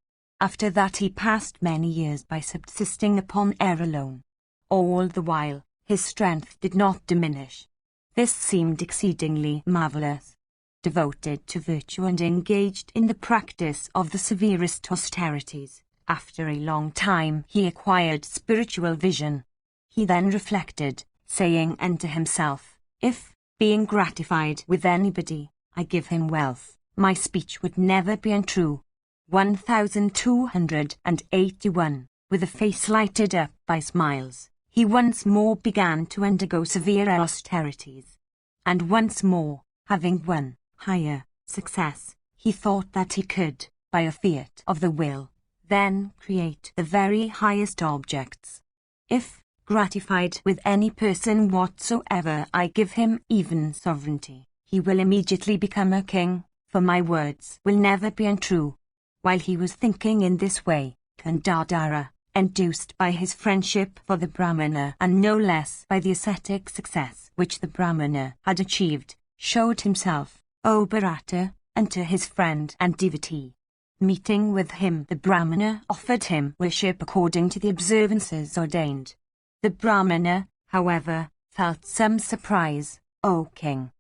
After that he passed many years by subsisting upon air alone. All the while, his strength did not diminish. This seemed exceedingly marvelous. Devoted to virtue and engaged in the practice of the severest austerities, after a long time he acquired spiritual vision. He then reflected, saying unto himself, if, being gratified with anybody, I give him wealth, my speech would never be untrue. 1281. With a face lighted up by smiles, he once more began to undergo severe austerities. And once more, having won higher success, he thought that he could, by a fiat of the will, then create the very highest objects. If, gratified with any person whatsoever I give him even sovereignty, he will immediately become a king, for my words will never be untrue. While he was thinking in this way, Gandhara, induced by his friendship for the Brahmana and no less by the ascetic success which the Brahmana had achieved, showed himself, O Bharata, unto his friend and devotee. Meeting with him, the Brahmana offered him worship according to the observances ordained. The Brahmana, however, felt some surprise, O king.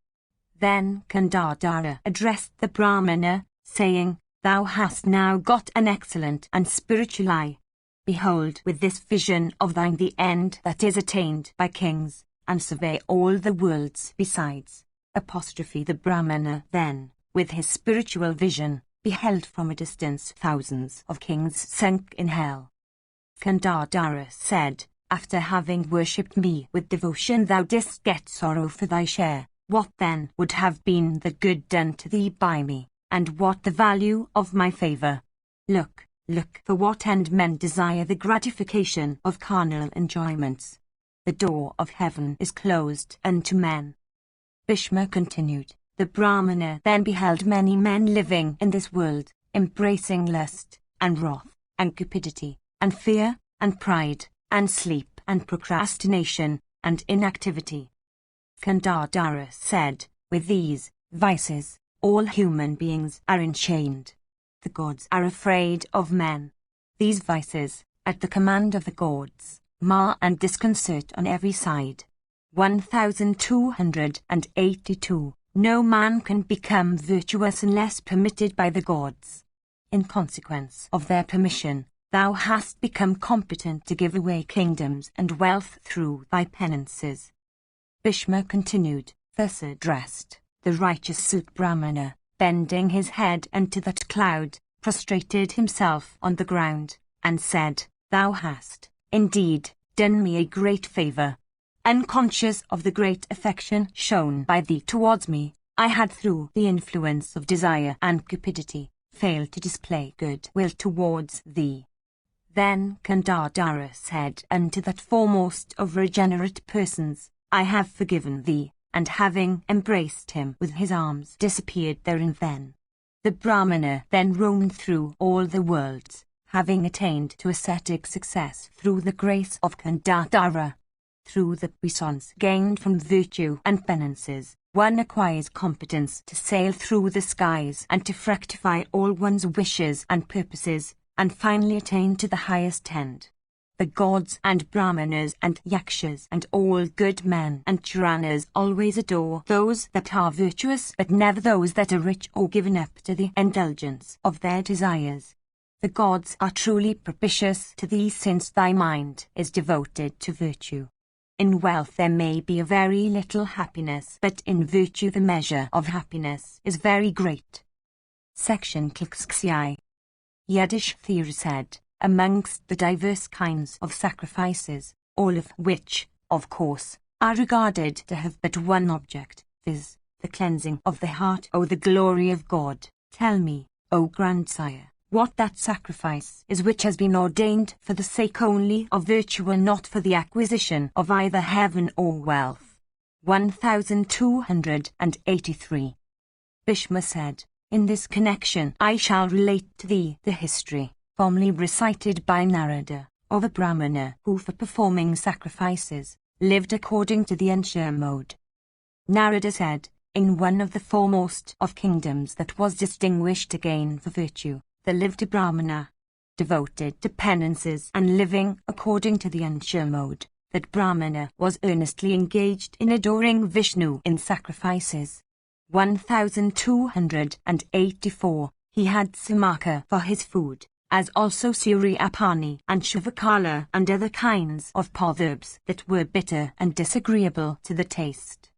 Then Gandhara addressed the Brahmana, saying, Thou hast now got an excellent and spiritual eye. Behold with this vision of thine the end that is attained by kings, and survey all the worlds besides. The Brahmana then, with his spiritual vision, beheld from a distance thousands of kings sunk in hell. Gandhara said, after having worshipped me with devotion thou didst get sorrow for thy share. What then would have been the good done to thee by me, and what the value of my favour? Look, for what end men desire the gratification of carnal enjoyments. The door of heaven is closed unto men. Bhishma continued, the Brahmana then beheld many men living in this world, embracing lust, and wrath, and cupidity, and fear, and pride, and sleep, and procrastination, and inactivity. Gandhara said, with these vices, all human beings are enchained. The gods are afraid of men. These vices, at the command of the gods, mar and disconcert on every side. 1282. No man can become virtuous unless permitted by the gods. In consequence of their permission, thou hast become competent to give away kingdoms and wealth through thy penances. Bhishma continued, thus addressed the righteous Sut Brahmana, bending his head unto that cloud, prostrated himself on the ground, and said, Thou hast, indeed, done me a great favour. Unconscious of the great affection shown by thee towards me, I had through the influence of desire and cupidity, failed to display good will towards thee. Then Gandhara said unto that foremost of regenerate persons, I have forgiven thee, and having embraced him with his arms disappeared therein then. The Brahmana then roamed through all the worlds, having attained to ascetic success through the grace of Gandhara. Through the puissance gained from virtue and penances, one acquires competence to sail through the skies and to fructify all one's wishes and purposes, and finally attain to the highest end. The gods and brahmanas and yakshas and all good men and charanas always adore those that are virtuous, but never those that are rich or given up to the indulgence of their desires. The gods are truly propitious to thee since thy mind is devoted to virtue. In wealth there may be a very little happiness, but in virtue the measure of happiness is very great. Section Klxxi. Yudhishthira said, amongst the diverse kinds of sacrifices, all of which, of course, are regarded to have but one object, viz., the cleansing of the heart, O the glory of God, tell me, O grandsire, what that sacrifice is which has been ordained for the sake only of virtue and not for the acquisition of either heaven or wealth. 1283. Bhishma said, in this connection I shall relate to thee the history, formerly recited by Narada, of a Brahmana who for performing sacrifices, lived according to the Anshar mode. Narada said, in one of the foremost of kingdoms that was distinguished again for virtue, there lived a Brahmana, devoted to penances and living according to the Anshar mode. That Brahmana was earnestly engaged in adoring Vishnu in sacrifices. 1284. He had samaka for his food, as also Suryapani and Shuvakala and other kinds of proverbs that were bitter and disagreeable to the taste.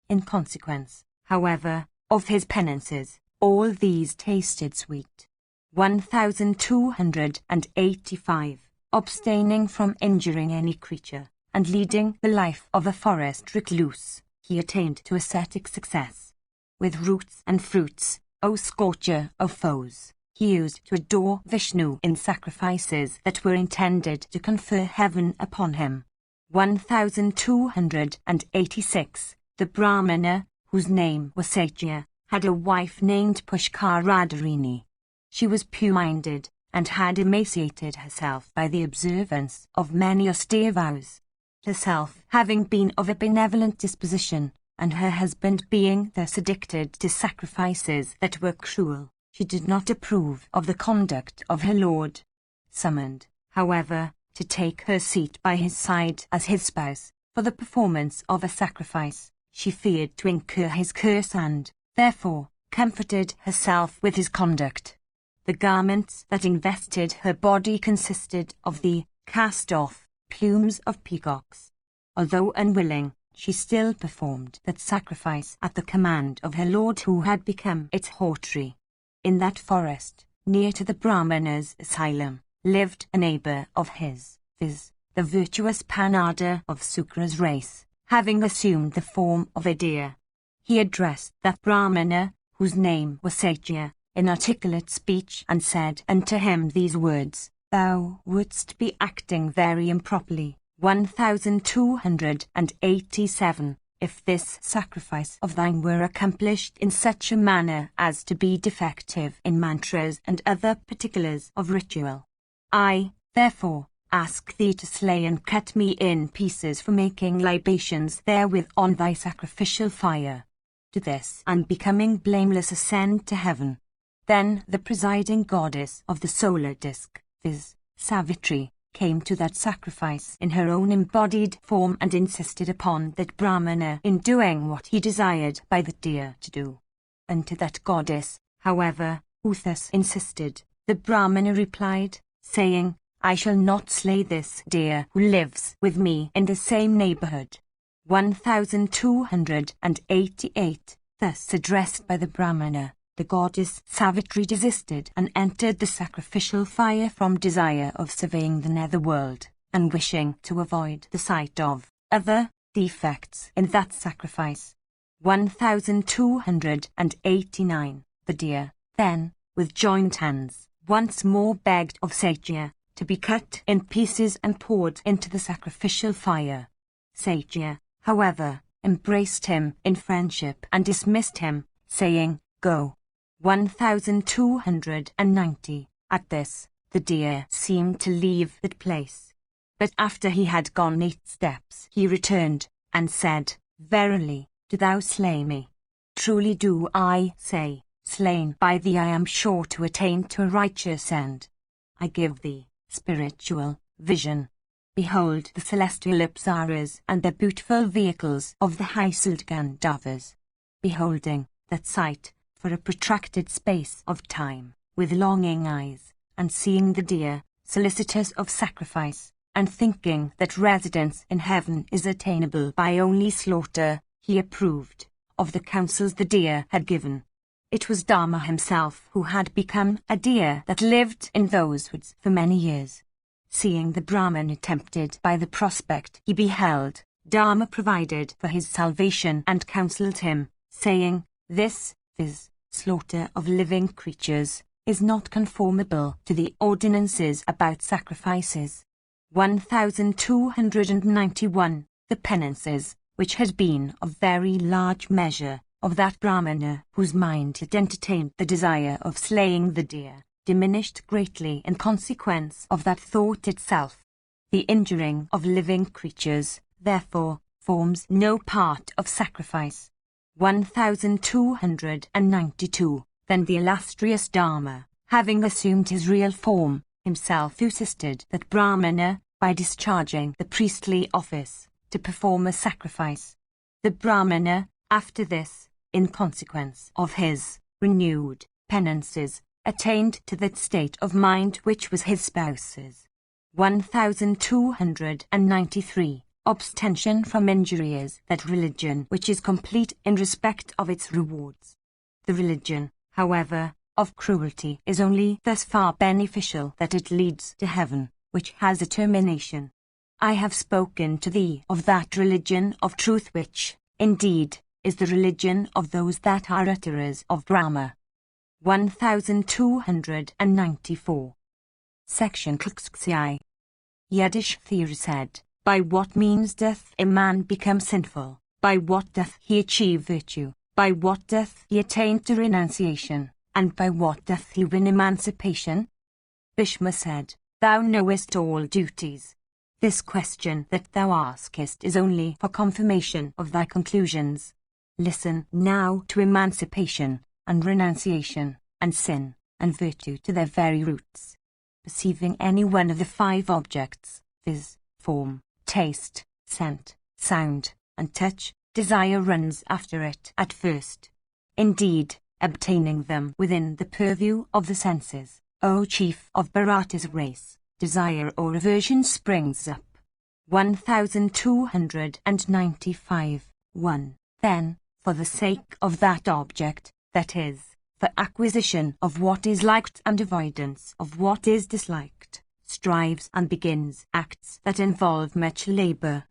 In consequence, however, of his penances, all these tasted sweet. 1285. Abstaining from injuring any creature, and leading the life of a forest recluse, he attained to ascetic success. With roots and fruits, O scorcher of foes, he used to adore Vishnu in sacrifices that were intended to confer heaven upon him. 1286. The Brahmana, whose name was Satya, had a wife named Pushkaradarini. She was pure-minded, and had emaciated herself by the observance of many austere vows. Herself having been of a benevolent disposition, and her husband being thus addicted to sacrifices that were cruel, she did not approve of the conduct of her lord. Summoned, however, to take her seat by his side as his spouse, for the performance of a sacrifice, she feared to incur his curse and, therefore, comforted herself with his conduct. The garments that invested her body consisted of the cast-off plumes of peacocks. Although unwilling, she still performed that sacrifice at the command of her lord who had become its haughtrey. In that forest, near to the Brahmana's asylum, lived a neighbour of his, viz., the virtuous Panada of Sukra's race, having assumed the form of a deer. He addressed that Brahmana, whose name was Satya, in articulate speech and said unto him these words, Thou wouldst be acting very improperly. 1287. If this sacrifice of thine were accomplished in such a manner as to be defective in mantras and other particulars of ritual, I, therefore, ask thee to slay and cut me in pieces for making libations therewith on thy sacrificial fire. Do this, and becoming blameless ascend to heaven. Then the presiding goddess of the solar disk, viz., Savitri, came to that sacrifice in her own embodied form and insisted upon that Brahmana in doing what he desired by the deer to do. And to that goddess, however, who thus insisted, the Brahmana replied, saying, I shall not slay this deer who lives with me in the same neighborhood. 1288. Thus addressed by the Brahmana, the goddess Savitri desisted and entered the sacrificial fire from desire of surveying the netherworld, and wishing to avoid the sight of other defects in that sacrifice. 1289. The deer, then, with joined hands, once more begged of Satya to be cut in pieces and poured into the sacrificial fire. Satya, however, embraced him in friendship and dismissed him, saying, "Go." 1290. At this, the deer seemed to leave that place. But after he had gone 8 steps, he returned, and said, "Verily, do thou slay me? Truly do I say, slain by thee I am sure to attain to a righteous end. I give thee spiritual vision. Behold the celestial Apsaras and the beautiful vehicles of the high-souled Gandharvas." Beholding that sight for a protracted space of time, with longing eyes, and seeing the deer, solicitous of sacrifice, and thinking that residence in heaven is attainable by only slaughter, he approved of the counsels the deer had given. It was Dharma himself who had become a deer that lived in those woods for many years. Seeing the Brahmana tempted by the prospect he beheld, Dharma provided for his salvation and counselled him, saying, "This, viz., slaughter of living creatures, is not conformable to the ordinances about sacrifices." 1291. The penances, which had been of very large measure, of that Brahmana whose mind had entertained the desire of slaying the deer, diminished greatly in consequence of that thought itself. The injuring of living creatures, therefore, forms no part of sacrifice. 1292. Then the illustrious Dharma, having assumed his real form, himself assisted that Brahmana, by discharging the priestly office, to perform a sacrifice. The Brahmana, after this, in consequence of his renewed penances, attained to that state of mind which was his spouse's. 1293. Abstention from injury is that religion which is complete in respect of its rewards. The religion, however, of cruelty is only thus far beneficial that it leads to heaven, which has a termination. I have spoken to thee of that religion of truth which, indeed, is the religion of those that are utterers of Brahma. 1294. Section Kxi. Yiddish theory said, by what means doth a man become sinful? By what doth he achieve virtue? By what doth he attain to renunciation? And by what doth he win emancipation? Bhishma said, Thou knowest all duties. This question that thou askest is only for confirmation of thy conclusions. Listen now to emancipation, and renunciation, and sin, and virtue to their very roots. Perceiving any one of the 5 objects, viz., form, taste, scent, sound, and touch, desire runs after it at first. Indeed, obtaining them within the purview of the senses, O chief of Bharata's race, desire or aversion springs up. 1295. 1. Then, for the sake of that object, that is, for acquisition of what is liked and avoidance of what is disliked, strives and begins acts that involve much labor.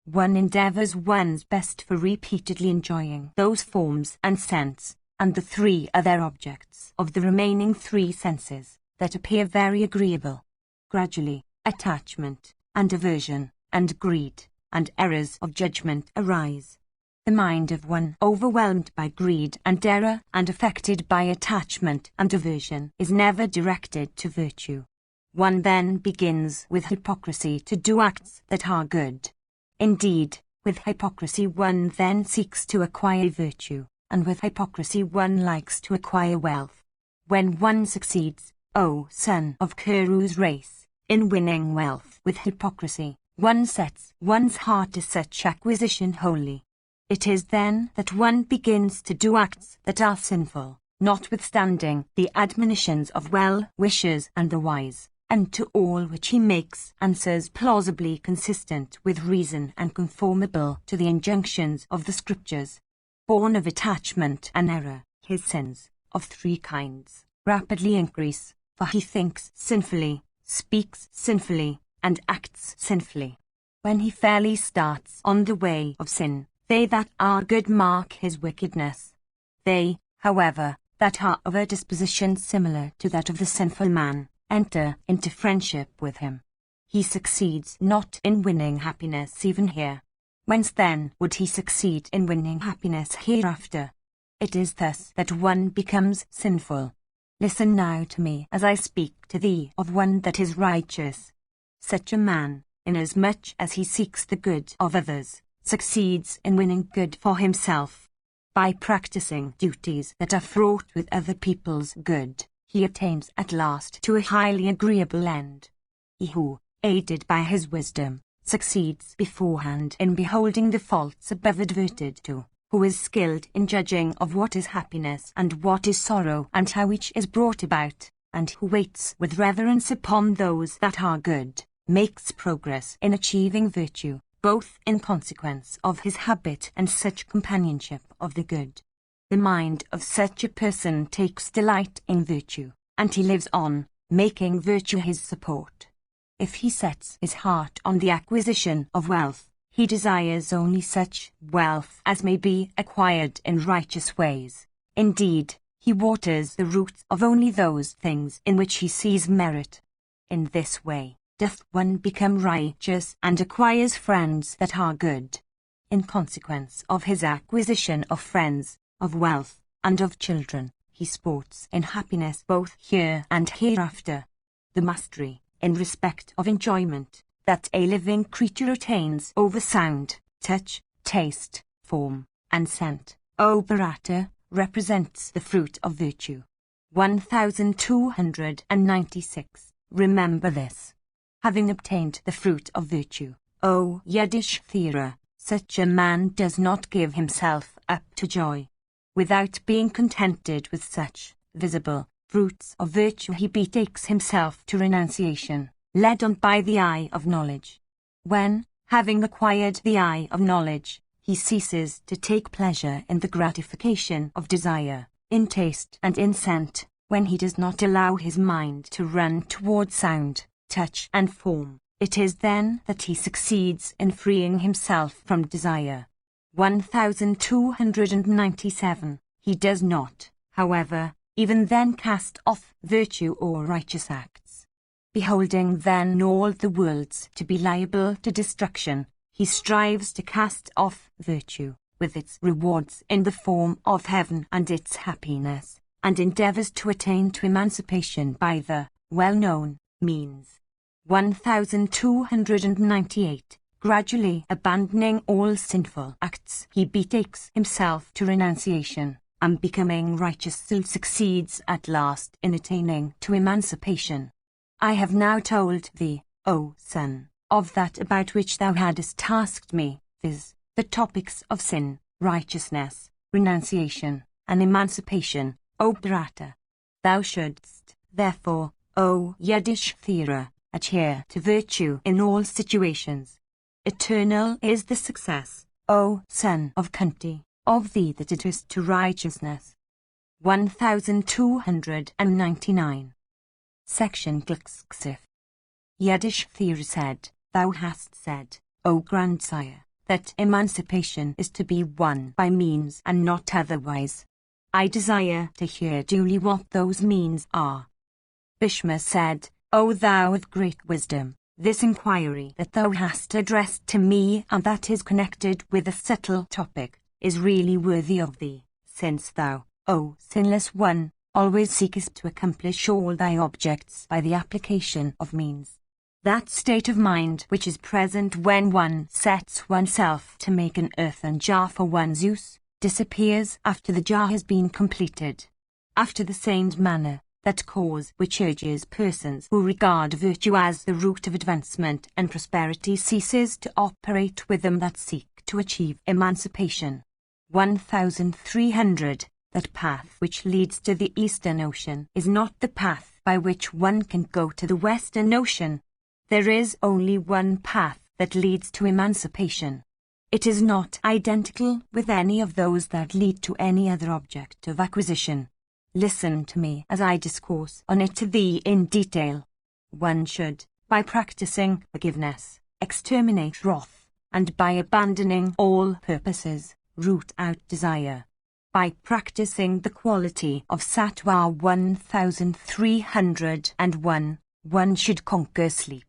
One endeavors one's best for repeatedly enjoying those forms and scents, and the 3 other objects of the remaining 3 senses, that appear very agreeable. Gradually, attachment, and aversion, and greed, and errors of judgment arise. The mind of one overwhelmed by greed and error and affected by attachment and aversion is never directed to virtue. One then begins with hypocrisy to do acts that are good. Indeed, with hypocrisy one then seeks to acquire virtue, and with hypocrisy one likes to acquire wealth. When one succeeds, O son of Kuru's race, in winning wealth with hypocrisy, one sets one's heart to such acquisition wholly. It is then that one begins to do acts that are sinful, notwithstanding the admonitions of well-wishers and the wise. and to all which he makes answers plausibly consistent with reason and conformable to the injunctions of the Scriptures. Born of attachment and error, his sins, of three kinds, rapidly increase, for he thinks sinfully, speaks sinfully, and acts sinfully. When he fairly starts on the way of sin, they that are good mark his wickedness. They, however, that are of a disposition similar to that of the sinful man, enter into friendship with him. He succeeds not in winning happiness even here. Whence then would he succeed in winning happiness hereafter? It is thus that one becomes sinful. Listen now to me as I speak to thee of one that is righteous. Such a man, inasmuch as he seeks the good of others, succeeds in winning good for himself. By practicing duties that are fraught with other people's good, he attains at last to a highly agreeable end. He who, aided by his wisdom, succeeds beforehand in beholding the faults above adverted to, who is skilled in judging of what is happiness and what is sorrow and how each is brought about, and who waits with reverence upon those that are good, makes progress in achieving virtue, both in consequence of his habit and such companionship of the good. The mind of such a person takes delight in virtue, and he lives on, making virtue his support. If he sets his heart on the acquisition of wealth, he desires only such wealth as may be acquired in righteous ways. Indeed, he waters the roots of only those things in which he sees merit. In this way, doth one become righteous and acquires friends that are good. In consequence of his acquisition of friends, of wealth, and of children, he sports in happiness both here and hereafter. The mastery, in respect of enjoyment, that a living creature attains over sound, touch, taste, form, and scent, O Bharata, represents the fruit of virtue. 1296. Remember this. Having obtained the fruit of virtue, O Yudhishthira, such a man does not give himself up to joy. Without being contented with such visible fruits of virtue, he betakes himself to renunciation, led on by the eye of knowledge. When, having acquired the eye of knowledge, he ceases to take pleasure in the gratification of desire, in taste and in scent, when he does not allow his mind to run toward sound, touch and form, it is then that he succeeds in freeing himself from desire. 1297. He does not, however, even then cast off virtue or righteous acts. Beholding then all the worlds to be liable to destruction, he strives to cast off virtue, with its rewards in the form of heaven and its happiness, and endeavors to attain to emancipation by the well-known means. 1298. Gradually abandoning all sinful acts, he betakes himself to renunciation, and becoming righteous succeeds at last in attaining to emancipation. I have now told thee, O son, of that about which thou hadst tasked me, viz., the topics of sin, righteousness, renunciation, and emancipation, O Bharata. Thou shouldst, therefore, O Yudhishthira, adhere to virtue in all situations. Eternal is the success, O son of Kunti, of thee that adherest to righteousness. 1299. Section Glxxif. Yudhishthira said, Thou hast said, O grandsire, that emancipation is to be won by means and not otherwise. I desire to hear duly what those means are. Bhishma said, O thou of great wisdom, this inquiry that thou hast addressed to me and that is connected with a subtle topic, is really worthy of thee, since thou, O sinless one, always seekest to accomplish all thy objects by the application of means. That state of mind which is present when one sets oneself to make an earthen jar for one's use, disappears after the jar has been completed. After the same manner, that cause which urges persons who regard virtue as the root of advancement and prosperity ceases to operate with them that seek to achieve emancipation. 1300. That path which leads to the Eastern Ocean is not the path by which one can go to the Western Ocean. There is only one path that leads to emancipation. It is not identical with any of those that lead to any other object of acquisition. Listen to me as I discourse on it to thee in detail. One should, by practicing forgiveness, exterminate wrath, and by abandoning all purposes, root out desire. By practicing the quality of Sattva 1301, one should conquer sleep.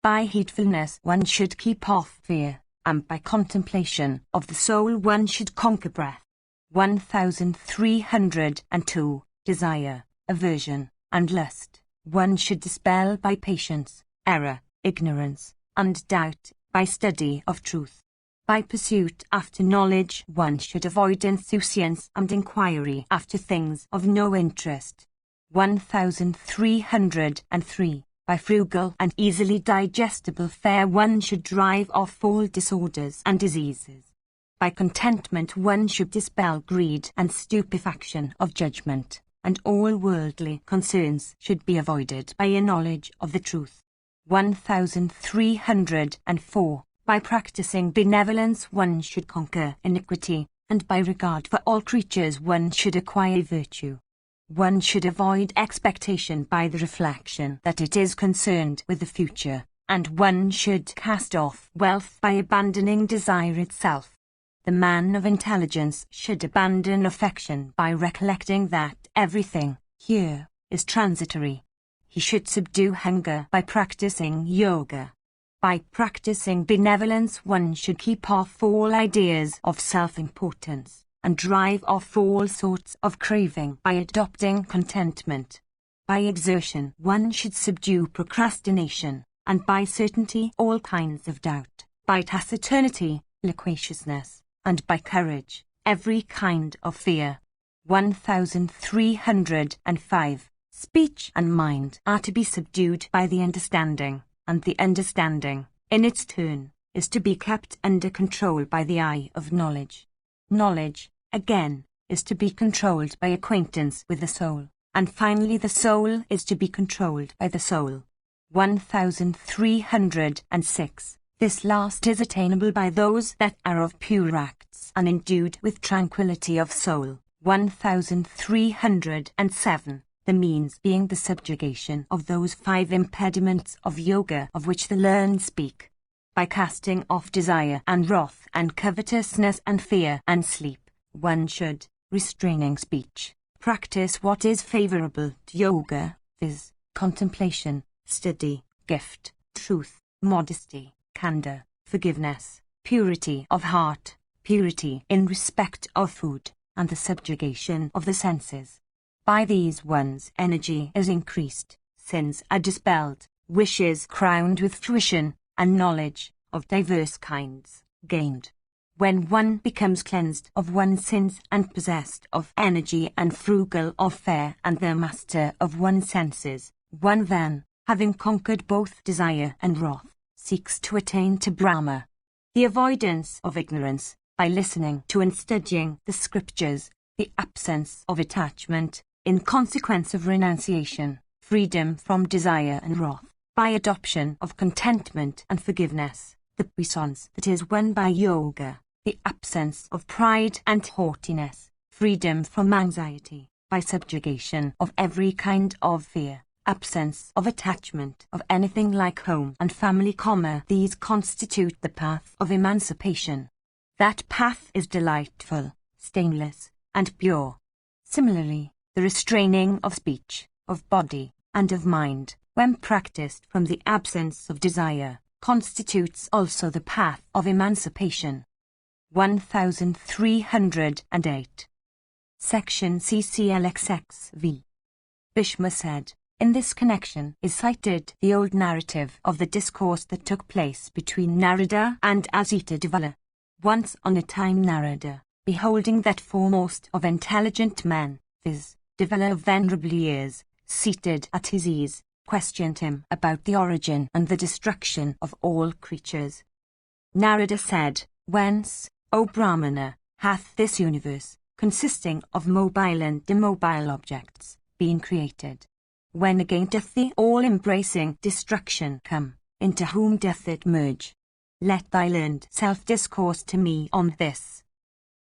By heedfulness one should keep off fear, and by contemplation of the soul one should conquer breath. 1302, desire, aversion, and lust, one should dispel by patience, error, ignorance, and doubt, by study of truth. By pursuit after knowledge one should avoid insouciance and inquiry after things of no interest. 1303, by frugal and easily digestible fare one should drive off all disorders and diseases. By contentment one should dispel greed and stupefaction of judgment, and all worldly concerns should be avoided by a knowledge of the truth. 1304, by practicing benevolence one should conquer iniquity, and by regard for all creatures one should acquire virtue. One should avoid expectation by the reflection that it is concerned with the future, and one should cast off wealth by abandoning desire itself. The man of intelligence should abandon affection by recollecting that everything here is transitory. He should subdue hunger by practicing yoga. By practicing benevolence one should keep off all ideas of self-importance, and drive off all sorts of craving by adopting contentment. By exertion one should subdue procrastination, and by certainty all kinds of doubt, by taciturnity, loquaciousness, and by courage, every kind of fear. 1305, speech and mind are to be subdued by the understanding, and the understanding, in its turn, is to be kept under control by the eye of knowledge. Knowledge, again, is to be controlled by acquaintance with the soul, and finally the soul is to be controlled by the soul. 1306, this last is attainable by those that are of pure acts and endued with tranquility of soul. 1307, the means being the subjugation of those 5 impediments of yoga of which the learned speak. By casting off desire and wrath and covetousness and fear and sleep, one should, restraining speech, practice what is favorable to yoga, viz., contemplation, study, gift, truth, modesty, candor, forgiveness, purity of heart, purity in respect of food, and the subjugation of the senses. By these one's energy is increased, sins are dispelled, wishes crowned with fruition, and knowledge, of diverse kinds, gained. When one becomes cleansed of one's sins and possessed of energy and frugal of fare and the master of one's senses, one then, having conquered both desire and wrath, seeks to attain to Brahma. The avoidance of ignorance, by listening to and studying the scriptures, the absence of attachment, in consequence of renunciation, freedom from desire and wrath, by adoption of contentment and forgiveness, the puissance that is won by yoga, the absence of pride and haughtiness, freedom from anxiety, by subjugation of every kind of fear, absence of attachment of anything like home and family, these constitute the path of emancipation. That path is delightful, stainless, and pure. Similarly, the restraining of speech, of body, and of mind, when practiced from the absence of desire, constitutes also the path of emancipation. 1308. Section CCLXXV. Bhishma said, in this connection is cited the old narrative of the discourse that took place between Narada and Asita Devala. Once on a time Narada, beholding that foremost of intelligent men, viz., Devala of venerable years, seated at his ease, questioned him about the origin and the destruction of all creatures. Narada said, whence, O Brahmana, hath this universe, consisting of mobile and immobile objects, been created? When again doth the all-embracing destruction come, into whom doth it merge? Let thy learned self discourse to me on this.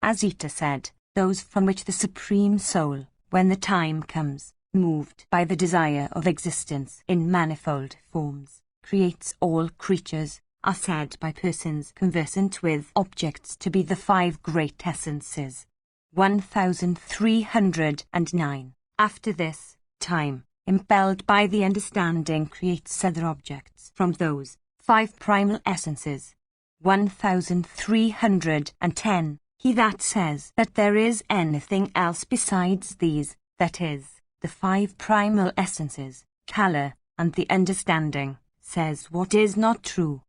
As Eta said, those from which the Supreme Soul, when the time comes, moved by the desire of existence in manifold forms, creates all creatures, are said by persons conversant with objects to be the 5 great essences. 1309. After this, time, impelled by the understanding, creates other objects from those 5 primal essences. 1310. He that says that there is anything else besides these, that is, the 5 primal essences, Kala, and the understanding, says what is not true.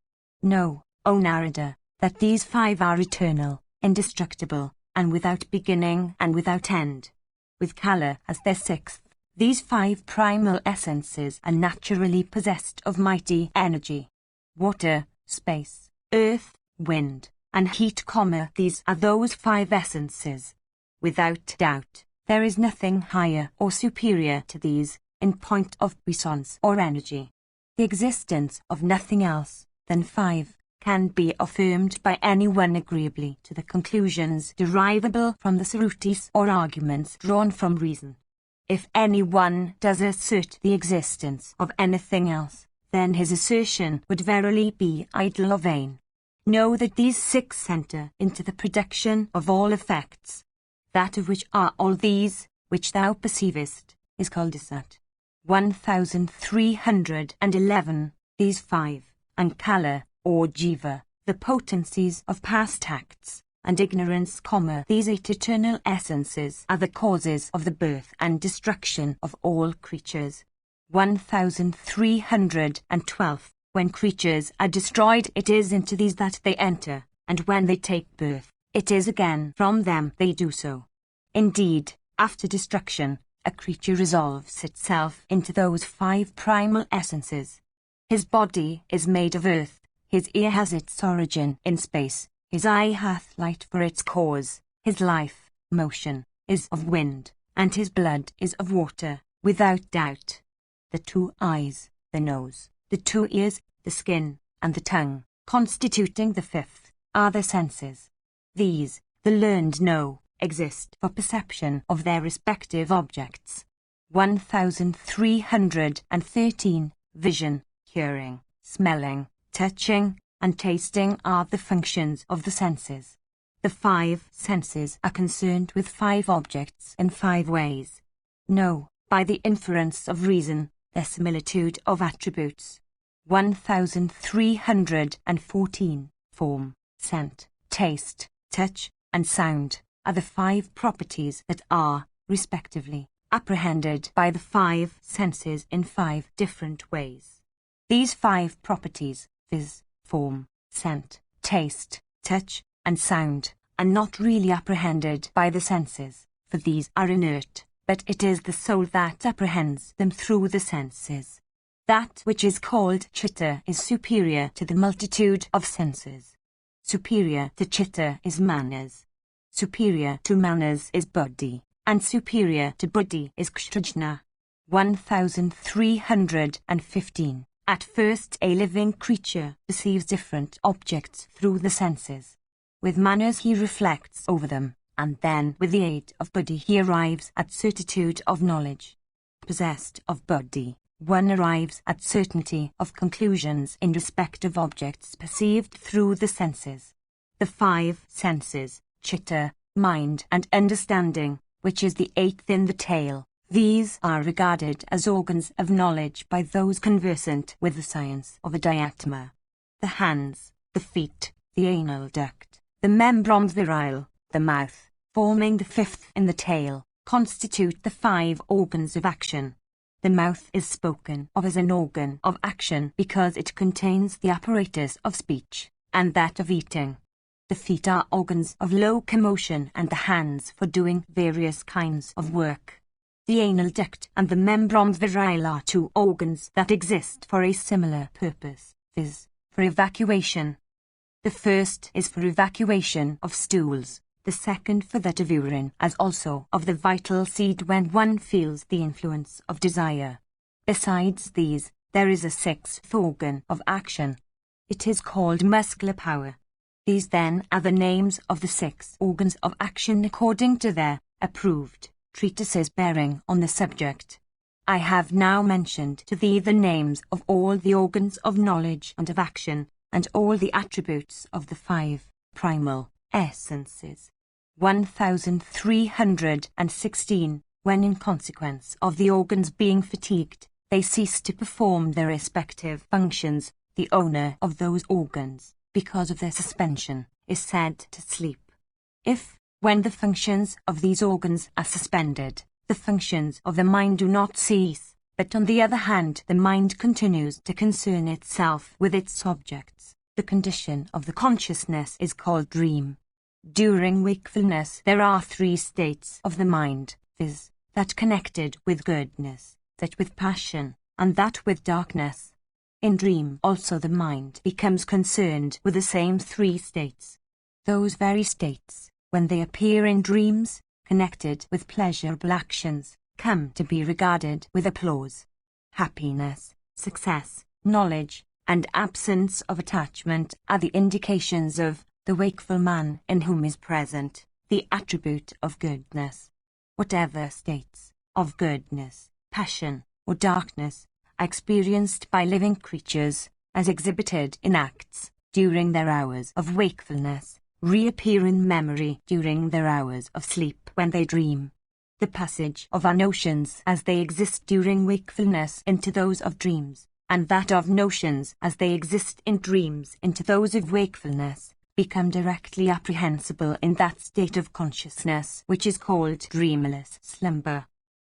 Know, O Narada, that these 5 are eternal, indestructible, and without beginning and without end. With Kala as their 6th, these 5 primal essences are naturally possessed of mighty energy. Water, space, earth, wind, and heat, these are those 5 essences. Without doubt, there is nothing higher or superior to these, in point of puissance or energy. The existence of nothing else than 5 can be affirmed by anyone agreeably to the conclusions derivable from the Srutis or arguments drawn from reason. If anyone does assert the existence of anything else, then his assertion would verily be idle or vain. Know that these 6 enter into the production of all effects. That of which are all these, which thou perceivest, is called Asat. 1311. These 5, and Kala, or Jiva, the potencies of past acts, and ignorance, these 8 eternal essences are the causes of the birth and destruction of all creatures. 1312. When creatures are destroyed, it is into these that they enter, and when they take birth, it is again from them they do so. Indeed, after destruction, a creature resolves itself into those 5 primal essences. His body is made of earth, his ear has its origin in space, his eye hath light for its cause, his life, motion, is of wind, and his blood is of water, without doubt. The 2 eyes, the nose, the 2 ears, the skin, and the tongue, constituting the 5th, are the senses. These, the learned know, exist for perception of their respective objects. 1313. Vision, hearing, smelling, touching, and tasting are the functions of the senses. The 5 senses are concerned with 5 objects in 5 ways. Know, by the inference of reason, their similitude of attributes. 1314. Form, scent, taste, touch, and sound are the 5 properties that are, respectively, apprehended by the 5 senses in 5 different ways. These 5 properties, viz., form, scent, taste, touch, and sound, are not really apprehended by the senses, for these are inert, but it is the soul that apprehends them through the senses. That which is called chitta is superior to the multitude of senses. Superior to chitta is manas. Superior to manas is buddhi, and superior to buddhi is kshrajna. 1315. At first a living creature perceives different objects through the senses. With manas he reflects over them, and then with the aid of buddhi he arrives at certitude of knowledge. Possessed of buddhi, one arrives at certainty of conclusions in respect of objects perceived through the senses. The 5 senses, chitta, mind, and understanding, which is the 8th in the tail, these are regarded as organs of knowledge by those conversant with the science of Adhyatma. The hands, the feet, the anal duct, the membrum virile, the mouth, forming the 5th in the tail, constitute the 5 organs of action. The mouth is spoken of as an organ of action because it contains the apparatus of speech, and that of eating. The feet are organs of locomotion and the hands for doing various kinds of work. The anal duct and the membrum virile are 2 organs that exist for a similar purpose, viz., for evacuation. The first is for evacuation of stools, the second for that of urine, as also of the vital seed when one feels the influence of desire. Besides these, there is a sixth organ of action. It is called muscular power. These then are the names of the 6 organs of action according to their approved treatises bearing on the subject. I have now mentioned to thee the names of all the organs of knowledge and of action, and all the attributes of the 5 primal essences. 1316. When in consequence of the organs being fatigued, they cease to perform their respective functions, the owner of those organs, because of their suspension, is said to sleep. If, when the functions of these organs are suspended, the functions of the mind do not cease, but on the other hand the mind continues to concern itself with its objects, the condition of the consciousness is called dream. During wakefulness there are 3 states of the mind, viz., that connected with goodness, that with passion, and that with darkness. In dream also the mind becomes concerned with the same 3 states. Those very states, when they appear in dreams, connected with pleasurable actions, come to be regarded with applause. Happiness, success, knowledge, and absence of attachment are the indications of the wakeful man in whom is present the attribute of goodness. Whatever states of goodness, passion, or darkness are experienced by living creatures, as exhibited in acts during their hours of wakefulness, reappear in memory during their hours of sleep when they dream. The passage of our notions as they exist during wakefulness into those of dreams, and that of notions as they exist in dreams into those of wakefulness, become directly apprehensible in that state of consciousness which is called dreamless slumber.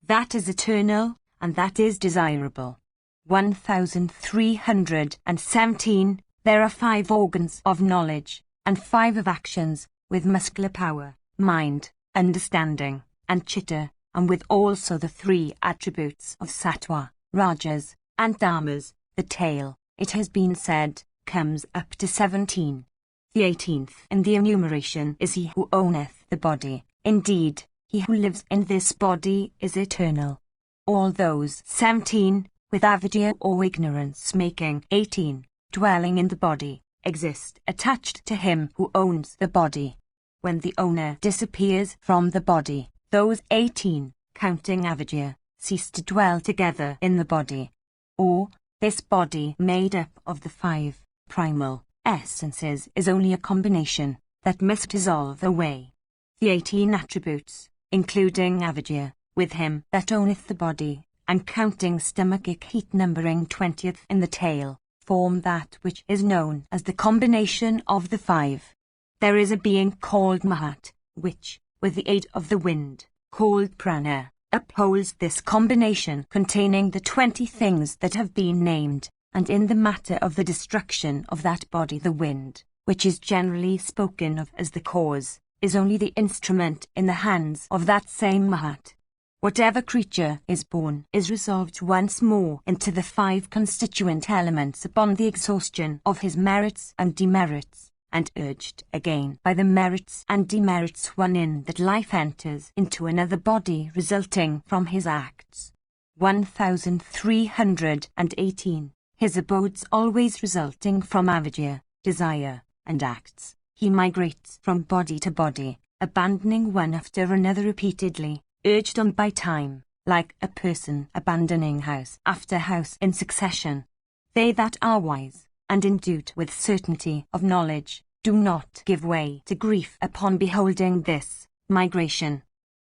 That is eternal, and that is desirable. 1317. There are 5 organs of knowledge, and 5 of actions, with muscular power, mind, understanding, and chitta, and with also the 3 attributes of sattva, rajas, and tamas. The tale, it has been said, comes up to 17. The 18th in the enumeration is he who owneth the body. Indeed, he who lives in this body is eternal. All those 17, with avidya or ignorance making 18, dwelling in the body, exist attached to him who owns the body. When the owner disappears from the body, those 18, counting avidya, cease to dwell together in the body. Or, this body made up of the 5 primal essences is only a combination that must dissolve away. The 18 attributes, including avidya, with him that owneth the body, and counting stomachic heat numbering 20th in the tail, form that which is known as the combination of the 5. There is a being called Mahat, which, with the aid of the wind, called prana, upholds this combination containing the 20 things that have been named, and in the matter of the destruction of that body the wind, which is generally spoken of as the cause, is only the instrument in the hands of that same Mahat. Whatever creature is born is resolved once more into the 5 constituent elements upon the exhaustion of his merits and demerits, and urged again by the merits and demerits one in that life enters into another body resulting from his acts. 1318. His abodes always resulting from avidya, desire, and acts, he migrates from body to body, abandoning one after another repeatedly, urged on by time, like a person abandoning house after house in succession. They that are wise, and endued with certainty of knowledge, do not give way to grief upon beholding this migration.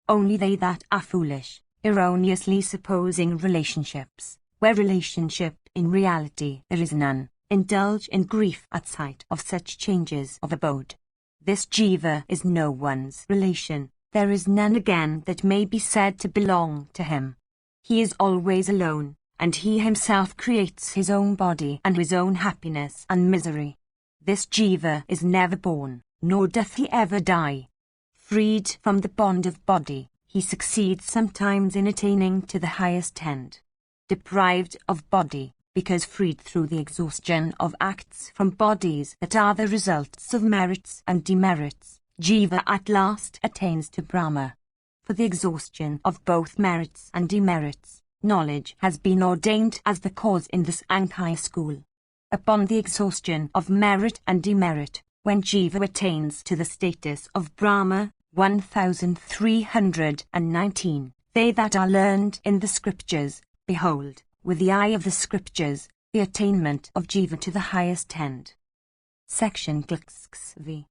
Only they that are foolish, erroneously supposing relationships, where relationship in reality there is none, indulge in grief at sight of such changes of abode. This jiva is no one's relation, there is none again that may be said to belong to him. He is always alone, and he himself creates his own body and his own happiness and misery. This jiva is never born, nor doth he ever die. Freed from the bond of body, he succeeds sometimes in attaining to the highest end. Deprived of body, because freed through the exhaustion of acts from bodies that are the results of merits and demerits, jiva at last attains to Brahma. For the exhaustion of both merits and demerits, knowledge has been ordained as the cause in this Ankai school. Upon the exhaustion of merit and demerit, when Jiva attains to the status of Brahma, 1319, they that are learned in the scriptures, behold, with the eye of the scriptures, the attainment of Jiva to the highest end. Section v.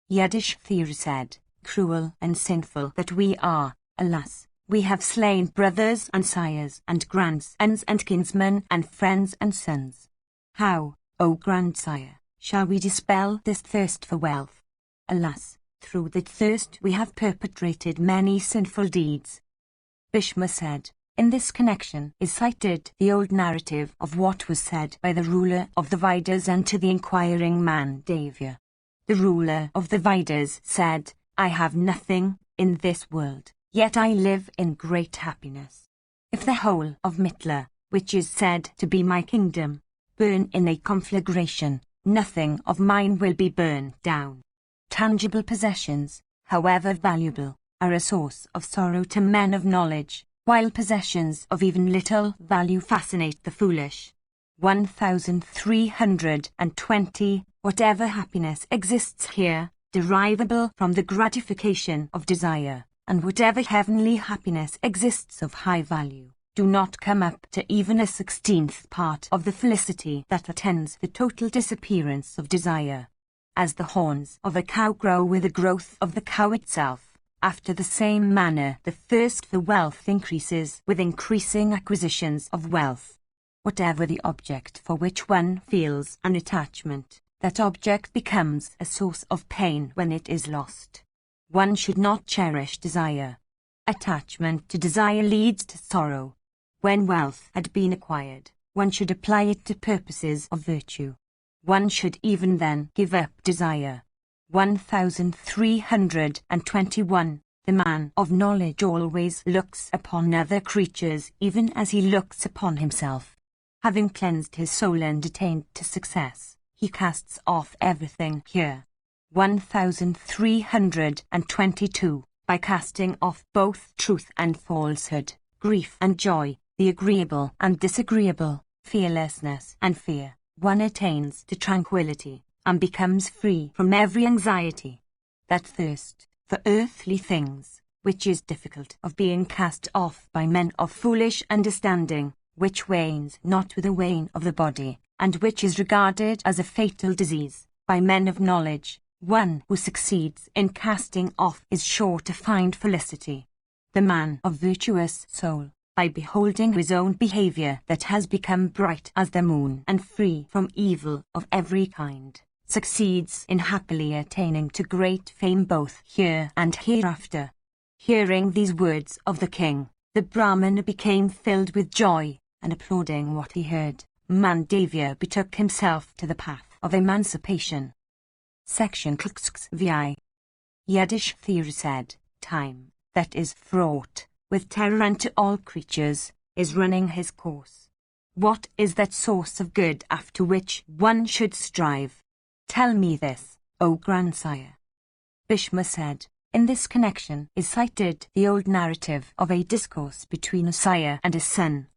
Yudhishthira said, cruel and sinful that we are, alas, we have slain brothers and sires and grandsons and kinsmen and friends and sons. How, O grandsire, shall we dispel this thirst for wealth? Alas, through that thirst we have perpetrated many sinful deeds. Bhishma said, in this connection is cited the old narrative of what was said by the ruler of the Vedas unto the inquiring man Devya. The ruler of the Vedas said, I have nothing in this world, yet I live in great happiness. If the whole of Mithila, which is said to be my kingdom, burn in a conflagration, nothing of mine will be burned down. Tangible possessions, however valuable, are a source of sorrow to men of knowledge, while possessions of even little value fascinate the foolish. 1320. Whatever happiness exists here, derivable from the gratification of desire, and whatever heavenly happiness exists of high value, do not come up to even a 16th part of the felicity that attends the total disappearance of desire. As the horns of a cow grow with the growth of the cow itself, after the same manner the thirst for wealth increases with increasing acquisitions of wealth. Whatever the object for which one feels an attachment, that object becomes a source of pain when it is lost. One should not cherish desire. Attachment to desire leads to sorrow. When wealth had been acquired, one should apply it to purposes of virtue. One should even then give up desire. 1321. The man of knowledge always looks upon other creatures even as he looks upon himself. Having cleansed his soul and attained to success, he casts off everything here. 1322. By casting off both truth and falsehood, grief and joy, the agreeable and disagreeable, fearlessness and fear, one attains to tranquility, and becomes free from every anxiety. That thirst for earthly things, which is difficult of being cast off by men of foolish understanding, which wanes not with the wane of the body, and which is regarded as a fatal disease by men of knowledge, one who succeeds in casting off is sure to find felicity. The man of virtuous soul, by beholding his own behavior that has become bright as the moon and free from evil of every kind, succeeds in happily attaining to great fame both here and hereafter. Hearing these words of the king, the Brahmana became filled with joy, and applauding what he heard, Mandavya betook himself to the path of emancipation. Section vi. Yudhishthira said, time, that is fraught with terror unto all creatures, is running his course. What is that source of good after which one should strive? Tell me this, O grandsire. Bhishma said, in this connection is cited the old narrative of a discourse between a sire and a son.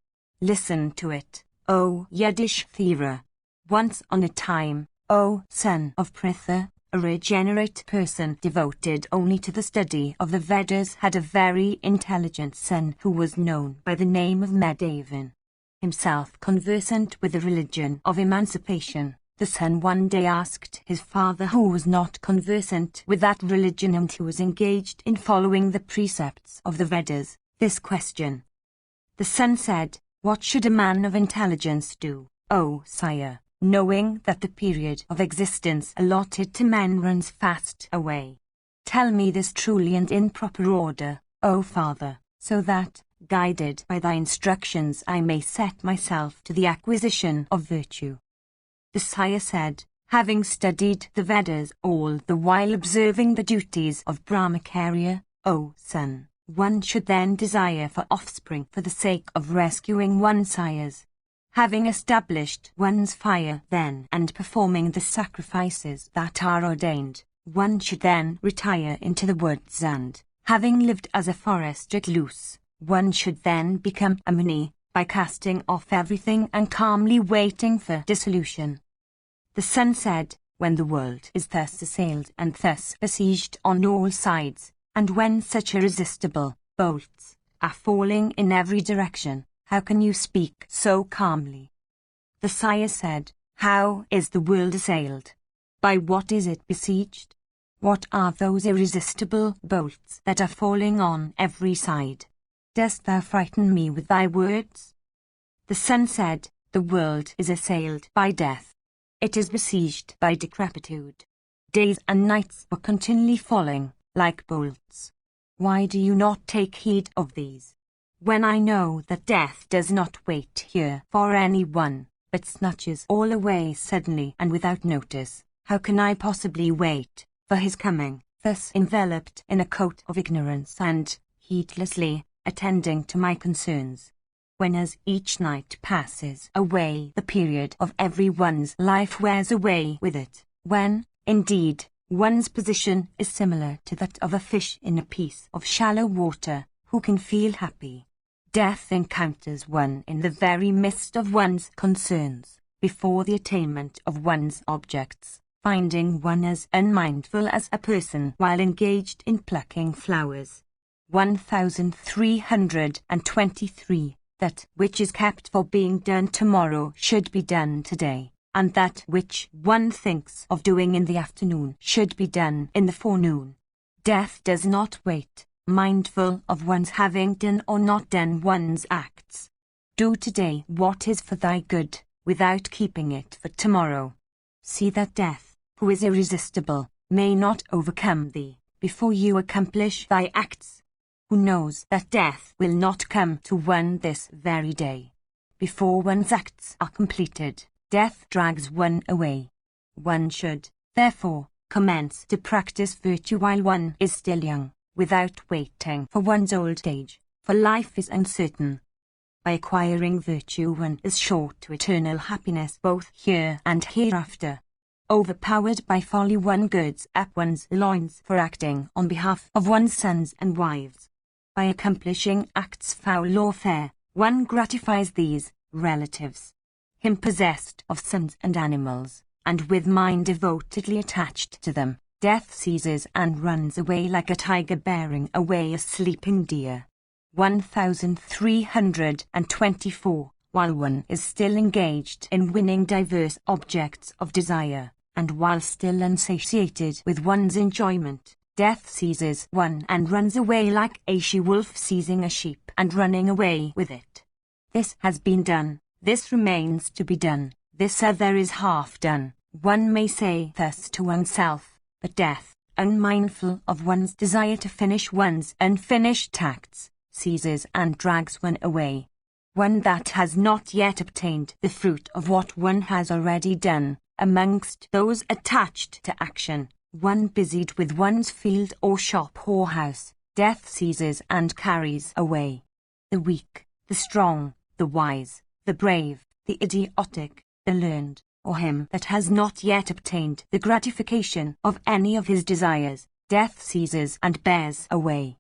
Listen to it, O Yudhishthira. Once on a time, O son of Pritha, a regenerate person devoted only to the study of the Vedas had a very intelligent son who was known by the name of Madhavan. Himself conversant with the religion of emancipation, the son one day asked his father, who was not conversant with that religion and who was engaged in following the precepts of the Vedas, this question. The son said, what should a man of intelligence do, O sire, knowing that the period of existence allotted to men runs fast away? Tell me this truly and in proper order, O father, so that, guided by thy instructions, I may set myself to the acquisition of virtue. The sire said, having studied the Vedas all the while observing the duties of Brahmacharya, O son, one should then desire for offspring for the sake of rescuing one's sires. Having established one's fire then and performing the sacrifices that are ordained, one should then retire into the woods and, having lived as a forest recluse, One should then become a Muni, by casting off everything and calmly waiting for dissolution. The Sun said, when the world is thus assailed and thus besieged on all sides, and when such irresistible bolts are falling in every direction, how can you speak so calmly? The Sire said, how is the world assailed? By what is it besieged? What are those irresistible bolts that are falling on every side? Dost thou frighten me with thy words? The Sun said, the world is assailed by death. It is besieged by decrepitude. Days and nights are continually falling, like bolts. Why do you not take heed of these? When I know that death does not wait here for any one, but snatches all away suddenly and without notice, how can I possibly wait for his coming, thus enveloped in a coat of ignorance and, heedlessly, attending to my concerns? When as each night passes away the period of every one's life wears away with it, when, indeed, one's position is similar to that of a fish in a piece of shallow water, who can feel happy? Death encounters one in the very midst of one's concerns, before the attainment of one's objects, finding one as unmindful as a person while engaged in plucking flowers. 1323. That which is kept for being done tomorrow should be done today, and that which one thinks of doing in the afternoon should be done in the forenoon. Death does not wait, mindful of one's having done or not done one's acts. Do today what is for thy good, without keeping it for tomorrow. See that death, who is irresistible, may not overcome thee, before you accomplish thy acts. Who knows that death will not come to one this very day? Before one's acts are completed, death drags one away. One should, therefore, commence to practice virtue while one is still young, without waiting for one's old age, for life is uncertain. By acquiring virtue one is sure to eternal happiness both here and hereafter. Overpowered by folly one girds up one's loins for acting on behalf of one's sons and wives. By accomplishing acts foul or fair, one gratifies these relatives. Him possessed of sons and animals, and with mind devotedly attached to them, death seizes and runs away like a tiger bearing away a sleeping deer. 1324. While one is still engaged in winning diverse objects of desire, and while still unsatiated with one's enjoyment, death seizes one and runs away like a she-wolf seizing a sheep and running away with it. This has been done, this remains to be done, this other is half done, one may say thus to oneself, but death, unmindful of one's desire to finish one's unfinished acts, seizes and drags one away. One that has not yet obtained the fruit of what one has already done, amongst those attached to action, one busied with one's field or shop or house, death seizes and carries away. The weak, the strong, the wise, the brave, the idiotic, the learned, or him that has not yet obtained the gratification of any of his desires, death seizes and bears away.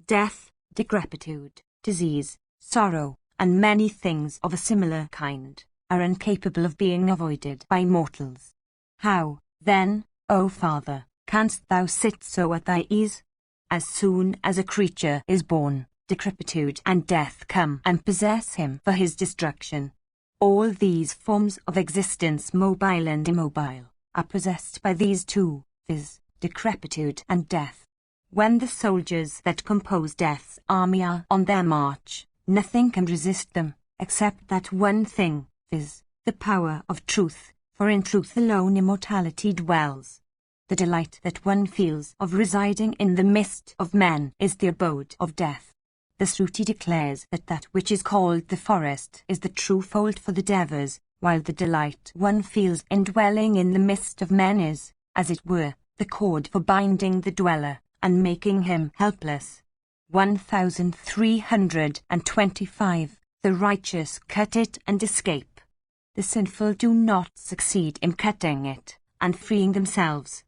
Death, decrepitude, disease, sorrow, and many things of a similar kind, are incapable of being avoided by mortals. How, then, O Father, canst thou sit so at thy ease? As soon as a creature is born, decrepitude and death come and possess him for his destruction. All these forms of existence, mobile and immobile, are possessed by these two, viz., decrepitude and death. When the soldiers that compose death's army are on their march, nothing can resist them, except that one thing, viz., the power of truth, for in truth alone immortality dwells. The delight that one feels of residing in the midst of men is the abode of death. The Shruti declares that that which is called the forest is the true fold for the devas, while the delight one feels in dwelling in the midst of men is, as it were, the cord for binding the dweller, and making him helpless. 1325. The righteous cut it and escape. The sinful do not succeed in cutting it, and freeing themselves.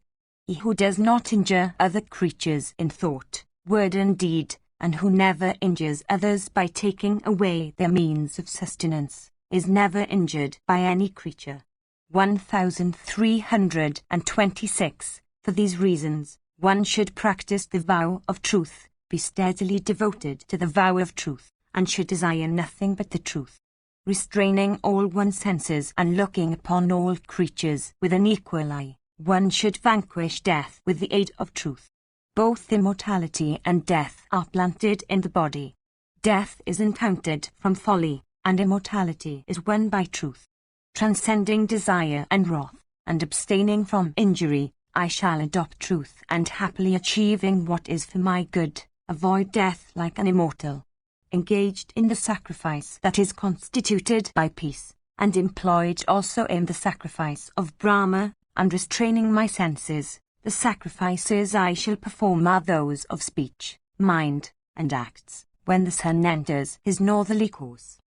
He who does not injure other creatures in thought, word and deed, and who never injures others by taking away their means of sustenance, is never injured by any creature. 1326. For these reasons, one should practice the vow of truth, be steadily devoted to the vow of truth, and should desire nothing but the truth. Restraining all one's senses and looking upon all creatures with an equal eye, one should vanquish death with the aid of truth. Both immortality and death are planted in the body. Death is encountered from folly, and immortality is won by truth. Transcending desire and wrath, and abstaining from injury, I shall adopt truth, and happily achieving what is for my good, avoid death like an immortal. Engaged in the sacrifice that is constituted by peace, and employed also in the sacrifice of Brahma, and restraining my senses, the sacrifices I shall perform are those of speech, mind, and acts, when the sun enters his northerly course.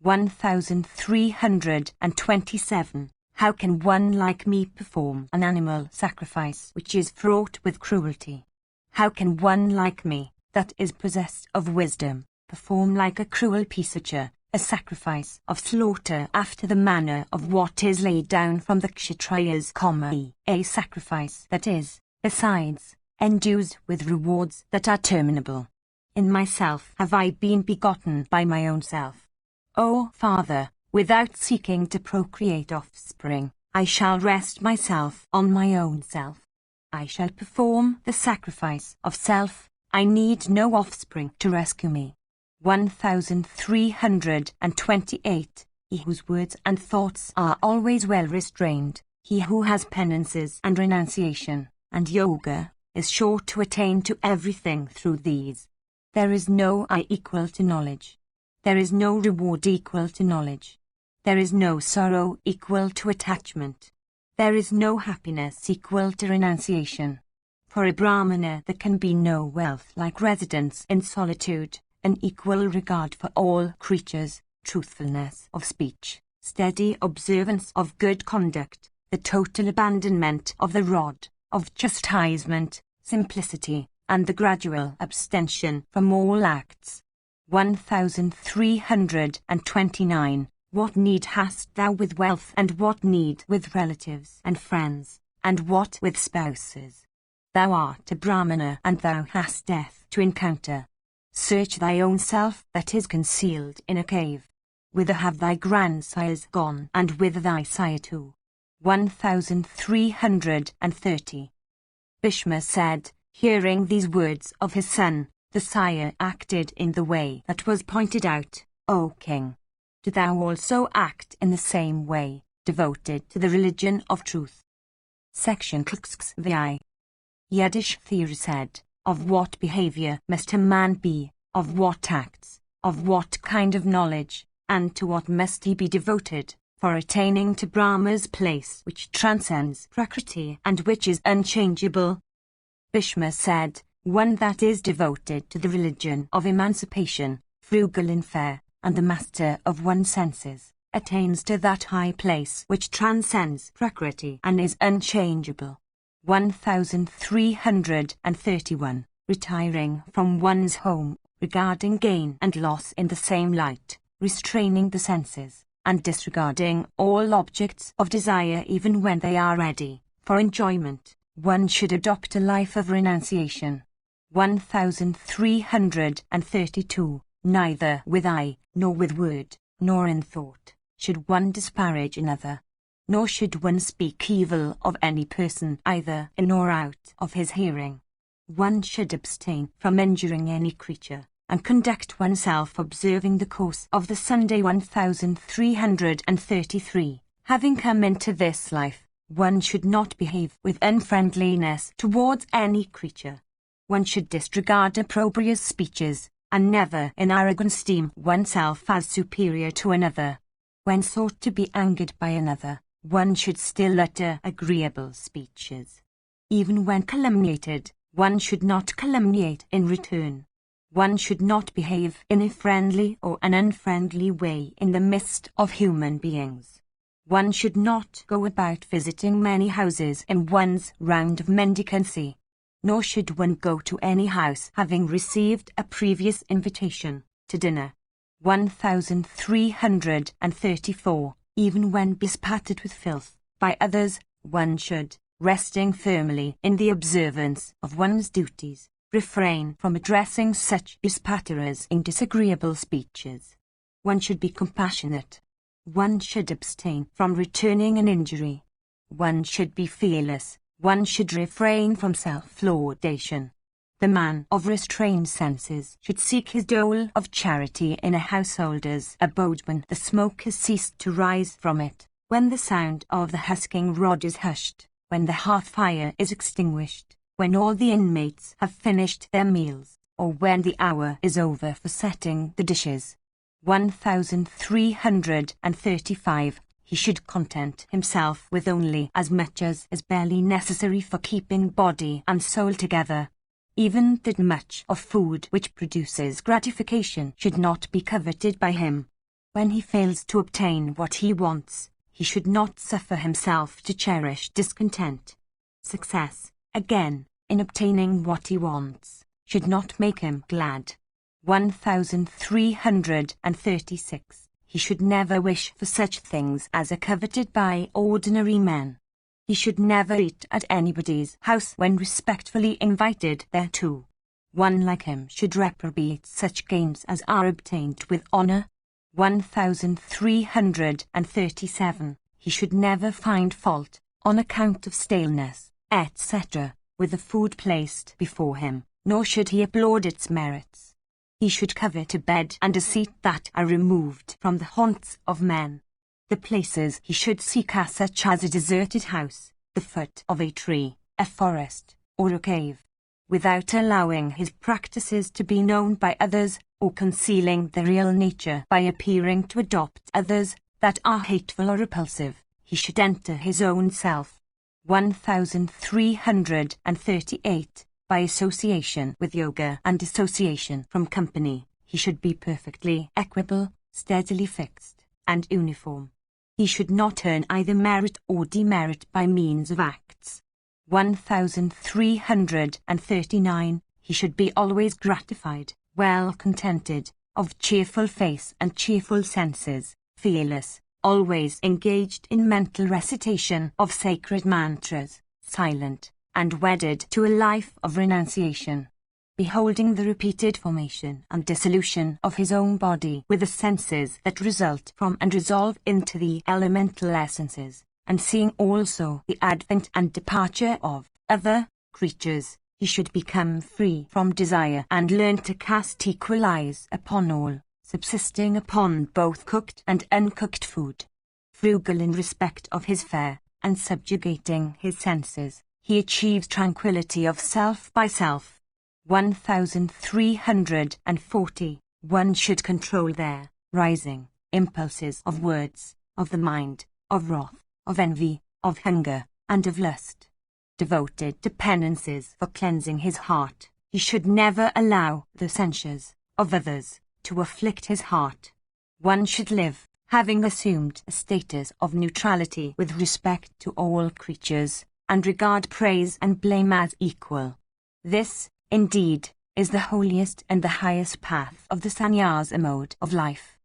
1327. How can one like me perform an animal sacrifice which is fraught with cruelty? How can one like me, that is possessed of wisdom, perform like a cruel Pisacha, a sacrifice of slaughter after the manner of what is laid down from the Kshatriyas, a sacrifice that is, besides, endued with rewards that are terminable? In myself have I been begotten by my own self. O Father, without seeking to procreate offspring, I shall rest myself on my own self. I shall perform the sacrifice of self, I need no offspring to rescue me. 1328. He whose words and thoughts are always well restrained, he who has penances and renunciation, and yoga, is sure to attain to everything through these. There is no eye equal to knowledge. There is no reward equal to knowledge. There is no sorrow equal to attachment. There is no happiness equal to renunciation. For a Brahmana there can be no wealth like residence in solitude, an equal regard for all creatures, truthfulness of speech, steady observance of good conduct, the total abandonment of the rod of chastisement, simplicity, and the gradual abstention from all acts. 1329. What need hast thou with wealth, and what need with relatives and friends, and what with spouses? Thou art a Brahmana, and thou hast death to encounter. Search thy own self that is concealed in a cave. Whither have thy grandsires gone, and whither thy sire too? 1330. Bhishma said, hearing these words of his son, the sire acted in the way that was pointed out, O king. Do thou also act in the same way, devoted to the religion of truth. Section VI. Yudhishthira said, of what behavior must a man be, of what acts, of what kind of knowledge, and to what must he be devoted, for attaining to Brahma's place which transcends Prakriti and which is unchangeable? Bhishma said, one that is devoted to the religion of emancipation, frugal in fare, and the master of one's senses, attains to that high place which transcends Prakriti and is unchangeable. 1331. Retiring from one's home, regarding gain and loss in the same light, restraining the senses, and disregarding all objects of desire even when they are ready for enjoyment, one should adopt a life of renunciation. 1332. Neither with eye, nor with word, nor in thought, should one disparage another. Nor should one speak evil of any person either in or out of his hearing. One should abstain from injuring any creature, and conduct oneself observing the course of the Sunday. 1333. Having come into this life, one should not behave with unfriendliness towards any creature. One should disregard opprobrious speeches, and never in arrogance esteem oneself as superior to another. When sought to be angered by another, one should still utter agreeable speeches. Even when calumniated, one should not calumniate in return. One should not behave in a friendly or an unfriendly way in the midst of human beings. One should not go about visiting many houses in one's round of mendicancy. nor should one go to any house having received a previous invitation to dinner. 1334. Even when bespattered with filth by others, one should, resting firmly in the observance of one's duties, refrain from addressing such bespatterers in disagreeable speeches. One should be compassionate. One should abstain from returning an injury. One should be fearless. One should refrain from self-laudation. The man of restrained senses should seek his dole of charity in a householder's abode when the smoke has ceased to rise from it, when the sound of the husking rod is hushed, when the hearth fire is extinguished, when all the inmates have finished their meals, or when the hour is over for setting the dishes. 1335. He should content himself with only as much as is barely necessary for keeping body and soul together. Even that much of food which produces gratification should not be coveted by him. When he fails to obtain what he wants, he should not suffer himself to cherish discontent. Success, again, in obtaining what he wants, should not make him glad. 1336. He should never wish for such things as are coveted by ordinary men. He should never eat at anybody's house when respectfully invited thereto. One like him should reprobate such gains as are obtained with honor. 1337. He should never find fault, on account of staleness, etc., with the food placed before him, nor should he applaud its merits. He should covet a bed and a seat that are removed from the haunts of men. The places he should seek are such as a deserted house, the foot of a tree, a forest, or a cave, without allowing his practices to be known by others, or concealing their real nature by appearing to adopt others that are hateful or repulsive. He should enter his own self. 1338. By association with yoga and dissociation from company, he should be perfectly equable, steadily fixed, and uniform. He should not earn either merit or demerit by means of acts. 1339. He should be always gratified, well contented, of cheerful face and cheerful senses, fearless, always engaged in mental recitation of sacred mantras, silent, and wedded to a life of renunciation, beholding the repeated formation and dissolution of his own body with the senses that result from and resolve into the elemental essences, and seeing also the advent and departure of other creatures, he should become free from desire and learn to cast equal eyes upon all, subsisting upon both cooked and uncooked food. Frugal in respect of his fare, and subjugating his senses, he achieves tranquility of self by self. 1340. One should control their rising impulses of words, of the mind, of wrath, of envy, of hunger, and of lust. Devoted to penances for cleansing his heart, he should never allow the censures of others to afflict his heart. One should live, having assumed a status of neutrality with respect to all creatures, and regard praise and blame as equal. This, indeed, is the holiest and the highest path of the sannyasa mode of life.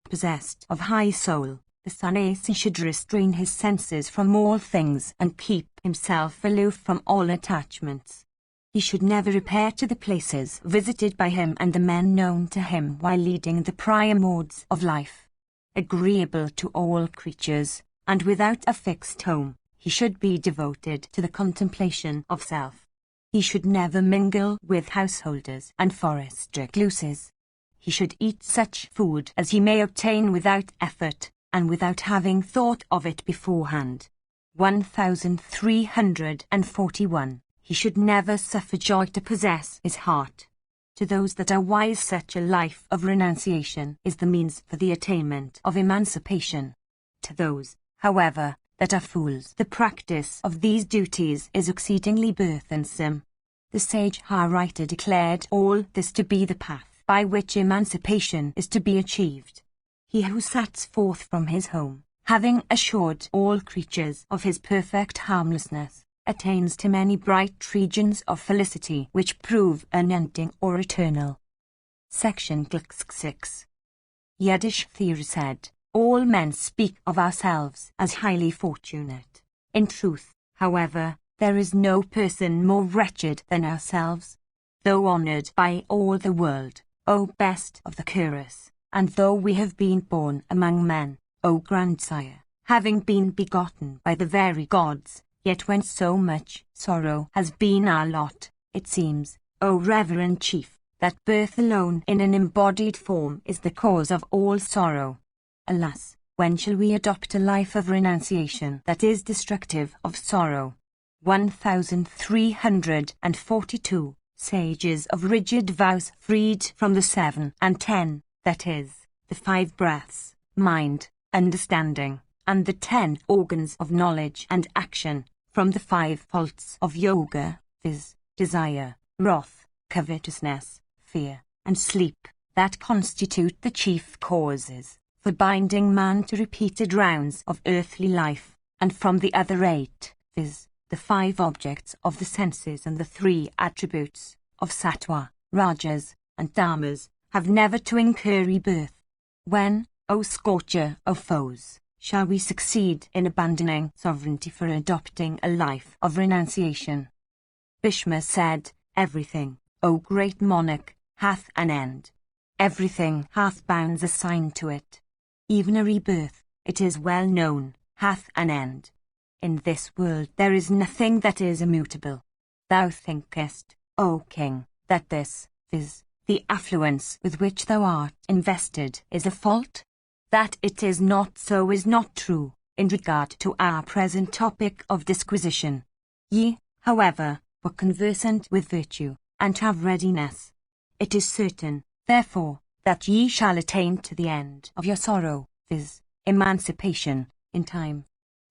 Possessed of high soul, the sannyasi should restrain his senses from all things and keep himself aloof from all attachments. He should never repair to the places visited by him and the men known to him while leading the prior modes of life. Agreeable to all creatures, and without a fixed home, he should be devoted to the contemplation of self. He should never mingle with householders and forest recluses. He should eat such food as he may obtain without effort, and without having thought of it beforehand. 1341. He should never suffer joy to possess his heart. To those that are wise, such a life of renunciation is the means for the attainment of emancipation. To those, however, that are fools, the practice of these duties is exceedingly burthensome. The sage Harita declared all this to be the path by which emancipation is to be achieved. He who sets forth from his home, having assured all creatures of his perfect harmlessness, attains to many bright regions of felicity which prove unending or eternal. Section 6. Yiddish theory said, all men speak of ourselves as highly fortunate. In truth, however, there is no person more wretched than ourselves. Though honoured by all the world, O best of the chorus, and though we have been born among men, O grandsire, having been begotten by the very gods, yet when so much sorrow has been our lot, it seems, O reverend chief, that birth alone in an embodied form is the cause of all sorrow. Alas, when shall we adopt a life of renunciation that is destructive of sorrow? 1342 sages of rigid vows freed from the 7 and 10, that is, the 5 breaths, mind, understanding, and the 10 organs of knowledge and action, from the 5 faults of yoga, viz., desire, wrath, covetousness, fear, and sleep, that constitute the chief causes for binding man to repeated rounds of earthly life, and from the other 8, viz., the 5 objects of the senses and the 3 attributes of sattva, rajas, and dharmas, have never to incur rebirth. When, O scorcher of foes, shall we succeed in abandoning sovereignty for adopting a life of renunciation? Bhishma said, everything, O great monarch, hath an end. Everything hath bounds assigned to it. Even a rebirth, it is well known, hath an end. In this world there is nothing that is immutable. Thou thinkest, O king, that this, viz., the affluence with which thou art invested, is a fault? That it is not so is not true, in regard to our present topic of disquisition. Ye, however, were conversant with virtue, and have readiness. It is certain, therefore, that ye shall attain to the end of your sorrow, viz., emancipation, in time.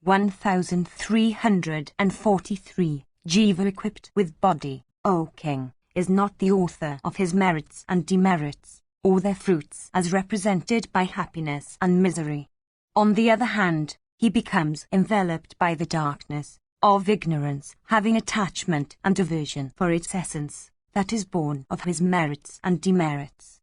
1343 Jiva equipped with body, O king, is not the author of his merits and demerits, or their fruits as represented by happiness and misery. On the other hand, he becomes enveloped by the darkness of ignorance, having attachment and aversion for its essence, that is born of his merits and demerits.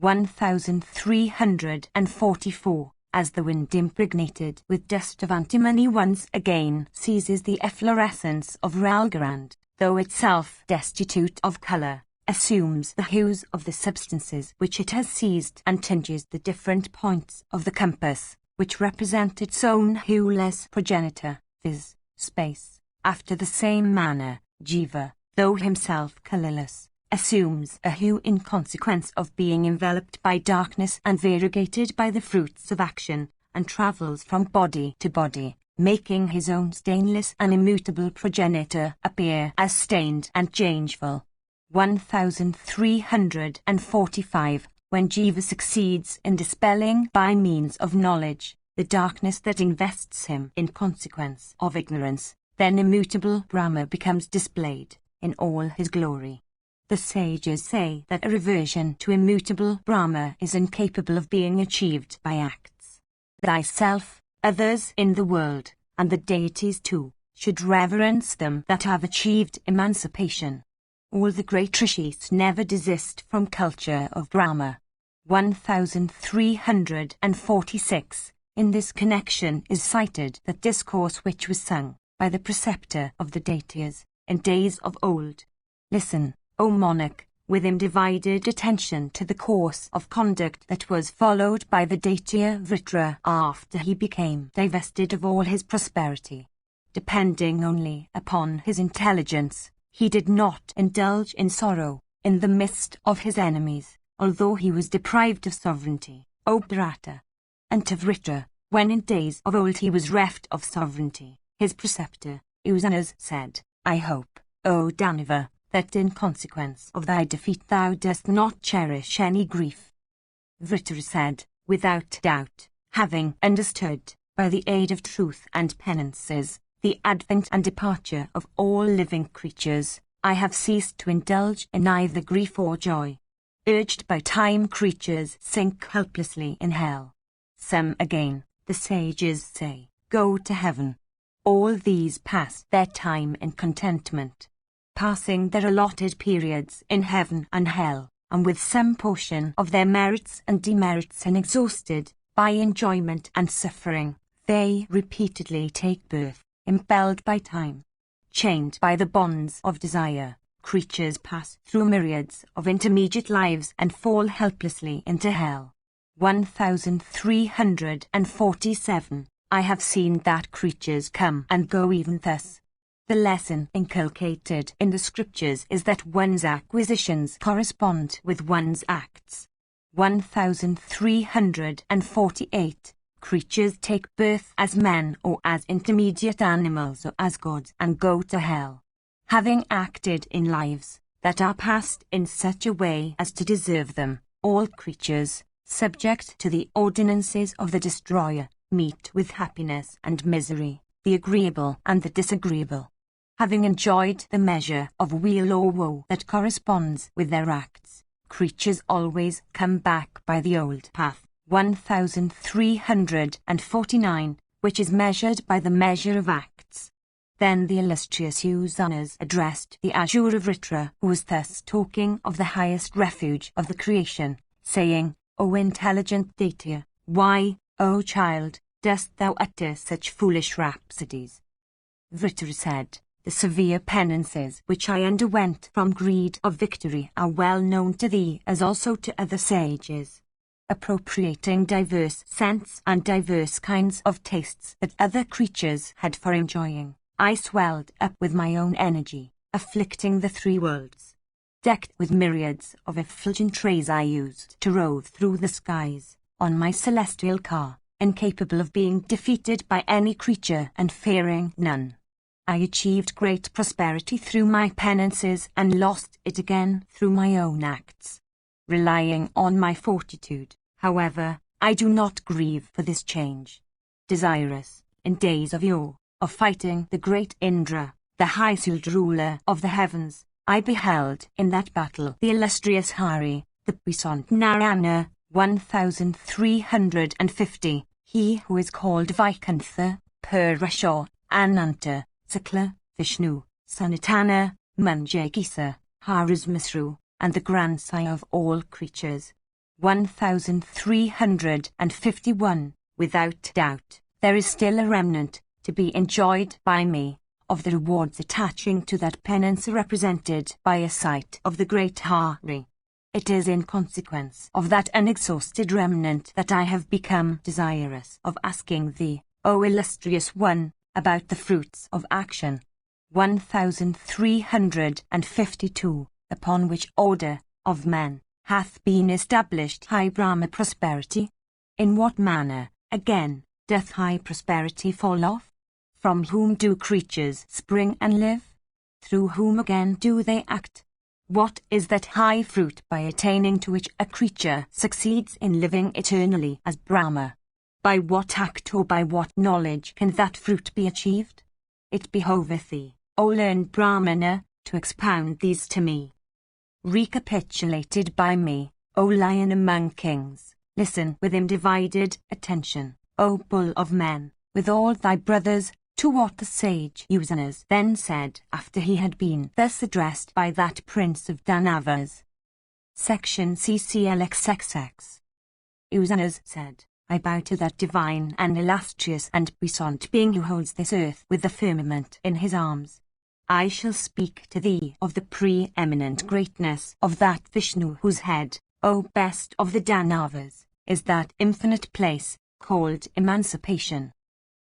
1344 As the wind impregnated with dust of antimony once again seizes the efflorescence of Ralgarand, though itself destitute of colour, assumes the hues of the substances which it has seized and tinges the different points of the compass, which represent its own hueless progenitor, viz., space. After the same manner, Jiva, though himself colourless, assumes a hue in consequence of being enveloped by darkness and variegated by the fruits of action, and travels from body to body, making his own stainless and immutable progenitor appear as stained and changeful. 1345 When Jiva succeeds in dispelling by means of knowledge the darkness that invests him in consequence of ignorance, then immutable Brahma becomes displayed in all his glory. The sages say that a reversion to immutable Brahma is incapable of being achieved by acts. Thyself, others in the world, and the deities too, should reverence them that have achieved emancipation. All the great rishis never desist from culture of Brahma. 1346 In this connection is cited that discourse which was sung by the preceptor of the deities in days of old. Listen, O monarch, with undivided attention to the course of conduct that was followed by the Daitya Vritra after he became divested of all his prosperity. Depending only upon his intelligence, he did not indulge in sorrow in the midst of his enemies, although he was deprived of sovereignty, O Bharata. And to Vritra, when in days of old he was reft of sovereignty, his preceptor, Usanas, said, I hope, O Daniva, that in consequence of thy defeat thou dost not cherish any grief. Vritra said, without doubt, having understood, by the aid of truth and penances, the advent and departure of all living creatures, I have ceased to indulge in either grief or joy. Urged by time, creatures sink helplessly in hell. Some again, the sages say, go to heaven. All these pass their time in contentment, passing their allotted periods in heaven and hell, and with some portion of their merits and demerits unexhausted, by enjoyment and suffering, they repeatedly take birth, impelled by time. Chained by the bonds of desire, creatures pass through myriads of intermediate lives and fall helplessly into hell. 1347. I have seen that creatures come and go even thus. The lesson inculcated in the scriptures is that one's acquisitions correspond with one's acts. 1348. Creatures take birth as men or as intermediate animals or as gods and go to hell, having acted in lives that are passed in such a way as to deserve them. All creatures, subject to the ordinances of the destroyer, meet with happiness and misery, the agreeable and the disagreeable. Having enjoyed the measure of weal or woe that corresponds with their acts, creatures always come back by the old path. 1349, which is measured by the measure of acts. Then the illustrious Usanas addressed the Azure of Ritra, who was thus talking of the highest refuge of the creation, saying, O intelligent Daitya, why, O child, dost thou utter such foolish rhapsodies? Vritra said, the severe penances which I underwent from greed of victory are well known to thee as also to other sages. Appropriating diverse scents and diverse kinds of tastes that other creatures had for enjoying, I swelled up with my own energy, afflicting the three worlds. Decked with myriads of effulgent rays I used to rove through the skies, on my celestial car, incapable of being defeated by any creature and fearing none. I achieved great prosperity through my penances and lost it again through my own acts. Relying on my fortitude, however, I do not grieve for this change. Desirous, in days of yore, of fighting the great Indra, the high-souled ruler of the heavens, I beheld in that battle the illustrious Hari, the puissant Narayana. 1350. He who is called Vaikuntha, Purusha, Ananta, Sakla, Vishnu, Sanatana, Manjagisa, Harismasru, and the grandsire of all creatures. 1351. Without doubt, there is still a remnant to be enjoyed by me, of the rewards attaching to that penance represented by a sight of the great Hari. It is in consequence of that unexhausted remnant that I have become desirous of asking thee, O illustrious one, about the fruits of action. 1352. Upon which order of men hath been established high Brahma prosperity? In what manner, again, doth high prosperity fall off? From whom do creatures spring and live? Through whom again do they act? What is that high fruit by attaining to which a creature succeeds in living eternally as Brahma? By what act or by what knowledge can that fruit be achieved? It behoveth thee, O learned Brahmana, to expound these to me. Recapitulated by me, O lion among kings, listen with undivided attention, O bull of men, with all thy brothers, to what the sage Usanas then said after he had been thus addressed by that prince of Danavas. Section CCLXXX. Usanas said, I bow to that divine and illustrious and puissant being who holds this earth with the firmament in his arms. I shall speak to thee of the pre-eminent greatness of that Vishnu whose head, O best of the Danavas, is that infinite place, called emancipation.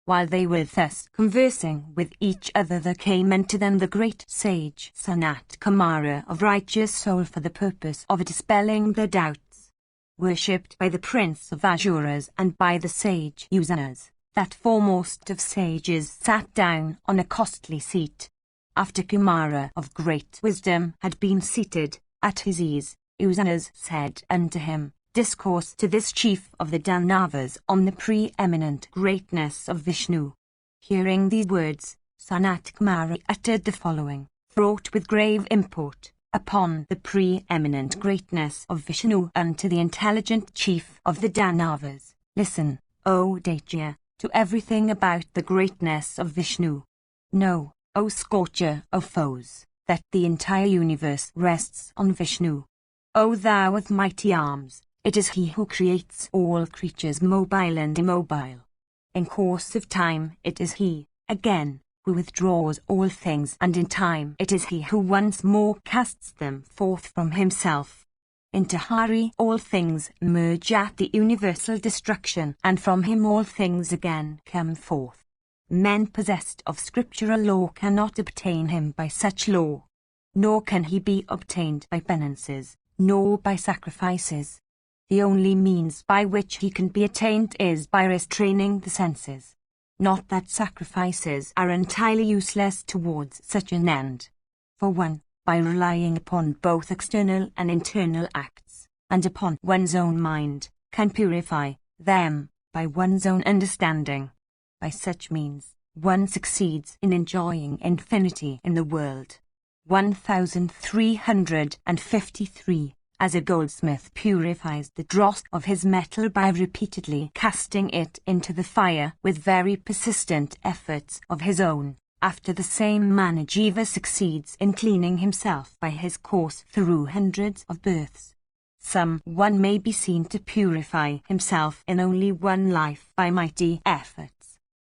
While they were thus conversing with each other, there came unto them the great sage Sanat Kumara of righteous soul for the purpose of dispelling their doubts. Worshipped by the prince of Asuras and by the sage Usanas, that foremost of sages sat down on a costly seat. After Kumara of great wisdom had been seated at his ease, Usanas said unto him, Discourse to this chief of the Danavas on the pre-eminent greatness of Vishnu. Hearing these words, Sanat Kumara uttered the following, fraught with grave import, upon the pre-eminent greatness of Vishnu unto the intelligent chief of the Danavas. Listen, O Daitya, to everything about the greatness of Vishnu. Know, O scorcher of foes, that the entire universe rests on Vishnu. O thou with mighty arms, it is he who creates all creatures mobile and immobile. In course of time it is he, again, who withdraws all things, and in time it is he who once more casts them forth from himself. Into Hari all things merge at the universal destruction, and from him all things again come forth. Men possessed of scriptural law cannot obtain him by such law. Nor can he be obtained by penances, nor by sacrifices. The only means by which he can be attained is by restraining the senses. Not that sacrifices are entirely useless towards such an end. For one, by relying upon both external and internal acts, and upon one's own mind, can purify them by one's own understanding. By such means, one succeeds in enjoying infinity in the world. 1353. As a goldsmith purifies the dross of his metal by repeatedly casting it into the fire with very persistent efforts of his own, after the same manner Jiva succeeds in cleaning himself by his course through hundreds of births. One may be seen to purify himself in only one life by mighty efforts.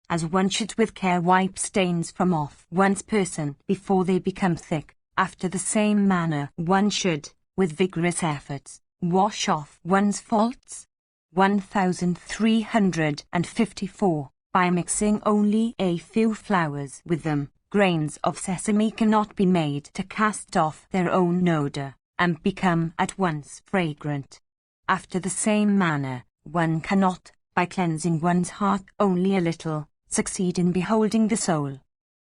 As one should with care wipe stains from off one's person before they become thick, after the same manner one should, with vigorous efforts, wash off one's faults. 1354. By mixing only a few flowers with them, grains of sesame cannot be made to cast off their own odor, and become at once fragrant. After the same manner, one cannot, by cleansing one's heart only a little, succeed in beholding the soul.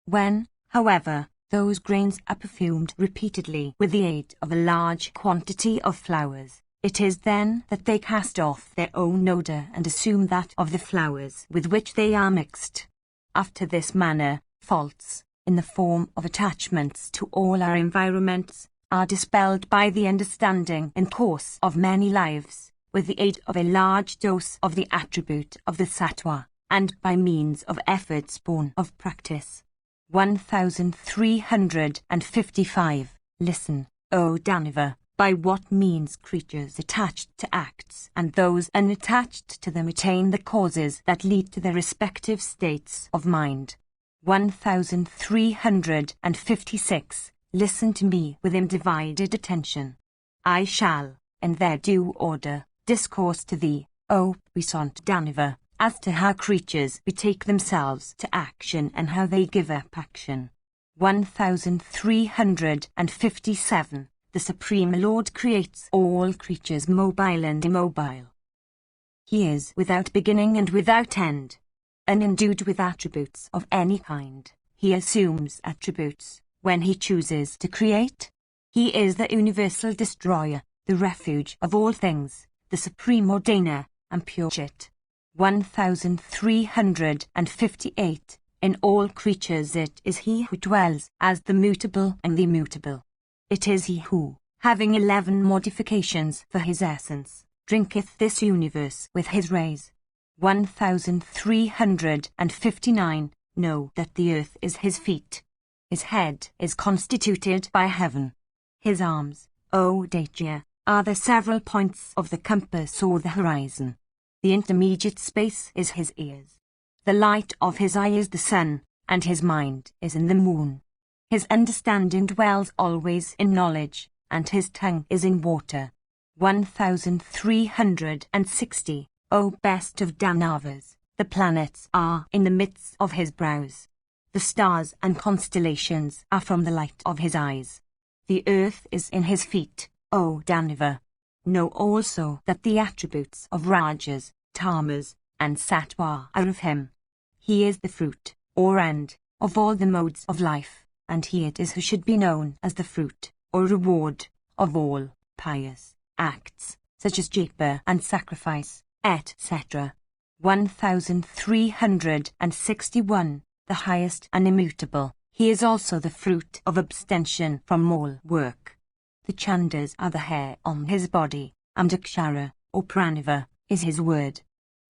When, however, those grains are perfumed repeatedly with the aid of a large quantity of flowers, it is then that they cast off their own odor and assume that of the flowers with which they are mixed. After this manner, faults, in the form of attachments to all our environments, are dispelled by the understanding in course of many lives, with the aid of a large dose of the attribute of the sattva, and by means of efforts born of practice. 1355. Listen, O Daniva, by what means creatures attached to acts and those unattached to them attain the causes that lead to their respective states of mind. 1356. Listen to me with undivided attention. I shall, in their due order, discourse to thee, O puissant Daniva, as to how creatures betake themselves to action and how they give up action. 1357. The Supreme Lord creates all creatures mobile and immobile. He is without beginning and without end. Unendued with attributes of any kind, he assumes attributes when he chooses to create. He is the universal destroyer, the refuge of all things, the supreme ordainer, and pure chit. 1358. In all creatures it is he who dwells as the mutable and the immutable. It is he who, having 11 modifications for his essence, drinketh this universe with his rays. 1359. Know that the earth is his feet. His head is constituted by heaven. His arms, O Daitya, are the several points of the compass or the horizon. The intermediate space is his ears. The light of his eye is the sun, and his mind is in the moon. His understanding dwells always in knowledge, and his tongue is in water. 1360. O best of Danavas, the planets are in the midst of his brows. The stars and constellations are from the light of his eyes. The earth is in his feet, O Daniva. Know also that the attributes of Rajas, Tamas, and Sattva are of him. He is the fruit, or end, of all the modes of life, and he it is who should be known as the fruit, or reward, of all pious acts, such as japa and sacrifice, etc. 1361. The highest and immutable, he is also the fruit of abstention from all work. The chandas are the hair on his body, and akshara, or pranava, is his word.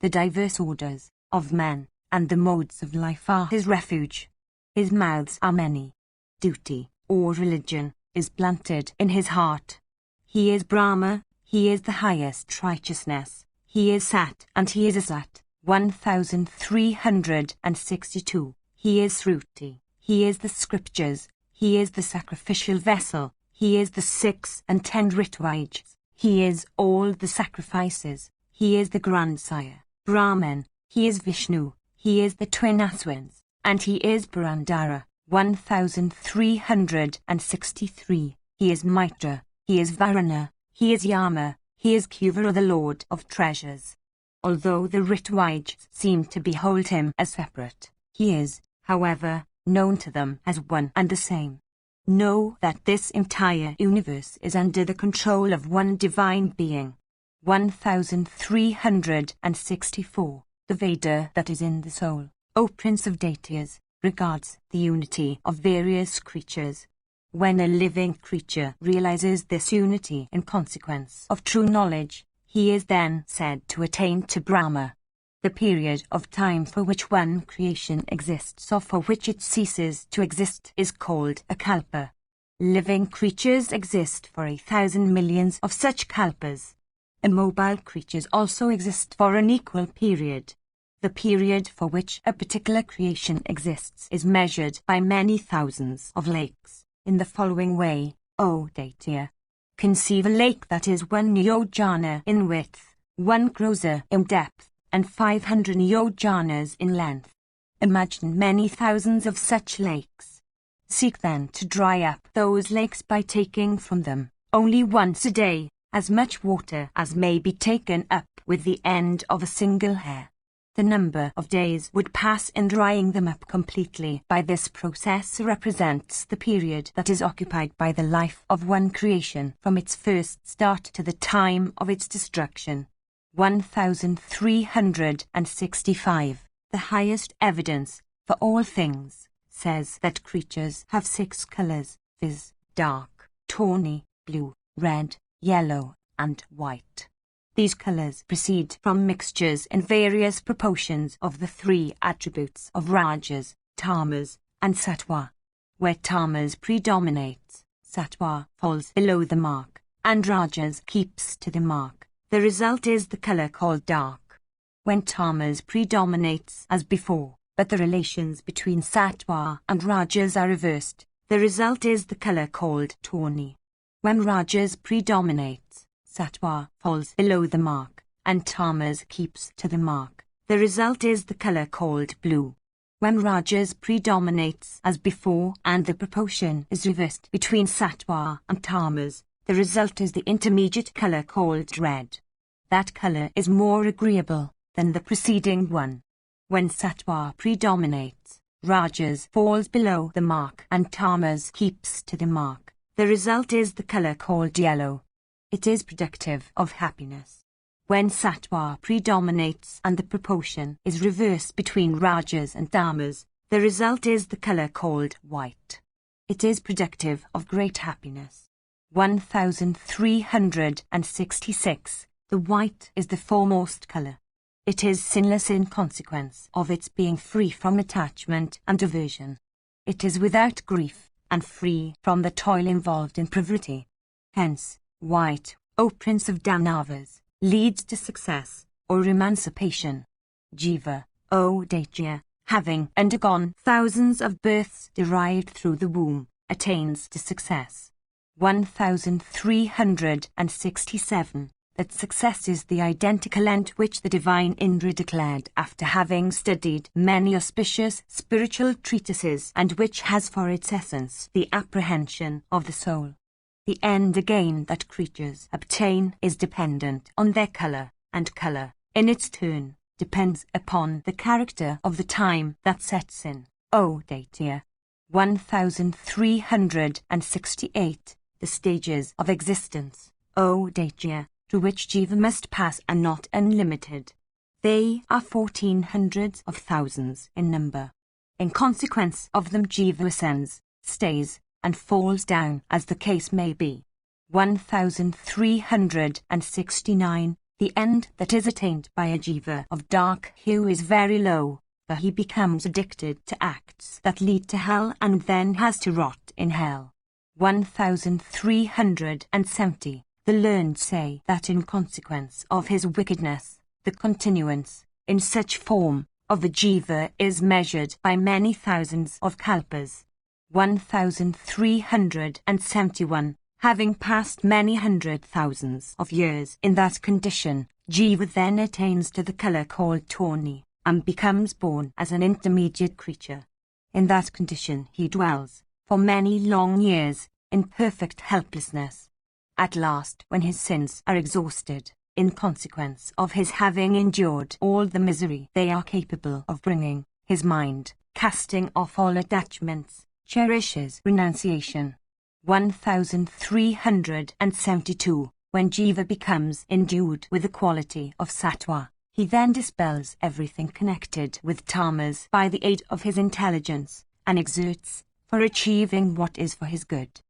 The diverse orders of men and the modes of life are his refuge. His mouths are many. Duty, or religion, is planted in his heart. He is Brahma, he is the highest righteousness, he is Sat and he is Asat. 1362. He is Shruti, he is the scriptures, he is the sacrificial vessel, he is the 6 and 10 Ritwajas, he is all the sacrifices, he is the grandsire, Brahman, he is Vishnu, he is the twin Aswins, and he is Purandara. 1363. He is Mitra, he is Varuna, he is Yama, he is Kuvara, the Lord of Treasures. Although the Ritwajas seem to behold him as separate, he is, however, known to them as one and the same. Know that this entire universe is under the control of one divine being. 1364. The Veda that is in the soul, O Prince of Daityas, regards the unity of various creatures. When a living creature realizes this unity in consequence of true knowledge, he is then said to attain to Brahma. The period of time for which one creation exists or for which it ceases to exist is called a kalpa. Living creatures exist for 1,000 millions of such kalpas. Immobile creatures also exist for an equal period. The period for which a particular creation exists is measured by many thousands of lakes, in the following way, O Daitya. Conceive a lake that is 1 yojana in width, 1 kroza in depth, and 500 yojanas in length. Imagine many thousands of such lakes. Seek then to dry up those lakes by taking from them, only once a day, as much water as may be taken up with the end of a single hair. The number of days would pass in drying them up completely by this process represents the period that is occupied by the life of one creation from its first start to the time of its destruction. 1365. The highest evidence for all things says that creatures have 6 colors, viz., dark, tawny, blue, red, yellow, and white. These colors proceed from mixtures in various proportions of the 3 attributes of Rajas, Tamas, and Sattva. Where Tamas predominates, Sattva falls below the mark, and Rajas keeps to the mark. The result is the color called dark. When Tamas predominates as before, but the relations between Sattva and Rajas are reversed, the result is the color called tawny. When Rajas predominates, Sattva falls below the mark, and Tamas keeps to the mark. The result is the color called blue. When Rajas predominates as before and the proportion is reversed between Sattva and Tamas, the result is the intermediate color called red. That color is more agreeable than the preceding one. When Sattva predominates, Rajas falls below the mark and Tamas keeps to the mark. The result is the color called yellow. It is predictive of happiness. When Sattva predominates and the proportion is reversed between Rajas and Tamas, the result is the color called white. It is predictive of great happiness. 1366. The white is the foremost color. It is sinless in consequence of its being free from attachment and aversion. It is without grief and free from the toil involved in pravritti. Hence, white, O Prince of Danavas, leads to success or emancipation. Jiva, O Daitya, having undergone thousands of births derived through the womb, attains to success. 1367. That success is the identical end which the divine Indra declared after having studied many auspicious spiritual treatises and which has for its essence the apprehension of the soul. The end again that creatures obtain is dependent on their colour, and colour, in its turn, depends upon the character of the time that sets in, O Daitya. 1368. The stages of existence, O Daitya, through which Jiva must pass are not unlimited. They are 1400s of thousands in number. In consequence of them Jiva ascends, stays, and falls down as the case may be. 1369. The end that is attained by a Jiva of dark hue is very low, for he becomes addicted to acts that lead to hell and then has to rot in hell. 1370. The learned say that in consequence of his wickedness, the continuance, in such form, of the jiva is measured by many thousands of kalpas. 1371. Having passed many hundred thousands of years in that condition, jiva then attains to the color called tawny, and becomes born as an intermediate creature. In that condition he dwells, for many long years, in perfect helplessness. At last, when his sins are exhausted, in consequence of his having endured all the misery they are capable of bringing, his mind, casting off all attachments, cherishes renunciation. 1372. When jiva becomes endued with the quality of sattva, he then dispels everything connected with tamas by the aid of his intelligence, and exerts for achieving what is for his good.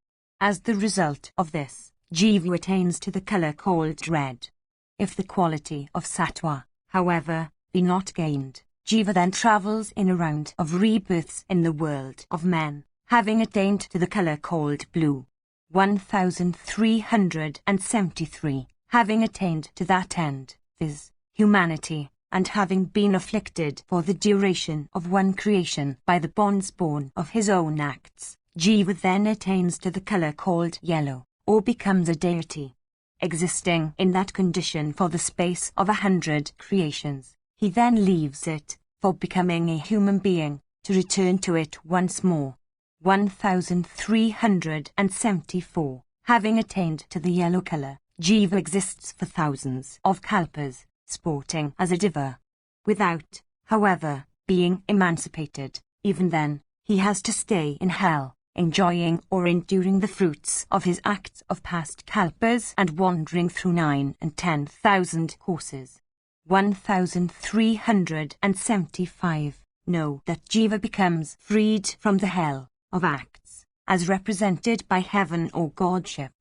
As the result of this, jiva attains to the color called red. If the quality of sattva, however, be not gained, jiva then travels in a round of rebirths in the world of men, having attained to the color called blue. 1373. Having attained to that end, viz., humanity, and having been afflicted for the duration of one creation by the bonds born of his own acts, jiva then attains to the color called yellow, or becomes a deity. Existing in that condition for the space of 100 creations, he then leaves it, for becoming a human being, to return to it once more. 1374. Having attained to the yellow color, jiva exists for thousands of kalpas, sporting as a diva. Without, however, being emancipated, even then, he has to stay in hell, enjoying or enduring the fruits of his acts of past kalpas and wandering through 9 and 10,000 courses. 1375. Know that jiva becomes freed from the hell of acts, as represented by heaven or godship.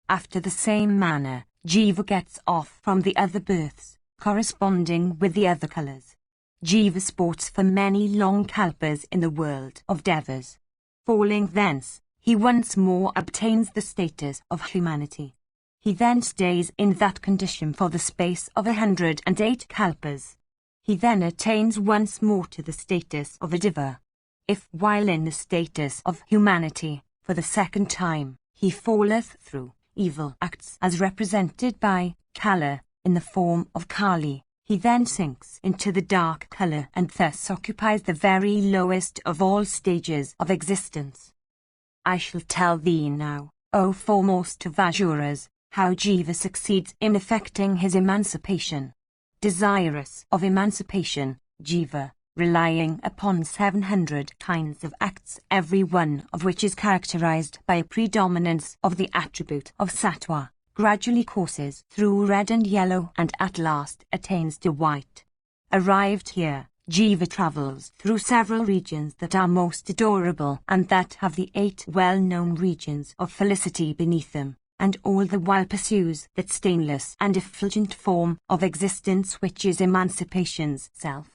After the same manner, jiva gets off from the other births, corresponding with the other colors. Jiva sports for many long kalpas in the world of devas. Falling thence, he once more obtains the status of humanity. He then stays in that condition for the space of 108 kalpas. He then attains once more to the status of a diva. If while in the status of humanity, for the second time, he falleth through evil acts as represented by Kala, in the form of Kali, he then sinks into the dark color and thus occupies the very lowest of all stages of existence. I shall tell thee now, O foremost of Asuras, how jiva succeeds in effecting his emancipation. Desirous of emancipation, jiva, relying upon 700 kinds of acts, every one of which is characterized by a predominance of the attribute of sattva, gradually courses through red and yellow and at last attains to white. Arrived here, jiva travels through several regions that are most adorable and that have the 8 well-known regions of felicity beneath them, and all the while pursues that stainless and effulgent form of existence which is emancipation's self.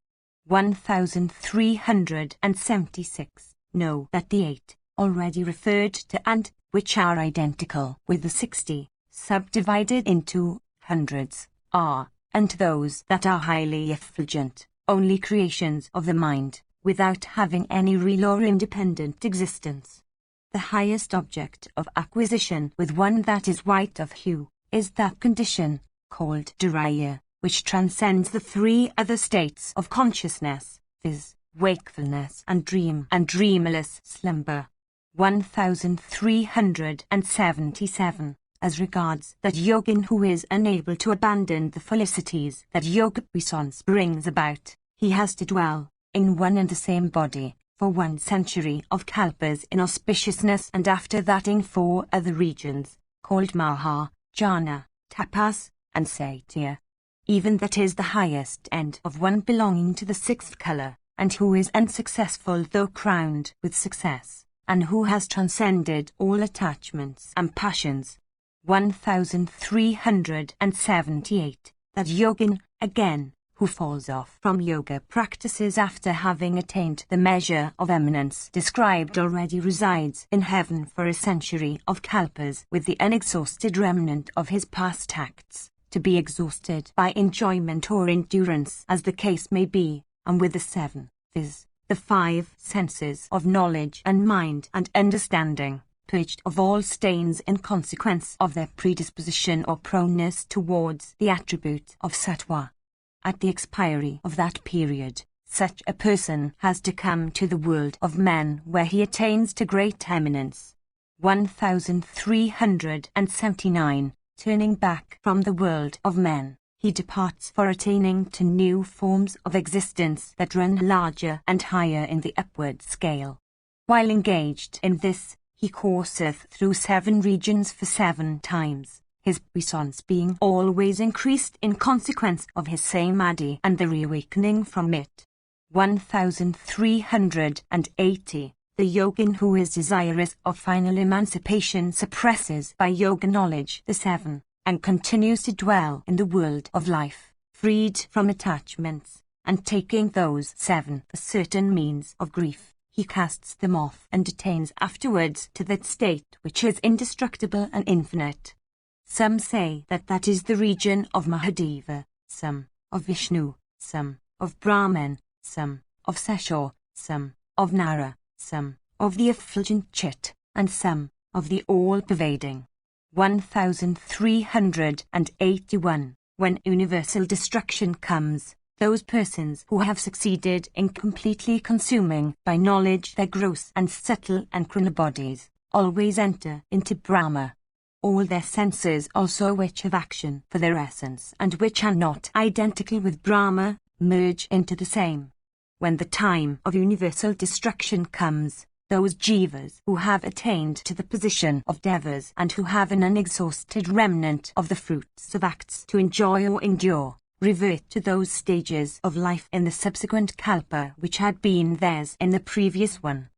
1376. Know that the 8, already referred to and which are identical with the 60, subdivided into hundreds, are, and those that are highly effulgent, only creations of the mind, without having any real or independent existence. The highest object of acquisition with one that is white of hue, is that condition, called Duraya, which transcends the 3 other states of consciousness, viz., wakefulness and dreamless slumber. 1377. As regards that yogin who is unable to abandon the felicities that yoga puissance brings about, he has to dwell, in one and the same body, for 1 century of kalpas in auspiciousness and after that in 4 other regions, called Maha, Jhana, Tapas, and Satya. Even that is the highest end of one belonging to the 6th color, and who is unsuccessful though crowned with success, and who has transcended all attachments and passions. 1378. That yogin, again, who falls off from yoga practices after having attained the measure of eminence described already resides in heaven for a century of kalpas with the unexhausted remnant of his past acts, to be exhausted by enjoyment or endurance as the case may be, and with the seven, viz., the five senses of knowledge and mind and understanding, purged of all stains in consequence of their predisposition or proneness towards the attribute of sattva. At the expiry of that period, such a person has to come to the world of men where he attains to great eminence. 1379. Turning back from the world of men, he departs for attaining to new forms of existence that run larger and higher in the upward scale. While engaged in this, he courseth through 7 regions for 7 times, his puissance being always increased in consequence of his samadhi and the reawakening from it. 1380. The yogin who is desirous of final emancipation suppresses by yoga knowledge the 7, and continues to dwell in the world of life, freed from attachments, and taking those 7 for certain means of grief. He casts them off and attains afterwards to that state which is indestructible and infinite. Some say that that is the region of Mahadeva, some of Vishnu, some of Brahman, some of Seshur, some of Nara, some of the effulgent Chit, and some of the all-pervading. 1381. When universal destruction comes, those persons who have succeeded in completely consuming by knowledge their gross and subtle and krona bodies, always enter into Brahma. All their senses also which have action for their essence and which are not identical with Brahma, merge into the same. When the time of universal destruction comes, those jivas who have attained to the position of devas and who have an unexhausted remnant of the fruits of acts to enjoy or endure, revert to those stages of life in the subsequent kalpa which had been theirs in the previous one.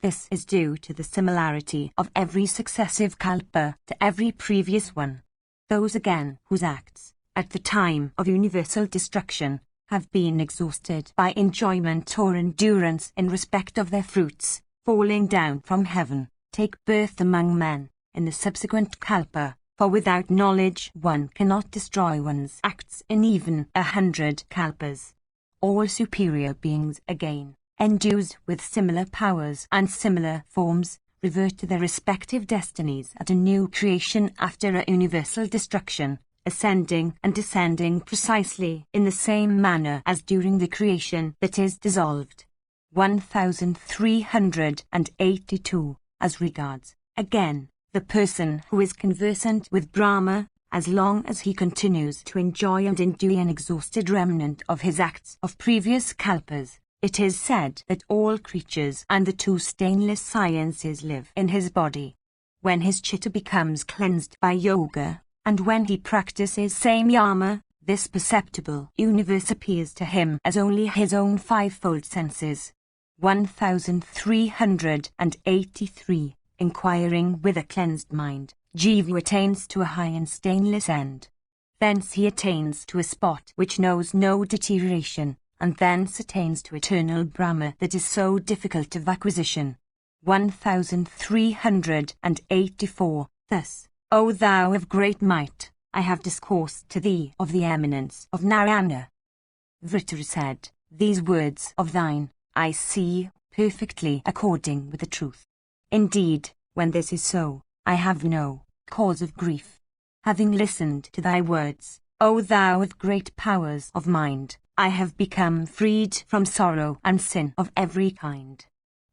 This is due to the similarity of every successive kalpa to every previous one. Those again whose acts, at the time of universal destruction, have been exhausted by enjoyment or endurance in respect of their fruits, falling down from heaven, take birth among men in the subsequent kalpa. For without knowledge one cannot destroy one's acts in even 100 kalpas. All superior beings again, endued with similar powers and similar forms, revert to their respective destinies at a new creation after a universal destruction, ascending and descending precisely in the same manner as during the creation that is dissolved. 1382. As regards, again, the person who is conversant with Brahma, as long as he continues to enjoy and endure an exhausted remnant of his acts of previous kalpas, it is said that all creatures and the 2 stainless sciences live in his body. When his chitta becomes cleansed by yoga, and when he practices samyama, this perceptible universe appears to him as only his own 5-fold senses. 1383. Inquiring with a cleansed mind, Jiva attains to a high and stainless end. Thence he attains to a spot which knows no deterioration, and thence attains to eternal Brahma that is so difficult of acquisition. 1384. Thus, O thou of great might, I have discoursed to thee of the eminence of Narayana. Vritra said, these words of thine, I see perfectly according with the truth. Indeed, when this is so, I have no cause of grief. Having listened to thy words, O thou with great powers of mind, I have become freed from sorrow and sin of every kind.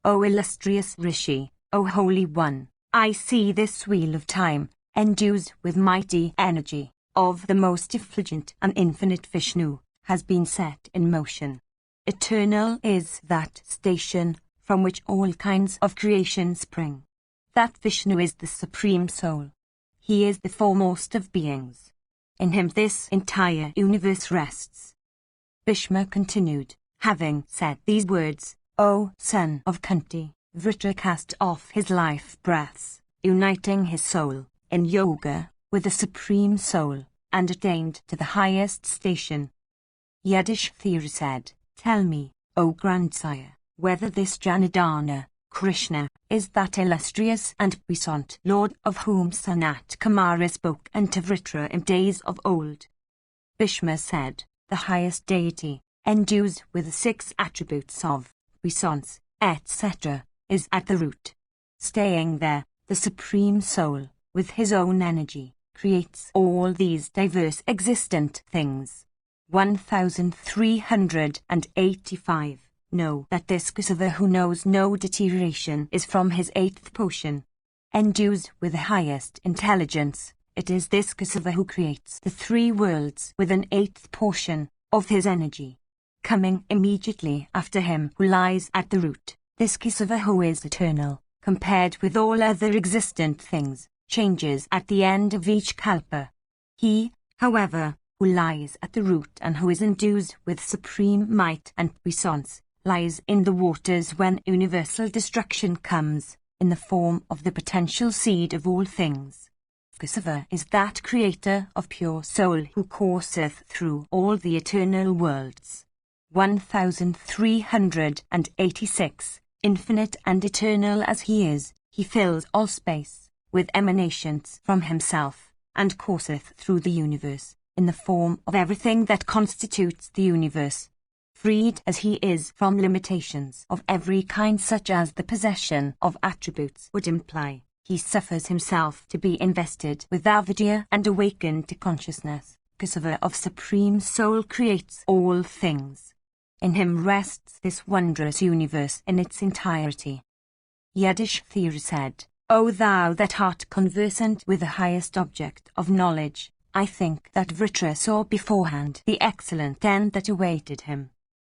O illustrious Rishi, O Holy One, I see this wheel of time, endued with mighty energy, of the most effulgent and infinite Vishnu, has been set in motion. Eternal is that station from which all kinds of creation spring. That Vishnu is the Supreme Soul. He is the foremost of beings. In him this entire universe rests. Bhishma continued, having said these words, O son of Kunti, Vritra cast off his life breaths, uniting his soul, in yoga, with the Supreme Soul, and attained to the highest station. Yudhishthira said, "Tell me, O grandsire, whether this Janardana, Krishna, is that illustrious and puissant Lord of whom Sanat Kumara spoke unto Vritra in days of old." Bhishma said, "The highest deity, endues with the 6 attributes of puissance, etc., is at the root. Staying there, the Supreme Soul, with his own energy, creates all these diverse existent things." 1385. Know that this Kesava who knows no deterioration is from his 8th portion. Endues with the highest intelligence, it is this Kesava who creates the 3 worlds with an 8th portion of his energy. Coming immediately after him who lies at the root, this Kesava who is eternal, compared with all other existent things, changes at the end of each kalpa. He, however, who lies at the root and who is endued with supreme might and puissance, lies in the waters when universal destruction comes, in the form of the potential seed of all things. Kesava is that creator of pure soul who courseth through all the eternal worlds. 1386. Infinite and eternal as he is, he fills all space with emanations from himself, and courseth through the universe, in the form of everything that constitutes the universe. Freed as he is from limitations of every kind such as the possession of attributes would imply, he suffers himself to be invested with avidya and awakened to consciousness. Kesava of Supreme Soul creates all things. In him rests this wondrous universe in its entirety. Yudhishthira said, "O thou that art conversant with the highest object of knowledge, I think that Vritra saw beforehand the excellent end that awaited him.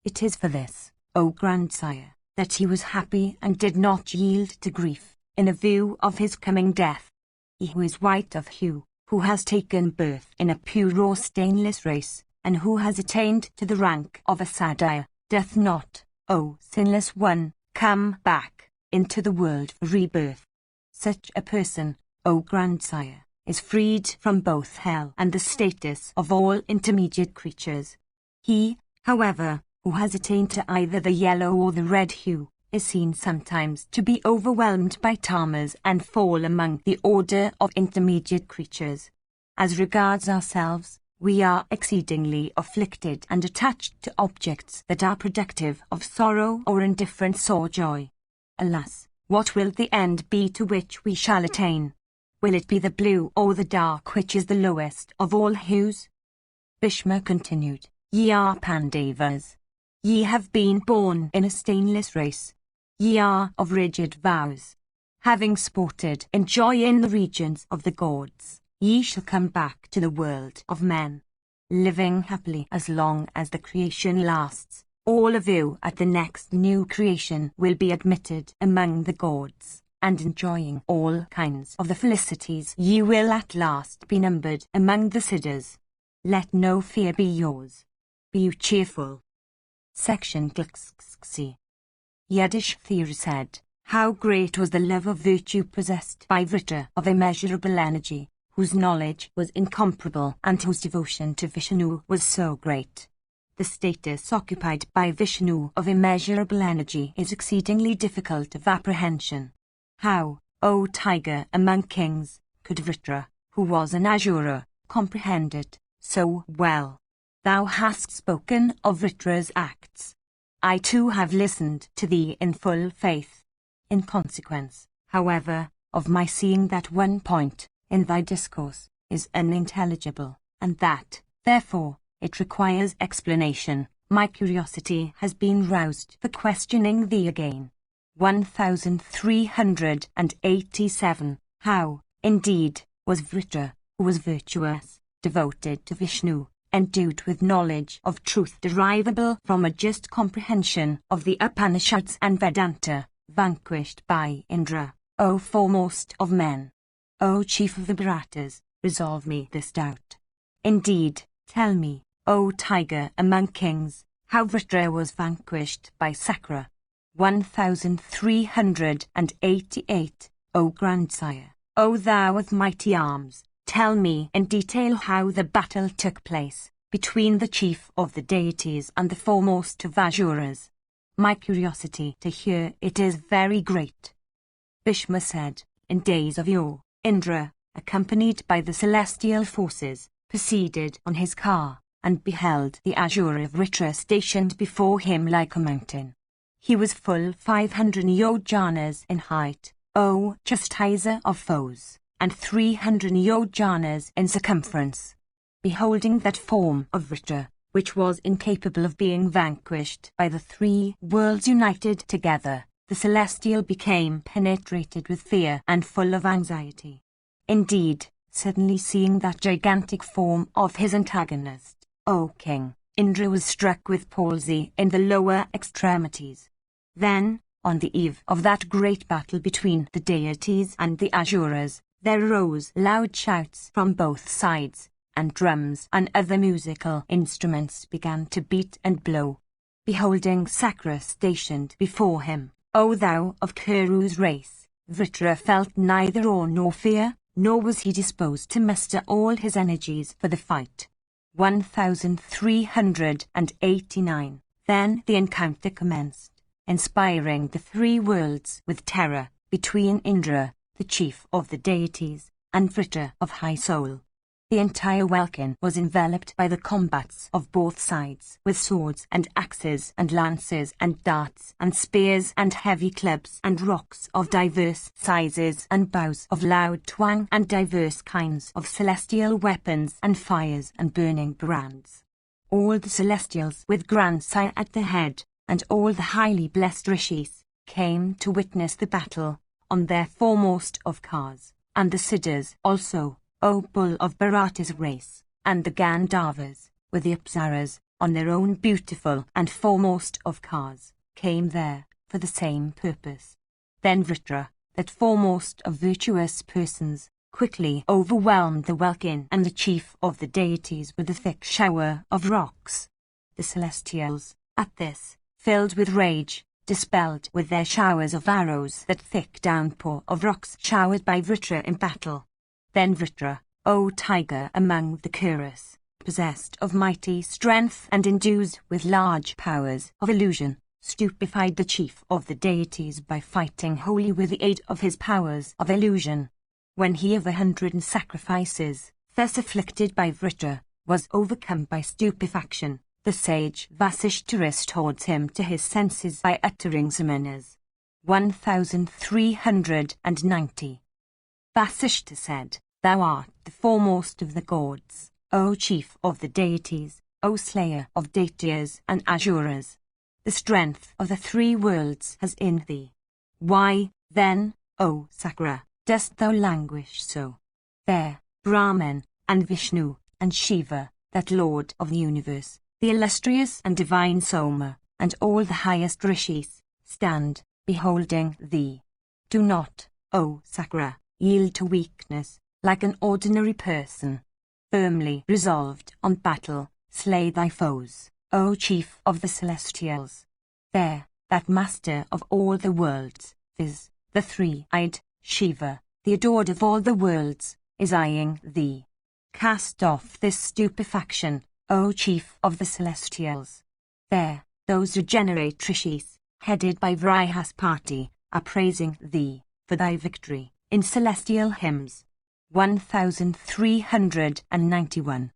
It is for this, O grandsire, that he was happy and did not yield to grief, in a view of his coming death. He who is white of hue, who has taken birth in a pure or stainless race, and who has attained to the rank of a Sadhya, doth not, O sinless one, come back into the world for rebirth. Such a person, O grandsire, is freed from both hell and the status of all intermediate creatures. He, however, who has attained to either the yellow or the red hue, is seen sometimes to be overwhelmed by tamas and fall among the order of intermediate creatures. As regards ourselves, we are exceedingly afflicted and attached to objects that are productive of sorrow or indifference or joy. Alas, what will the end be to which we shall attain? Will it be the blue or the dark which is the lowest of all hues?" Bhishma continued, "Ye are Pandavas. Ye have been born in a stainless race. Ye are of rigid vows. Having sported in joy in the regions of the gods, ye shall come back to the world of men. Living happily as long as the creation lasts, all of you at the next new creation will be admitted among the gods, and enjoying all kinds of the felicities ye will at last be numbered among the siddhas. Let no fear be yours. Be you cheerful." Section Glxxxi. Yudhishthira said, "How great was the love of virtue possessed by Vritra of immeasurable energy, whose knowledge was incomparable and whose devotion to Vishnu was so great. The status occupied by Vishnu of immeasurable energy is exceedingly difficult of apprehension. How, O tiger among kings, could Vritra, who was an Asura, comprehend it so well? Thou hast spoken of Vritra's acts. I too have listened to thee in full faith. In consequence, however, of my seeing that one point in thy discourse is unintelligible, and that, therefore, it requires explanation, my curiosity has been roused for questioning thee again." 1387. How, indeed, was Vritra, who was virtuous, devoted to Vishnu, endued with knowledge of truth derivable from a just comprehension of the Upanishads and Vedanta, vanquished by Indra, O foremost of men? O chief of the Bharatas, resolve me this doubt. Indeed, tell me, O tiger among kings, how Vritra was vanquished by Sakra. 1388. O grandsire, O thou of mighty arms, tell me in detail how the battle took place. between the chief of the deities and the foremost of Asuras. My curiosity to hear it is very great. Bhishma said, in days of yore, Indra, accompanied by the celestial forces, proceeded on his car, and beheld the Asura of Vritra stationed before him like a mountain. He was full 500 yojanas in height, O chastiser of foes, and 300 yojanas in circumference. Beholding that form of Vritra, which was incapable of being vanquished by the three worlds united together, the celestial became penetrated with fear and full of anxiety. Indeed, suddenly seeing that gigantic form of his antagonist, O king, Indra was struck with palsy in the lower extremities. Then, on the eve of that great battle between the deities and the Asuras, there arose loud shouts from both sides, and drums and other musical instruments began to beat and blow. Beholding Sakra stationed before him, O thou of Kuru's race, Vritra felt neither awe nor fear, nor was he disposed to muster all his energies for the fight. 1389. Then the encounter commenced, inspiring the three worlds with terror, between Indra, the chief of the deities, and Vritra of high soul. The entire welkin was enveloped by the combats of both sides, with swords and axes and lances and darts and spears and heavy clubs and rocks of diverse sizes and bows of loud twang and diverse kinds of celestial weapons and fires and burning brands. All the celestials with grandsire at the head, and all the highly blessed rishis, came to witness the battle, on their foremost of cars, and the Siddhas also, O bull of Bharata's race, and the Gandharvas, with the Apsaras, on their own beautiful and foremost of cars, came there, for the same purpose. Then Vritra, that foremost of virtuous persons, quickly overwhelmed the welkin and the chief of the deities with a thick shower of rocks. The celestials, at this, filled with rage, dispelled with their showers of arrows that thick downpour of rocks showered by Vritra in battle. Then Vritra, O tiger among the Kurus, possessed of mighty strength and endued with large powers of illusion, stupefied the chief of the deities by fighting wholly with the aid of his powers of illusion. When he of 100 sacrifices, thus afflicted by Vritra, was overcome by stupefaction, the sage Vasishtha restored him to his senses by uttering samanas. 1390. Vasishtha said, Thou art the foremost of the gods, O chief of the deities, O slayer of Daityas and Asuras. The strength of the three worlds has in thee. Why, then, O Sakra, dost thou languish so? There, Brahman, and Vishnu, and Shiva, that Lord of the universe, the illustrious and divine Soma, and all the highest rishis, stand, beholding thee. Do not, O Sakra, yield to weakness, like an ordinary person. Firmly resolved on battle, slay thy foes, O chief of the celestials. There, that master of all the worlds, viz., the three-eyed Shiva, the adored of all the worlds, is eyeing thee. Cast off this stupefaction, O chief of the celestials. There, those regenerate rishis, headed by Vrihaspati, are praising thee, for thy victory, in celestial hymns. 1391.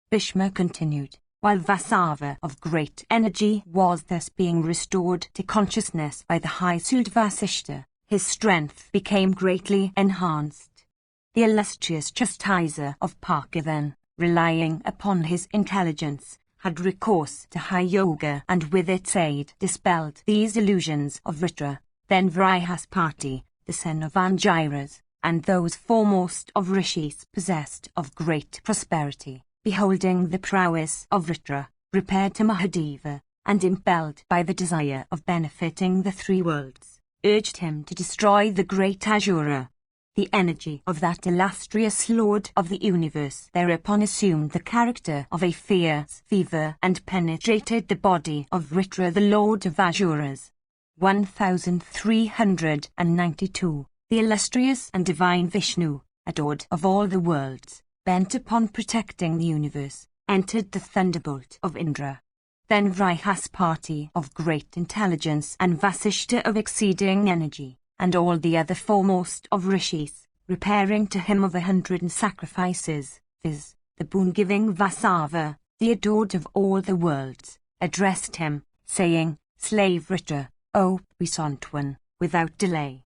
Bhishma continued, while Vasava of great energy was thus being restored to consciousness by the high Sud Vasishtha, his strength became greatly enhanced. The illustrious chastiser of Parkavan, relying upon his intelligence, had recourse to high yoga and with its aid dispelled these illusions of Vritra. Then Vrihaspati, the son of Angiras, and those foremost of rishis possessed of great prosperity, beholding the prowess of Vritra, repaired to Mahadeva, and impelled by the desire of benefiting the three worlds, urged him to destroy the great Asura. The energy of that illustrious Lord of the universe thereupon assumed the character of a fierce fever and penetrated the body of Vritra, the Lord of Asuras. 1392. The illustrious and divine Vishnu, adored of all the worlds, bent upon protecting the universe, entered the thunderbolt of Indra. Then Vrihaspati of great intelligence and Vasishta of exceeding energy, and all the other foremost of rishis, repairing to him of 100 sacrifices, viz., the boon-giving Vasava, the adored of all the worlds, addressed him, saying, "Slay Vritra, O puissant one, without delay."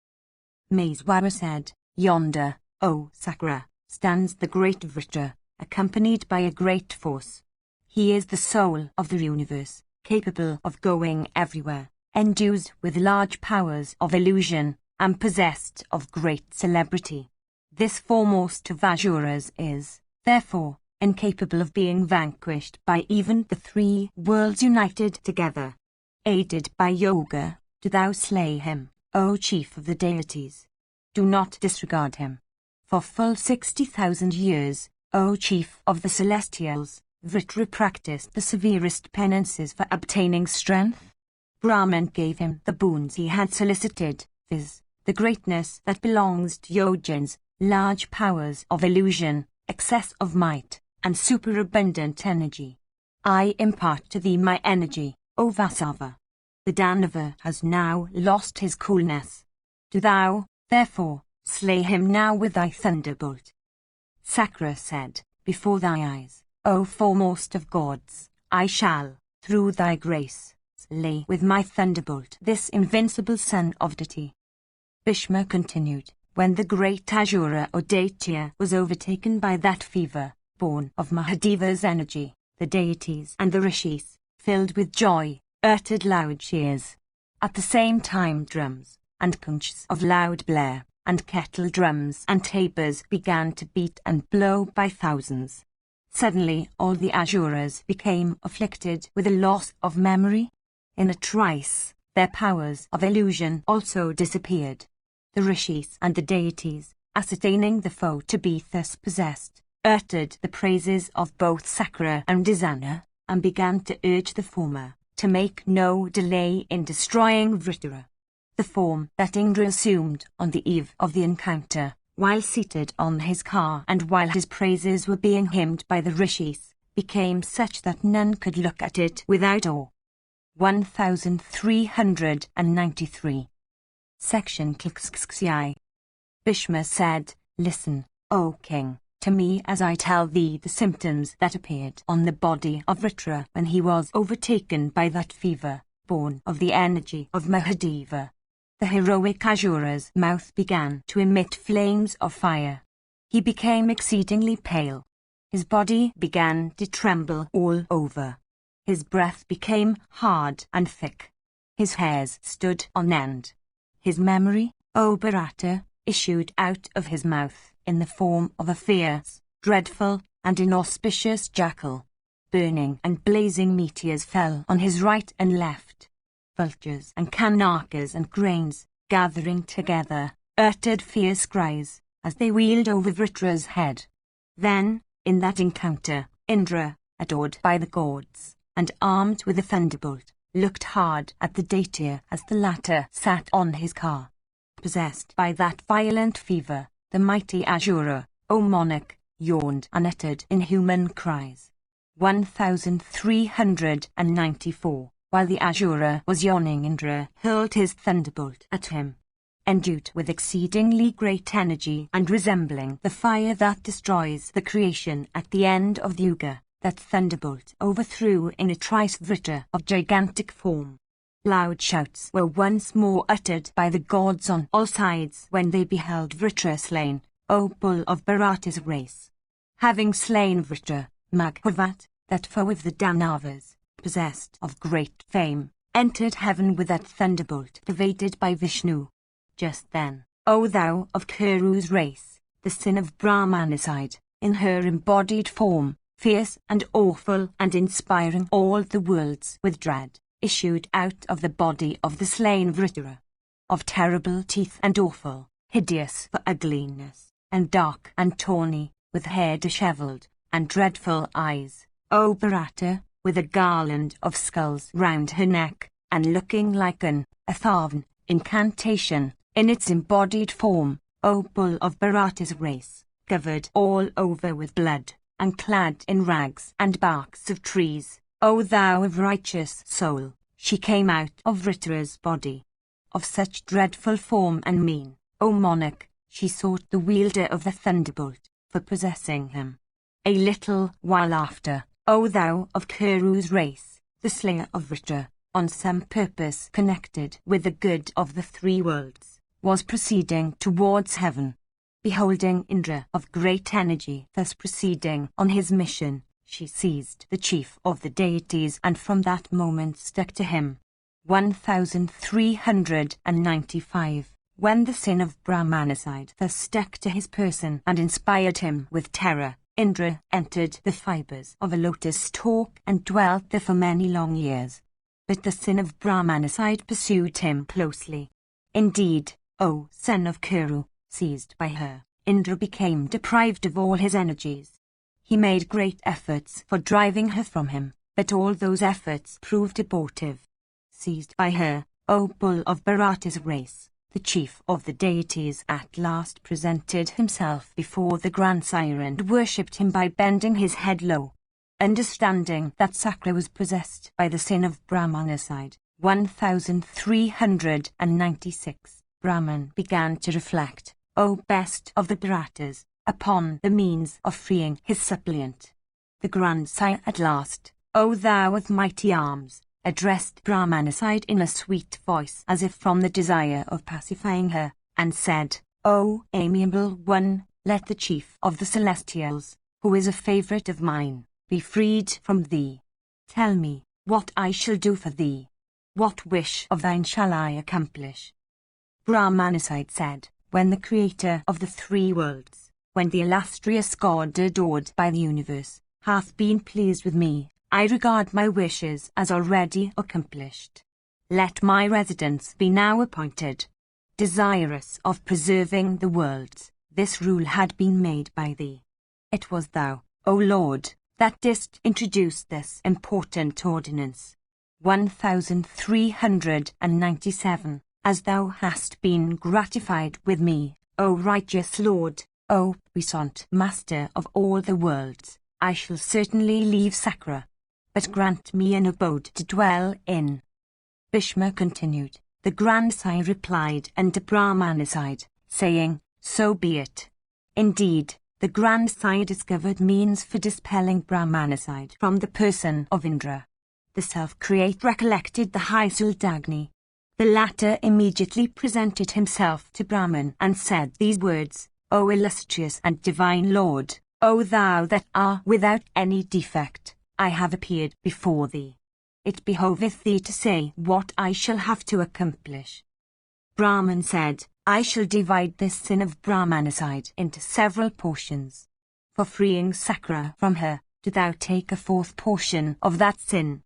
Mahabharata said, "Yonder, O Sakra, stands the great Vritra, accompanied by a great force. He is the soul of the universe, capable of going everywhere, endued with large powers of illusion, and possessed of great celebrity. This foremost of Asuras is, therefore, incapable of being vanquished by even the three worlds united together. Aided by yoga, do thou slay him, O chief of the deities. Do not disregard him. For full 60,000 years, O chief of the celestials, Vritra practiced the severest penances for obtaining strength. Brahman gave him the boons he had solicited, viz., the greatness that belongs to yogins, large powers of illusion, excess of might, and superabundant energy. I impart to thee my energy, O Vasava. The Danava has now lost his coolness. Do thou, therefore, slay him now with thy thunderbolt." Sakra said, "Before thy eyes, O foremost of gods, I shall, through thy grace, slay with my thunderbolt this invincible son of Dati." Bhishma continued, "When the great Asura or Daitya was overtaken by that fever, born of Mahadeva's energy, the deities and the rishis, filled with joy, uttered loud cheers. At the same time drums, and conchs of loud blare, and kettle drums and tabors began to beat and blow by thousands. Suddenly all the Asuras became afflicted with a loss of memory. In a trice, their powers of illusion also disappeared. The rishis and the deities, ascertaining the foe to be thus possessed, uttered the praises of both Sakra and Dizana, and began to urge the former to make no delay in destroying Vritra. The form that Indra assumed on the eve of the encounter, while seated on his car and while his praises were being hymned by the rishis, became such that none could look at it without awe. 1393. Section Kxxi. Bhishma said, "Listen, O king, to me as I tell thee the symptoms that appeared on the body of Vritra when he was overtaken by that fever, born of the energy of Mahadeva. The heroic Asura's mouth began to emit flames of fire. He became exceedingly pale. His body began to tremble all over. His breath became hard and thick. His hairs stood on end. His memory, O Bharata, issued out of his mouth in the form of a fierce, dreadful, and inauspicious jackal. Burning and blazing meteors fell on his right and left. Vultures and kanakas and cranes, gathering together, uttered fierce cries as they wheeled over Vritra's head. Then, in that encounter, Indra, adored by the gods, and armed with a thunderbolt, looked hard at the Daitya as the latter sat on his car. Possessed by that violent fever, the mighty Asura, O monarch, yawned and uttered inhuman cries. 1394. While the Asura was yawning, Indra hurled his thunderbolt at him. Endued with exceedingly great energy and resembling the fire that destroys the creation at the end of the Yuga, that thunderbolt overthrew in a trice Vritra of gigantic form. Loud shouts were once more uttered by the gods on all sides when they beheld Vritra slain, O bull of Bharata's race. Having slain Vritra, Mahabharata, that foe of the Danavas, possessed of great fame, entered heaven with that thunderbolt pervaded by Vishnu. Just then, O thou of Kuru's race, the sin of Brahmanicide, in her embodied form, fierce and awful and inspiring all the worlds with dread, issued out of the body of the slain Vritra. Of terrible teeth and awful, hideous for ugliness, and dark and tawny, with hair dishevelled, and dreadful eyes, O Bharata, with a garland of skulls round her neck, and looking like an Atharvan incantation, in its embodied form, O bull of Bharata's race, covered all over with blood, and clad in rags and barks of trees, O thou of righteous soul, she came out of Rittera's body. Of such dreadful form and mien, O monarch, she sought the wielder of the thunderbolt, for possessing him. A little while after, O thou of Kuru's race, the slayer of Rittera, on some purpose connected with the good of the three worlds, was proceeding towards heaven. Beholding Indra of great energy thus proceeding on his mission, she seized the chief of the deities and from that moment stuck to him. 1395. When the sin of Brahmanicide thus stuck to his person and inspired him with terror, Indra entered the fibers of a lotus stalk and dwelt there for many long years. But the sin of Brahmanicide pursued him closely. Indeed, O son of Kuru, seized by her, Indra became deprived of all his energies. He made great efforts for driving her from him, but all those efforts proved abortive. Seized by her, O bull of Bharata's race, the chief of the deities at last presented himself before the grandsire and worshipped him by bending his head low. Understanding that Sakra was possessed by the sin of Brahmanicide, 1396, Brahman began to reflect, O best of the Bharatas, upon the means of freeing his suppliant. The grandsire at last, O thou of mighty arms, addressed Brahmanicide in a sweet voice as if from the desire of pacifying her, and said, O amiable one, let the chief of the celestials, who is a favourite of mine, be freed from thee. Tell me, what I shall do for thee. What wish of thine shall I accomplish? Brahmanicide said, when the creator of the three worlds, when the illustrious God adored by the universe, hath been pleased with me, I regard my wishes as already accomplished. Let my residence be now appointed. Desirous of preserving the worlds, this rule had been made by thee. It was thou, O Lord, that didst introduce this important ordinance. 1397. As thou hast been gratified with me, O righteous Lord, O puissant Master of all the worlds, I shall certainly leave Sakra, but grant me an abode to dwell in. Bhishma continued. The grandsire replied unto Brahmanicide, saying, So be it. Indeed, the grandsire discovered means for dispelling Brahmanicide from the person of Indra. The self-create recollected the high Sildagni. The latter immediately presented himself to Brahman and said these words, O illustrious and divine Lord, O thou that art without any defect, I have appeared before thee. It behoveth thee to say what I shall have to accomplish. Brahman said, I shall divide this sin of Brahmanicide into several portions. For freeing Sakra from her, do thou take a fourth portion of that sin.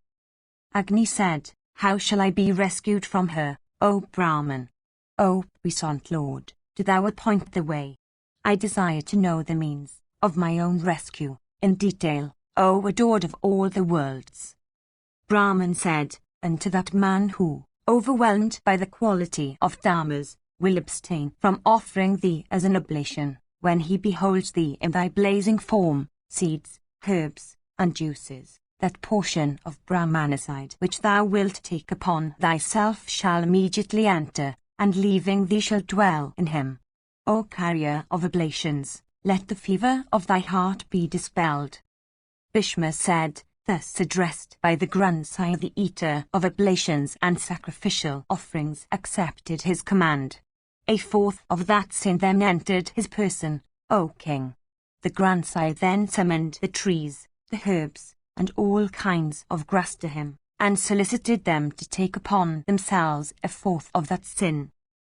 Agni said, How shall I be rescued from her, O Brahman? O puissant Lord, do thou appoint the way. I desire to know the means of my own rescue, in detail, O adored of all the worlds. Brahman said, Unto that man who, overwhelmed by the quality of dharmas, will abstain from offering thee as an oblation, when he beholds thee in thy blazing form, seeds, herbs, and juices, that portion of Brahmanicide which thou wilt take upon thyself shall immediately enter, and leaving thee shall dwell in him. O carrier of oblations, let the fever of thy heart be dispelled. Bhishma said, thus addressed by the grandsire, the eater of oblations and sacrificial offerings accepted his command. A fourth of that sin then entered his person, O king. The grandsire then summoned the trees, the herbs, and all kinds of grass to him, and solicited them to take upon themselves a fourth of that sin.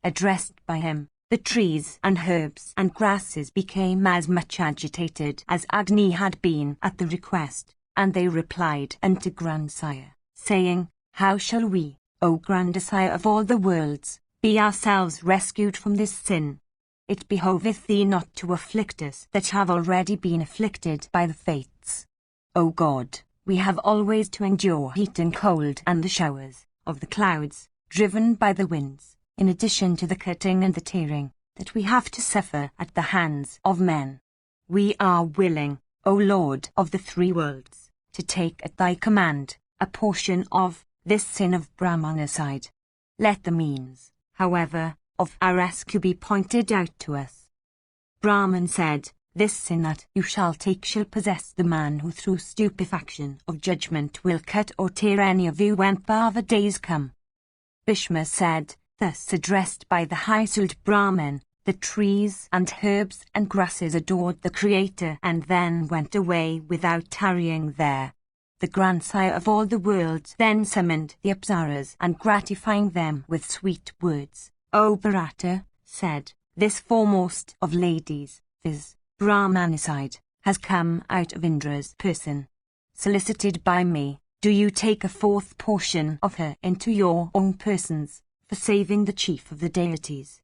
Addressed by him, the trees and herbs and grasses became as much agitated as Agni had been at the request, and they replied unto grandsire, saying, How shall we, O grandsire of all the worlds, be ourselves rescued from this sin? It behoveth thee not to afflict us that have already been afflicted by the fates. O God, we have always to endure heat and cold and the showers of the clouds, driven by the winds, in addition to the cutting and the tearing that we have to suffer at the hands of men. We are willing, O Lord of the three worlds, to take at thy command a portion of this sin of Brahmanicide. Let the means, however, of our rescue be pointed out to us. Brahman said, this sin that you shall take shall possess the man who through stupefaction of judgment will cut or tear any of you when Bhava days come. Bhishma said, thus addressed by the high-souled Brahmin, the trees and herbs and grasses adored the Creator and then went away without tarrying there. The grandsire of all the worlds then summoned the Apsaras and gratifying them with sweet words, O Bharata, said, this foremost of ladies, viz. Brahmanicide, has come out of Indra's person. Solicited by me, do you take a fourth portion of her into your own persons, for saving the chief of the deities.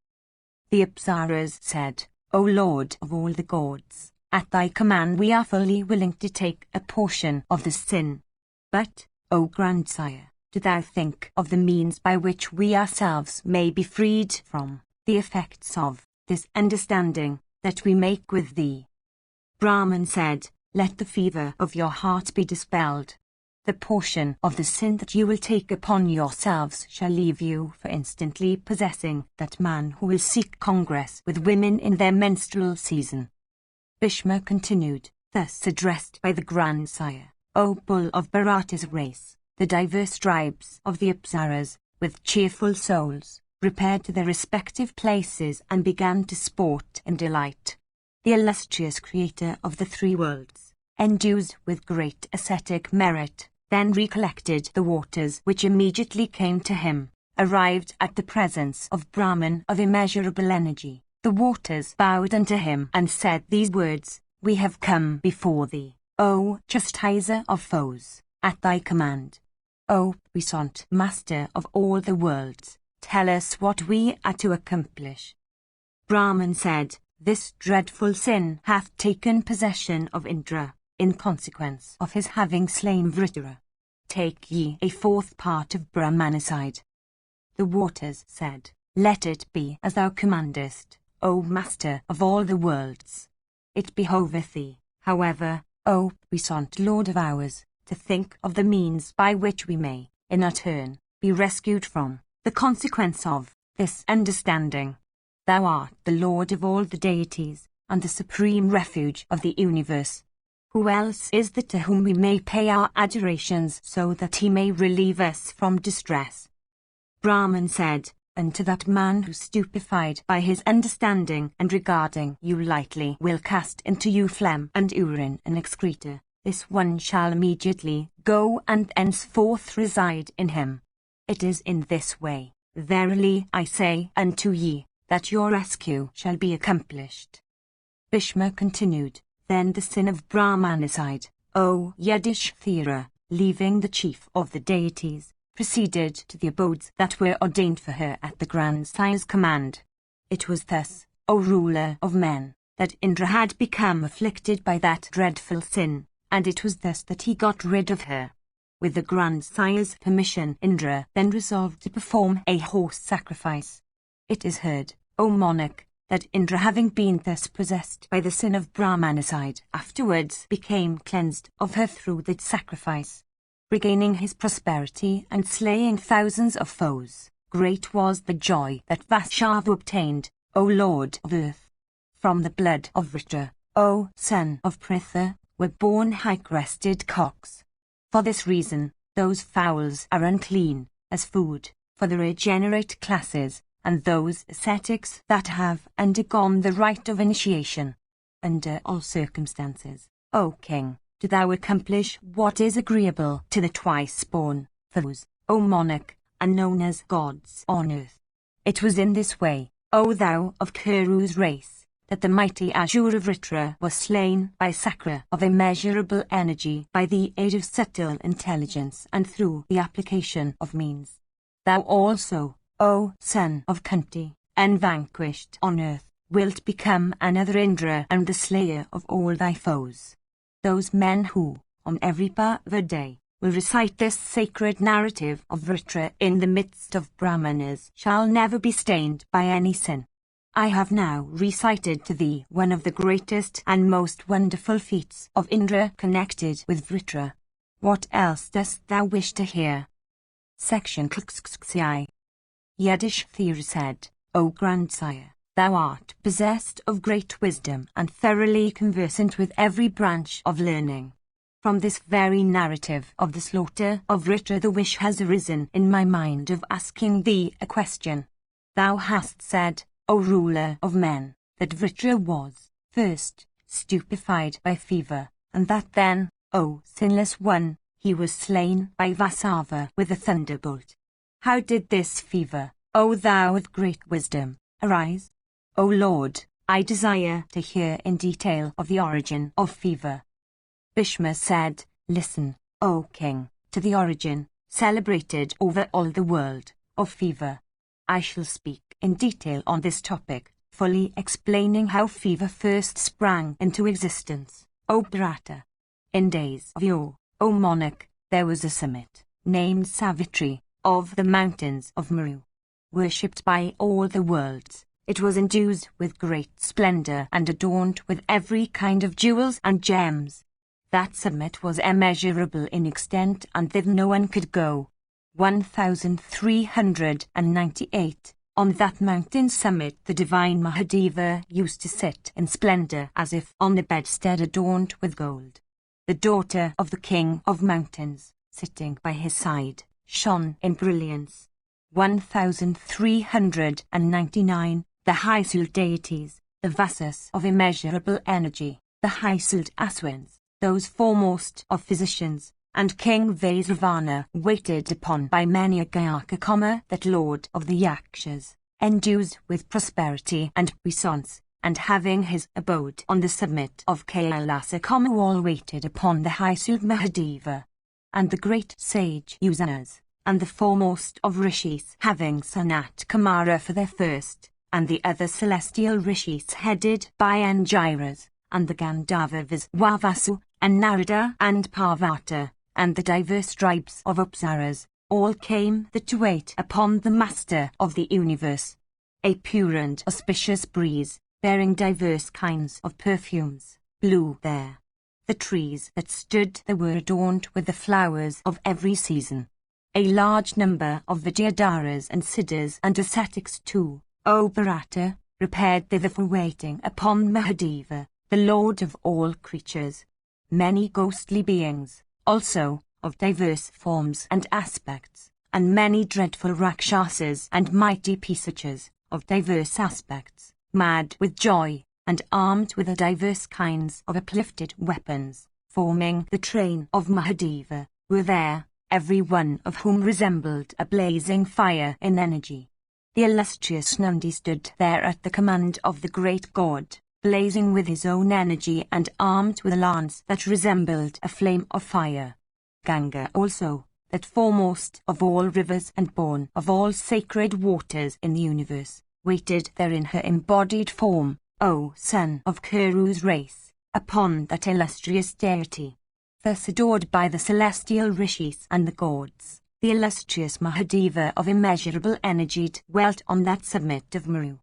The Apsaras said, O Lord of all the gods, at thy command we are fully willing to take a portion of the sin. But, O grandsire, do thou think of the means by which we ourselves may be freed from the effects of this understanding that we make with thee. Brahman said, let the fever of your heart be dispelled. The portion of the sin that you will take upon yourselves shall leave you for instantly possessing that man who will seek congress with women in their menstrual season. Bhishma continued, thus addressed by the grandsire, O bull of Bharata's race, the diverse tribes of the Apsaras, with cheerful souls, repaired to their respective places and began to sport in delight. The illustrious creator of the three worlds, endued with great ascetic merit, then recollected the waters which immediately came to him, arrived at the presence of Brahman of immeasurable energy. The waters bowed unto him and said these words, we have come before thee, O chastiser of foes, at thy command. O puissant master of all the worlds, tell us what we are to accomplish. Brahman said, this dreadful sin hath taken possession of Indra, in consequence of his having slain Vritra. Take ye a fourth part of Brahmanicide. The waters said, let it be as thou commandest, O master of all the worlds. It behoveth thee, however, O puissant Lord of ours, to think of the means by which we may, in our turn, be rescued from the consequence of this understanding. Thou art the Lord of all the deities, and the supreme refuge of the universe. Who else is there to whom we may pay our adorations so that he may relieve us from distress? Brahman said, unto that man who stupefied by his understanding and regarding you lightly will cast into you phlegm and urine and excreta, this one shall immediately go and henceforth reside in him. It is in this way, verily I say unto ye, that your rescue shall be accomplished. Bhishma continued, then the sin of Brahmanicide, O Yudhishthira, leaving the chief of the deities, proceeded to the abodes that were ordained for her at the grandsire's command. It was thus, O ruler of men, that Indra had become afflicted by that dreadful sin, and it was thus that he got rid of her. With the grandsire's permission, Indra then resolved to perform a horse sacrifice. It is heard, O monarch, that Indra, having been thus possessed by the sin of Brahmanicide, afterwards became cleansed of her through the sacrifice, regaining his prosperity and slaying thousands of foes. Great was the joy that Vasudeva obtained, O Lord of earth. From the blood of Vritra, O son of Pritha, were born high-crested cocks. For this reason, those fowls are unclean, as food, for the regenerate classes, and those ascetics that have undergone the rite of initiation. Under all circumstances, O king, do thou accomplish what is agreeable to the twice-born, for those, O monarch, are known as gods on earth. It was in this way, O thou of Kuru's race, that the mighty Asura Vritra was slain by Sakra of immeasurable energy by the aid of subtle intelligence and through the application of means. Thou also, O son of Kunti, unvanquished on earth, wilt become another Indra and the slayer of all thy foes. Those men who, on every Bhava day, will recite this sacred narrative of Vritra in the midst of Brahmanas shall never be stained by any sin. I have now recited to thee one of the greatest and most wonderful feats of Indra connected with Vritra. What else dost thou wish to hear? Section XXXI. Yudhishthira said, O grandsire, thou art possessed of great wisdom and thoroughly conversant with every branch of learning. From this very narrative of the slaughter of Vritra the wish has arisen in my mind of asking thee a question. Thou hast said, O ruler of men, that Vritra was, first, stupefied by fever, and that then, O sinless one, he was slain by Vasava with a thunderbolt. How did this fever, O thou with great wisdom, arise? O Lord, I desire to hear in detail of the origin of fever. Bhishma said, Listen, O king, to the origin, celebrated over all the world, of fever. I shall speak in detail on this topic, fully explaining how fever first sprang into existence, O Bharata. In days of yore, O monarch, there was a summit, named Savitri, of the mountains of Meru. Worshipped by all the worlds, it was endued with great splendor and adorned with every kind of jewels and gems. That summit was immeasurable in extent and thither no one could go. 1398. On that mountain summit the divine Mahadeva used to sit in splendor as if on the bedstead adorned with gold. The daughter of the king of mountains, sitting by his side, shone in brilliance. 1399. The high-souled deities, the Vasas of immeasurable energy, the high-souled Aswins, those foremost of physicians, and King Vaisravana, waited upon by many a Gayaka, that lord of the Yakshas, endued with prosperity and puissance, and having his abode on the summit of Kailasa, all waited upon the high-souled Mahadeva, and the great sage Usanas, and the foremost of rishis, having Sanat Kumara for their first, and the other celestial rishis headed by Angiras, and the Gandharvas Vavasu, and Narada and Parvata, and the diverse tribes of Apsaras, all came there to wait upon the Master of the universe. A pure and auspicious breeze, bearing diverse kinds of perfumes, blew there. The trees that stood there were adorned with the flowers of every season. A large number of Vidyadharas and Siddhas and ascetics too, O Bharata, repaired thither for waiting upon Mahadeva, the Lord of all creatures. Many ghostly beings, also, of diverse forms and aspects, and many dreadful Rakshasas and mighty Pisachas, of diverse aspects, mad with joy, and armed with the diverse kinds of uplifted weapons, forming the train of Mahadeva, were there, every one of whom resembled a blazing fire in energy. The illustrious Nandi stood there at the command of the great god, blazing with his own energy and armed with a lance that resembled a flame of fire. Ganga also, that foremost of all rivers and born of all sacred waters in the universe, waited there in her embodied form, O son of Kuru's race, upon that illustrious deity. Thus adored by the celestial rishis and the gods, the illustrious Mahadeva of immeasurable energy dwelt on that summit of Meru.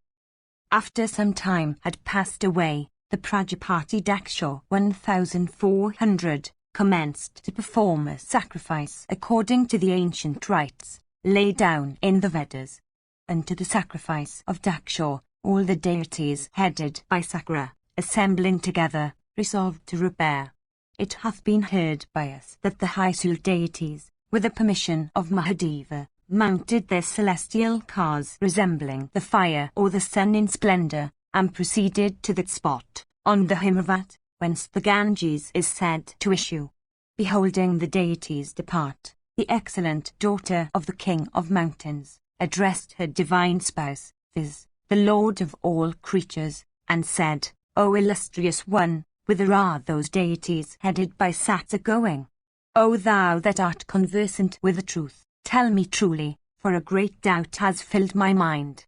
After some time had passed away, the Prajapati Daksha 1400 commenced to perform a sacrifice according to the ancient rites laid down in the Vedas. And to the sacrifice of Daksha, all the deities headed by Sakra, assembling together, resolved to repair. It hath been heard by us that the high-souled deities, with the permission of Mahadeva, mounted their celestial cars resembling the fire or the sun in splendor, and proceeded to that spot, on the Himavat, whence the Ganges is said to issue. Beholding the deities depart, the excellent daughter of the King of Mountains addressed her divine spouse, viz., the Lord of all creatures, and said, O illustrious one, whither are those deities headed by Satsa going? O thou that art conversant with the truth, tell me truly, for a great doubt has filled my mind.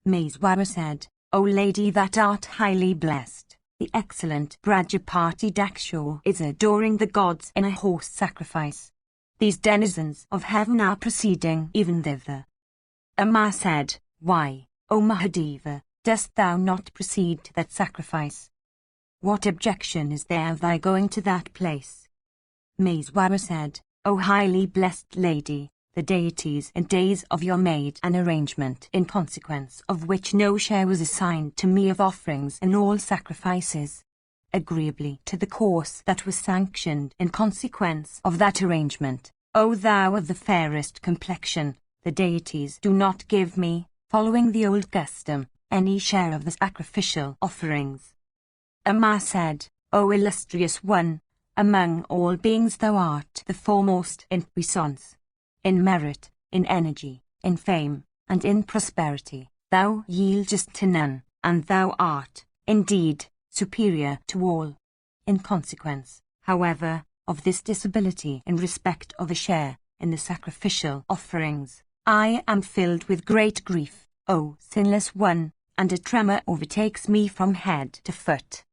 Maeswara said, O lady that art highly blessed, the excellent Prajapati Daksha is adoring the gods in a horse sacrifice. These denizens of heaven are proceeding even thither. Amma said, Why, O Mahadeva, dost thou not proceed to that sacrifice? What objection is there of thy going to that place? Mahabharata said, O highly blessed lady, the deities in days of your made an arrangement in consequence of which no share was assigned to me of offerings in all sacrifices. Agreeably to the course that was sanctioned in consequence of that arrangement, O thou of the fairest complexion, the deities do not give me, following the old custom, any share of the sacrificial offerings. Amma said, O illustrious one, among all beings thou art the foremost in puissance. In merit, in energy, in fame, and in prosperity, thou yieldest to none, and thou art, indeed, superior to all. In consequence, however, of this disability in respect of a share in the sacrificial offerings, I am filled with great grief, O sinless one, and a tremor overtakes me from head to foot.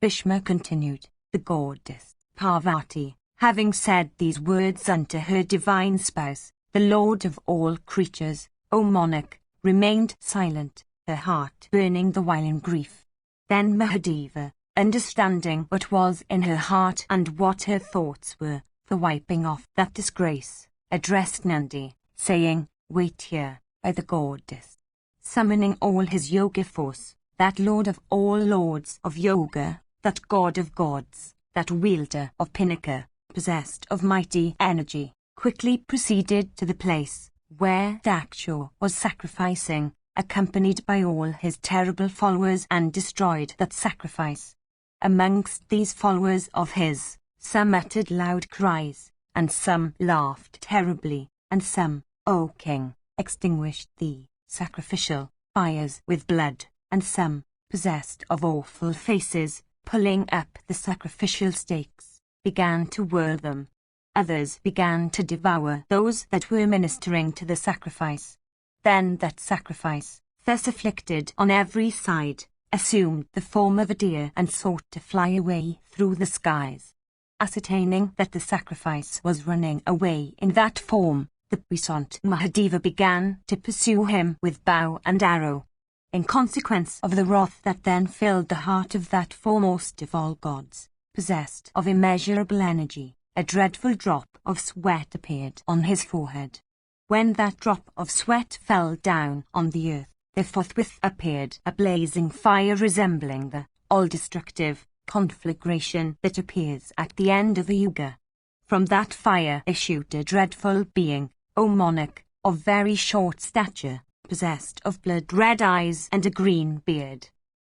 Bhishma continued, the goddess Parvati, having said these words unto her divine spouse, the Lord of all creatures, O monarch, remained silent, her heart burning the while in grief. Then Mahadeva, understanding what was in her heart and what her thoughts were, for wiping off that disgrace, addressed Nandi, saying, Wait here, by the goddess. Summoning all his yoga force, that lord of all lords of yoga, that god of gods, that wielder of Pinaka, possessed of mighty energy, quickly proceeded to the place where Daksha was sacrificing, accompanied by all his terrible followers, and destroyed that sacrifice. Amongst these followers of his, some uttered loud cries, and some laughed terribly, and some, O king, extinguished the sacrificial fires with blood, and some, possessed of awful faces, pulling up the sacrificial stakes, began to whirl them. Others began to devour those that were ministering to the sacrifice. Then that sacrifice, thus afflicted on every side, assumed the form of a deer and sought to fly away through the skies. Ascertaining that the sacrifice was running away in that form, the puissant Mahadeva began to pursue him with bow and arrow. In consequence of the wrath that then filled the heart of that foremost of all gods, possessed of immeasurable energy, a dreadful drop of sweat appeared on his forehead. When that drop of sweat fell down on the earth, there forthwith appeared a blazing fire resembling the all-destructive conflagration that appears at the end of a yuga. From that fire issued a dreadful being, O monarch, of very short stature, possessed of blood-red eyes and a green beard.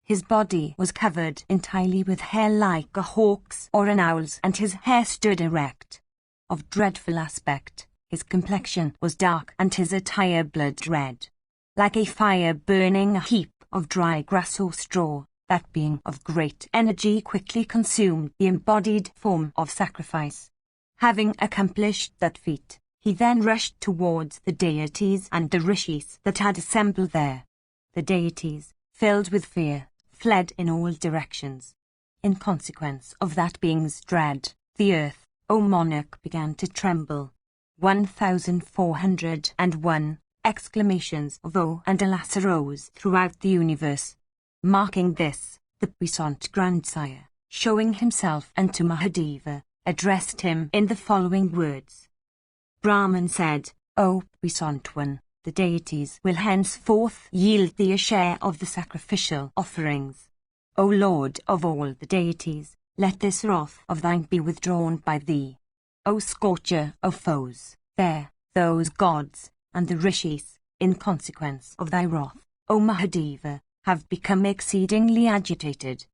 His body was covered entirely with hair like a hawk's or an owl's, and his hair stood erect. Of dreadful aspect, his complexion was dark and his attire blood-red. Like a fire burning a heap of dry grass or straw, that being of great energy quickly consumed the embodied form of sacrifice. Having accomplished that feat, he then rushed towards the deities and the rishis that had assembled there. The deities, filled with fear, fled in all directions. In consequence of that being's dread, the earth, O monarch, began to tremble. 1,401 exclamations of "Oh" and "Alas" arose throughout the universe. Marking this, the puissant grandsire, showing himself unto Mahadeva, addressed him in the following words. Brahman said, O puissant one, the deities will henceforth yield thee a share of the sacrificial offerings. O Lord of all the deities, let this wrath of thine be withdrawn by thee. O scorcher of foes, there, those gods, and the rishis, in consequence of thy wrath, O Mahadeva, have become exceedingly agitated.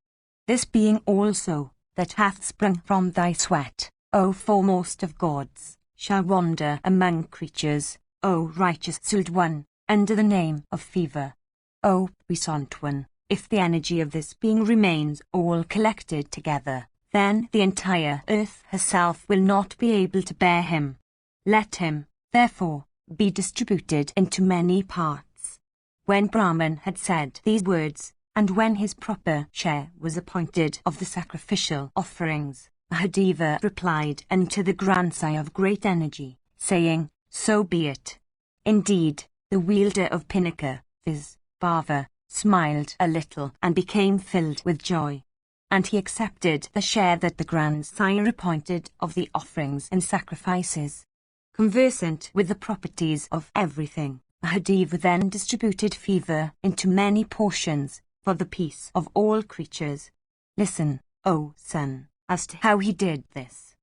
This being also, that hath sprung from thy sweat, O foremost of gods, shall wander among creatures, O righteous souled one, under the name of fever. O puissant one, if the energy of this being remains all collected together, then the entire earth herself will not be able to bear him. Let him, therefore, be distributed into many parts. When Brahman had said these words, and when his proper share was appointed of the sacrificial offerings, Mahadeva replied unto the grandsire of great energy, saying, So be it. Indeed, the wielder of Pinaka, viz. Bhava, smiled a little and became filled with joy. And he accepted the share that the grandsire appointed of the offerings and sacrifices. Conversant with the properties of everything, Mahadeva then distributed fever into many portions, for the peace of all creatures. Listen, O son, as to how he did this.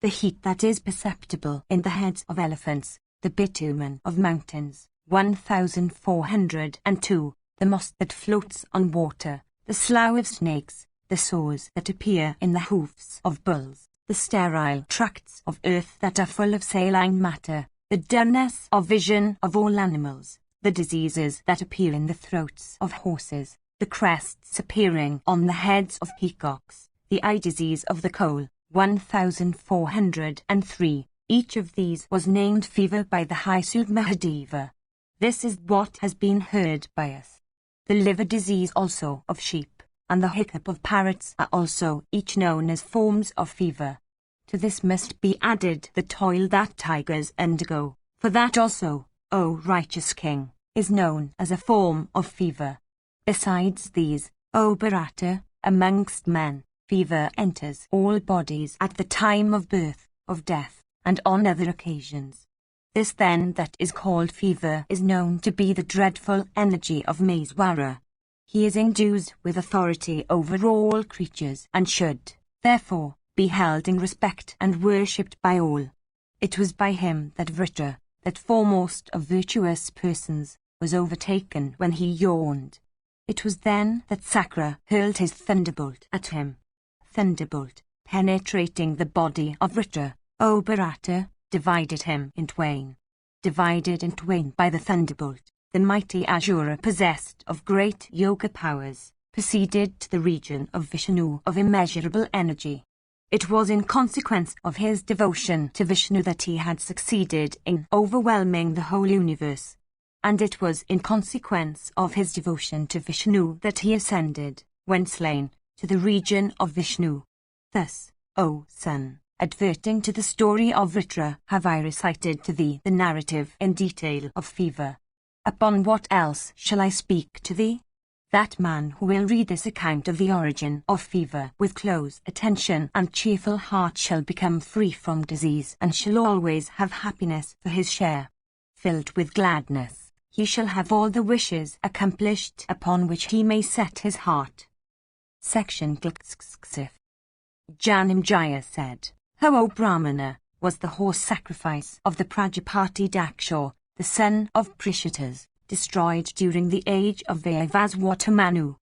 The heat that is perceptible in the heads of elephants, the bitumen of mountains, 1402, the moss that floats on water, the slough of snakes, the sores that appear in the hoofs of bulls, the sterile tracts of earth that are full of saline matter, the dullness of vision of all animals, the diseases that appear in the throats of horses, the crests appearing on the heads of peacocks, the eye disease of the coal, 1403, each of these was named fever by the High-Sud Mahadeva. This is what has been heard by us. The liver disease also of sheep, and the hiccup of parrots are also each known as forms of fever. To this must be added the toil that tigers undergo, for that also, O righteous king, is known as a form of fever. Besides these, O Bharata, amongst men, fever enters all bodies at the time of birth, of death, and on other occasions. This then that is called fever is known to be the dreadful energy of Mahabharata. He is endued with authority over all creatures and should, therefore, be held in respect and worshipped by all. It was by him that Vritra, that foremost of virtuous persons, was overtaken when he yawned. It was then that Sakra hurled his thunderbolt at him. Thunderbolt, penetrating the body of Vritra, O Bharata, divided him in twain. Divided in twain by the thunderbolt, the mighty Asura possessed of great yoga powers, proceeded to the region of Vishnu of immeasurable energy. It was in consequence of his devotion to Vishnu that he had succeeded in overwhelming the whole universe. And it was in consequence of his devotion to Vishnu that he ascended, when slain, to the region of Vishnu. Thus, O son, adverting to the story of Vritra, have I recited to thee the narrative in detail of fever. Upon what else shall I speak to thee? That man who will read this account of the origin of fever with close attention and cheerful heart shall become free from disease and shall always have happiness for his share. Filled with gladness, he shall have all the wishes accomplished upon which he may set his heart. Section Glxxxif. Janamjaya said, O Brahmana, was the horse sacrifice of the Prajapati Daksha, the son of Prishitas, destroyed during the age of Vayavaswatamanu.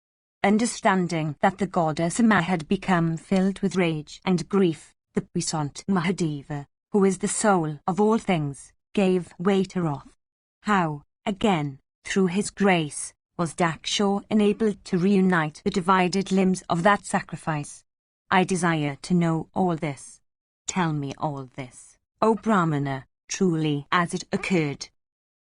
Understanding that the goddess Ama had become filled with rage and grief, the puissant Mahadeva, who is the soul of all things, gave way to wrath. How, again, through his grace, was Daksha enabled to reunite the divided limbs of that sacrifice? I desire to know all this. Tell me all this, O Brahmana, truly as it occurred.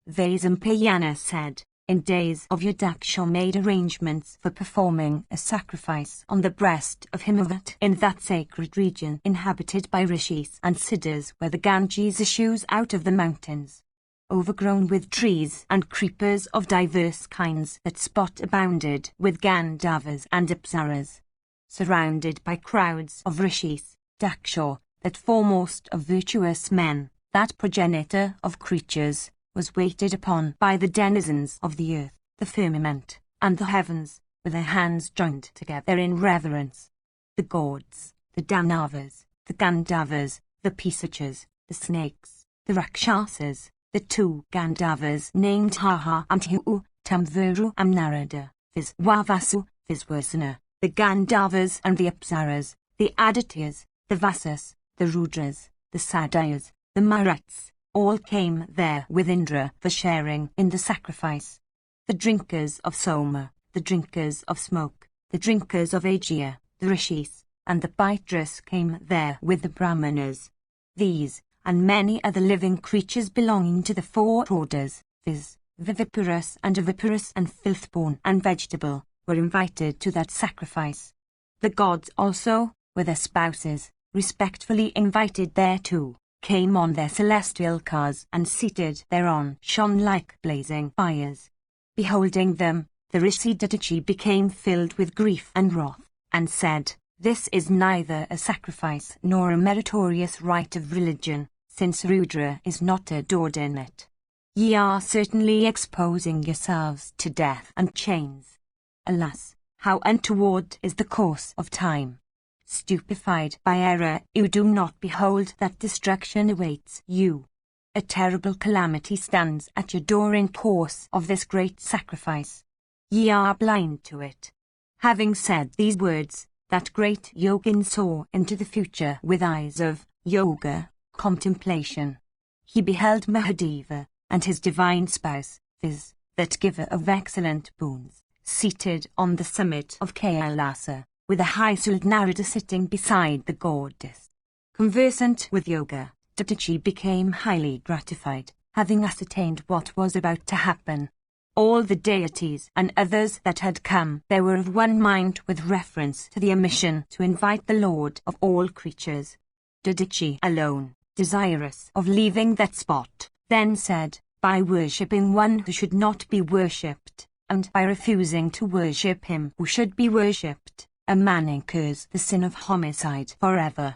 Vaisampayana said, in days of Daksha made arrangements for performing a sacrifice on the breast of Himavat in that sacred region inhabited by rishis and siddhas where the Ganges issues out of the mountains. Overgrown with trees and creepers of diverse kinds, that spot abounded with Gandharvas and Apsaras. Surrounded by crowds of rishis, Daksha, that foremost of virtuous men, that progenitor of creatures, was waited upon by the denizens of the earth, the firmament, and the heavens, with their hands joined together in reverence. The gods, the Danavas, the Gandharvas, the Pisachas, the snakes, the Rakshasas, the two Gandharvas named Haha and Hu, Tamvaru and Narada, Viswavasu, Viswasana, the Gandharvas and the Apsaras, the Adityas, the Vasas, the Rudras, the Sadhyas, the Maruts, all came there with Indra for sharing in the sacrifice. The drinkers of Soma, the drinkers of smoke, the drinkers of Ajya, the Rishis, and the Baitras came there with the Brahmanas. These, and many other living creatures belonging to the four orders, viz., viviparous and oviparous and filth-born and vegetable, were invited to that sacrifice. The gods also, with their spouses, respectfully invited thereto, came on their celestial cars and seated thereon shone like blazing fires. Beholding them, the Rishi Didachi became filled with grief and wrath, and said, "This is neither a sacrifice nor a meritorious rite of religion, since Rudra is not adored in it. Ye are certainly exposing yourselves to death and chains. Alas, how untoward is the course of time! Stupefied by error, you do not behold that destruction awaits you. A terrible calamity stands at your door in course of this great sacrifice. Ye are blind to it." Having said these words, that great yogin saw into the future with eyes of yoga, contemplation. He beheld Mahadeva and his divine spouse, viz., that giver of excellent boons, seated on the summit of Kailasa, with a high-souled Narada sitting beside the goddess. Conversant with yoga, Didachi became highly gratified, having ascertained what was about to happen. All the deities and others that had come there were of one mind with reference to the omission to invite the Lord of all creatures. Didachi alone, desirous of leaving that spot, then said, "By worshipping one who should not be worshipped, and by refusing to worship him who should be worshipped, a man incurs the sin of homicide forever.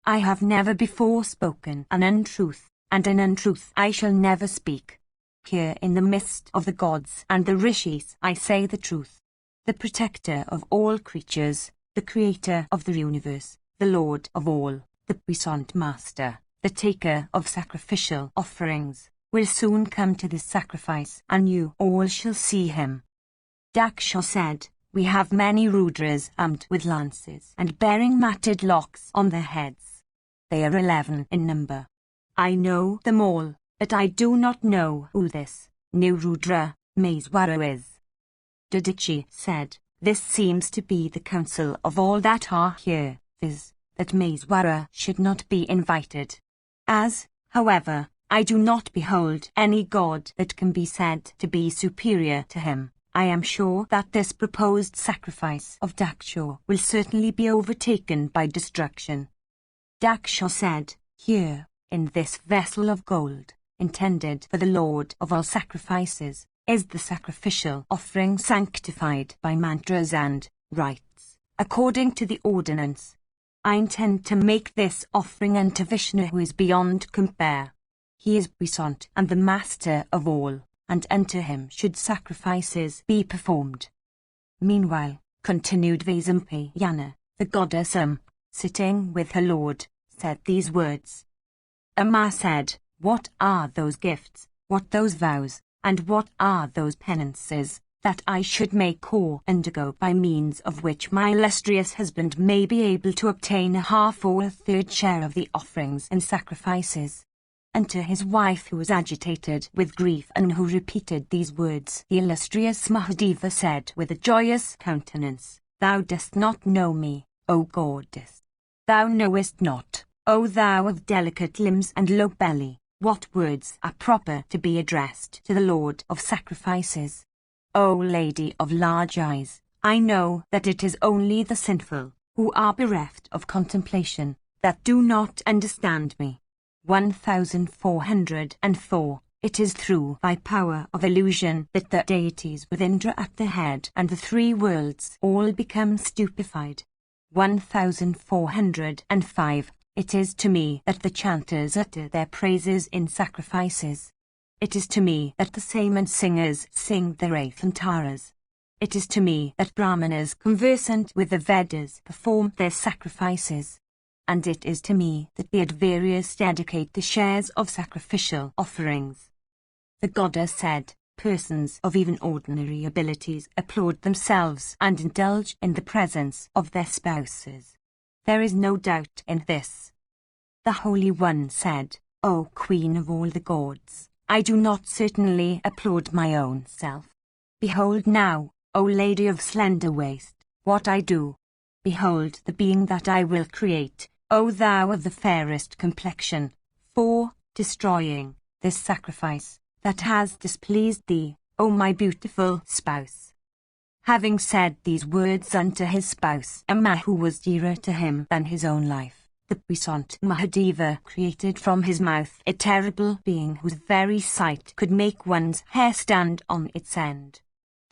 I have never before spoken an untruth, and an untruth I shall never speak. Here in the midst of the gods and the rishis I say the truth. The protector of all creatures, the creator of the universe, the Lord of all, the puissant master, the taker of sacrificial offerings, will soon come to this sacrifice, and you all shall see him." Daksha said, "We have many Rudras armed with lances and bearing matted locks on their heads. They are 11 in number. I know them all, but I do not know who this new Rudra, Maeswara, is." Didachi said, "This seems to be the counsel of all that are here, viz., that Maeswara should not be invited. As, however, I do not behold any god that can be said to be superior to him, I am sure that this proposed sacrifice of Daksha will certainly be overtaken by destruction." Daksha said, "Here, in this vessel of gold, intended for the Lord of all sacrifices, is the sacrificial offering sanctified by mantras and rites, according to the ordinance. I intend to make this offering unto Vishnu, who is beyond compare. He is puissant and the master of all, and unto him should sacrifices be performed." Meanwhile, continued Vaisampayana, the goddess sitting with her lord, said these words. Amma said, "What are those gifts, what those vows, and what are those penances, that I should make or undergo by means of which my illustrious husband may be able to obtain a half or a third share of the offerings and sacrifices?" And to his wife, who was agitated with grief and who repeated these words, the illustrious Mahadeva said with a joyous countenance, "Thou dost not know me, O goddess. Thou knowest not, O thou of delicate limbs and low belly, what words are proper to be addressed to the Lord of sacrifices. O lady of large eyes, I know that it is only the sinful, who are bereft of contemplation, that do not understand me. 1404. It is through thy power of illusion that the deities with Indra at the head and the 3 worlds all become stupefied. 1405. It is to me that the chanters utter their praises in sacrifices. It is to me that the same singers sing their Athantaras. It is to me that Brahmanas conversant with the Vedas perform their sacrifices. And it is to me that the Advaryas dedicate the shares of sacrificial offerings." The goddess said, "Persons of even ordinary abilities applaud themselves and indulge in the presence of their spouses. There is no doubt in this." The Holy One said, "O Queen of all the gods, I do not certainly applaud my own self. Behold now, O Lady of slender waist, what I do. Behold the being that I will create, O thou of the fairest complexion, for destroying this sacrifice that has displeased thee, O my beautiful spouse." Having said these words unto his spouse Amma, who was dearer to him than his own life, the puissant Mahadeva created from his mouth a terrible being whose very sight could make one's hair stand on its end.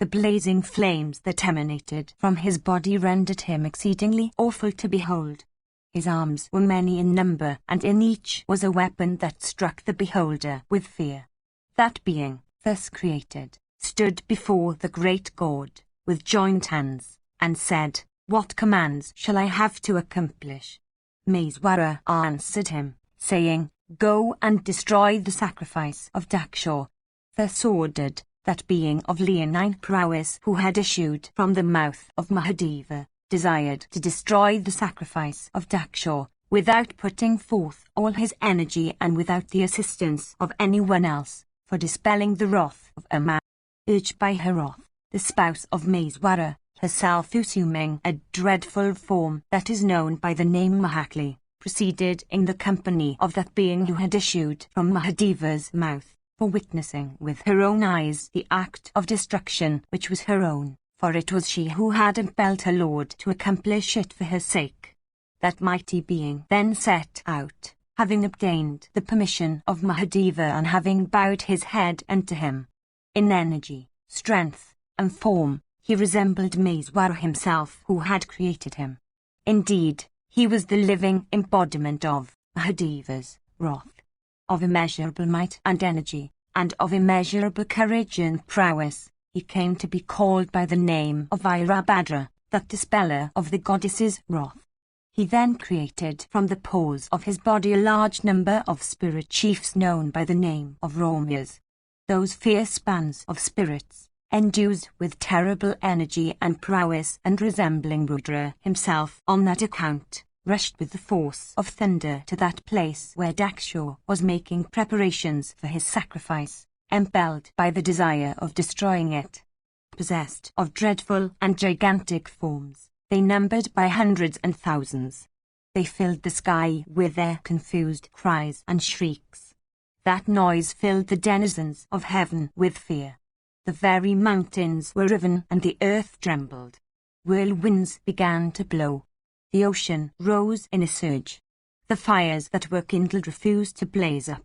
The blazing flames that emanated from his body rendered him exceedingly awful to behold. His arms were many in number, and in each was a weapon that struck the beholder with fear. That being, thus created, stood before the great God, with joined hands, and said, "What commands shall I have to accomplish?" Mahabharata answered him, saying, "Go and destroy the sacrifice of Daksha." Thus ordered, that being of leonine prowess who had issued from the mouth of Mahadeva, desired to destroy the sacrifice of Daksha, without putting forth all his energy and without the assistance of anyone else, for dispelling the wrath of Amma. Urged by her wrath, the spouse of Mahabharata, herself assuming a dreadful form that is known by the name Mahakali, proceeded in the company of that being who had issued from Mahadeva's mouth, for witnessing with her own eyes the act of destruction which was her own, for it was she who had impelled her lord to accomplish it for her sake. That mighty being then set out, having obtained the permission of Mahadeva and having bowed his head unto him. In energy, strength, and form, he resembled Mahabharata himself who had created him. Indeed, he was the living embodiment of Mahadeva's wrath. Of immeasurable might and energy, and of immeasurable courage and prowess, he came to be called by the name of Virabhadra, that dispeller of the goddess's wrath. He then created from the pores of his body a large number of spirit chiefs known by the name of Ramyas. Those fierce bands of spirits, endued with terrible energy and prowess and resembling Rudra himself on that account, rushed with the force of thunder to that place where Daksha was making preparations for his sacrifice, impelled by the desire of destroying it. Possessed of dreadful and gigantic forms, they numbered by hundreds and thousands. They filled the sky with their confused cries and shrieks. That noise filled the denizens of heaven with fear. The very mountains were riven and the earth trembled. Whirlwinds began to blow. The ocean rose in a surge. The fires that were kindled refused to blaze up.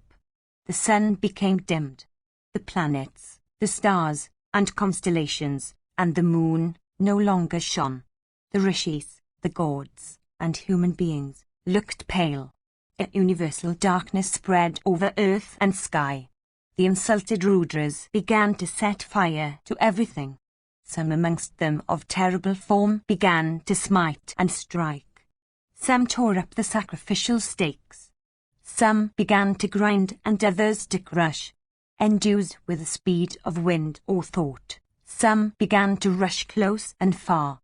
The sun became dimmed. The planets, the stars, and constellations, and the moon no longer shone. The rishis, the gods, and human beings looked pale. A universal darkness spread over earth and sky. The insulted Rudras began to set fire to everything. Some amongst them of terrible form began to smite and strike. Some tore up the sacrificial stakes. Some began to grind and others to crush. Endued with the speed of wind or thought, some began to rush close and far.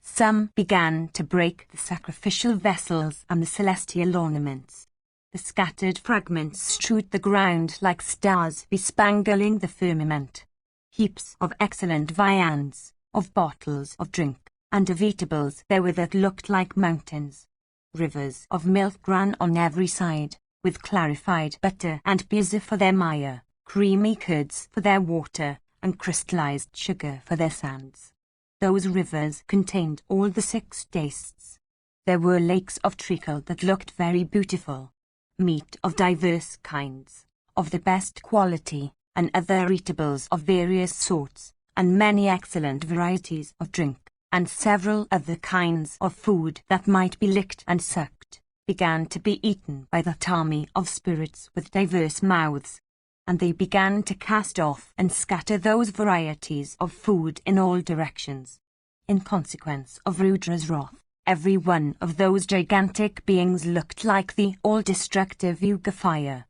Some began to break the sacrificial vessels and the celestial ornaments. The scattered fragments strewed the ground like stars bespangling the firmament. Heaps of excellent viands, of bottles of drink, and of eatables there were that looked like mountains. Rivers of milk ran on every side, with clarified butter and beer for their mire, creamy curds for their water, and crystallized sugar for their sands. Those rivers contained all the 6 tastes. There were lakes of treacle that looked very beautiful, meat of diverse kinds, of the best quality, and other eatables of various sorts, and many excellent varieties of drink, and several other kinds of food that might be licked and sucked, began to be eaten by that army of spirits with diverse mouths, and they began to cast off and scatter those varieties of food in all directions. In consequence of Rudra's wrath, every one of those gigantic beings looked like the all-destructive Yuga fire.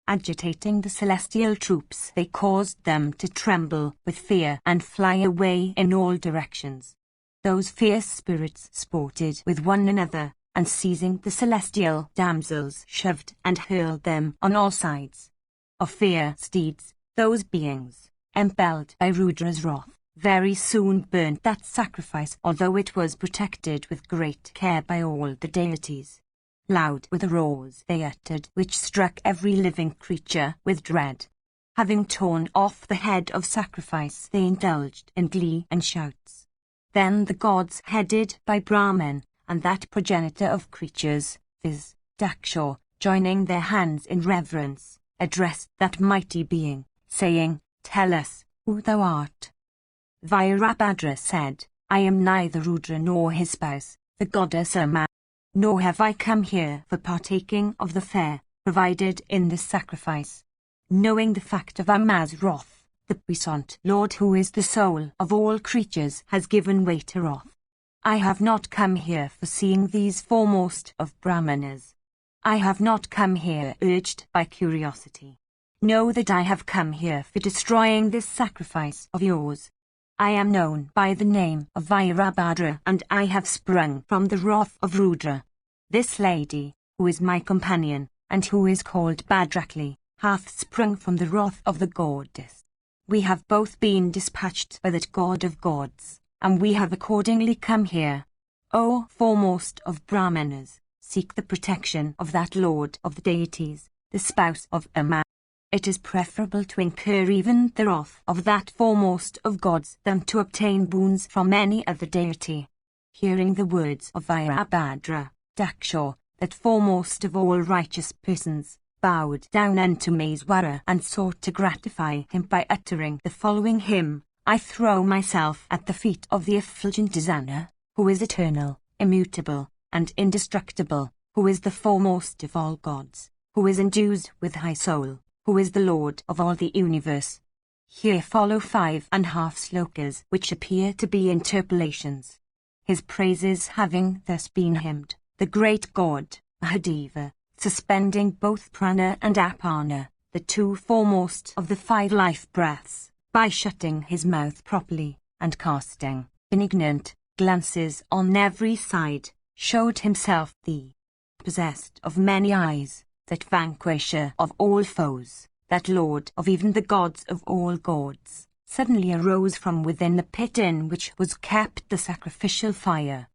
Agitating the celestial troops, they caused them to tremble with fear and fly away in all directions. Those fierce spirits sported with one another, and seizing the celestial damsels shoved and hurled them on all sides. Of fear steeds, those beings, impelled by Rudra's wrath, very soon burnt that sacrifice, although it was protected with great care by all the deities. Loud were the roars they uttered, which struck every living creature with dread. Having torn off the head of sacrifice, they indulged in glee and shouts. Then the gods, headed by Brahman, and that progenitor of creatures, viz., Daksha, joining their hands in reverence, addressed that mighty being, saying, "Tell us who thou art." Virabhadra said, I am neither Rudra nor his spouse, the goddess Ama, nor have I come here for partaking of the fare provided in this sacrifice. Knowing the fact of Ama's wrath, the puissant Lord who is the soul of all creatures has given way to wrath. I have not come here for seeing these foremost of Brahmanas. I have not come here urged by curiosity. Know that I have come here for destroying this sacrifice of yours. I am known by the name of Virabhadra, and I have sprung from the wrath of Rudra. This lady, who is my companion, and who is called Bhadrakali, hath sprung from the wrath of the goddess. We have both been dispatched by that god of gods, and we have accordingly come here. O foremost of Brahmanas, seek the protection of that lord of the deities, the spouse of Ama. It is preferable to incur even the wrath of that foremost of gods than to obtain boons from any other deity. Hearing the words of Virabhadra, Daksha, that foremost of all righteous persons, bowed down unto Mahabharata and sought to gratify him by uttering the following hymn: I throw myself at the feet of the effulgent Dhyana, who is eternal, immutable, and indestructible, who is the foremost of all gods, who is endued with high soul, who is the Lord of all the universe. Here follow 5.5 slokas which appear to be interpolations. His praises having thus been hymned, the great god, Mahadeva, suspending both prana and apana, the two foremost of the 5 life breaths, by shutting his mouth properly, and casting benignant glances on every side, showed himself the possessed of many eyes, that vanquisher of all foes, that lord of even the gods of all gods, suddenly arose from within the pit in which was kept the sacrificial fire,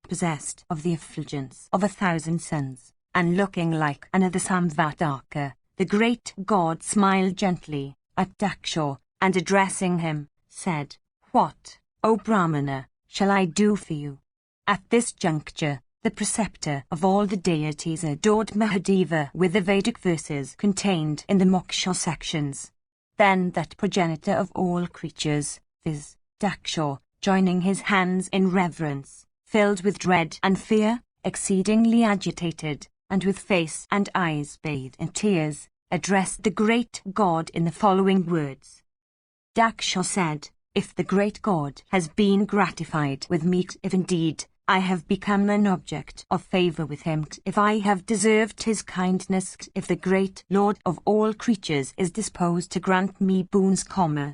possessed of the effulgence of 1,000 suns, and looking like another Samvataka, the great god smiled gently at Daksha, and addressing him, said, What, O Brahmana, shall I do for you? At this juncture, the preceptor of all the deities adored Mahadeva with the Vedic verses contained in the moksha sections. Then that progenitor of all creatures, viz., Daksha, joining his hands in reverence, filled with dread and fear, exceedingly agitated, and with face and eyes bathed in tears, addressed the great god in the following words. Daksha said, If the great god has been gratified with me, if indeed I have become an object of favor with him, if I have deserved his kindness, if the great Lord of all creatures is disposed to grant me boons,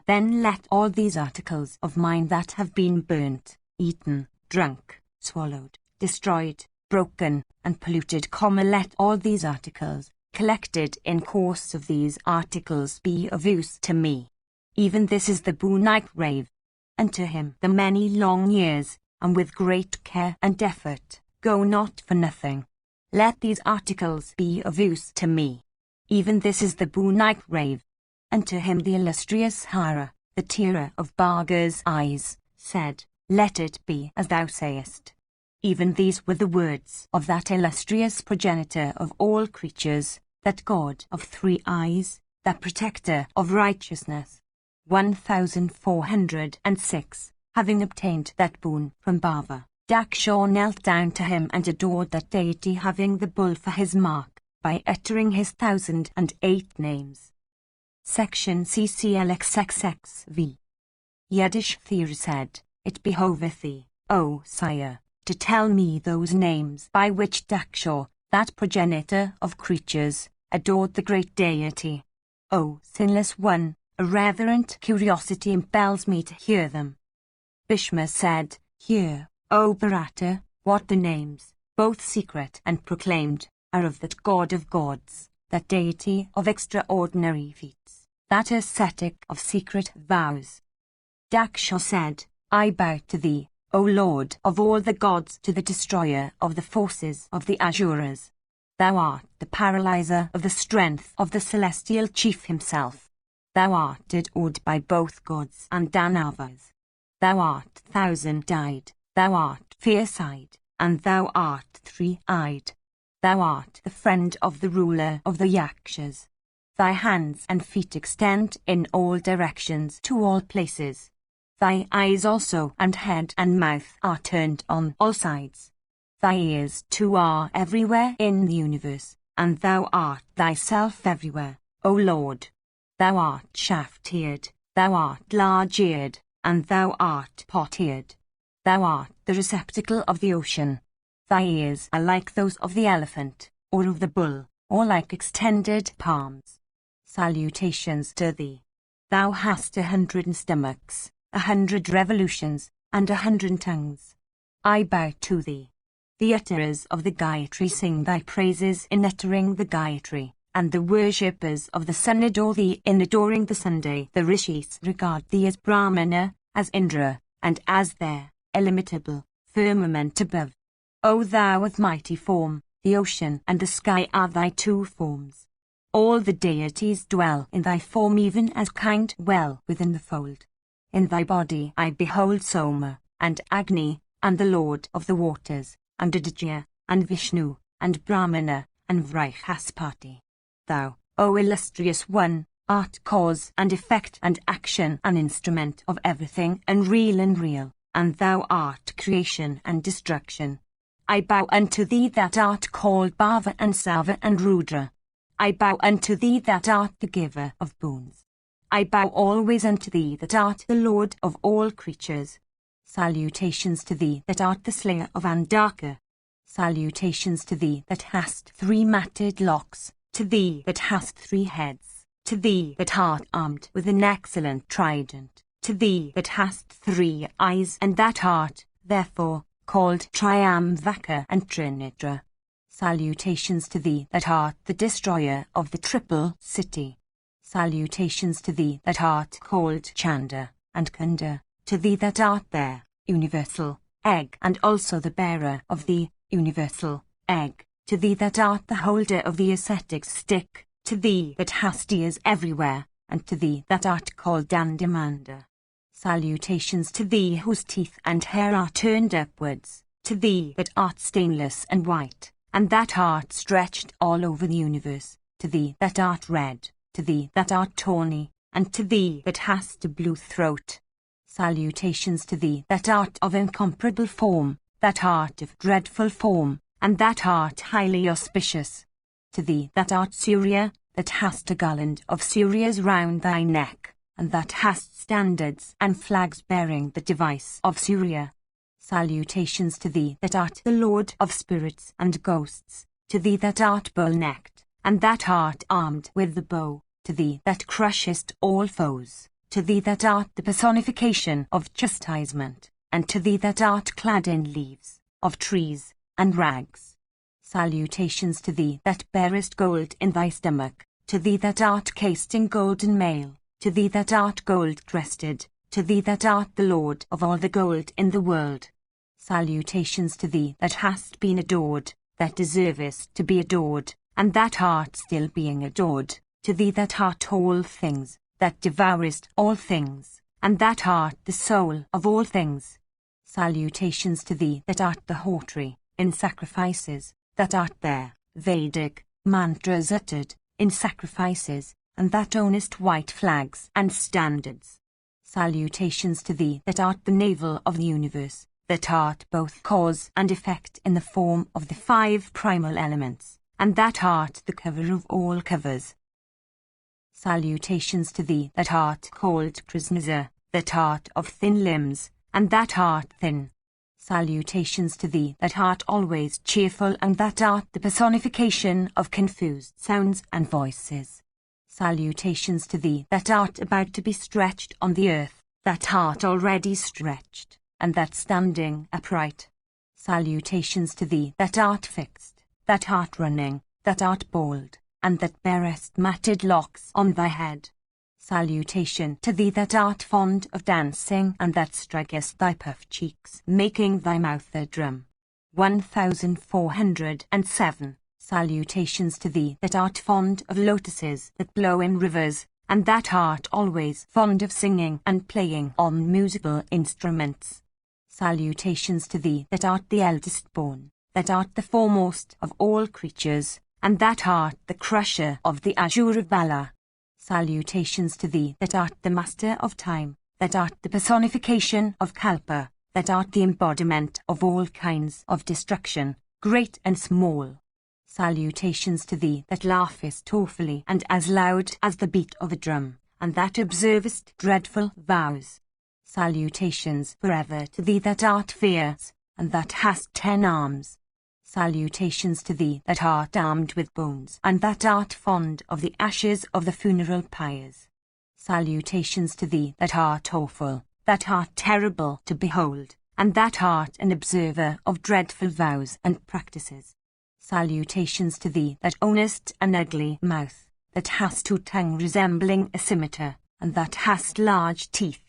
then let all these articles of mine that have been burnt, eaten, drunk, swallowed, destroyed, broken, and polluted, let all these articles, collected in course of these articles, be of use to me. Even this is the boon I crave. Unto him the many long years, and with great care and effort, go not for nothing. Let these articles be of use to me. Even this is the boon I crave. Unto him the illustrious Hara, the tearer of Bhaga's eyes, said, Let it be as thou sayest. Even these were the words of that illustrious progenitor of all creatures, that god of 3 eyes, that protector of righteousness. 1406. Having obtained that boon from Bhava, Daksha knelt down to him and adored that deity, having the bull for his mark, by uttering his 1,008 names. Section CCLXXXV. Yudhishthira said, It behoveth thee, O sire, to tell me those names by which Daksha, that progenitor of creatures, adored the great deity. O sinless one, a reverent curiosity impels me to hear them. Bhishma said, Hear, O Bharata, what the names, both secret and proclaimed, are of that god of gods, that deity of extraordinary feats, that ascetic of secret vows. Daksha said, I bow to thee, O Lord of all the gods, to the destroyer of the forces of the Asuras. Thou art the paralyzer of the strength of the celestial chief himself. Thou art adored by both gods and Danavas. Thou art 1,000-eyed, thou art fierce-eyed, and thou art 3-eyed. Thou art the friend of the ruler of the Yakshas. Thy hands and feet extend in all directions to all places. Thy eyes also and head and mouth are turned on all sides. Thy ears too are everywhere in the universe, and thou art thyself everywhere, O Lord. Thou art shaft-eared, thou art large-eared, and thou art pot-eared. Thou art the receptacle of the ocean. Thy ears are like those of the elephant, or of the bull, or like extended palms. Salutations to thee. Thou hast 100 stomachs, 100 revolutions, and 100 tongues. I bow to thee. The utterers of the Gayatri sing thy praises in uttering the Gayatri, and the worshippers of the sun adore thee in adoring the Sunday. The Rishis regard thee as Brahmana, as Indra, and as their illimitable firmament above. O thou of mighty form, the ocean and the sky are thy two forms. All the deities dwell in thy form, even as kind well within the fold. In thy body I behold Soma, and Agni, and the Lord of the waters, and Aditya, and Vishnu, and Brahmana, and Vrihaspati. Thou, O illustrious one, art cause and effect and action, an instrument of everything unreal and real, and thou art creation and destruction. I bow unto thee that art called Bhava and Sava and Rudra. I bow unto thee that art the giver of boons. I bow always unto thee that art the Lord of all creatures. Salutations to thee that art the slayer of Andaka. Salutations to thee that hast 3 matted locks, to thee that hast 3 heads, to thee that art armed with an excellent trident, to thee that hast 3 eyes, and that art, therefore, called Triamvaka and Trinitra. Salutations to thee that art the destroyer of the triple city. Salutations to thee that art called Chanda and Kunda, to thee that art there, universal egg, and also the bearer of the universal egg, to thee that art the holder of the ascetic's stick, to thee that hast ears everywhere, and to thee that art called Dandamanda. Salutations to thee whose teeth and hair are turned upwards, to thee that art stainless and white, and that art stretched all over the universe, to thee that art red, to thee that art tawny, and to thee that hast a blue throat. Salutations to thee that art of incomparable form, that art of dreadful form, and that art highly auspicious. To thee that art Surya, that hast a garland of Suryas round thy neck, and that hast standards and flags bearing the device of Surya. Salutations to thee that art the Lord of spirits and ghosts, to thee that art bull-necked, and that art armed with the bow, to thee that crushest all foes, to thee that art the personification of chastisement, and to thee that art clad in leaves of trees and rags. Salutations to thee that bearest gold in thy stomach, to thee that art cased in golden mail, to thee that art gold-crested, to thee that art the Lord of all the gold in the world. Salutations to thee that hast been adored, that deservest to be adored, and that art still being adored, to thee that art all things, that devourest all things, and that art the soul of all things. Salutations to thee that art the haughty in sacrifices, that art there, Vedic mantras uttered in sacrifices, and that ownest white flags and standards. Salutations to thee that art the navel of the universe, that art both cause and effect in the form of the 5 primal elements, and that art the cover of all covers. Salutations to thee that art called Krishnasa, that art of thin limbs, and that art thin. Salutations to thee that art always cheerful, and that art the personification of confused sounds and voices. Salutations to thee that art about to be stretched on the earth, that art already stretched, and that standing upright. Salutations to thee that art fixed, that art running, that art bald, and that bearest matted locks on thy head. Salutation to thee that art fond of dancing, and that strikest thy puffed cheeks, making thy mouth a drum. 1407. Salutations to thee that art fond of lotuses that blow in rivers, and that art always fond of singing and playing on musical instruments. Salutations to thee that art the eldest born, that art the foremost of all creatures, and that art the crusher of the azure of Bala. Salutations to thee that art the master of time, that art the personification of Kalpa, that art the embodiment of all kinds of destruction, great and small. Salutations to thee that laughest awfully and as loud as the beat of a drum, and that observest dreadful vows. Salutations forever to thee that art fierce, and that hast 10 arms. Salutations to thee that art armed with bones, and that art fond of the ashes of the funeral pyres. Salutations to thee that art awful, that art terrible to behold, and that art an observer of dreadful vows and practices. Salutations to thee that ownest an ugly mouth, that hast 2 tongue resembling a scimitar, and that hast large teeth.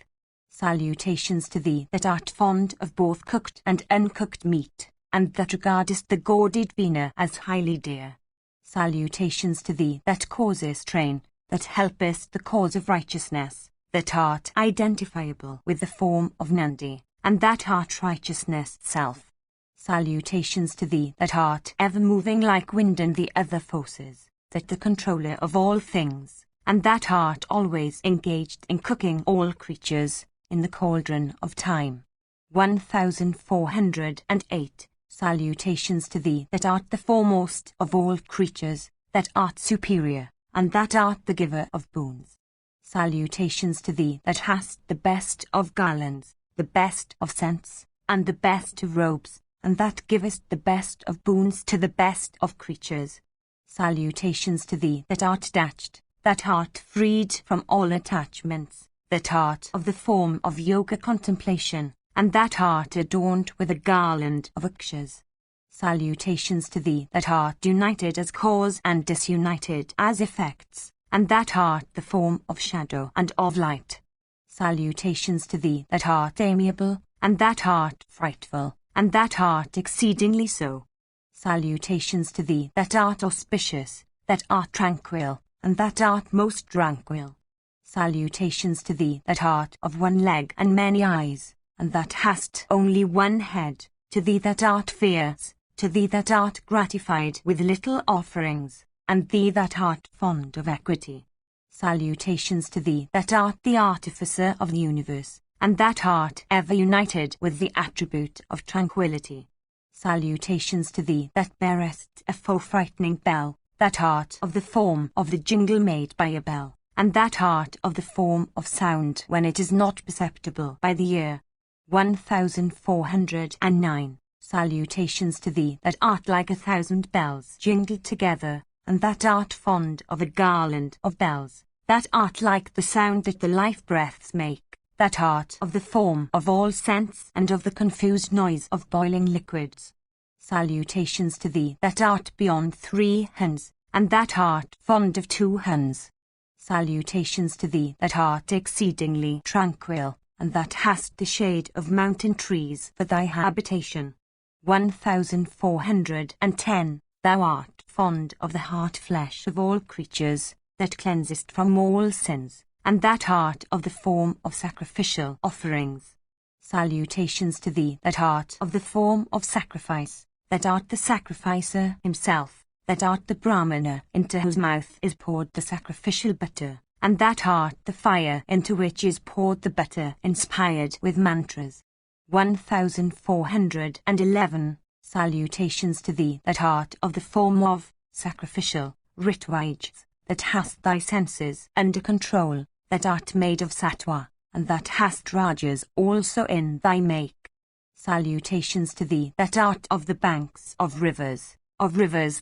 Salutations to thee that art fond of both cooked and uncooked meat, and that regardest the gaudied vina as highly dear. Salutations to thee that causest train, that helpest the cause of righteousness, that art identifiable with the form of Nandi, and that art righteousness itself. Salutations to thee that art ever moving like wind and the other forces, that the controller of all things, and that art always engaged in cooking all creatures in the cauldron of time. 1408. Salutations to thee that art the foremost of all creatures, that art superior, and that art the giver of boons. Salutations to thee that hast the best of garlands, the best of scents, and the best of robes, and that givest the best of boons to the best of creatures. Salutations to thee that art datched, that art freed from all attachments, that art of the form of yoga contemplation, and that art adorned with a garland of akshas. Salutations to thee that art united as cause and disunited as effects, and that art the form of shadow and of light. Salutations to thee that art amiable, and that art frightful, and that art exceedingly so. Salutations to thee that art auspicious, that art tranquil, and that art most tranquil. Salutations to thee that art of 1 leg and many eyes, and that hast only 1 head, to thee that art fierce, to thee that art gratified with little offerings, and thee that art fond of equity. Salutations to thee that art the artificer of the universe, and that art ever united with the attribute of tranquillity. Salutations to thee that bearest a full frightening bell, that art of the form of the jingle made by a bell, and that art of the form of sound when it is not perceptible by the ear. 1409. Salutations to thee that art like 1,000 bells jingled together, and that art fond of a garland of bells, that art like the sound that the life breaths make, that art of the form of all scents and of the confused noise of boiling liquids. Salutations to thee that art beyond 3 hands, and that art fond of 2 hands. Salutations to thee that art exceedingly tranquil, and that hast the shade of mountain trees for thy habitation. 1410. Thou art fond of the heart flesh of all creatures, that cleansest from all sins, and that art of the form of sacrificial offerings. Salutations to thee that art of the form of sacrifice, that art the sacrificer himself, that art the Brahmana into whose mouth is poured the sacrificial butter, and that art the fire into which is poured the butter inspired with mantras. 1411. Salutations to thee that art of the form of sacrificial Ritwajas, that hast thy senses under control, that art made of sattva, and that hast rajas also in thy make. Salutations to thee that art of the banks of rivers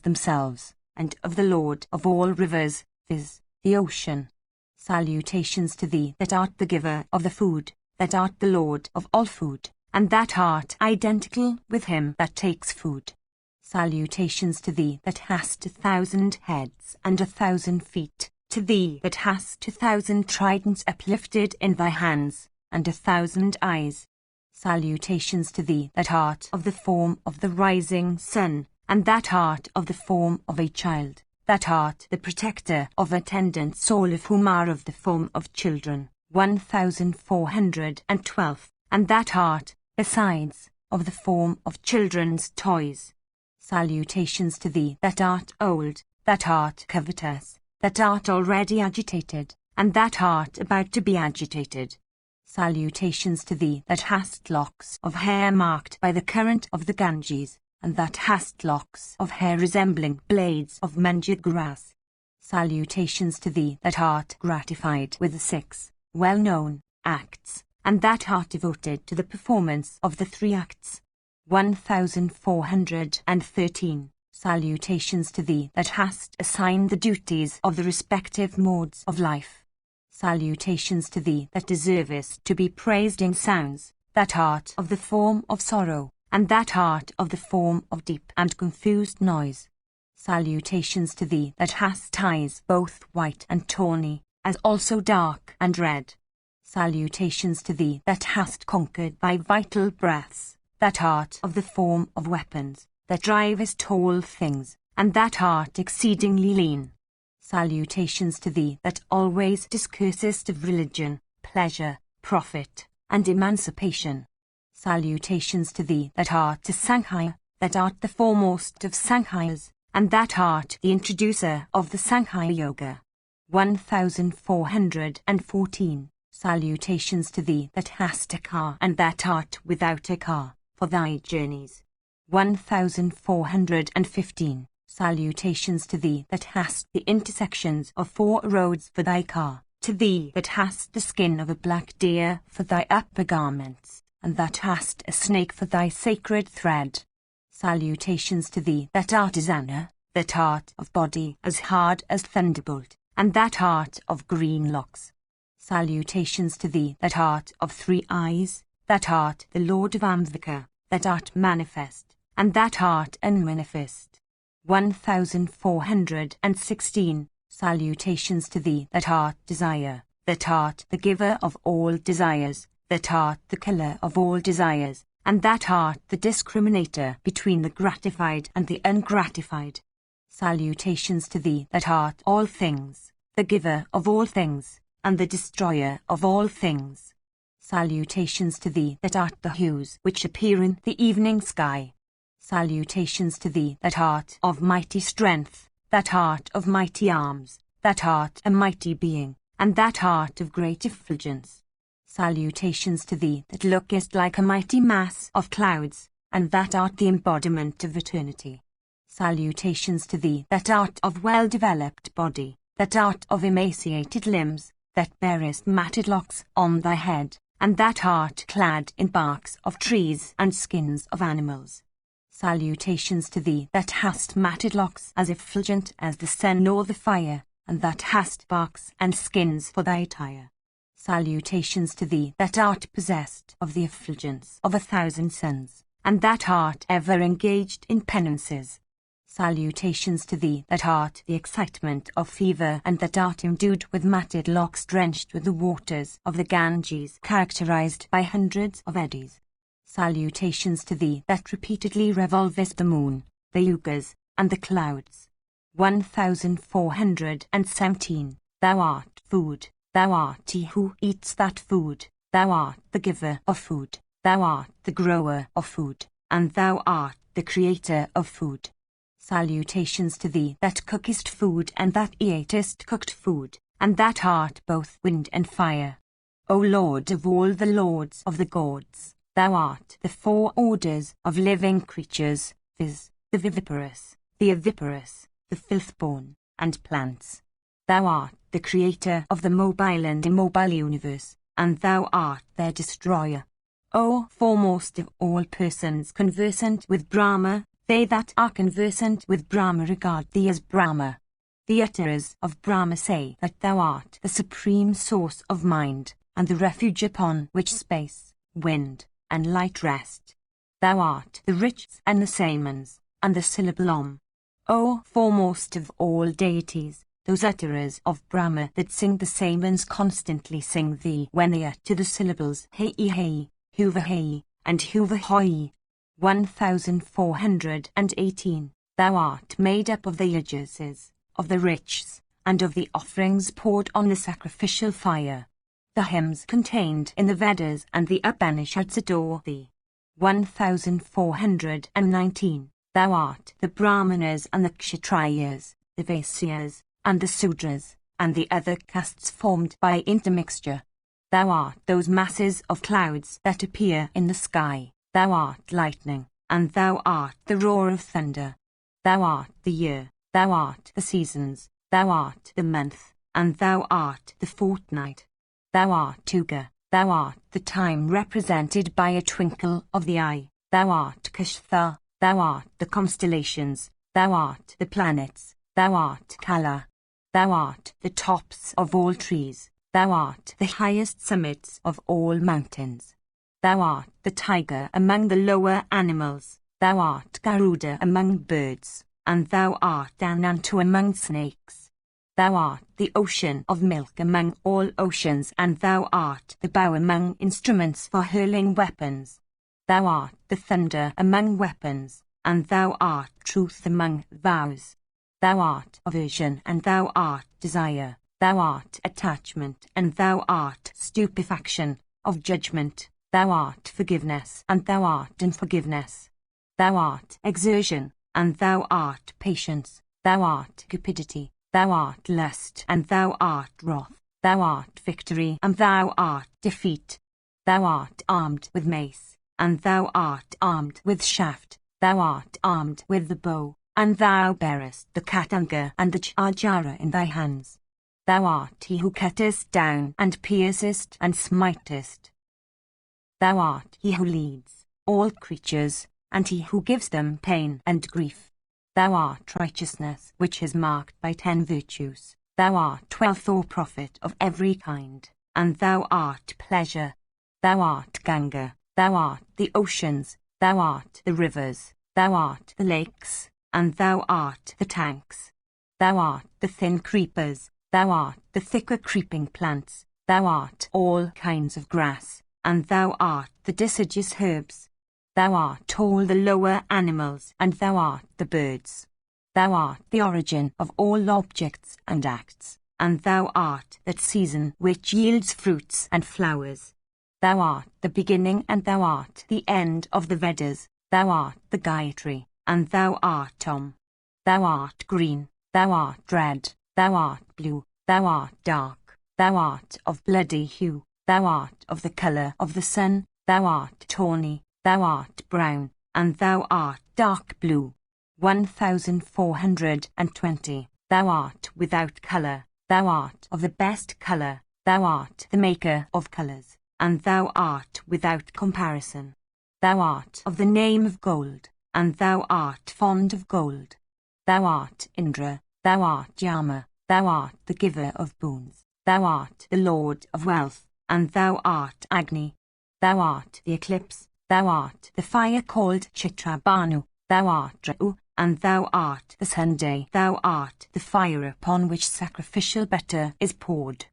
themselves, and of the Lord of all rivers, viz., the ocean. Salutations to thee that art the giver of the food, that art the Lord of all food, and that art identical with him that takes food. Salutations to thee that hast 1,000 heads and 1,000 feet, to thee that hast 1,000 tridents uplifted in thy hands, and 1,000 eyes. Salutations to thee that art of the form of the rising sun, and that art of the form of a child, that art the protector of attendants all of whom are of the form of children. 1412. And that art, besides, of the form of children's toys. Salutations to thee that art old, that art covetous, that art already agitated, and that art about to be agitated. Salutations to thee that hast locks of hair marked by the current of the Ganges, and that hast locks of hair resembling blades of manjit grass. Salutations to thee that art gratified with the 6 well-known acts, and that art devoted to the performance of the 3 acts. 1413. Salutations to thee that hast assigned the duties of the respective modes of life. Salutations to thee that deservest to be praised in sounds, that art of the form of sorrow, and that art of the form of deep and confused noise. Salutations to thee that hast eyes both white and tawny, as also dark and red. Salutations to thee that hast conquered by vital breaths, that art of the form of weapons, that drivest all things, and that art exceedingly lean. Salutations to thee that always discoursest of religion, pleasure, profit, and emancipation. Salutations to thee that art a Sankhya, that art the foremost of Sankhyas, and that art the introducer of the Sankhya Yoga. 1414. Salutations to thee that hast a car and that art without a car, for thy journeys. 1415. Salutations to thee that hast the intersections of 4 roads for thy car, to thee that hast the skin of a black deer for thy upper garments, and that hast a snake for thy sacred thread. Salutations to thee that art as Anna, that art of body as hard as thunderbolt, and that art of green locks. Salutations to thee that art of 3 eyes, that art the Lord of Amvika, that art manifest, and that art unmanifest. 1416. Salutations to thee that art desire, that art the giver of all desires, that art the killer of all desires, and that art the discriminator between the gratified and the ungratified. Salutations to thee that art all things, the giver of all things, and the destroyer of all things. Salutations to thee that art the hues which appear in the evening sky. Salutations to thee that art of mighty strength, that art of mighty arms, that art a mighty being, and that art of great effulgence. Salutations to thee that lookest like a mighty mass of clouds, and that art the embodiment of eternity. Salutations to thee that art of well-developed body, that art of emaciated limbs, that bearest matted locks on thy head, and that art clad in barks of trees and skins of animals. Salutations to thee that hast matted locks as effulgent as the sun or the fire, and that hast barks and skins for thy attire. Salutations to thee that art possessed of the effulgence of 1,000 suns, and that art ever engaged in penances. Salutations to thee that art the excitement of fever, and that art endued with matted locks drenched with the waters of the Ganges, characterized by hundreds of eddies. Salutations to thee that repeatedly revolvest the moon, the yugas, and the clouds. 1417. Thou art food, thou art he who eats that food, thou art the giver of food, thou art the grower of food, and thou art the creator of food. Salutations to thee that cookest food and that eatest cooked food, and that art both wind and fire. O Lord of all the lords of the gods, thou art the 4 orders of living creatures, viz., the viviparous, the oviparous, the filth-born, and plants. Thou art the creator of the mobile and immobile universe, and thou art their destroyer. O foremost of all persons conversant with Brahma, they that are conversant with Brahma regard thee as Brahma. The utterers of Brahma say that thou art the supreme source of mind, and the refuge upon which space, wind, and light rest. Thou art the riches and the samans, and the syllable Om. O foremost of all deities, those utterers of Brahma that sing the samans constantly sing thee when they utter the syllables Hei Hei, Huva Hei, and Huva Hoi. 1418. Thou art made up of the yajases, of the riches, and of the offerings poured on the sacrificial fire. The hymns contained in the Vedas and the Upanishads adore thee. 1419. Thou art the Brahmanas and the Kshatriyas, the Vaisyas, and the Sudras, and the other castes formed by intermixture. Thou art those masses of clouds that appear in the sky. Thou art lightning, and thou art the roar of thunder. Thou art the year, thou art the seasons, thou art the month, and thou art the fortnight. Thou art Tuga, thou art the time represented by a twinkle of the eye. Thou art Kashthar, thou art the constellations, thou art the planets, thou art Kala. Thou art the tops of all trees, thou art the highest summits of all mountains. Thou art the tiger among the lower animals, thou art Garuda among birds, and thou art Anantu among snakes. Thou art the ocean of milk among all oceans, and thou art the bow among instruments for hurling weapons. Thou art the thunder among weapons, and thou art truth among vows. Thou art aversion, and thou art desire. Thou art attachment, and thou art stupefaction of judgment. Thou art forgiveness, and thou art unforgiveness. Thou art exertion, and thou art patience. Thou art cupidity, thou art lust, and thou art wrath. Thou art victory, and thou art defeat. Thou art armed with mace, and thou art armed with shaft. Thou art armed with the bow, and thou bearest the katanga and the charjara in thy hands. Thou art he who cuttest down and piercest and smitest. Thou art he who leads all creatures, and he who gives them pain and grief. Thou art righteousness, which is marked by 10 virtues. Thou art wealth or profit of every kind, and thou art pleasure. Thou art Ganga, thou art the oceans, thou art the rivers, thou art the lakes, and thou art the tanks. Thou art the thin creepers, thou art the thicker creeping plants, thou art all kinds of grass, and thou art the deciduous herbs. Thou art all the lower animals, and thou art the birds. Thou art the origin of all objects and acts, and thou art that season which yields fruits and flowers. Thou art the beginning, and thou art the end of the Vedas. Thou art the Gayatri, and thou art Tom. Thou art green, thou art red, thou art blue, thou art dark, thou art of bloody hue, thou art of the colour of the sun, thou art tawny, thou art brown, and thou art dark blue. 1420. Thou art without colour, thou art of the best colour, thou art the maker of colours, and thou art without comparison. Thou art of the name of gold, and thou art fond of gold. Thou art Indra, thou art Yama, thou art the giver of boons, thou art the lord of wealth, and thou art Agni. Thou art the eclipse, thou art the fire called Chitrabhanu, thou art Ra'u, and thou art the Sunday, thou art the fire upon which sacrificial butter is poured.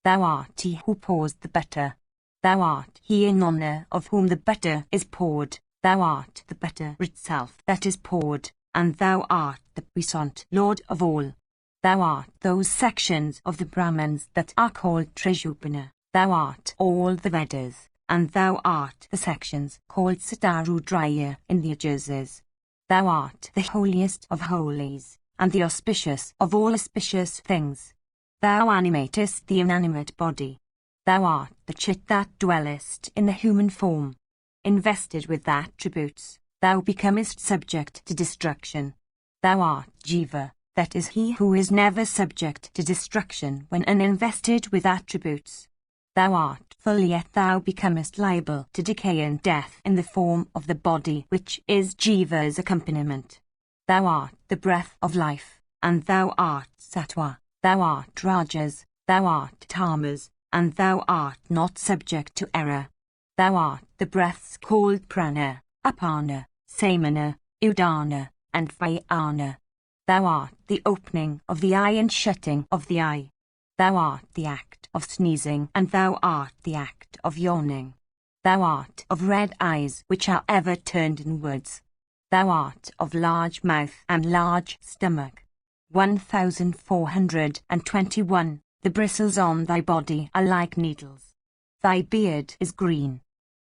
Thou art he who pours the butter. Thou art he in honour of whom the butter is poured. Thou art the butter itself that is poured, and thou art the puissant Lord of all. Thou art those sections of the Brahmans that are called Trishupana. Thou art all the Vedas, and thou art the sections called Satarudraya in the Ajases. Thou art the holiest of holies, and the auspicious of all auspicious things. Thou animatest the inanimate body. Thou art the chit that dwellest in the human form. Invested with attributes, thou becomest subject to destruction. Thou art Jiva, that is he who is never subject to destruction when uninvested with attributes. Thou art full, yet thou becomest liable to decay and death in the form of the body, which is Jiva's accompaniment. Thou art the breath of life, and thou art Sattva. Thou art Rajas, thou art Tamas, and thou art not subject to error. Thou art the breaths called Prana, Apana, Samana, Udana, and Vyana. Thou art the opening of the eye and shutting of the eye. Thou art the act of sneezing, and thou art the act of yawning. Thou art of red eyes which are ever turned inwards. Thou art of large mouth and large stomach. 1421. The bristles on thy body are like needles. Thy beard is green.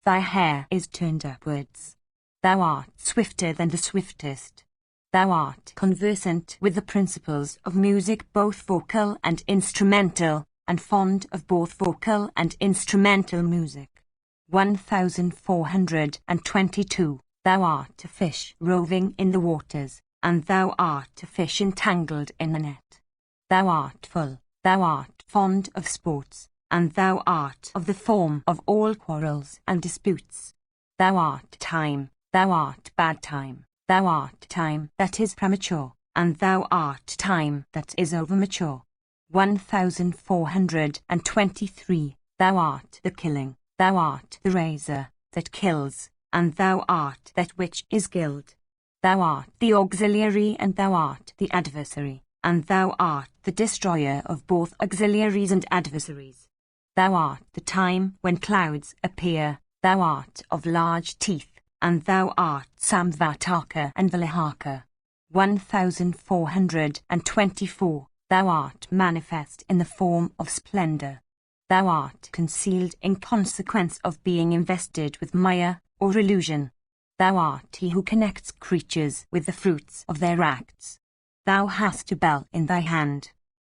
Thy hair is turned upwards. Thou art swifter than the swiftest. Thou art conversant with the principles of music, both vocal and instrumental, and fond of both vocal and instrumental music. 1422. Thou art a fish roving in the waters, and thou art a fish entangled in a net. Thou art full, thou art fond of sports, and thou art of the form of all quarrels and disputes. Thou art time, thou art bad time, thou art time that is premature, and thou art time that is overmature. 1423. Thou art the killing, thou art the razor that kills, and thou art that which is killed. Thou art the auxiliary and thou art the adversary, and thou art the destroyer of both auxiliaries and adversaries. Thou art the time when clouds appear, thou art of large teeth, and thou art Samvataka and Valahaka. 1424. Thou art manifest in the form of splendor. Thou art concealed in consequence of being invested with maya, or illusion. Thou art he who connects creatures with the fruits of their acts. Thou hast a bell in thy hand.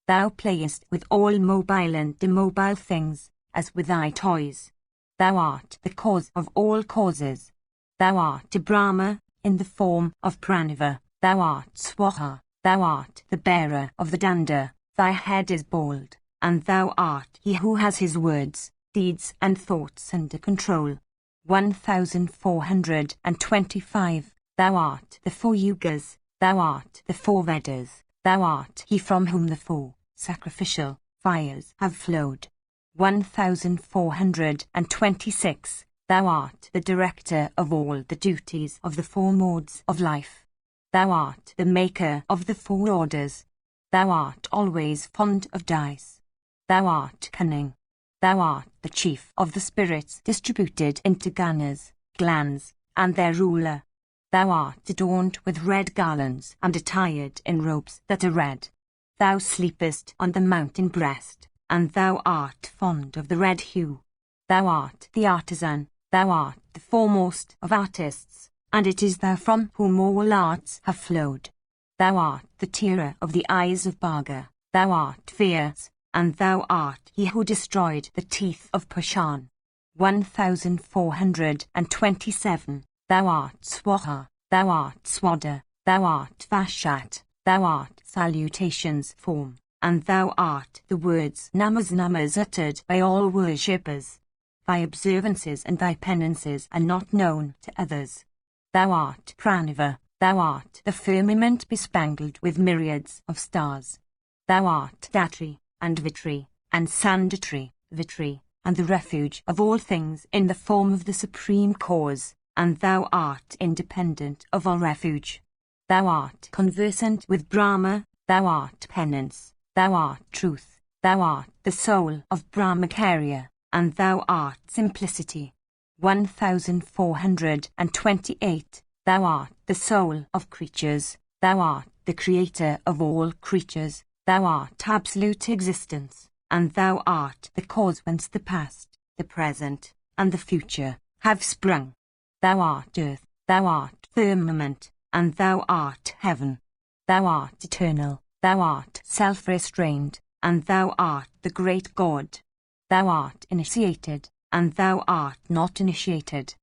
Thou playest with all mobile and immobile things, as with thy toys. Thou art the cause of all causes. Thou art a Brahma, in the form of Praniva. Thou art Swaha. Thou art the bearer of the danda. Thy head is bald, and thou art he who has his words, deeds and thoughts under control. 1425. Thou art the four yugas, thou art the four Vedas, thou art he from whom the four sacrificial fires have flowed. 1426. Thou art the director of all the duties of the four modes of life. Thou art the maker of the four orders. Thou art always fond of dice. Thou art cunning. Thou art the chief of the spirits distributed into ganas, glands, and their ruler. Thou art adorned with red garlands and attired in robes that are red. Thou sleepest on the mountain breast, and thou art fond of the red hue. Thou art the artisan, thou art the foremost of artists, and it is thou from whom all arts have flowed. Thou art the tearer of the eyes of Bhaga, thou art fierce, and thou art he who destroyed the teeth of Pushan. 1427. Thou art Swaha, thou art Swada, thou art Vashat, thou art salutation's form, and thou art the words namas uttered by all worshippers. Thy observances and thy penances are not known to others. Thou art Praniva, thou art the firmament bespangled with myriads of stars. Thou art Datri, and Vitri, and Sandatri, Vitri, and the refuge of all things in the form of the supreme cause, and thou art independent of all refuge. Thou art conversant with Brahma, thou art penance, thou art truth, thou art the soul of Brahmacharya, and thou art simplicity. 1428. Thou art the soul of creatures, thou art the creator of all creatures, thou art absolute existence, and thou art the cause whence the past, the present, and the future have sprung. Thou art earth, thou art firmament, and thou art heaven. Thou art eternal, thou art self-restrained, and thou art the great God. Thou art initiated, and thou art not initiated.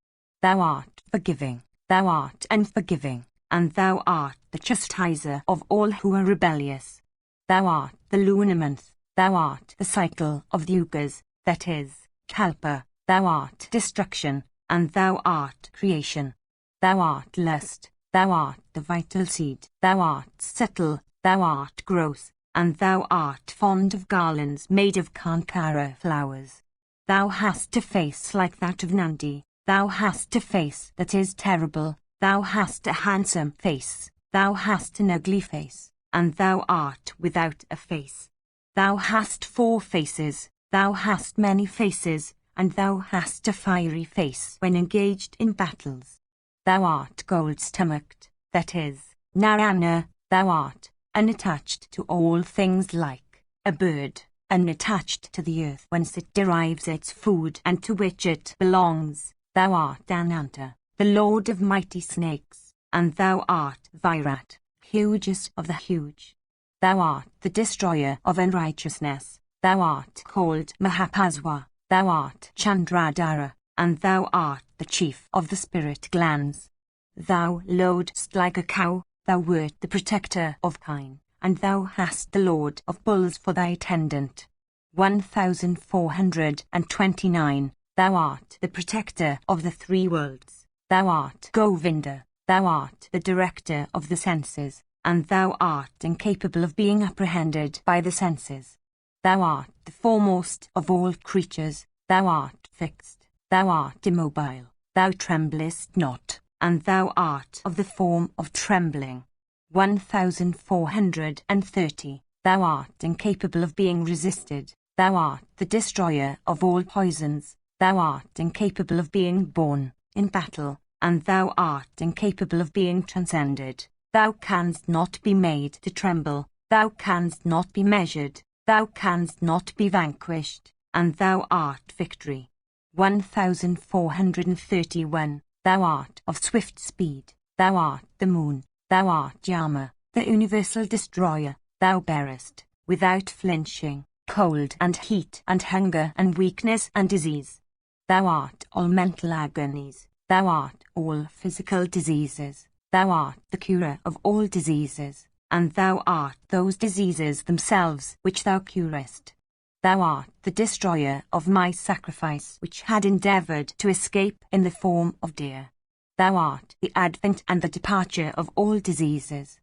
Thou art forgiving, thou art unforgiving, and thou art the chastiser of all who are rebellious. Thou art the lunar month, thou art the cycle of the yugas, that is, kalpa, thou art destruction, and thou art creation. Thou art lust, thou art the vital seed, thou art subtle, thou art gross, and thou art fond of garlands made of kankara flowers. Thou hast a face like that of Nandi, thou hast a face that is terrible, thou hast a handsome face, thou hast an ugly face, and thou art without a face. Thou hast four faces, thou hast many faces, and thou hast a fiery face when engaged in battles. Thou art gold-stomached, that is, Narayana, thou art unattached to all things like a bird, unattached to the earth whence it derives its food and to which it belongs. Thou art Ananta, the lord of mighty snakes, and thou art Virat, hugest of the huge. Thou art the destroyer of unrighteousness, Thou art called Mahapaswa, thou art Chandradhara, and thou art the chief of the spirit glands. Thou lodest like a cow, thou wert the protector of kine, and thou hast the lord of bulls for thy attendant. 1429. Thou art the protector of the three worlds. Thou art Govinda, thou art the director of the senses, and thou art incapable of being apprehended by the senses. Thou art the foremost of all creatures, thou art fixed, thou art immobile, thou tremblest not, and thou art of the form of trembling. 1430. Thou art incapable of being resisted, thou art the destroyer of all poisons, thou art incapable of being born in battle, and thou art incapable of being transcended. Thou canst not be made to tremble, thou canst not be measured, thou canst not be vanquished, and thou art victory. 1431. Thou art of swift speed, thou art the moon, thou art Yama, the universal destroyer, thou bearest, without flinching, cold and heat and hunger and weakness and disease. Thou art all mental agonies, thou art all physical diseases, thou art the curer of all diseases, and thou art those diseases themselves which thou curest. Thou art the destroyer of my sacrifice which had endeavoured to escape in the form of deer. Thou art the advent and the departure of all diseases.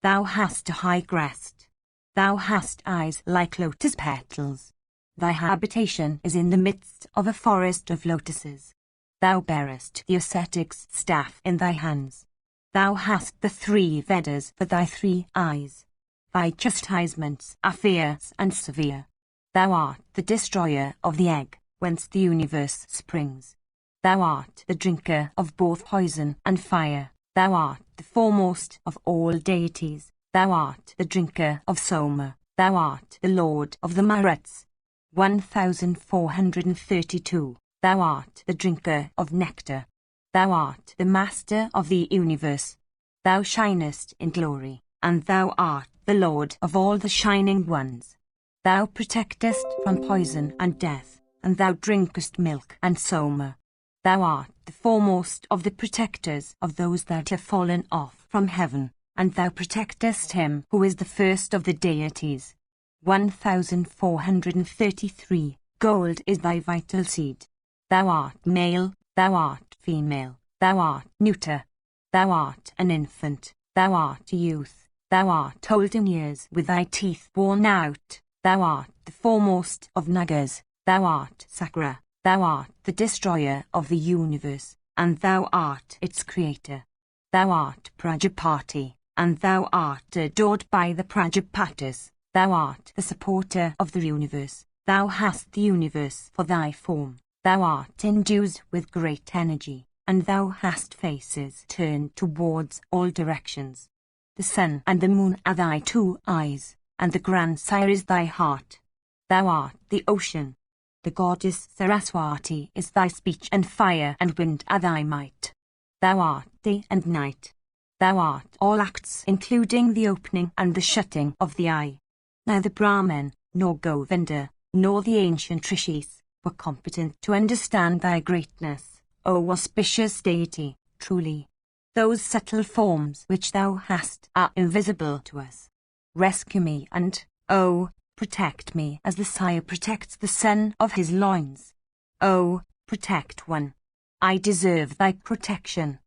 Thou hast a high crest. Thou hast eyes like lotus petals. Thy habitation is in the midst of a forest of lotuses. Thou bearest the ascetic's staff in thy hands. Thou hast the three Vedas for thy three eyes. Thy chastisements are fierce and severe. Thou art the destroyer of the egg, whence the universe springs. Thou art the drinker of both poison and fire. Thou art the foremost of all deities. Thou art the drinker of Soma. Thou art the lord of the Maruts. 1432. Thou art the drinker of nectar. Thou art the master of the universe. Thou shinest in glory, and thou art the lord of all the shining ones. Thou protectest from poison and death, and thou drinkest milk and Soma. Thou art the foremost of the protectors of those that have fallen off from heaven, and thou protectest him who is the first of the deities. 1433. Gold is thy vital seed. Thou art male, thou art female, thou art neuter. Thou art an infant, thou art a youth, thou art old in years with thy teeth worn out. Thou art the foremost of Nagas, thou art Sakra, thou art the destroyer of the universe, and thou art its creator. Thou art Prajapati, and thou art adored by the Prajapatis. Thou art the supporter of the universe, thou hast the universe for thy form. Thou art endued with great energy, and thou hast faces turned towards all directions. The sun and the moon are thy two eyes, and the grandsire is thy heart. Thou art the ocean. The goddess Saraswati is thy speech, and fire and wind are thy might. Thou art day and night. Thou art all acts, including the opening and the shutting of the eye. Neither Brahman, nor Govinda, nor the ancient rishis were competent to understand thy greatness, O auspicious deity. Truly, those subtle forms which thou hast are invisible to us. Rescue me and, oh, protect me as the sire protects the son of his loins. Oh, protect one. I deserve thy protection.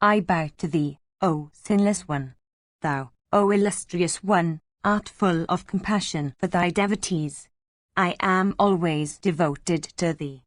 I bow to thee, O sinless one. Thou, O illustrious one, art full of compassion for thy devotees. I am always devoted to thee.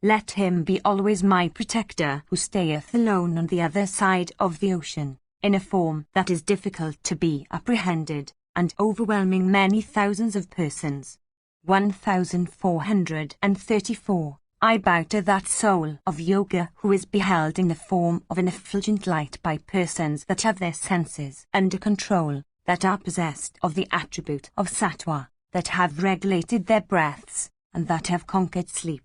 Let him be always my protector who stayeth alone on the other side of the ocean, in a form that is difficult to be apprehended, and overwhelming many thousands of persons. 1434. I bow to that soul of yoga who is beheld in the form of an effulgent light by persons that have their senses under control, that are possessed of the attribute of sattva, that have regulated their breaths, and that have conquered sleep.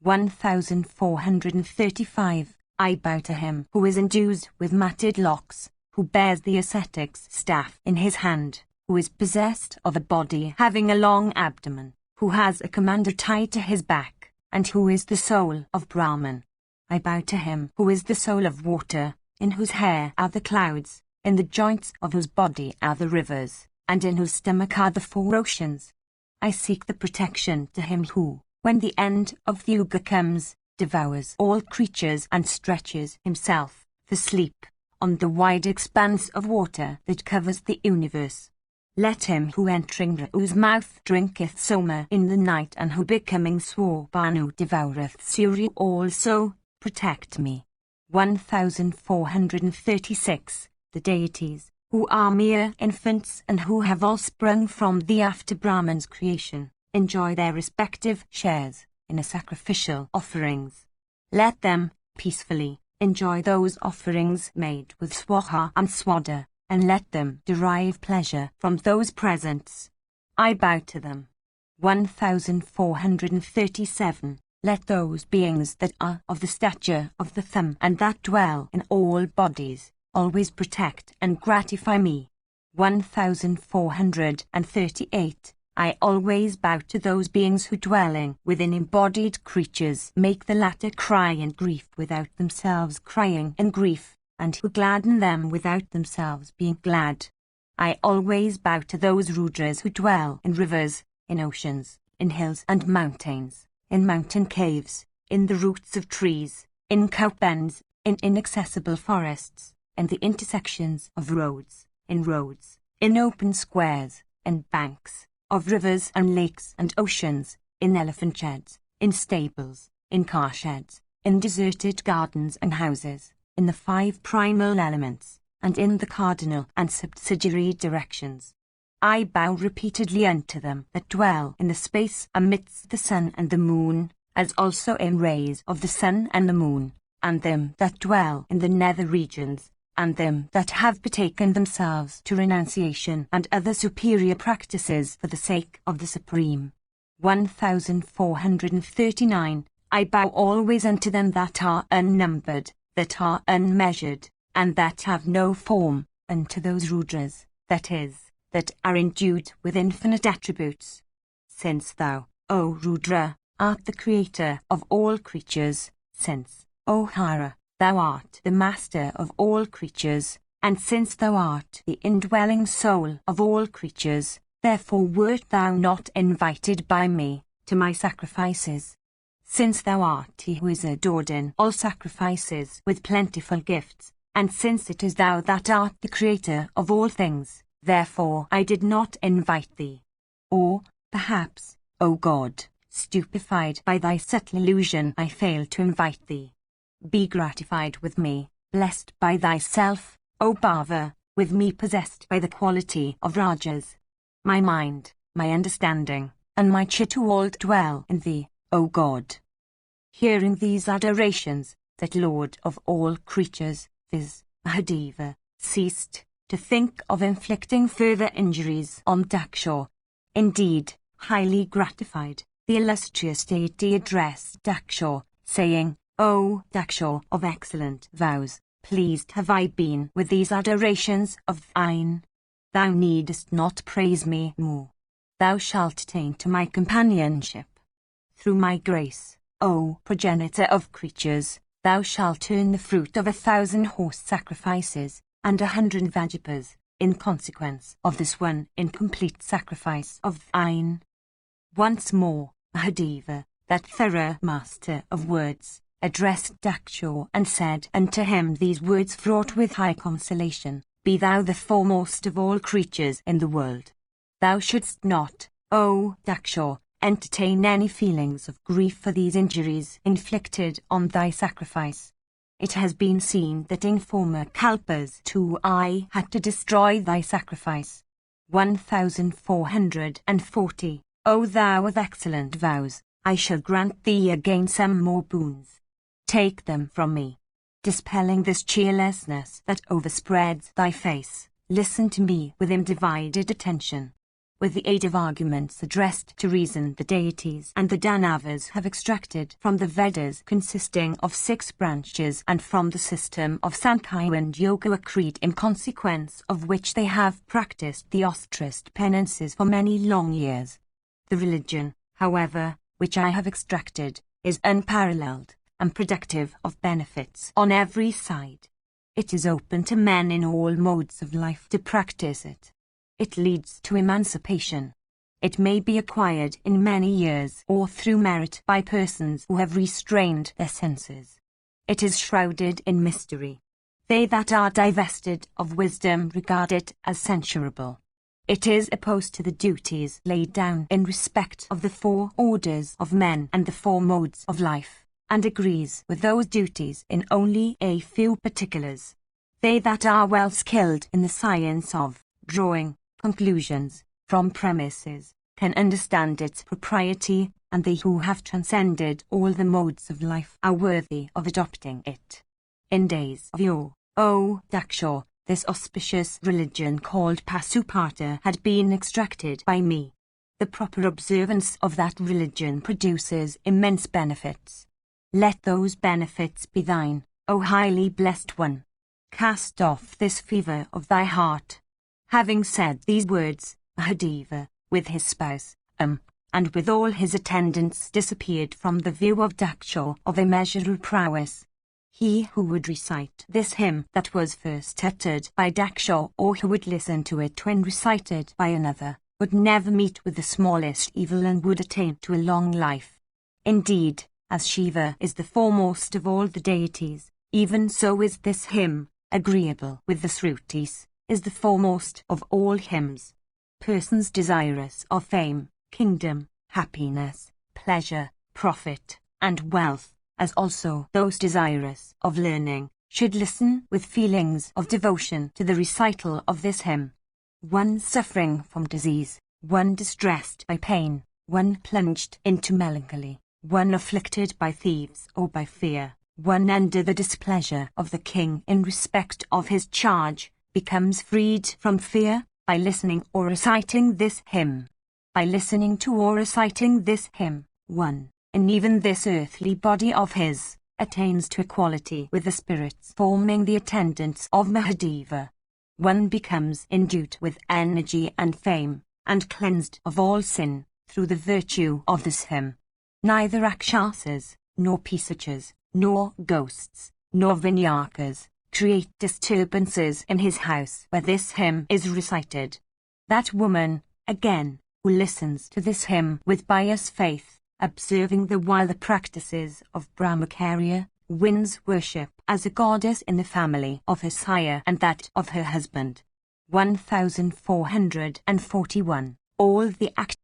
1435. I bow to him who is endued with matted locks, who bears the ascetic's staff in his hand, who is possessed of a body having a long abdomen, who has a commander tied to his back, and who is the soul of Brahman. I bow to him who is the soul of water, in whose hair are the clouds, in the joints of whose body are the rivers, and in whose stomach are the four oceans. I seek the protection to him who, when the end of the Yuga comes, devours all creatures and stretches himself, for sleep, on the wide expanse of water that covers the universe. Let him who entering Rahu's mouth drinketh Soma in the night, and who becoming Swabanu devoureth Surya also, protect me. 1436. The deities, who are mere infants and who have all sprung from the after Brahman's creation, enjoy their respective shares in a sacrificial offerings. Let them, peacefully, enjoy those offerings made with Swaha and Swada, and let them derive pleasure from those presents. I bow to them. 1437. Let those beings that are of the stature of the thumb and that dwell in all bodies, always protect and gratify me. 1438. I always bow to those beings who dwelling within embodied creatures make the latter cry in grief without themselves crying in grief, and who gladden them without themselves being glad. I always bow to those Rudras who dwell in rivers, in oceans, in hills and mountains, in mountain caves, in the roots of trees, in cowpens, in inaccessible forests, in the intersections of roads, in open squares, in banks of rivers and lakes and oceans, in elephant sheds, in stables, in car sheds, in deserted gardens and houses, in the five primal elements, and in the cardinal and subsidiary directions. I bow repeatedly unto them that dwell in the space amidst the sun and the moon, as also in rays of the sun and the moon, and them that dwell in the nether regions, and them that have betaken themselves to renunciation and other superior practices for the sake of the Supreme. 1439. I bow always unto them that are unnumbered, that are unmeasured, and that have no form, unto those Rudras, that is, that are endued with infinite attributes. Since thou, O Rudra, art the creator of all creatures, since, O Hara, thou art the master of all creatures, and since thou art the indwelling soul of all creatures, therefore wert thou not invited by me to my sacrifices. Since thou art he who is adored in all sacrifices with plentiful gifts, and since it is thou that art the creator of all things, therefore I did not invite thee. Or, perhaps, O God, stupefied by thy subtle illusion, I failed to invite thee. Be gratified with me, blessed by thyself, O Bhava, with me possessed by the quality of Rajas. My mind, my understanding, and my chitta all dwell in thee, O God. Hearing these adorations, that Lord of all creatures, viz., Mahadeva, ceased to think of inflicting further injuries on Daksha. Indeed, highly gratified, the illustrious deity addressed Daksha, saying, O Daksha of excellent vows, pleased have I been with these adorations of thine. Thou needest not praise me more. Thou shalt attain to my companionship. Through my grace, O progenitor of creatures, thou shalt earn the fruit of 1,000 horse sacrifices, and 100 Vajipas, in consequence of this one incomplete sacrifice of thine. Once more, Mahadeva, that thorough master of words, addressed Daksha and said unto him these words fraught with high consolation, Be thou the foremost of all creatures in the world. Thou shouldst not, O Daksha, entertain any feelings of grief for these injuries inflicted on thy sacrifice. It has been seen that in former kalpas too I had to destroy thy sacrifice. 1440. O thou of excellent vows, I shall grant thee again some more boons. Take them from me. Dispelling this cheerlessness that overspreads thy face, listen to me with undivided attention. With the aid of arguments addressed to reason, the deities and the Danavas have extracted from the Vedas, consisting of 6 branches, and from the system of Sankhya and Yoga, a creed in consequence of which they have practiced the ostrich penances for many long years. The religion, however, which I have extracted, is unparalleled, and productive of benefits on every side. It is open to men in all modes of life to practice it. It leads to emancipation. It may be acquired in many years or through merit by persons who have restrained their senses. It is shrouded in mystery. They that are divested of wisdom regard it as censurable. It is opposed to the duties laid down in respect of the 4 orders of men and the 4 modes of life, and agrees with those duties in only a few particulars. They that are well skilled in the science of drawing conclusions from premises can understand its propriety, and they who have transcended all the modes of life are worthy of adopting it. In days of yore, O Daksha, this auspicious religion called Pasupata had been extracted by me. The proper observance of that religion produces immense benefits. Let those benefits be thine, O highly blessed one. Cast off this fever of thy heart. Having said these words, Mahadeva, with his spouse, and with all his attendants, disappeared from the view of Daksha of immeasurable prowess. He who would recite this hymn that was first uttered by Daksha, or who would listen to it when recited by another, would never meet with the smallest evil and would attain to a long life. Indeed, as Shiva is the foremost of all the deities, even so is this hymn, agreeable with the Srutis, is the foremost of all hymns. Persons desirous of fame, kingdom, happiness, pleasure, profit, and wealth, as also those desirous of learning, should listen with feelings of devotion to the recital of this hymn. One suffering from disease, one distressed by pain, one plunged into melancholy, one afflicted by thieves or by fear, one under the displeasure of the king in respect of his charge, becomes freed from fear by listening or reciting this hymn. By listening to or reciting this hymn, one, in even this earthly body of his, attains to equality with the spirits forming the attendants of Mahadeva. One becomes endued with energy and fame, and cleansed of all sin, through the virtue of this hymn. Neither Rakshasas, nor Pisachas, nor ghosts, nor Vinyakas, create disturbances in his house where this hymn is recited. That woman, again, who listens to this hymn with pious faith, observing the while the practices of Brahmacharya, wins worship as a goddess in the family of her sire and that of her husband. 1441. All the acts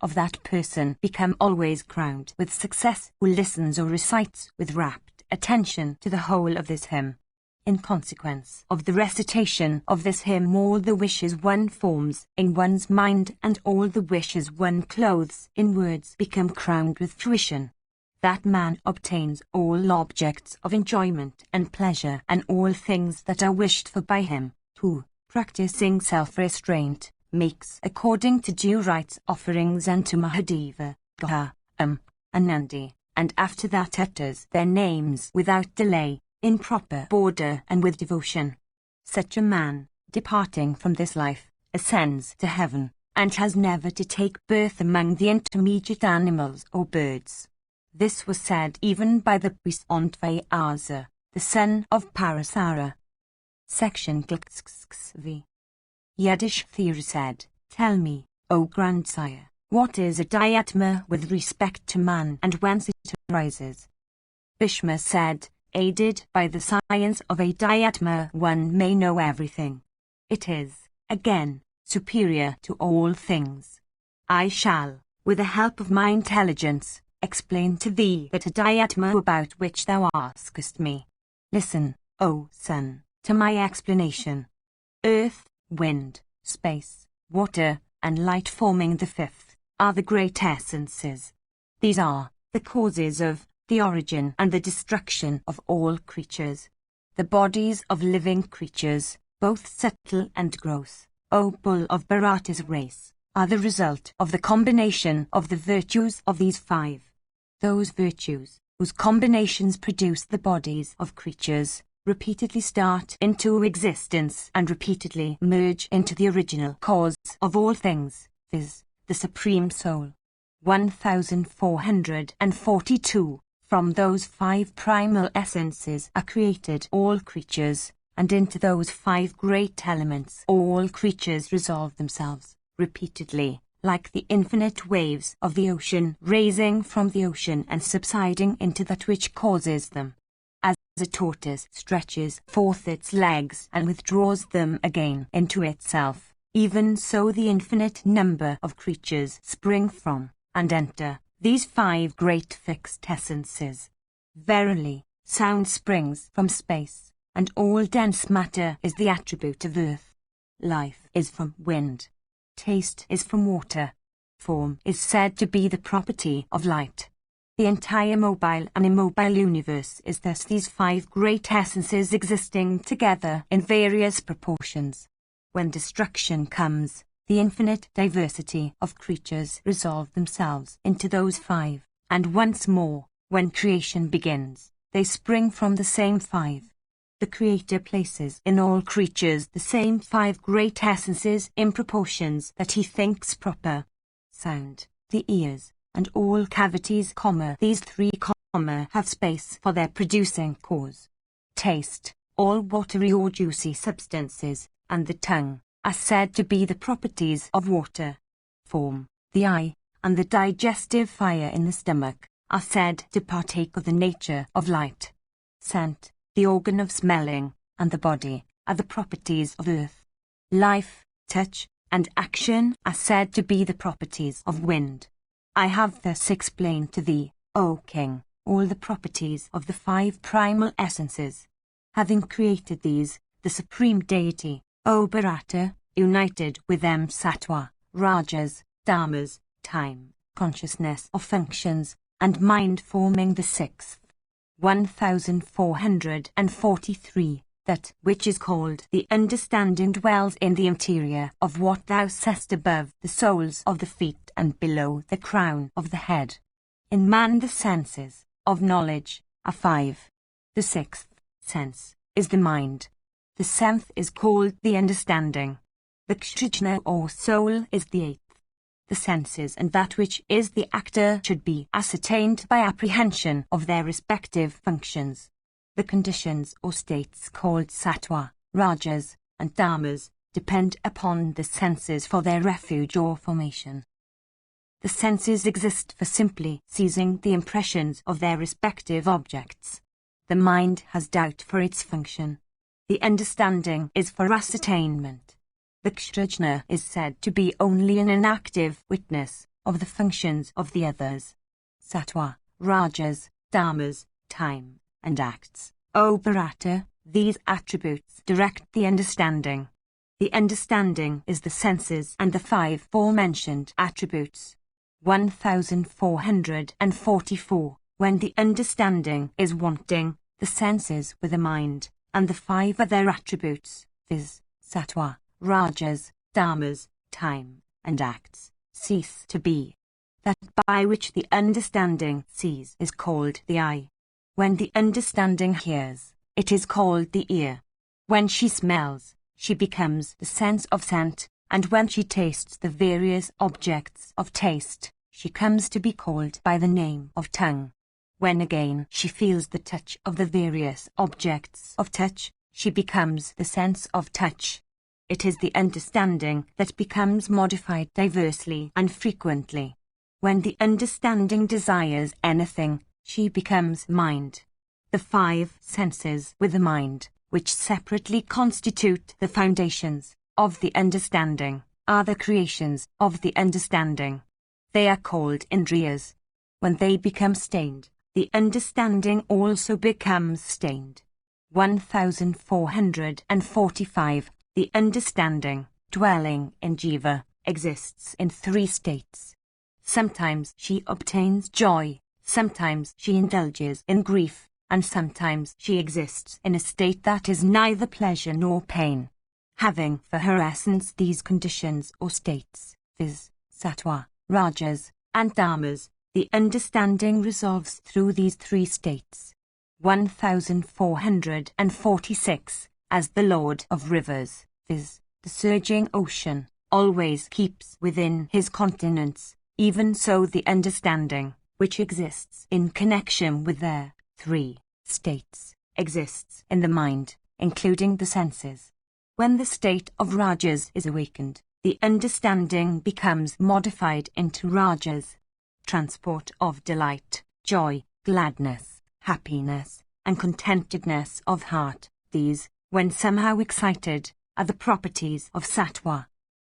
of that person become always crowned with success who listens or recites with rapt attention to the whole of this hymn. In consequence of the recitation of this hymn, all the wishes one forms in one's mind and all the wishes one clothes in words become crowned with fruition. That man obtains all objects of enjoyment and pleasure and all things that are wished for by him, who, practicing self-restraint, makes according to due rites offerings unto Mahadeva, Gaha, Anandi, and after that utters their names without delay, in proper order and with devotion. Such a man, departing from this life, ascends to heaven, and has never to take birth among the intermediate animals or birds. This was said even by the priest Vyasa, the son of Parasara. Section v. Yudhishthira said, Tell me, O grandsire, what is a Dhyatma with respect to man and whence it arises? Bhishma said, Aided by the science of a Dhyatma one may know everything. It is, again, superior to all things. I shall, with the help of my intelligence, explain to thee that a Dhyatma about which thou askest me. Listen, O son, to my explanation. Earth, wind, space, water, and light forming the fifth, are the great essences. These are the causes of the origin and the destruction of all creatures. The bodies of living creatures, both subtle and gross, O bull of Bharata's race, are the result of the combination of the virtues of these 5. Those virtues, whose combinations produce the bodies of creatures, repeatedly start into existence and repeatedly merge into the original cause of all things, viz., the Supreme Soul. 1442. From those 5 primal essences are created all creatures, and into those 5 great elements all creatures resolve themselves, repeatedly, like the infinite waves of the ocean rising from the ocean and subsiding into that which causes them. As a tortoise stretches forth its legs and withdraws them again into itself, even so the infinite number of creatures spring from, and enter, these 5 great fixed essences. Verily, sound springs from space, and all dense matter is the attribute of earth. Life is from wind. Taste is from water. Form is said to be the property of light. The entire mobile and immobile universe is thus these 5 great essences existing together in various proportions. When destruction comes, the infinite diversity of creatures resolve themselves into those 5, and once more, when creation begins, they spring from the same 5. The Creator places in all creatures the same 5 great essences in proportions that he thinks proper. Sound, the ears, and all cavities, these 3, have space for their producing cause. Taste, all watery or juicy substances, and the tongue, are said to be the properties of water. Form, the eye, and the digestive fire in the stomach, are said to partake of the nature of light. Scent, the organ of smelling, and the body, are the properties of earth. Life, touch, and action are said to be the properties of wind. I have thus explained to thee, O King, all the properties of the 5 primal essences. Having created these, the Supreme Deity, O Bharata, united with them Sattva, Rajas, Dharmas, time, consciousness of functions, and mind forming the 6th. 1443. That which is called the understanding dwells in the interior of what thou seest above the soles of the feet and below the crown of the head. In man the senses of knowledge are 5. The 6th sense is the mind. The 7th is called the understanding. The kshrijna or soul is the 8th. The senses and that which is the actor should be ascertained by apprehension of their respective functions. The conditions or states called sattva, rajas, and dharmas depend upon the senses for their refuge or formation. The senses exist for simply seizing the impressions of their respective objects. The mind has doubt for its function. The understanding is for ascertainment. The kshrijna is said to be only an inactive witness of the functions of the others. Sattva, rajas, dharmas, time, and acts. O Bharata, these attributes direct the understanding. The understanding is the senses and the 5 aforementioned attributes. 1444. When the understanding is wanting, the senses with the mind, and the 5 other attributes, viz., sattva, rajas, dharmas, time, and acts, cease to be. That by which the understanding sees is called the eye. When the understanding hears, it is called the ear. When she smells, she becomes the sense of scent, and when she tastes the various objects of taste, she comes to be called by the name of tongue. When again she feels the touch of the various objects of touch, she becomes the sense of touch. It is the understanding that becomes modified diversely and frequently. When the understanding desires anything, she becomes mind. The 5 senses with the mind, which separately constitute the foundations of the understanding, are the creations of the understanding. They are called indriyas. When they become stained, the understanding also becomes stained. 1445. The understanding, dwelling in jiva, exists in 3 states. Sometimes she obtains joy, sometimes she indulges in grief, and sometimes she exists in a state that is neither pleasure nor pain. Having for her essence these conditions or states, viz., sattva, rajas, and dharmas, the understanding resolves through these 3 states. 1446. As the Lord of rivers, viz., the surging ocean, always keeps within his continents Even so the understanding, which exists in connection with their 3 states, exists in the mind, including the senses. When the state of rajas is awakened, the understanding becomes modified into rajas, transport of delight, joy, gladness, happiness, and contentedness of heart. These, when somehow excited, are the properties of sattva.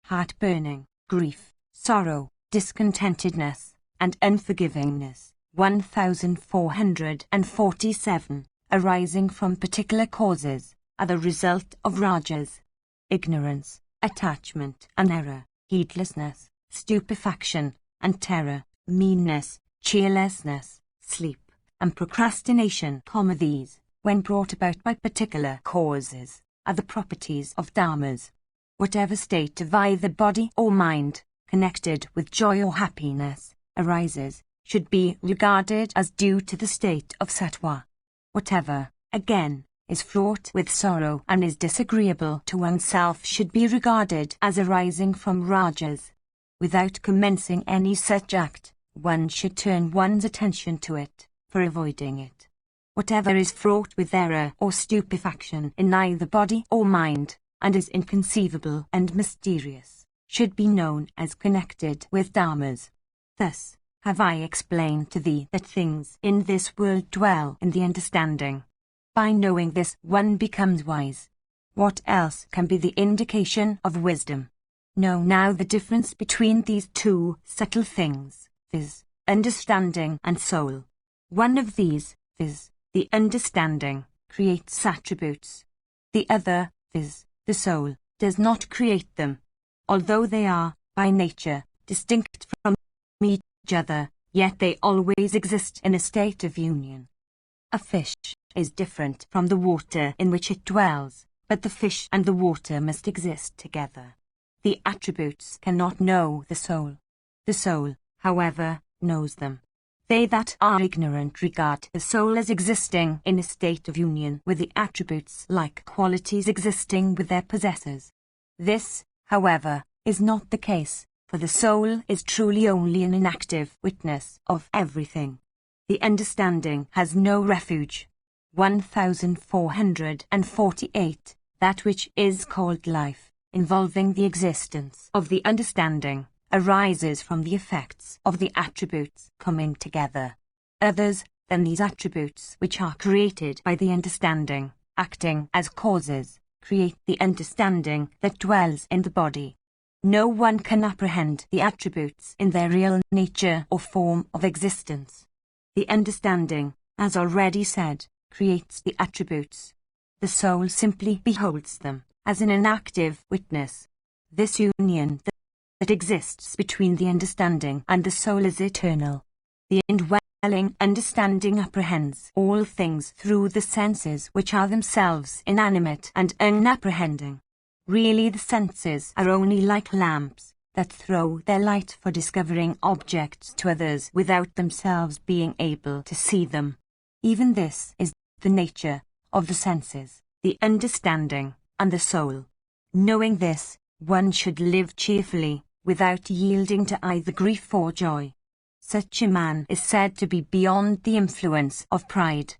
Heart-burning, grief, sorrow, discontentedness, and unforgivingness, 1447, arising from particular causes, are the result of rajas. Ignorance, attachment and error, heedlessness, stupefaction and terror, meanness, cheerlessness, sleep, and procrastination, these, when brought about by particular causes, are the properties of dharmas. Whatever state of either body or mind, connected with joy or happiness, arises, should be regarded as due to the state of sattva. Whatever, again, is fraught with sorrow and is disagreeable to oneself should be regarded as arising from rajas. Without commencing any such act, one should turn one's attention to it, for avoiding it. Whatever is fraught with error or stupefaction in either body or mind, and is inconceivable and mysterious, should be known as connected with dharmas. Thus, have I explained to thee that things in this world dwell in the understanding. By knowing this one becomes wise. What else can be the indication of wisdom? Know now the difference between these 2 subtle things, viz., understanding and soul. One of these, viz., the understanding, creates attributes. The other, viz., the soul, does not create them. Although they are, by nature, distinct from each other, yet they always exist in a state of union. A fish is different from the water in which it dwells, but the fish and the water must exist together. The attributes cannot know the soul. The soul, however, knows them. They that are ignorant regard the soul as existing in a state of union with the attributes like qualities existing with their possessors. This, however, is not the case, for the soul is truly only an inactive witness of everything. The understanding has no refuge. 1448, that which is called life, involving the existence of the understanding, arises from the effects of the attributes coming together. Others than these attributes which are created by the understanding, acting as causes, create the understanding that dwells in the body. No one can apprehend the attributes in their real nature or form of existence. The understanding, as already said, creates the attributes. The soul simply beholds them, as an inactive witness. This union that exists between the understanding and the soul is eternal. The indwelling understanding apprehends all things through the senses which are themselves inanimate and unapprehending. Really the senses are only like lamps that throw their light for discovering objects to others without themselves being able to see them. Even this is the nature of the senses, the understanding, and the soul. Knowing this, one should live cheerfully, without yielding to either grief or joy. Such a man is said to be beyond the influence of pride.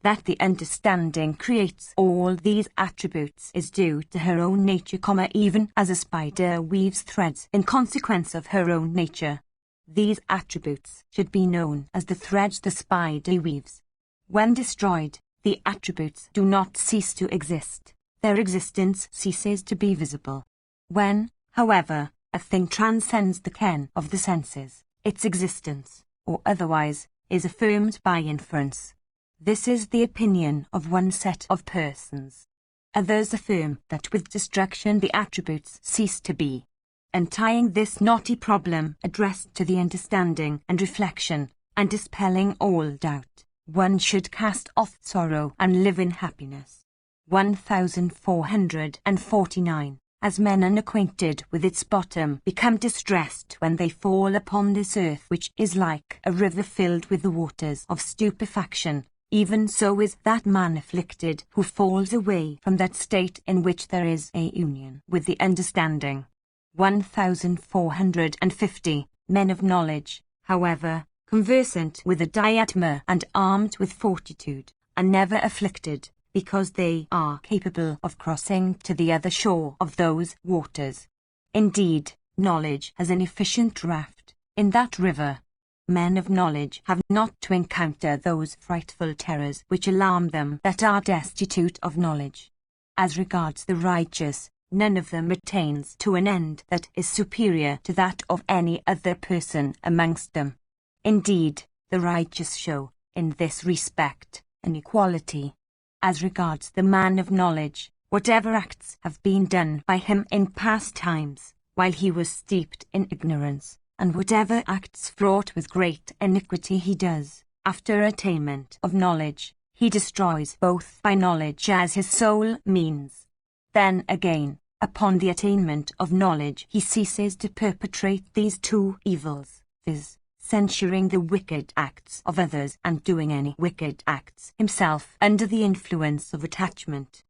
That the understanding creates all these attributes is due to her own nature, even as a spider weaves threads in consequence of her own nature. These attributes should be known as the threads the spider weaves. When destroyed, the attributes do not cease to exist. Their existence ceases to be visible. When, however, a thing transcends the ken of the senses, its existence, or otherwise, is affirmed by inference. This is the opinion of one set of persons. Others affirm that with destruction the attributes cease to be. Untying this knotty problem addressed to the understanding and reflection, and dispelling all doubt, one should cast off sorrow and live in happiness. 1449. As men unacquainted with its bottom become distressed when they fall upon this earth which is like a river filled with the waters of stupefaction, even so is that man afflicted who falls away from that state in which there is a union with the understanding. 1450. Men of knowledge, however, conversant with the diatma and armed with fortitude, are never afflicted, because they are capable of crossing to the other shore of those waters. Indeed, knowledge has an efficient raft in that river. Men of knowledge have not to encounter those frightful terrors which alarm them that are destitute of knowledge. As regards the righteous, none of them attains to an end that is superior to that of any other person amongst them. Indeed, the righteous show, in this respect, an equality. As regards the man of knowledge, whatever acts have been done by him in past times, while he was steeped in ignorance, and whatever acts fraught with great iniquity he does, after attainment of knowledge, he destroys both by knowledge as his sole means. Then again, upon the attainment of knowledge he ceases to perpetrate these two evils, viz., censuring the wicked acts of others and doing any wicked acts himself under the influence of attachment.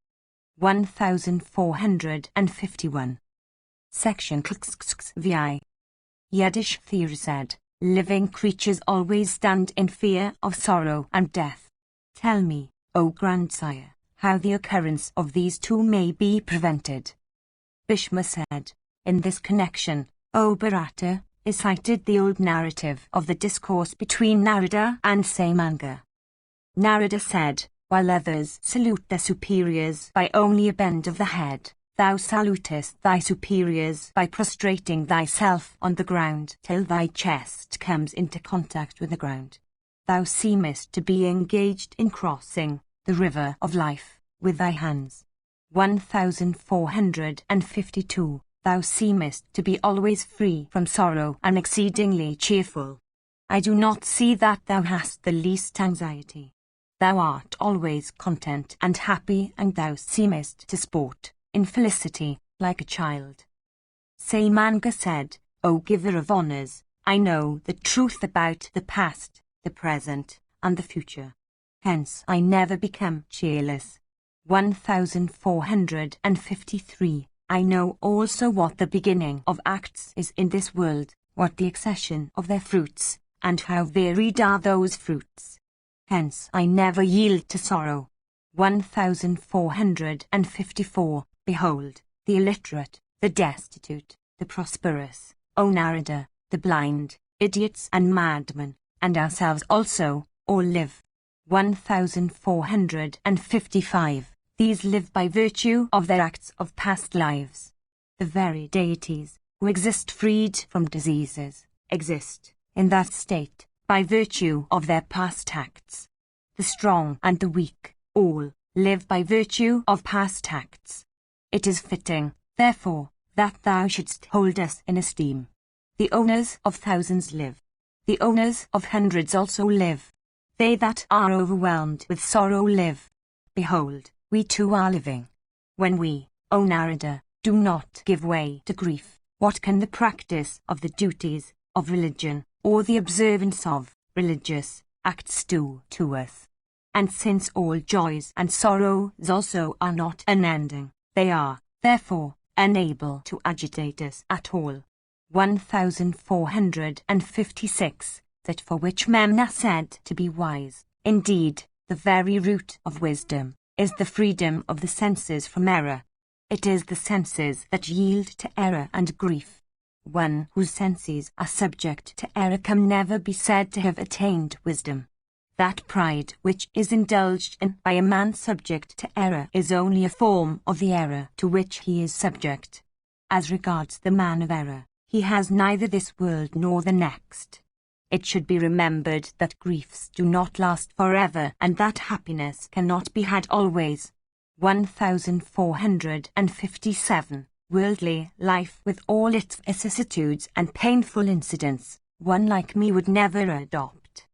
1451. Section vi. Yiddish theory said, living creatures always stand in fear of sorrow and death. Tell me, O grandsire, how the occurrence of these two may be prevented. Bhishma said, in this connection, O Bharata, is cited the old narrative of the discourse between Narada and Saimanga. Narada said, while others salute their superiors by only a bend of the head, thou salutest thy superiors by prostrating thyself on the ground till thy chest comes into contact with the ground. Thou seemest to be engaged in crossing the river of life with thy hands. 1452. Thou seemest to be always free from sorrow and exceedingly cheerful. I do not see that thou hast the least anxiety. Thou art always content and happy, and thou seemest to sport in felicity like a child. Saimanga said, O giver of honours, I know the truth about the past, the present, and the future. Hence I never become cheerless. 1453. I know also what the beginning of acts is in this world, what the accession of their fruits, and how varied are those fruits. Hence I never yield to sorrow. 1454. Behold, the illiterate, the destitute, the prosperous, O Narada, the blind, idiots and madmen, and ourselves also, all live. 1455. These live by virtue of their acts of past lives. The very deities, who exist freed from diseases, exist, in that state, by virtue of their past acts. The strong and the weak, all, live by virtue of past acts. It is fitting, therefore, that thou shouldst hold us in esteem. The owners of thousands live. The owners of hundreds also live. They that are overwhelmed with sorrow live. Behold, we too are living. When we, O Narada, do not give way to grief, what can the practice of the duties of religion, or the observance of religious acts do to us? And since all joys and sorrows also are not unending, they are, therefore, unable to agitate us at all. 1456. That for which men are said to be wise, indeed, the very root of wisdom, is the freedom of the senses from error. It is the senses that yield to error and grief. One whose senses are subject to error can never be said to have attained wisdom. That pride which is indulged in by a man subject to error is only a form of the error to which he is subject. As regards the man of error, he has neither this world nor the next. It should be remembered that griefs do not last forever, and that happiness cannot be had always. 1457. Worldly life with all its vicissitudes and painful incidents, one like me would never adopt.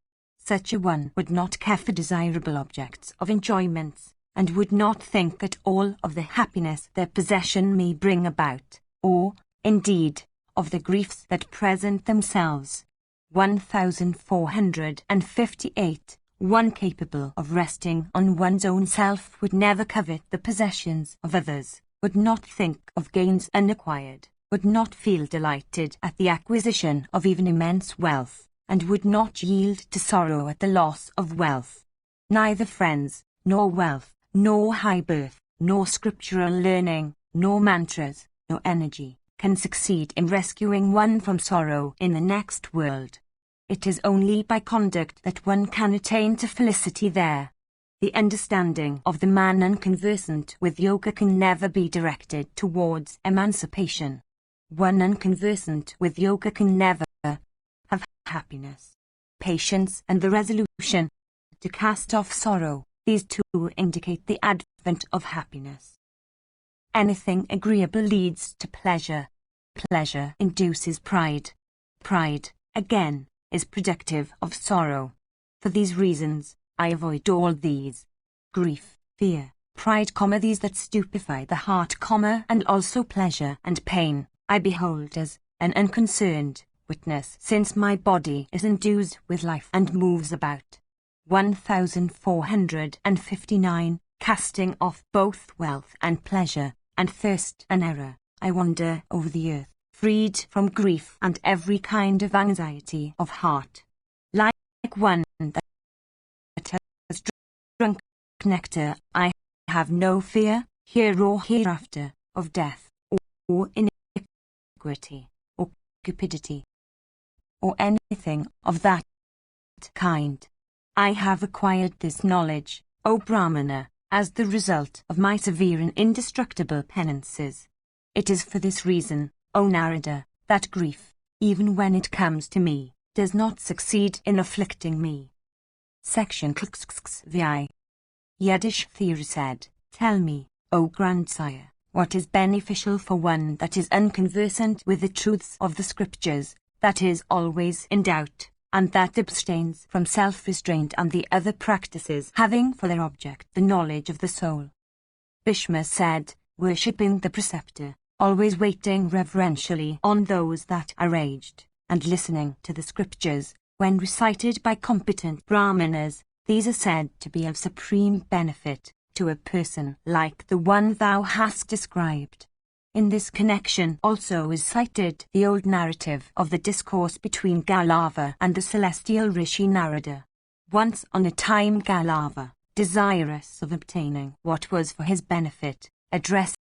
Such a one would not care for desirable objects of enjoyments, and would not think at all of the happiness their possession may bring about, or, indeed, of the griefs that present themselves. 1458. One capable of resting on one's own self would never covet the possessions of others, would not think of gains unacquired, would not feel delighted at the acquisition of even immense wealth, and would not yield to sorrow at the loss of wealth. Neither friends, nor wealth, nor high birth, nor scriptural learning, nor mantras, nor energy, can succeed in rescuing one from sorrow in the next world. It is only by conduct that one can attain to felicity there. The understanding of the man unconversant with yoga can never be directed towards emancipation. One unconversant with yoga can never have happiness, patience, and the resolution to cast off sorrow. These two indicate the advent of happiness. Anything agreeable leads to pleasure. Pleasure induces pride. Pride, again, is productive of sorrow. For these reasons, I avoid all these: grief, fear, pride, these that stupefy the heart, and also pleasure and pain, I behold as an unconcerned witness, since my body is endued with life and moves about. 1459. Casting off both wealth and pleasure, and thirst and error, I wander over the earth, freed from grief and every kind of anxiety of heart. Like one that has drunk nectar, I have no fear, here or hereafter, of death, or iniquity, or cupidity, or anything of that kind. I have acquired this knowledge, O Brahmana, as the result of my severe and indestructible penances. It is for this reason, O Narada, that grief, even when it comes to me, does not succeed in afflicting me. Section VI. Yudhishthira said, Tell me, O grandsire, what is beneficial for one that is unconversant with the truths of the scriptures, that is always in doubt, and that abstains from self-restraint and the other practices having for their object the knowledge of the soul. Bhishma said, worshipping the preceptor, always waiting reverentially on those that are aged, and listening to the scriptures, when recited by competent brahmanas, these are said to be of supreme benefit to a person like the one thou hast described. In this connection also is cited the old narrative of the discourse between Galava and the celestial rishi Narada. Once on a time Galava, desirous of obtaining what was for his benefit, addressed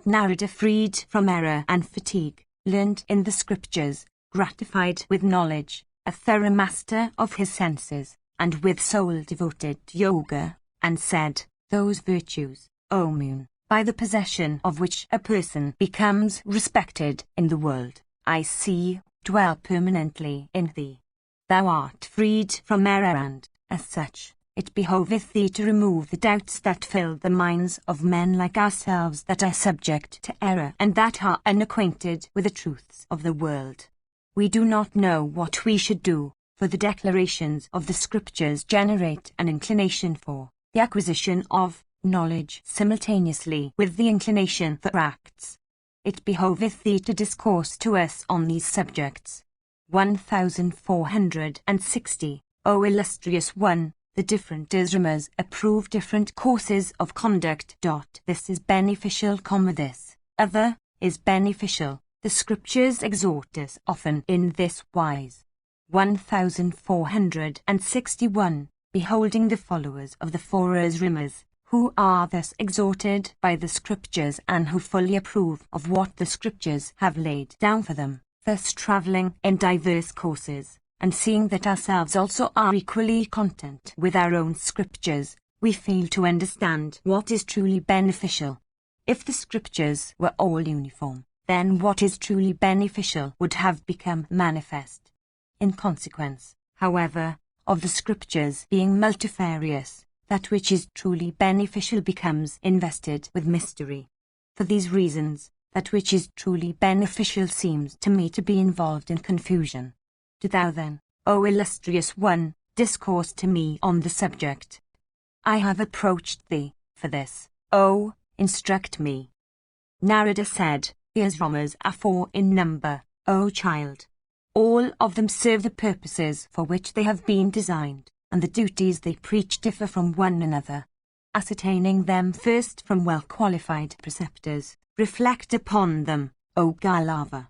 Narada, freed from error and fatigue, learned in the scriptures, gratified with knowledge, a thorough master of his senses, and with soul devoted to yoga, and said, Those virtues, O moon, by the possession of which a person becomes respected in the world, I see, dwell permanently in thee. Thou art freed from error and, as such, it behoveth thee to remove the doubts that fill the minds of men like ourselves that are subject to error and that are unacquainted with the truths of the world. We do not know what we should do, for the declarations of the scriptures generate an inclination for the acquisition of knowledge simultaneously with the inclination for acts. It behoveth thee to discourse to us on these subjects. 1460. O illustrious one, the different asramas approve different courses of conduct. This is beneficial, this other is beneficial. The scriptures exhort us often in this wise. 1461. Beholding the followers of the four asramas, who are thus exhorted by the scriptures and who fully approve of what the scriptures have laid down for them, thus travelling in diverse courses, and seeing that ourselves also are equally content with our own scriptures, we fail to understand what is truly beneficial. If the scriptures were all uniform, then what is truly beneficial would have become manifest. In consequence, however, of the scriptures being multifarious, that which is truly beneficial becomes invested with mystery. For these reasons, that which is truly beneficial seems to me to be involved in confusion. Do thou then, O illustrious one, discourse to me on the subject. I have approached thee for this, O, instruct me. Narada said, The asramas are four in number, O child. All of them serve the purposes for which they have been designed, and the duties they preach differ from one another. Ascertaining them first from well-qualified preceptors, reflect upon them, O Galava.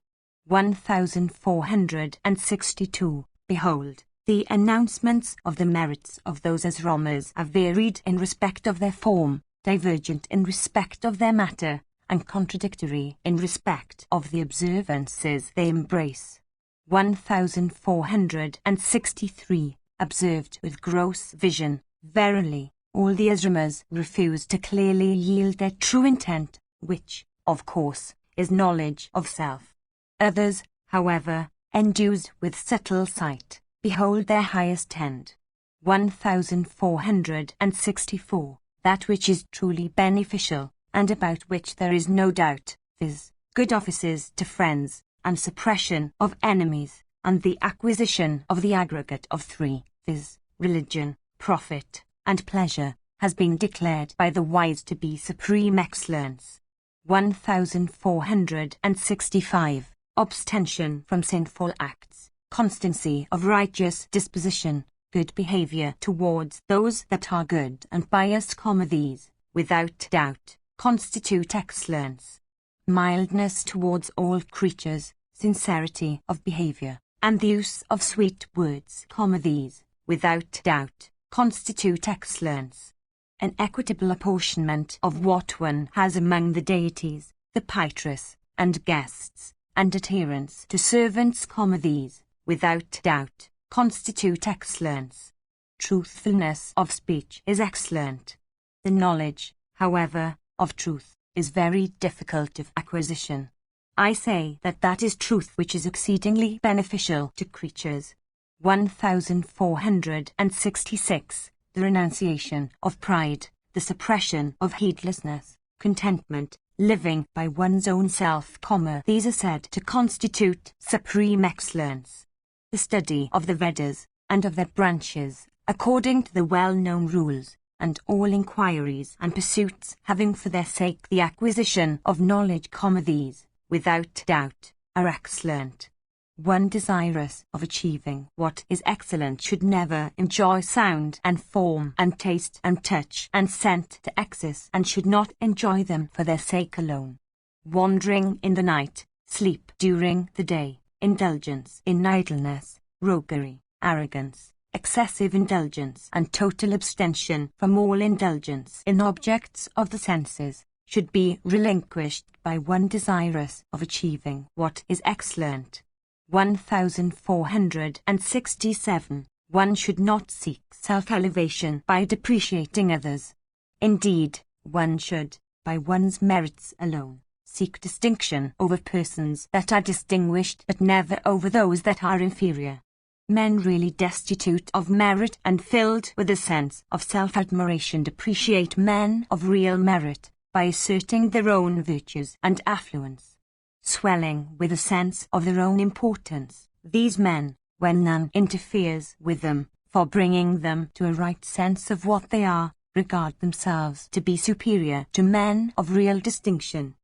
1462. Behold, the announcements of the merits of those Asramas are varied in respect of their form, divergent in respect of their matter, and contradictory in respect of the observances they embrace. 1463. Observed with gross vision, verily, all the Asramas refuse to clearly yield their true intent, which, of course, is knowledge of self. Others, however, endued with subtle sight, behold their highest end. 1464. That which is truly beneficial, and about which there is no doubt, viz., good offices to friends, and suppression of enemies, and the acquisition of the aggregate of three, viz., religion, profit, and pleasure, has been declared by the wise to be supreme excellence. 1465. Abstention from sinful acts, constancy of righteous disposition, good behavior towards those that are good, and pious, these, without doubt, constitute excellence. Mildness towards all creatures, sincerity of behavior, and the use of sweet words, these, without doubt, constitute excellence. An equitable apportionment of what one has among the deities, the patrons, and guests, and adherents to servants, these, without doubt, constitute excellence. Truthfulness of speech is excellent. The knowledge, however, of truth is very difficult of acquisition. I say that is truth which is exceedingly beneficial to creatures. 1466. The renunciation of pride, the suppression of heedlessness, contentment, living by one's own self, these are said to constitute supreme excellence. The study of the Vedas, and of their branches, according to the well-known rules, and all inquiries and pursuits having for their sake the acquisition of knowledge, these, without doubt, are excellent. One desirous of achieving what is excellent should never enjoy sound and form and taste and touch and scent to excess, and should not enjoy them for their sake alone. Wandering in the night, sleep during the day, indulgence in idleness, roguery, arrogance, excessive indulgence, and total abstention from all indulgence in objects of the senses, should be relinquished by one desirous of achieving what is excellent. 1467. One should not seek self-elevation by depreciating others. Indeed, one should, by one's merits alone, seek distinction over persons that are distinguished, but never over those that are inferior. Men really destitute of merit and filled with a sense of self-admiration depreciate men of real merit by asserting their own virtues and affluence. Swelling with a sense of their own importance, these men, when none interferes with them, for bringing them to a right sense of what they are, regard themselves to be superior to men of real distinction.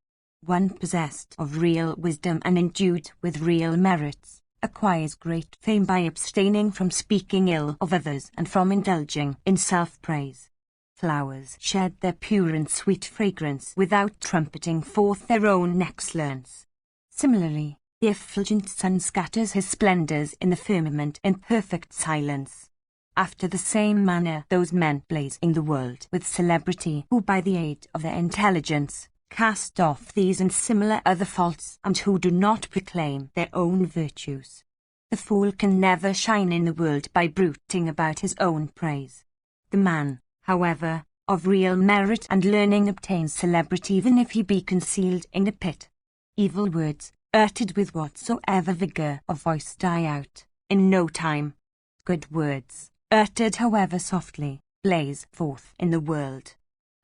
One possessed of real wisdom and endued with real merits, acquires great fame by abstaining from speaking ill of others and from indulging in self-praise. Flowers shed their pure and sweet fragrance without trumpeting forth their own excellence. Similarly, the effulgent sun scatters his splendors in the firmament in perfect silence. After the same manner those men blaze in the world with celebrity who by the aid of their intelligence cast off these and similar other faults, and who do not proclaim their own virtues. The fool can never shine in the world by bruiting about his own praise. The man, however, of real merit and learning obtains celebrity even if he be concealed in a pit. Evil words, uttered with whatsoever vigour of voice, die out in no time. Good words, uttered however softly, blaze forth in the world.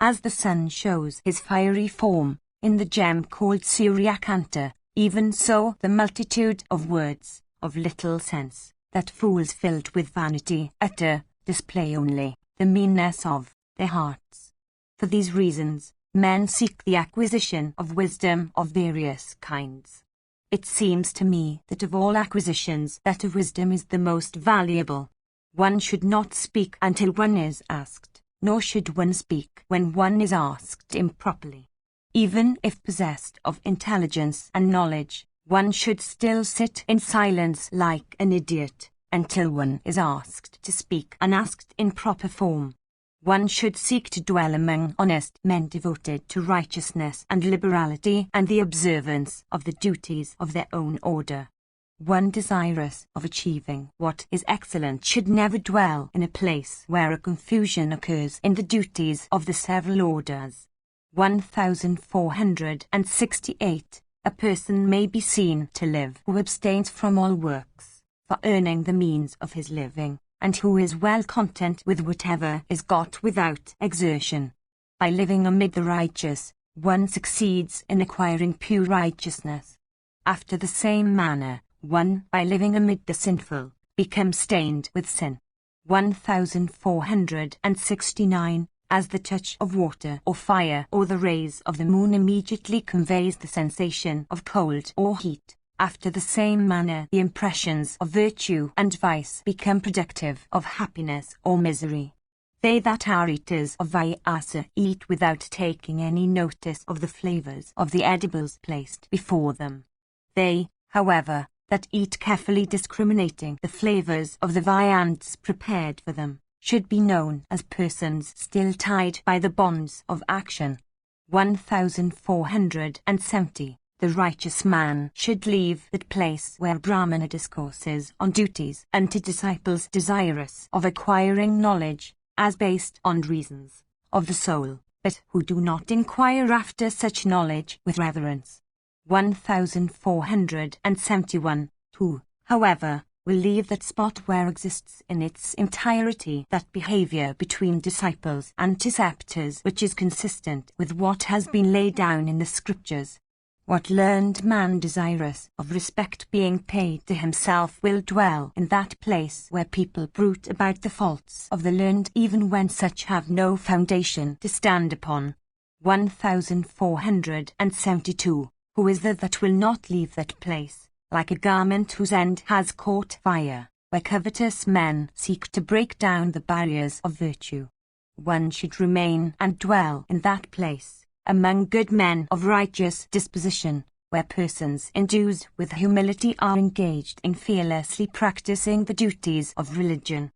As the sun shows his fiery form in the gem called Suryakanta, even so the multitude of words, of little sense, that fools filled with vanity utter, display only the meanness of their hearts. For these reasons, men seek the acquisition of wisdom of various kinds. It seems to me that of all acquisitions that of wisdom is the most valuable. One should not speak until one is asked, nor should one speak when one is asked improperly. Even if possessed of intelligence and knowledge, one should still sit in silence like an idiot, until one is asked to speak and asked in proper form. One should seek to dwell among honest men devoted to righteousness and liberality and the observance of the duties of their own order. One desirous of achieving what is excellent should never dwell in a place where a confusion occurs in the duties of the several orders. 1468. A person may be seen to live who abstains from all works, for earning the means of his living, and who is well content with whatever is got without exertion. By living amid the righteous, one succeeds in acquiring pure righteousness. After the same manner, one, by living amid the sinful, becomes stained with sin. 1469. As the touch of water or fire or the rays of the moon immediately conveys the sensation of cold or heat, after the same manner the impressions of virtue and vice become productive of happiness or misery. They that are eaters of Vyasa eat without taking any notice of the flavors of the edibles placed before them. They, however, that eat carefully discriminating the flavors of the viands prepared for them, should be known as persons still tied by the bonds of action. 1470. The righteous man should leave that place where Brahmana discourses on duties unto disciples desirous of acquiring knowledge, as based on reasons of the soul, but who do not inquire after such knowledge with reverence. 1471. Who, however, will leave that spot where exists in its entirety that behavior between disciples and preceptors which is consistent with what has been laid down in the scriptures. What learned man desirous of respect being paid to himself will dwell in that place where people bruit about the faults of the learned even when such have no foundation to stand upon. 1472. Who is there that will not leave that place, like a garment whose end has caught fire, where covetous men seek to break down the barriers of virtue? One should remain and dwell in that place, among good men of righteous disposition, where persons endued with humility are engaged in fearlessly practicing the duties of religion.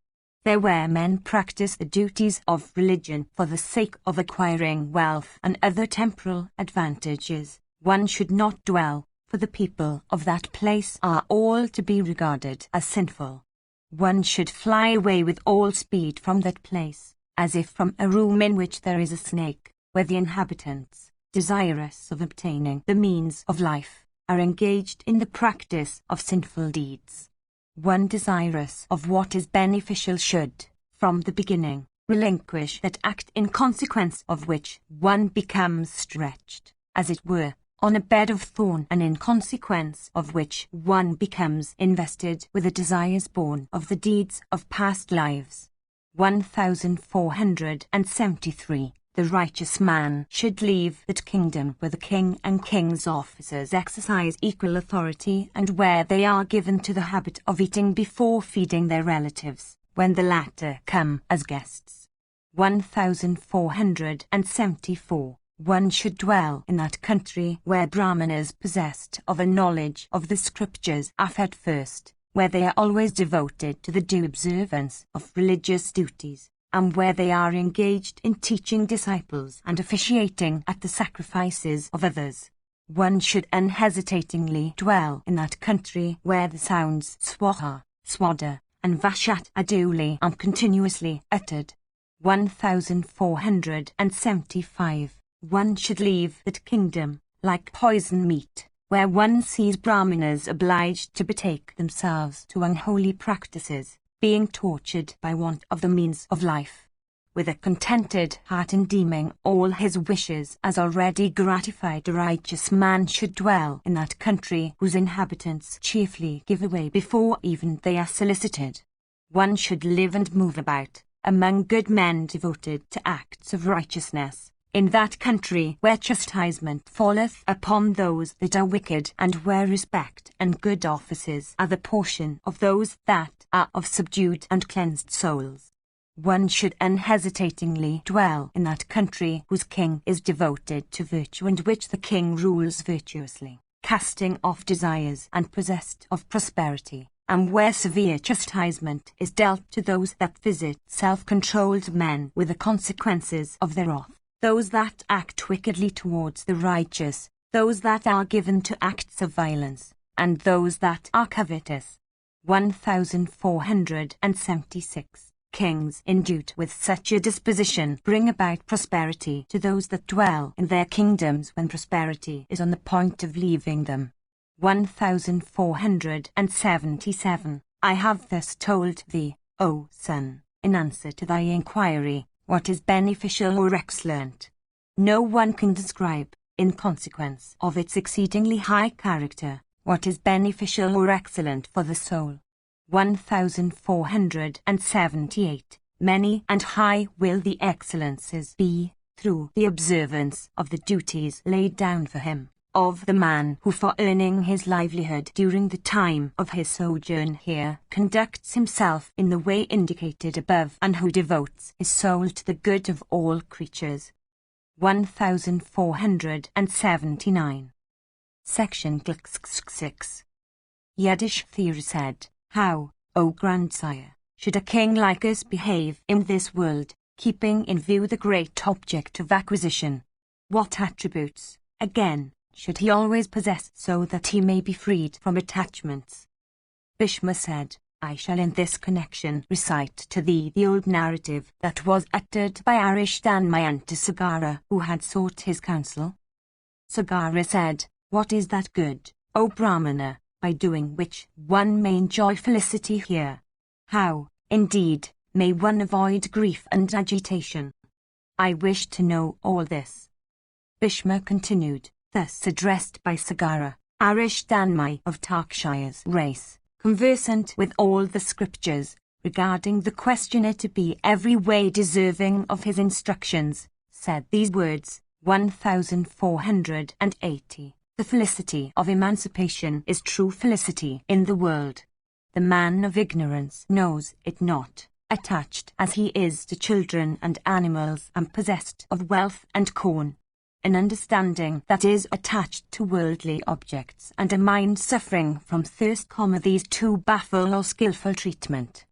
There where men practice the duties of religion for the sake of acquiring wealth and other temporal advantages, one should not dwell, for the people of that place are all to be regarded as sinful. One should fly away with all speed from that place, as if from a room in which there is a snake, where the inhabitants, desirous of obtaining the means of life, are engaged in the practice of sinful deeds. One desirous of what is beneficial should, from the beginning, relinquish that act in consequence of which one becomes stretched, as it were, on a bed of thorn, and in consequence of which one becomes invested with the desires born of the deeds of past lives. 1473. The righteous man should leave that kingdom where the king and king's officers exercise equal authority and where they are given to the habit of eating before feeding their relatives, when the latter come as guests. 1474. One should dwell in that country where Brahmanas possessed of a knowledge of the scriptures are fed first, where they are always devoted to the due observance of religious duties, and where they are engaged in teaching disciples and officiating at the sacrifices of others. One should unhesitatingly dwell in that country where the sounds Swaha, Swada, and Vashat are duly and continuously uttered. 1475. One should leave that kingdom, like poison meat, where one sees Brahmanas obliged to betake themselves to unholy practices, being tortured by want of the means of life. With a contented heart and deeming all his wishes as already gratified, a righteous man should dwell in that country whose inhabitants cheerfully give away before even they are solicited. One should live and move about, among good men devoted to acts of righteousness, in that country where chastisement falleth upon those that are wicked, and where respect and good offices are the portion of those that are of subdued and cleansed souls. one should unhesitatingly dwell in that country whose king is devoted to virtue and which the king rules virtuously, casting off desires and possessed of prosperity, and where severe chastisement is dealt to those that visit self-controlled men with the consequences of their wrath, those that act wickedly towards the righteous, those that are given to acts of violence, and those that are covetous. 1476. Kings endued with such a disposition bring about prosperity to those that dwell in their kingdoms when prosperity is on the point of leaving them. 1477. I have thus told thee, O son, in answer to thy inquiry, what is beneficial or excellent. No one can describe, in consequence of its exceedingly high character, what is beneficial or excellent for the soul. 1478. Many and high will the excellences be, through the observance of the duties laid down for him, of the man who for earning his livelihood during the time of his sojourn here conducts himself in the way indicated above and who devotes his soul to the good of all creatures. 1479. Section 6. Yiddish theory said, how, O grandsire, should a king like us behave in this world, keeping in view the great object of acquisition? What attributes, again, should he always possess so that he may be freed from attachments? Bhishma said, I shall in this connection recite to thee the old narrative that was uttered by Arishthanmayan to Sagara, who had sought his counsel. Sagara said, what is that good, O Brahmana, by doing which one may enjoy felicity here? How, indeed, may one avoid grief and agitation? I wish to know all this. Bhishma continued, thus addressed by Sagara, Arishthanmai of Takshaya's race, conversant with all the scriptures, regarding the questioner to be every way deserving of his instructions, said these words. 1480. The felicity of emancipation is true felicity in the world. The man of ignorance knows it not, attached as he is to children and animals and possessed of wealth and corn. An understanding that is attached to worldly objects and a mind suffering from thirst, these two baffle all skillful treatment.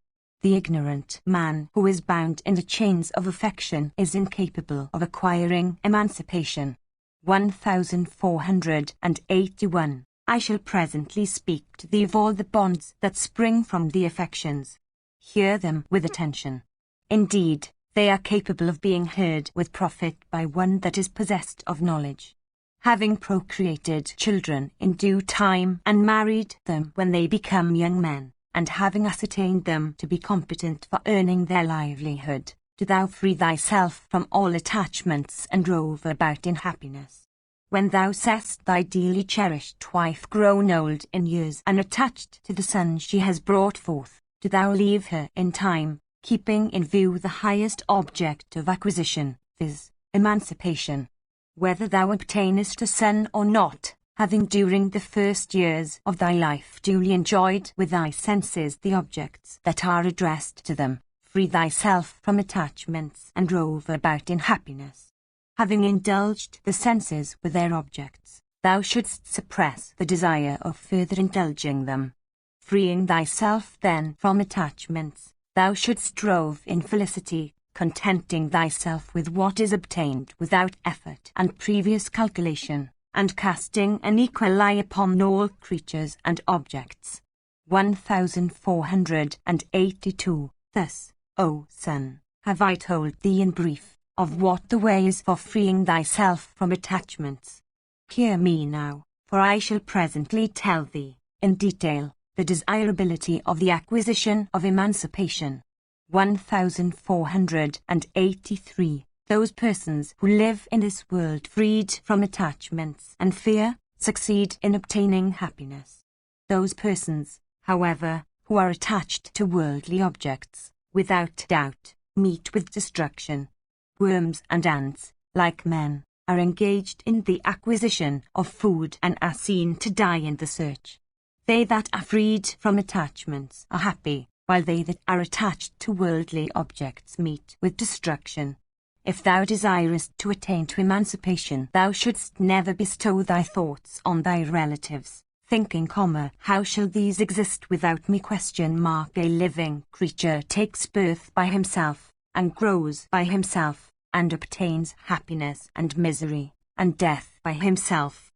The ignorant man who is bound in the chains of affection is incapable of acquiring emancipation. 1481. I shall presently speak to thee of all the bonds that spring from the affections. Hear them with attention. Indeed, they are capable of being heard with profit by one that is possessed of knowledge. Having procreated children in due time and married them when they become young men, and having ascertained them to be competent for earning their livelihood, do thou free thyself from all attachments and rove about in happiness. When thou seest thy dearly cherished wife grown old in years and attached to the son she has brought forth, do thou leave her in time, keeping in view the highest object of acquisition, viz., emancipation. Whether thou obtainest a son or not, having during the first years of thy life duly enjoyed with thy senses the objects that are addressed to them, free thyself from attachments and rove about in happiness. Having indulged the senses with their objects, thou shouldst suppress the desire of further indulging them. Freeing thyself then from attachments, thou shouldst rove in felicity, contenting thyself with what is obtained without effort and previous calculation, and casting an equal eye upon all creatures and objects. 1482. Thus, O son, have I told thee in brief, of what the way is for freeing thyself from attachments. Hear me now, for I shall presently tell thee, in detail, the desirability of the acquisition of emancipation. 1483. Those persons who live in this world freed from attachments and fear, succeed in obtaining happiness. Those persons, however, who are attached to worldly objects, without doubt, meet with destruction. Worms and ants, like men, are engaged in the acquisition of food and are seen to die in the search. They that are freed from attachments are happy, while they that are attached to worldly objects meet with destruction. If thou desirest to attain to emancipation, thou shouldst never bestow thy thoughts on thy relatives, thinking, how shall these exist without me? A living creature takes birth by himself, and grows by himself, and obtains happiness and misery, and death by himself.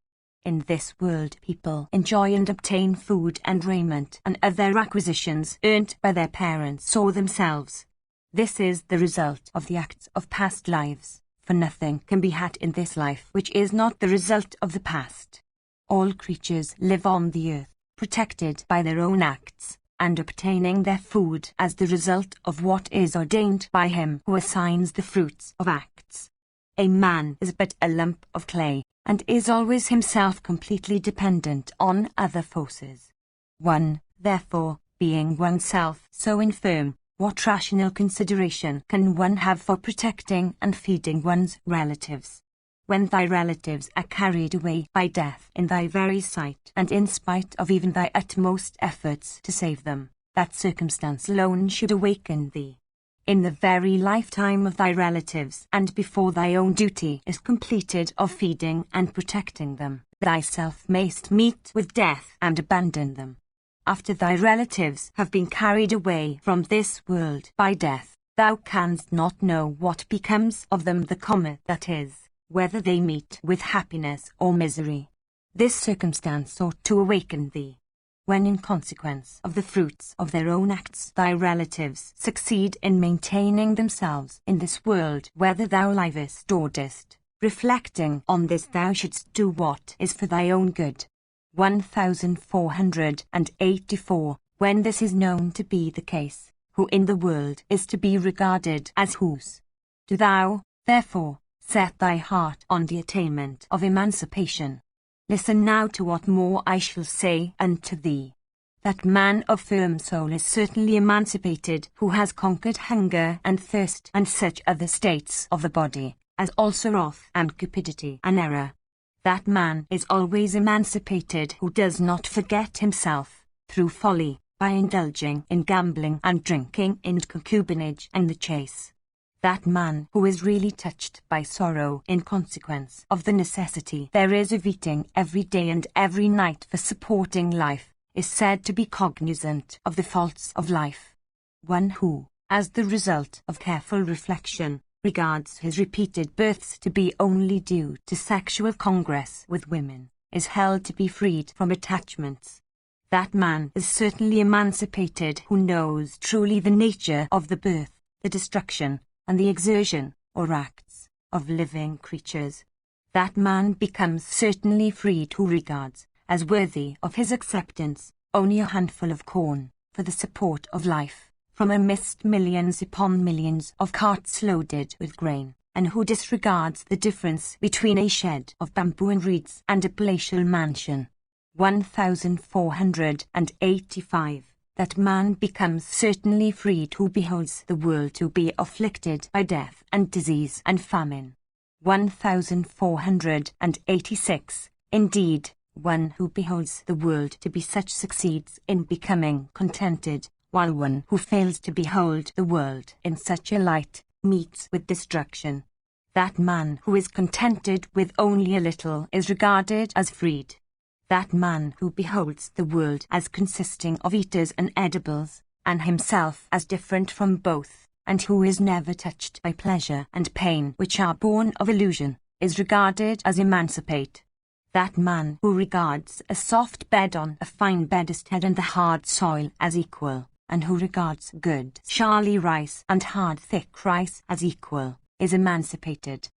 In this world people enjoy and obtain food and raiment and other acquisitions earned by their parents or themselves. This is the result of the acts of past lives, for nothing can be had in this life which is not the result of the past. All creatures live on the earth, protected by their own acts, and obtaining their food as the result of what is ordained by him who assigns the fruits of acts. A man is but a lump of clay, and is always himself completely dependent on other forces. One, therefore, being oneself so infirm, what rational consideration can one have for protecting and feeding one's relatives? When thy relatives are carried away by death in thy very sight, and in spite of even thy utmost efforts to save them, that circumstance alone should awaken thee. In the very lifetime of thy relatives, and before thy own duty is completed of feeding and protecting them, thyself mayst meet with death and abandon them. After thy relatives have been carried away from this world by death, thou canst not know what becomes of them, that is, whether they meet with happiness or misery. This circumstance ought to awaken thee. When in consequence of the fruits of their own acts thy relatives succeed in maintaining themselves in this world, whether thou livest or doest, reflecting on this thou shouldst do what is for thy own good. 1484. When this is known to be the case, who in the world is to be regarded as whose? Do thou, therefore, set thy heart on the attainment of emancipation. Listen now to what more I shall say unto thee. That man of firm soul is certainly emancipated who has conquered hunger and thirst and such other states of the body, as also wrath and cupidity and error. That man is always emancipated who does not forget himself, through folly, by indulging in gambling and drinking and concubinage and the chase. That man who is really touched by sorrow in consequence of the necessity there is of eating every day and every night for supporting life, is said to be cognizant of the faults of life. One who, as the result of careful reflection, regards his repeated births to be only due to sexual congress with women, is held to be freed from attachments. That man is certainly emancipated who knows truly the nature of the birth, the destruction, and the exertion, or acts, of living creatures. That man becomes certainly freed who regards, as worthy of his acceptance, only a handful of corn, for the support of life, from amidst millions upon millions of carts loaded with grain, and who disregards the difference between a shed of bamboo and reeds and a palatial mansion. 1485. That man becomes certainly freed who beholds the world to be afflicted by death and disease and famine. 1486. Indeed, one who beholds the world to be such succeeds in becoming contented, while one who fails to behold the world in such a light meets with destruction. That man who is contented with only a little is regarded as freed. That man who beholds the world as consisting of eaters and edibles, and himself as different from both, and who is never touched by pleasure and pain which are born of illusion, is regarded as emancipate. That man who regards a soft bed on a fine bedstead and the hard soil as equal, and who regards good sharly rice and hard thick rice as equal, is emancipated.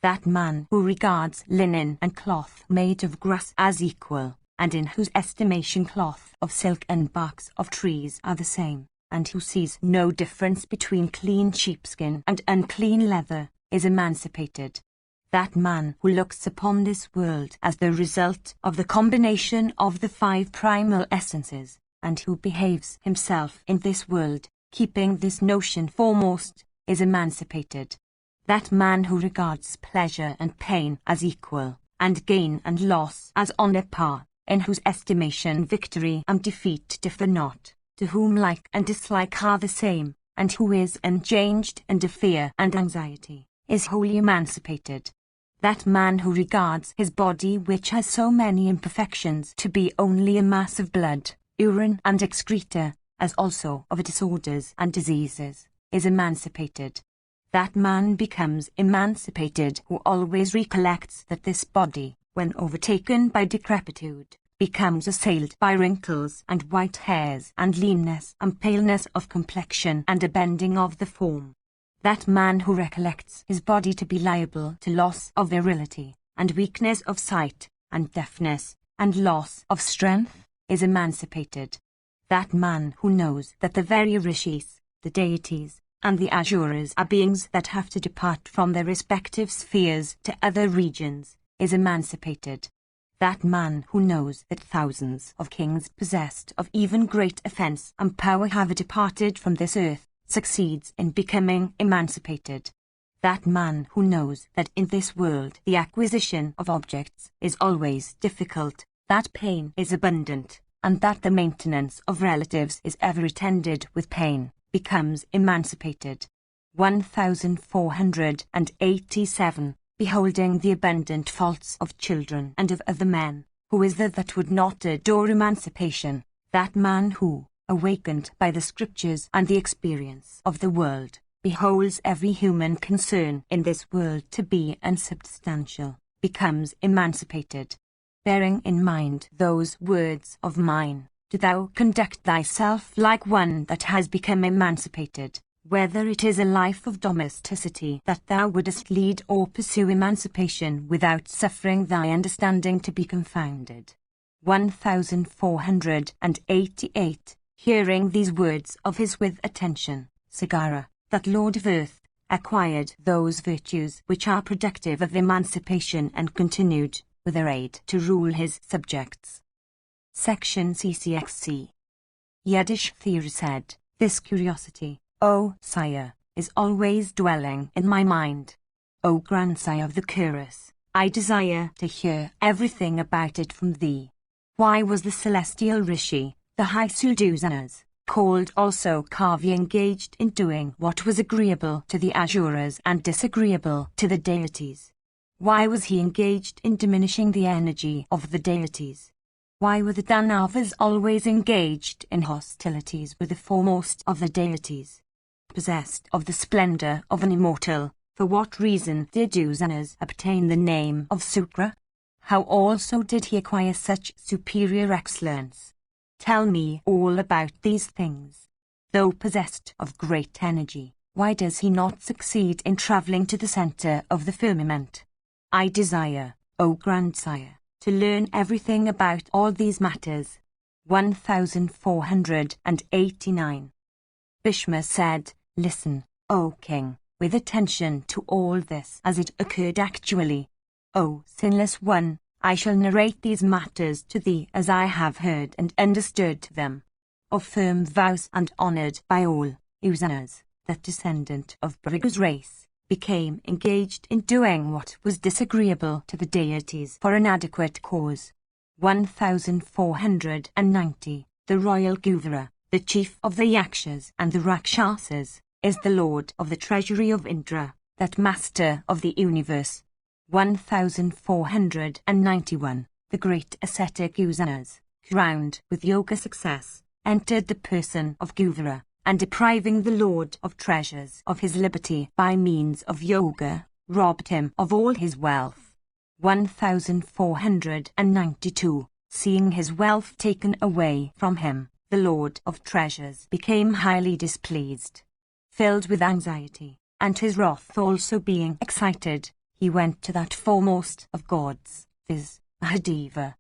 That man who regards linen and cloth made of grass as equal, and in whose estimation cloth of silk and barks of trees are the same, and who sees no difference between clean sheepskin and unclean leather, is emancipated. That man who looks upon this world as the result of the combination of the 5 primal essences, and who behaves himself in this world, keeping this notion foremost, is emancipated. That man who regards pleasure and pain as equal, and gain and loss as on a par, in whose estimation victory and defeat differ not, to whom like and dislike are the same, and who is unchanged under fear and anxiety, is wholly emancipated. That man who regards his body, which has so many imperfections, to be only a mass of blood, urine and excreta, as also of disorders and diseases, is emancipated. That man becomes emancipated who always recollects that this body, when overtaken by decrepitude, becomes assailed by wrinkles and white hairs and leanness and paleness of complexion and a bending of the form. That man who recollects his body to be liable to loss of virility, and weakness of sight, and deafness, and loss of strength, is emancipated. That man who knows that the very rishis, the deities, and the asuras are beings that have to depart from their respective spheres to other regions, is emancipated. That man who knows that thousands of kings possessed of even great offense and power have departed from this earth, succeeds in becoming emancipated. That man who knows that in this world the acquisition of objects is always difficult, that pain is abundant, and that the maintenance of relatives is ever attended with pain, becomes emancipated. 1487. Beholding the abundant faults of children and of other men, who is there that would not adore emancipation? That man who, awakened by the scriptures and the experience of the world, beholds every human concern in this world to be unsubstantial, becomes emancipated. Bearing in mind those words of mine, do thou conduct thyself like one that has become emancipated, whether it is a life of domesticity that thou wouldest lead or pursue emancipation without suffering thy understanding to be confounded. 1488. Hearing these words of his with attention, Sagara, that Lord of Earth, acquired those virtues which are productive of emancipation and continued, with their aid, to rule his subjects. Section CCXC. Yiddish theory said, this curiosity, O sire, is always dwelling in my mind. O grandsire of the Curus, I desire to hear everything about it from thee. Why was the celestial rishi, the high Suldusanas, called also Kavi, engaged in doing what was agreeable to the Asuras and disagreeable to the deities? Why was he engaged in diminishing the energy of the deities? Why were the Danavas always engaged in hostilities with the foremost of the deities? Possessed of the splendor of an immortal, for what reason did Usanas obtain the name of Sukra? How also did he acquire such superior excellence? Tell me all about these things. Though possessed of great energy, why does he not succeed in traveling to the center of the firmament? I desire, O grandsire, to learn everything about all these matters. 1489. Bhishma said, listen, O king, with attention to all this as it occurred actually. O sinless one, I shall narrate these matters to thee as I have heard and understood them. Of firm vows and honored by all, Usanas, that descendant of Bhrigu's race, became engaged in doing what was disagreeable to the deities for an adequate cause. 1490. The royal Guvara, the chief of the Yakshas and the Rakshasas, is the lord of the treasury of Indra, that master of the universe. 1491. The great ascetic Usanas, crowned with yoga success, entered the person of Guvara, and depriving the lord of treasures of his liberty by means of yoga, robbed him of all his wealth. 1492. Seeing his wealth taken away from him, the lord of treasures became highly displeased. Filled with anxiety, and his wrath also being excited, he went to that foremost of gods, viz., Mahadeva.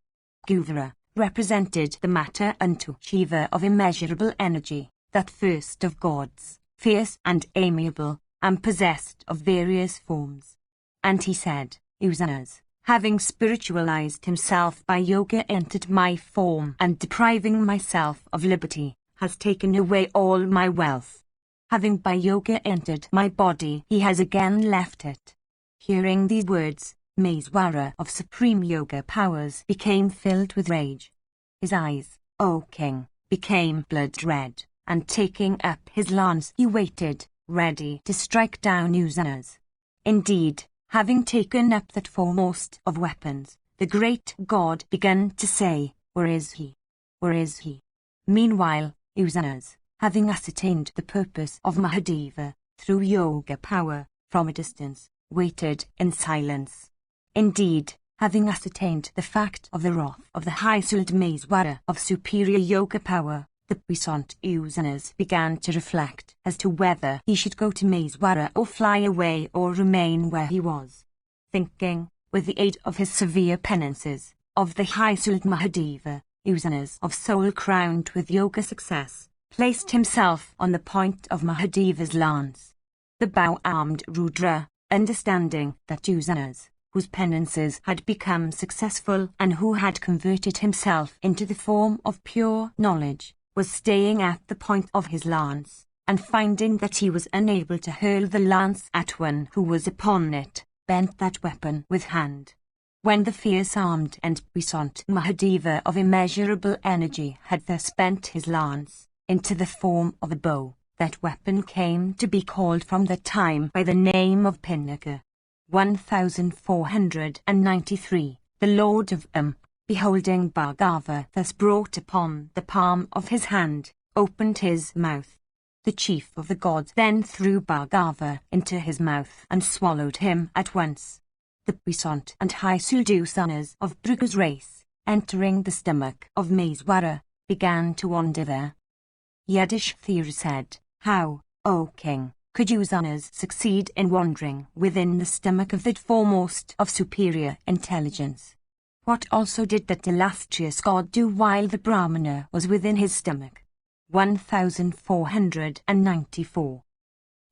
Guvara represented the matter unto Shiva of immeasurable energy, that first of gods, fierce and amiable, and possessed of various forms. And he said, Usanas, having spiritualized himself by yoga, entered my form, and depriving myself of liberty, has taken away all my wealth. Having by yoga entered my body, he has again left it. Hearing these words, Maeswara of supreme yoga powers became filled with rage. His eyes, O king, became blood red, and taking up his lance he waited, ready to strike down Uzanas. Indeed, having taken up that foremost of weapons, the great god began to say, "Where is he? Where is he?" Meanwhile, Uzanas, having ascertained the purpose of Mahadeva, through yoga power, from a distance, waited in silence. Indeed, having ascertained the fact of the wrath of the high-souled Mahabharata of superior yoga power, the puissant Uzanas began to reflect as to whether he should go to Mahabharata or fly away or remain where he was. Thinking, with the aid of his severe penances, of the high-souled Mahadeva, Uzanas of soul crowned with yoga success, placed himself on the point of Mahadeva's lance. The bow-armed Rudra, understanding that Uzanas, whose penances had become successful and who had converted himself into the form of pure knowledge, was staying at the point of his lance, and finding that he was unable to hurl the lance at one who was upon it, bent that weapon with hand. When the fierce-armed and puissant Mahadeva of immeasurable energy had thus bent his lance into the form of a bow, that weapon came to be called from that time by the name of Pinaka. 1493. The Lord of beholding Bhargava thus brought upon the palm of his hand, opened his mouth. The chief of the gods then threw Bhargava into his mouth and swallowed him at once. The puissant and high-souled Uzanas of Bhrigu's race, entering the stomach of Mahabharata, began to wander there. Yudhishthira said, "How, O king, could Uzanas succeed in wandering within the stomach of that foremost of superior intelligence? What also did that illustrious god do while the Brahmana was within his stomach?" 1494.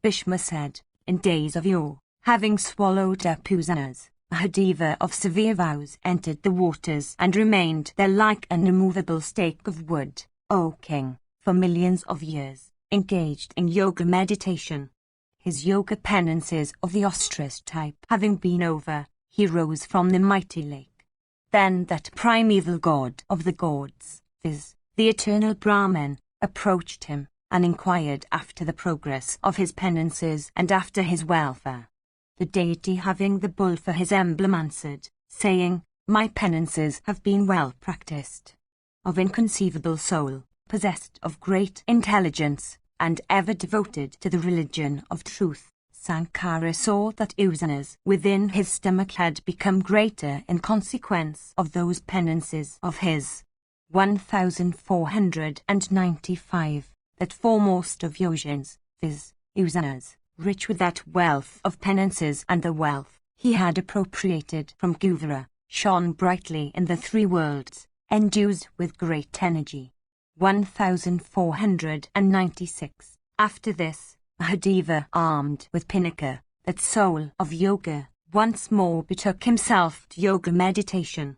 Bhishma said, "In days of yore, having swallowed up Uzanas, Mahadeva of severe vows entered the waters and remained there like an immovable stake of wood, O king, for millions of years, engaged in yoga meditation. His yoga penances of the ostrich type having been over, he rose from the mighty lake. Then that primeval god of the gods, viz., the eternal Brahman, approached him, and inquired after the progress of his penances and after his welfare. The deity having the bull for his emblem answered, saying, "My penances have been well practiced. Of inconceivable soul, possessed of great intelligence, and ever devoted to the religion of truth, Sankara saw that Uzanas within his stomach had become greater in consequence of those penances of his." 1495. That foremost of Yojans, viz., Uzanas, rich with that wealth of penances and the wealth he had appropriated from Guvara, shone brightly in the three worlds, endued with great energy. 1496. After this, Mahadeva, armed with Pinaka, that soul of yoga, once more betook himself to yoga meditation.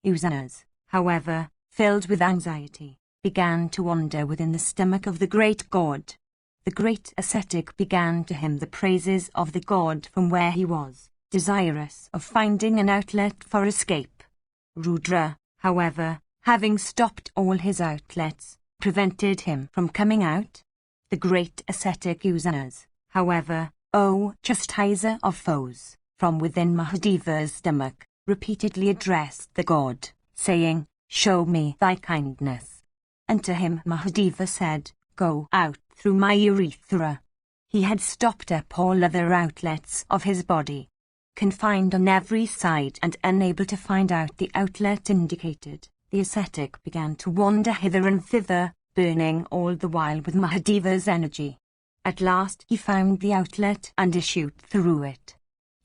Uzanas, however, filled with anxiety, began to wander within the stomach of the great god. The great ascetic began to hymn the praises of the god from where he was, desirous of finding an outlet for escape. Rudra, however, having stopped all his outlets, prevented him from coming out. The great ascetic Uzanas, however, O chastiser of foes, from within Mahadeva's stomach, repeatedly addressed the god, saying, "Show me thy kindness." And to him Mahadeva said, "Go out through my urethra." He had stopped up all other outlets of his body. Confined on every side and unable to find out the outlet indicated, the ascetic began to wander hither and thither, burning all the while with Mahadeva's energy. At last he found the outlet and issued through it.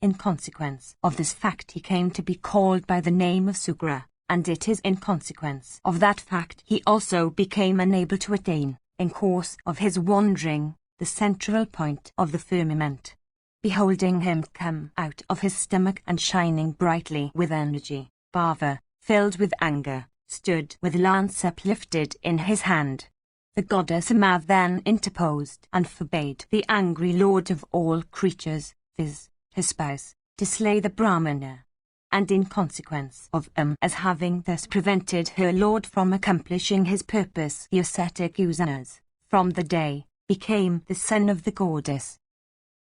In consequence of this fact he came to be called by the name of Sugra, and it is in consequence of that fact he also became unable to attain, in course of his wandering, the central point of the firmament. Beholding him come out of his stomach and shining brightly with energy, Bhava, filled with anger, stood with lance uplifted in his hand. The goddess Ama then interposed and forbade the angry lord of all creatures, viz., his spouse, to slay the Brahmana. and in consequence of as having thus prevented her lord from accomplishing his purpose, the ascetic Usanas, from the day, became the son of the goddess.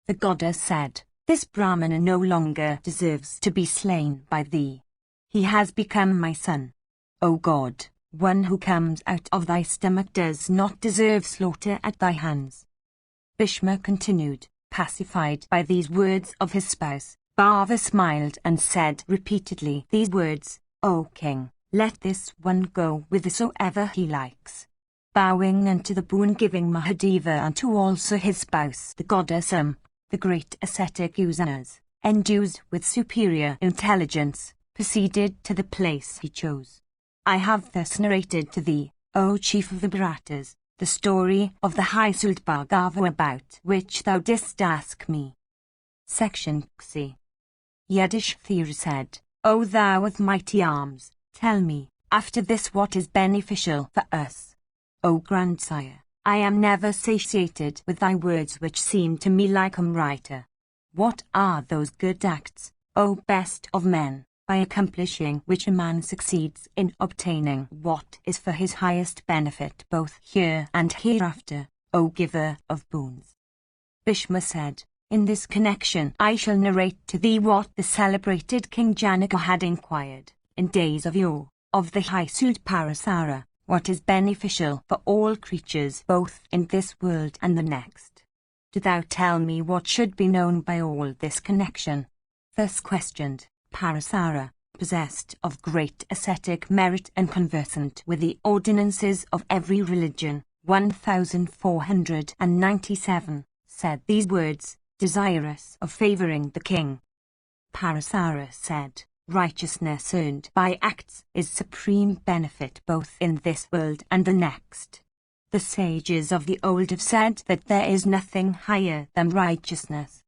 The goddess said, "This Brahmana no longer deserves to be slain by thee. He has become my son. O God, one who comes out of thy stomach does not deserve slaughter at thy hands." Bhishma continued, pacified by these words of his spouse. Bhava smiled and said repeatedly these words, "O king, let this one go whithersoever he likes." Bowing unto the boon-giving Mahadeva and to also his spouse the goddess the great ascetic Usanas, endued with superior intelligence, proceeded to the place he chose. I have thus narrated to thee, O chief of the Bharatas, the story of the high-souled Bhargava about which thou didst ask me. Section C. Yudhishthira said, "O thou of mighty arms, tell me, after this what is beneficial for us. O grandsire, I am never satiated with thy words which seem to me like Amrita. What are those good acts, O best of men, by accomplishing which a man succeeds in obtaining what is for his highest benefit both here and hereafter, O giver of boons?" Bhishma said, "In this connection I shall narrate to thee what the celebrated King Janaka had inquired, in days of yore, of the high-souled Parasara, what is beneficial for all creatures both in this world and the next. Do thou tell me what should be known by all this connection." Thus questioned, Parasara, possessed of great ascetic merit and conversant with the ordinances of every religion, 1497, said these words, desirous of favoring the king. Parasara said, "Righteousness earned by acts is supreme benefit both in this world and the next. The sages of the old have said that there is nothing higher than righteousness.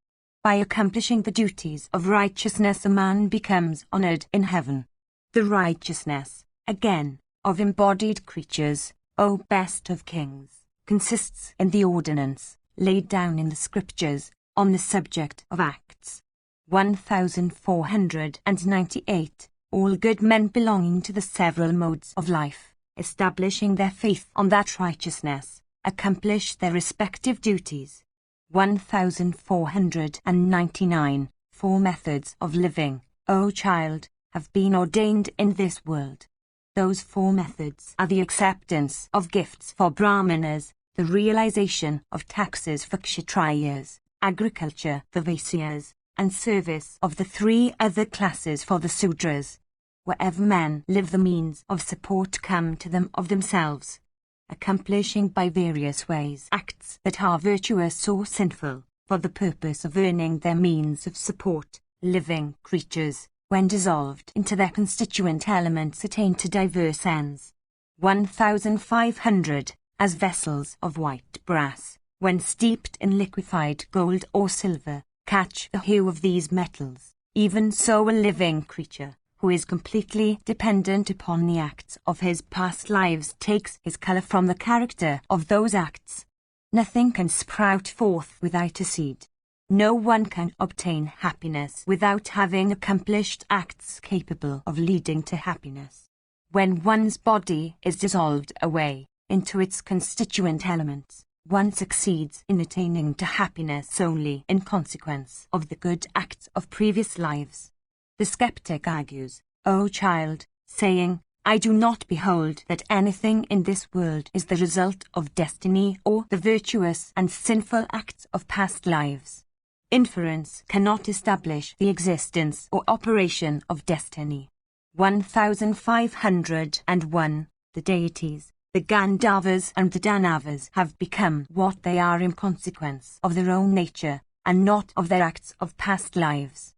By accomplishing the duties of righteousness a man becomes honored in heaven. The righteousness, again, of embodied creatures, O best of kings, consists in the ordinance, laid down in the scriptures, on the subject of acts. 1498, all good men belonging to the several modes of life, establishing their faith on that righteousness, accomplish their respective duties. 1499, 4 methods of living, O child, have been ordained in this world. Those 4 methods are the acceptance of gifts for Brahmanas, the realization of taxes for Kshatriyas, agriculture for Vaisyas, and service of the 3 other classes for the Sudras. Wherever men live the means of support come to them of themselves, accomplishing by various ways acts that are virtuous or sinful, for the purpose of earning their means of support. Living creatures, when dissolved into their constituent elements, attain to diverse ends. 1500, as vessels of white brass, when steeped in liquefied gold or silver, catch the hue of these metals. Even so a living creature, who is completely dependent upon the acts of his past lives, takes his color from the character of those acts. Nothing can sprout forth without a seed. No one can obtain happiness without having accomplished acts capable of leading to happiness. When one's body is dissolved away into its constituent elements, one succeeds in attaining to happiness only in consequence of the good acts of previous lives. The skeptic argues, O child, saying, I do not behold that anything in this world is the result of destiny or the virtuous and sinful acts of past lives. Inference cannot establish the existence or operation of destiny. 1501. The deities, the Gandharvas and the Danavas, have become what they are in consequence of their own nature, and not of their acts of past lives.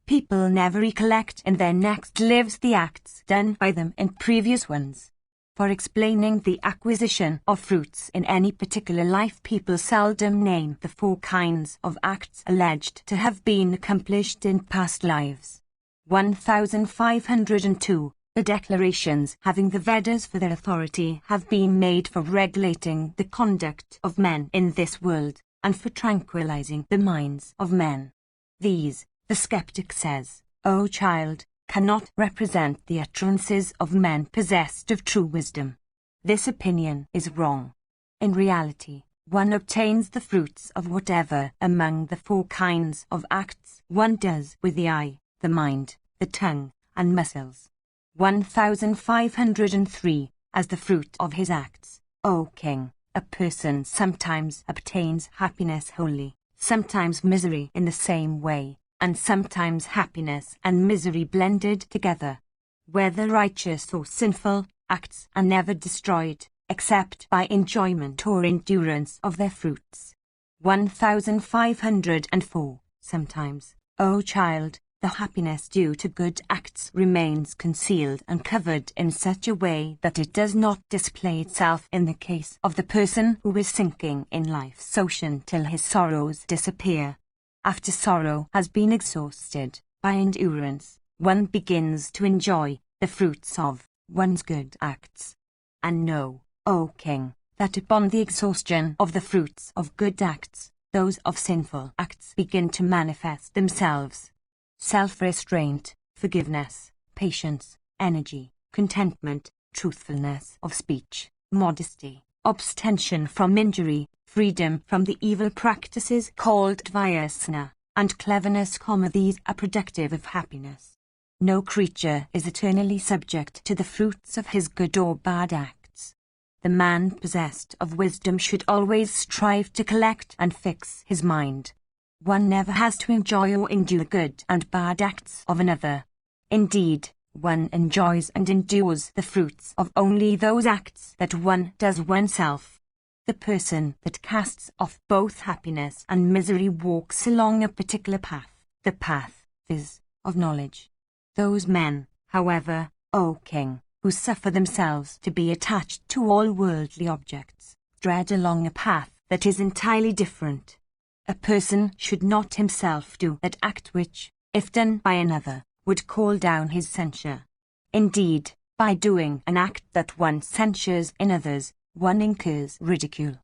People never recollect in their next lives the acts done by them in previous ones. For explaining the acquisition of fruits in any particular life, people seldom name the 4 kinds of acts alleged to have been accomplished in past lives. 1502. The declarations having the Vedas for their authority have been made for regulating the conduct of men in this world, and for tranquilizing the minds of men. These, the skeptic says, O child, cannot represent the utterances of men possessed of true wisdom. This opinion is wrong. In reality, one obtains the fruits of whatever among the four kinds of acts one does with the eye, the mind, the tongue, and muscles. 1503. As the fruit of his acts, O king, a person sometimes obtains happiness wholly, sometimes misery in the same way, and sometimes happiness and misery blended together. Whether righteous or sinful, acts are never destroyed, except by enjoyment or endurance of their fruits. 1504. Sometimes, O child, the happiness due to good acts remains concealed and covered in such a way that it does not display itself in the case of the person who is sinking in life's ocean till his sorrows disappear. After sorrow has been exhausted, by endurance, one begins to enjoy the fruits of one's good acts. And know, O king, that upon the exhaustion of the fruits of good acts, those of sinful acts begin to manifest themselves. Self-restraint, forgiveness, patience, energy, contentment, truthfulness of speech, modesty, abstention from injury, freedom from the evil practices called vyasana, and cleverness, these are productive of happiness. No creature is eternally subject to the fruits of his good or bad acts. The man possessed of wisdom should always strive to collect and fix his mind. One never has to enjoy or endure good and bad acts of another. Indeed, one enjoys and endures the fruits of only those acts that one does oneself. The person that casts off both happiness and misery walks along a particular path, the path, viz., of knowledge. Those men, however, O king, who suffer themselves to be attached to all worldly objects, tread along a path that is entirely different. A person should not himself do that act which, if done by another, would call down his censure. Indeed, by doing an act that one censures in others, one incurs ridicule.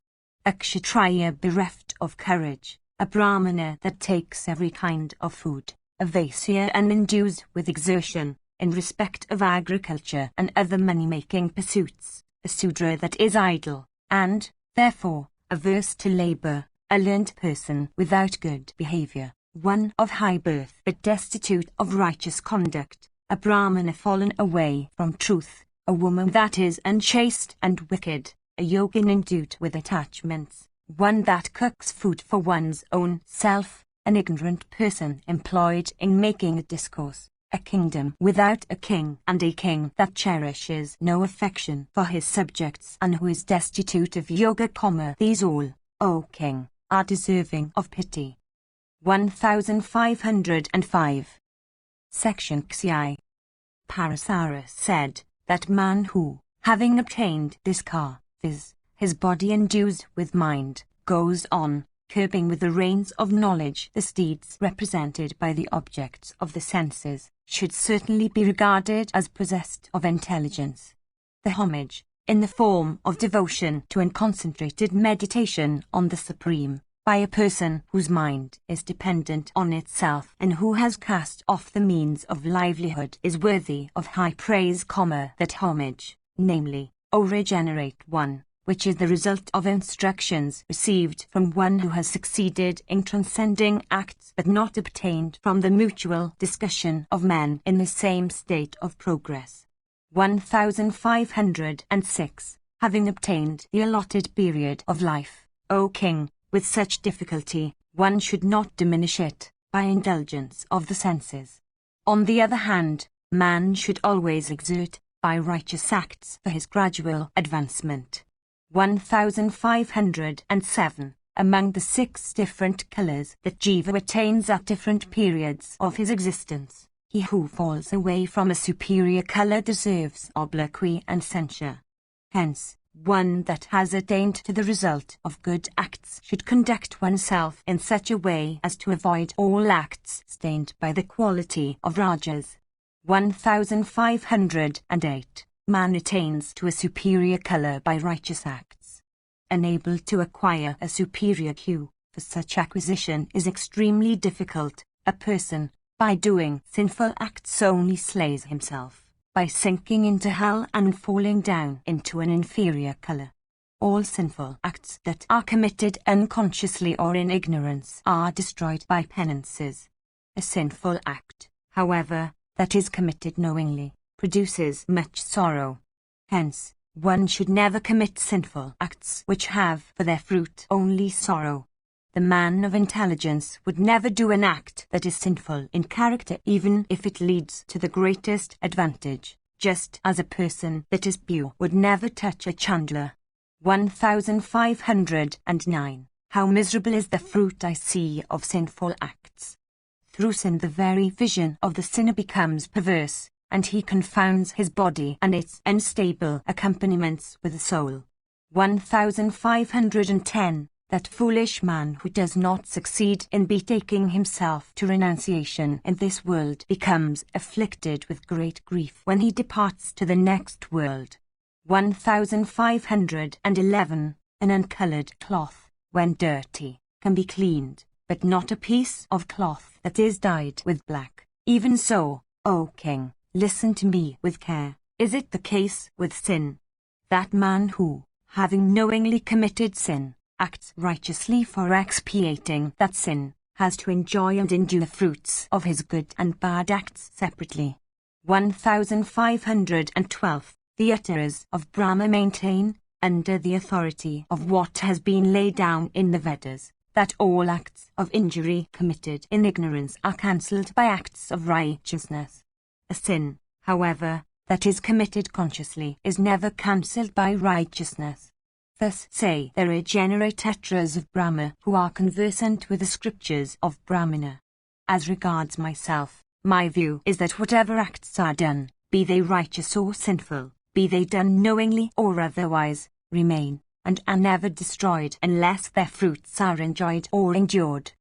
A kshatriya bereft of courage, a brahmana that takes every kind of food, a vaisya and endues with exertion, in respect of agriculture and other money-making pursuits, a sudra that is idle, and, therefore, averse to labour, a learned person without good behaviour, one of high birth but destitute of righteous conduct, a brahmana fallen away from truth, a woman that is unchaste and wicked, a yogin endued with attachments, one that cooks food for one's own self, an ignorant person employed in making a discourse, a kingdom without a king, and a king that cherishes no affection for his subjects and who is destitute of yoga, these all, O king, are deserving of pity. 1505. Section Xi. Parasara said, that man who, having obtained this car, viz., his body endues with mind, goes on, curbing with the reins of knowledge the steeds represented by the objects of the senses, should certainly be regarded as possessed of intelligence. The homage, in the form of devotion to and concentrated meditation on the Supreme, by a person whose mind is dependent on itself and who has cast off the means of livelihood, is worthy of high praise, that homage, namely, O regenerate one, which is the result of instructions received from one who has succeeded in transcending acts but not obtained from the mutual discussion of men in the same state of progress. 1506. Having obtained the allotted period of life, O king, with such difficulty, one should not diminish it by indulgence of the senses. On the other hand, man should always exert, by righteous acts, for his gradual advancement. 1507. Among the 6 different colors that Jiva attains at different periods of his existence, he who falls away from a superior color deserves obloquy and censure. Hence, one that has attained to the result of good acts should conduct oneself in such a way as to avoid all acts stained by the quality of rajas. 1508. Man attains to a superior color by righteous acts. Unable to acquire a superior hue, for such acquisition is extremely difficult, a person, By doing sinful acts only slays himself, by sinking into hell and falling down into an inferior color. All sinful acts that are committed unconsciously or in ignorance are destroyed by penances. A sinful act, however, that is committed knowingly, produces much sorrow. Hence, one should never commit sinful acts which have for their fruit only sorrow. The man of intelligence would never do an act that is sinful in character even if it leads to the greatest advantage, just as a person that is pure would never touch a chandler. 1509. How miserable is the fruit I see of sinful acts. Through sin the very vision of the sinner becomes perverse, and he confounds his body and its unstable accompaniments with the soul. 1510. That foolish man who does not succeed in betaking himself to renunciation in this world becomes afflicted with great grief when he departs to the next world. 1511. An uncoloured cloth, when dirty, can be cleaned, but not a piece of cloth that is dyed with black. Even so, O king, listen to me with care. Is it the case with sin? That man who, having knowingly committed sin, acts righteously for expiating that sin, has to enjoy and endure the fruits of his good and bad acts separately. 1512. The utterers of Brahma maintain, under the authority of what has been laid down in the Vedas, that all acts of injury committed in ignorance are cancelled by acts of righteousness. A sin, however, that is committed consciously is never cancelled by righteousness. Thus say the regenerate utterers of Brahma who are conversant with the scriptures of Brahmana. As regards myself, my view is that whatever acts are done, be they righteous or sinful, be they done knowingly or otherwise, remain, and are never destroyed unless their fruits are enjoyed or endured.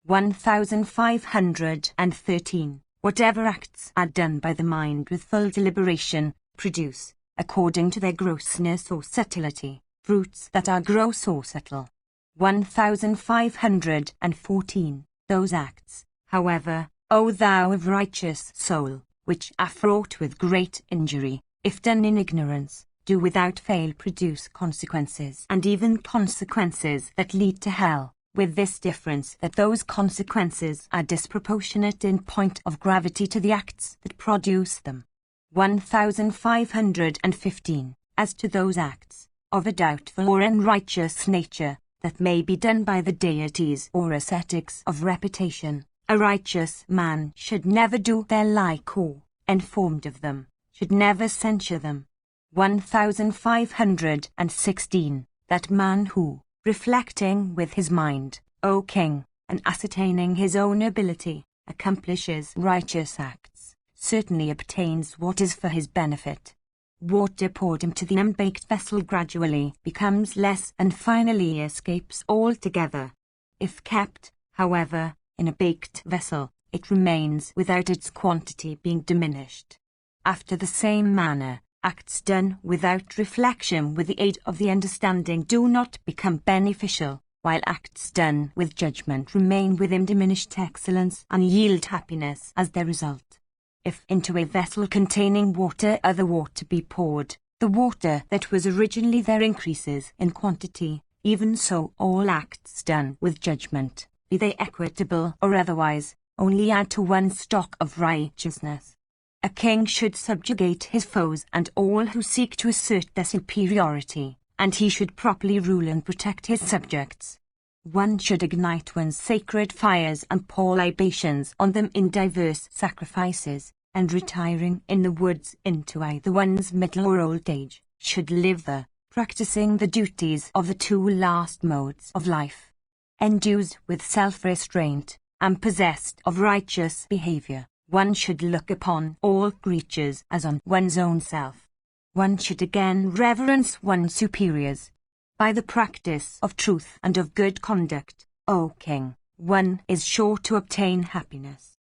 1513. Whatever acts are done by the mind with full deliberation, produce, according to their grossness or subtlety, fruits that are gross or subtle. 1514. Those acts, however, O thou of righteous soul, which are fraught with great injury, if done in ignorance, do without fail produce consequences, and even consequences that lead to hell, with this difference that those consequences are disproportionate in point of gravity to the acts that produce them. 1515. As to those acts, of a doubtful or unrighteous nature, that may be done by the deities or ascetics of reputation, a righteous man should never do their like or, informed of them, should never censure them. 1516. That man who, reflecting with his mind, O king, and ascertaining his own ability, accomplishes righteous acts, certainly obtains what is for his benefit. Water poured into the unbaked vessel gradually becomes less and finally escapes altogether. If kept, however, in a baked vessel, it remains without its quantity being diminished. After the same manner, acts done without reflection with the aid of the understanding do not become beneficial, while acts done with judgment remain with undiminished excellence and yield happiness as their result. If into a vessel containing water other water be poured, the water that was originally there increases in quantity, even so all acts done with judgment, be they equitable or otherwise, only add to one's stock of righteousness. A king should subjugate his foes and all who seek to assert their superiority, and he should properly rule and protect his subjects. One should ignite one's sacred fires and pour libations on them in diverse sacrifices, and retiring in the woods into either one's middle or old age, should live there, practicing the duties of the two last modes of life. Endued with self-restraint, and possessed of righteous behavior, one should look upon all creatures as on one's own self. One should again reverence one's superiors. By the practice of truth and of good conduct, O king, one is sure to obtain happiness.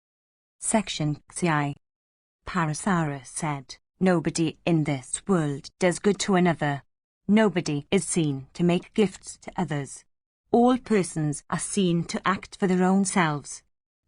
Section XI. Parasara said, nobody in this world does good to another. Nobody is seen to make gifts to others. All persons are seen to act for their own selves.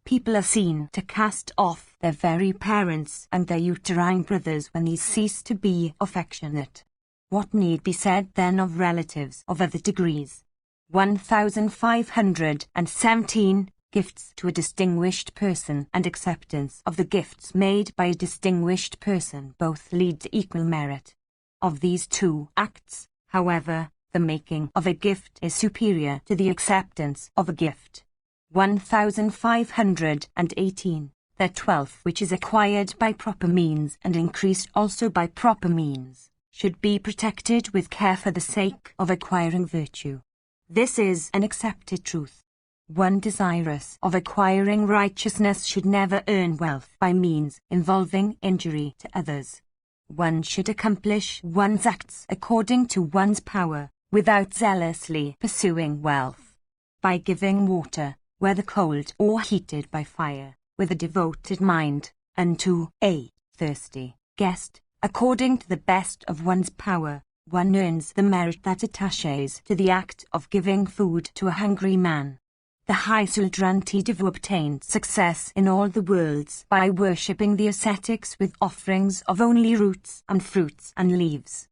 People are seen to cast off their very parents and their uterine brothers when these cease to be affectionate. What need be said then of relatives of other degrees? 1517. Gifts to a distinguished person and acceptance of the gifts made by a distinguished person both lead to equal merit. Of these two acts, however, the making of a gift is superior to the acceptance of a gift. 1518. That wealth which is acquired by proper means and increased also by proper means should be protected with care for the sake of acquiring virtue. This is an accepted truth. One desirous of acquiring righteousness should never earn wealth by means involving injury to others. One should accomplish one's acts according to one's power, without zealously pursuing wealth. By giving water, whether cold or heated by fire, with a devoted mind, unto a thirsty guest, according to the best of one's power, one earns the merit that attaches to the act of giving food to a hungry man. The high soldiery obtained success in all the worlds by worshipping the ascetics with offerings of only roots and fruits and leaves.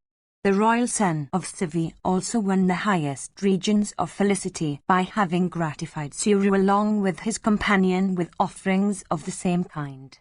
The royal son of Sivi also won the highest regions of felicity by having gratified Suru along with his companion with offerings of the same kind.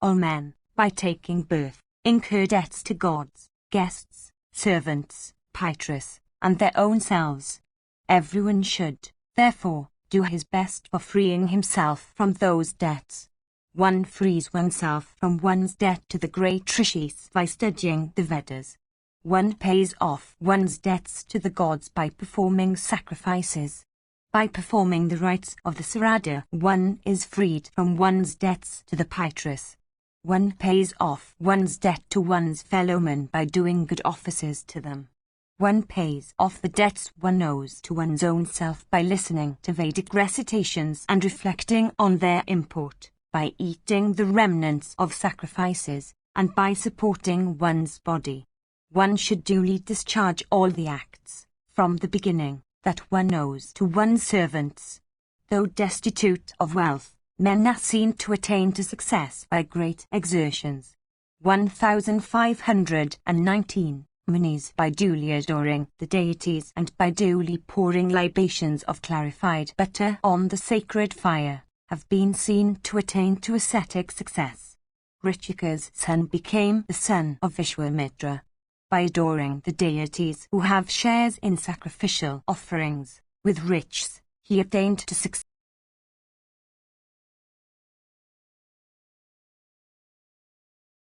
All men, by taking birth, incur debts to gods, guests, servants, Pythrus, and their own selves. Everyone should, therefore, do his best for freeing himself from those debts. One frees oneself from one's debt to the great rishis by studying the Vedas. One pays off one's debts to the gods by performing sacrifices. By performing the rites of the Sarada, one is freed from one's debts to the Pythrus. One pays off one's debt to one's fellowmen by doing good offices to them. One pays off the debts one owes to one's own self by listening to Vedic recitations and reflecting on their import, by eating the remnants of sacrifices, and by supporting one's body. One should duly discharge all the acts, from the beginning, that one owes to one's servants. Though destitute of wealth, men are seen to attain to success by great exertions. 1519. Munis, by duly adoring the deities and by duly pouring libations of clarified butter on the sacred fire, have been seen to attain to ascetic success. Richika's son became the son of Vishwamitra. By adoring the deities who have shares in sacrificial offerings, with riches, he attained to success.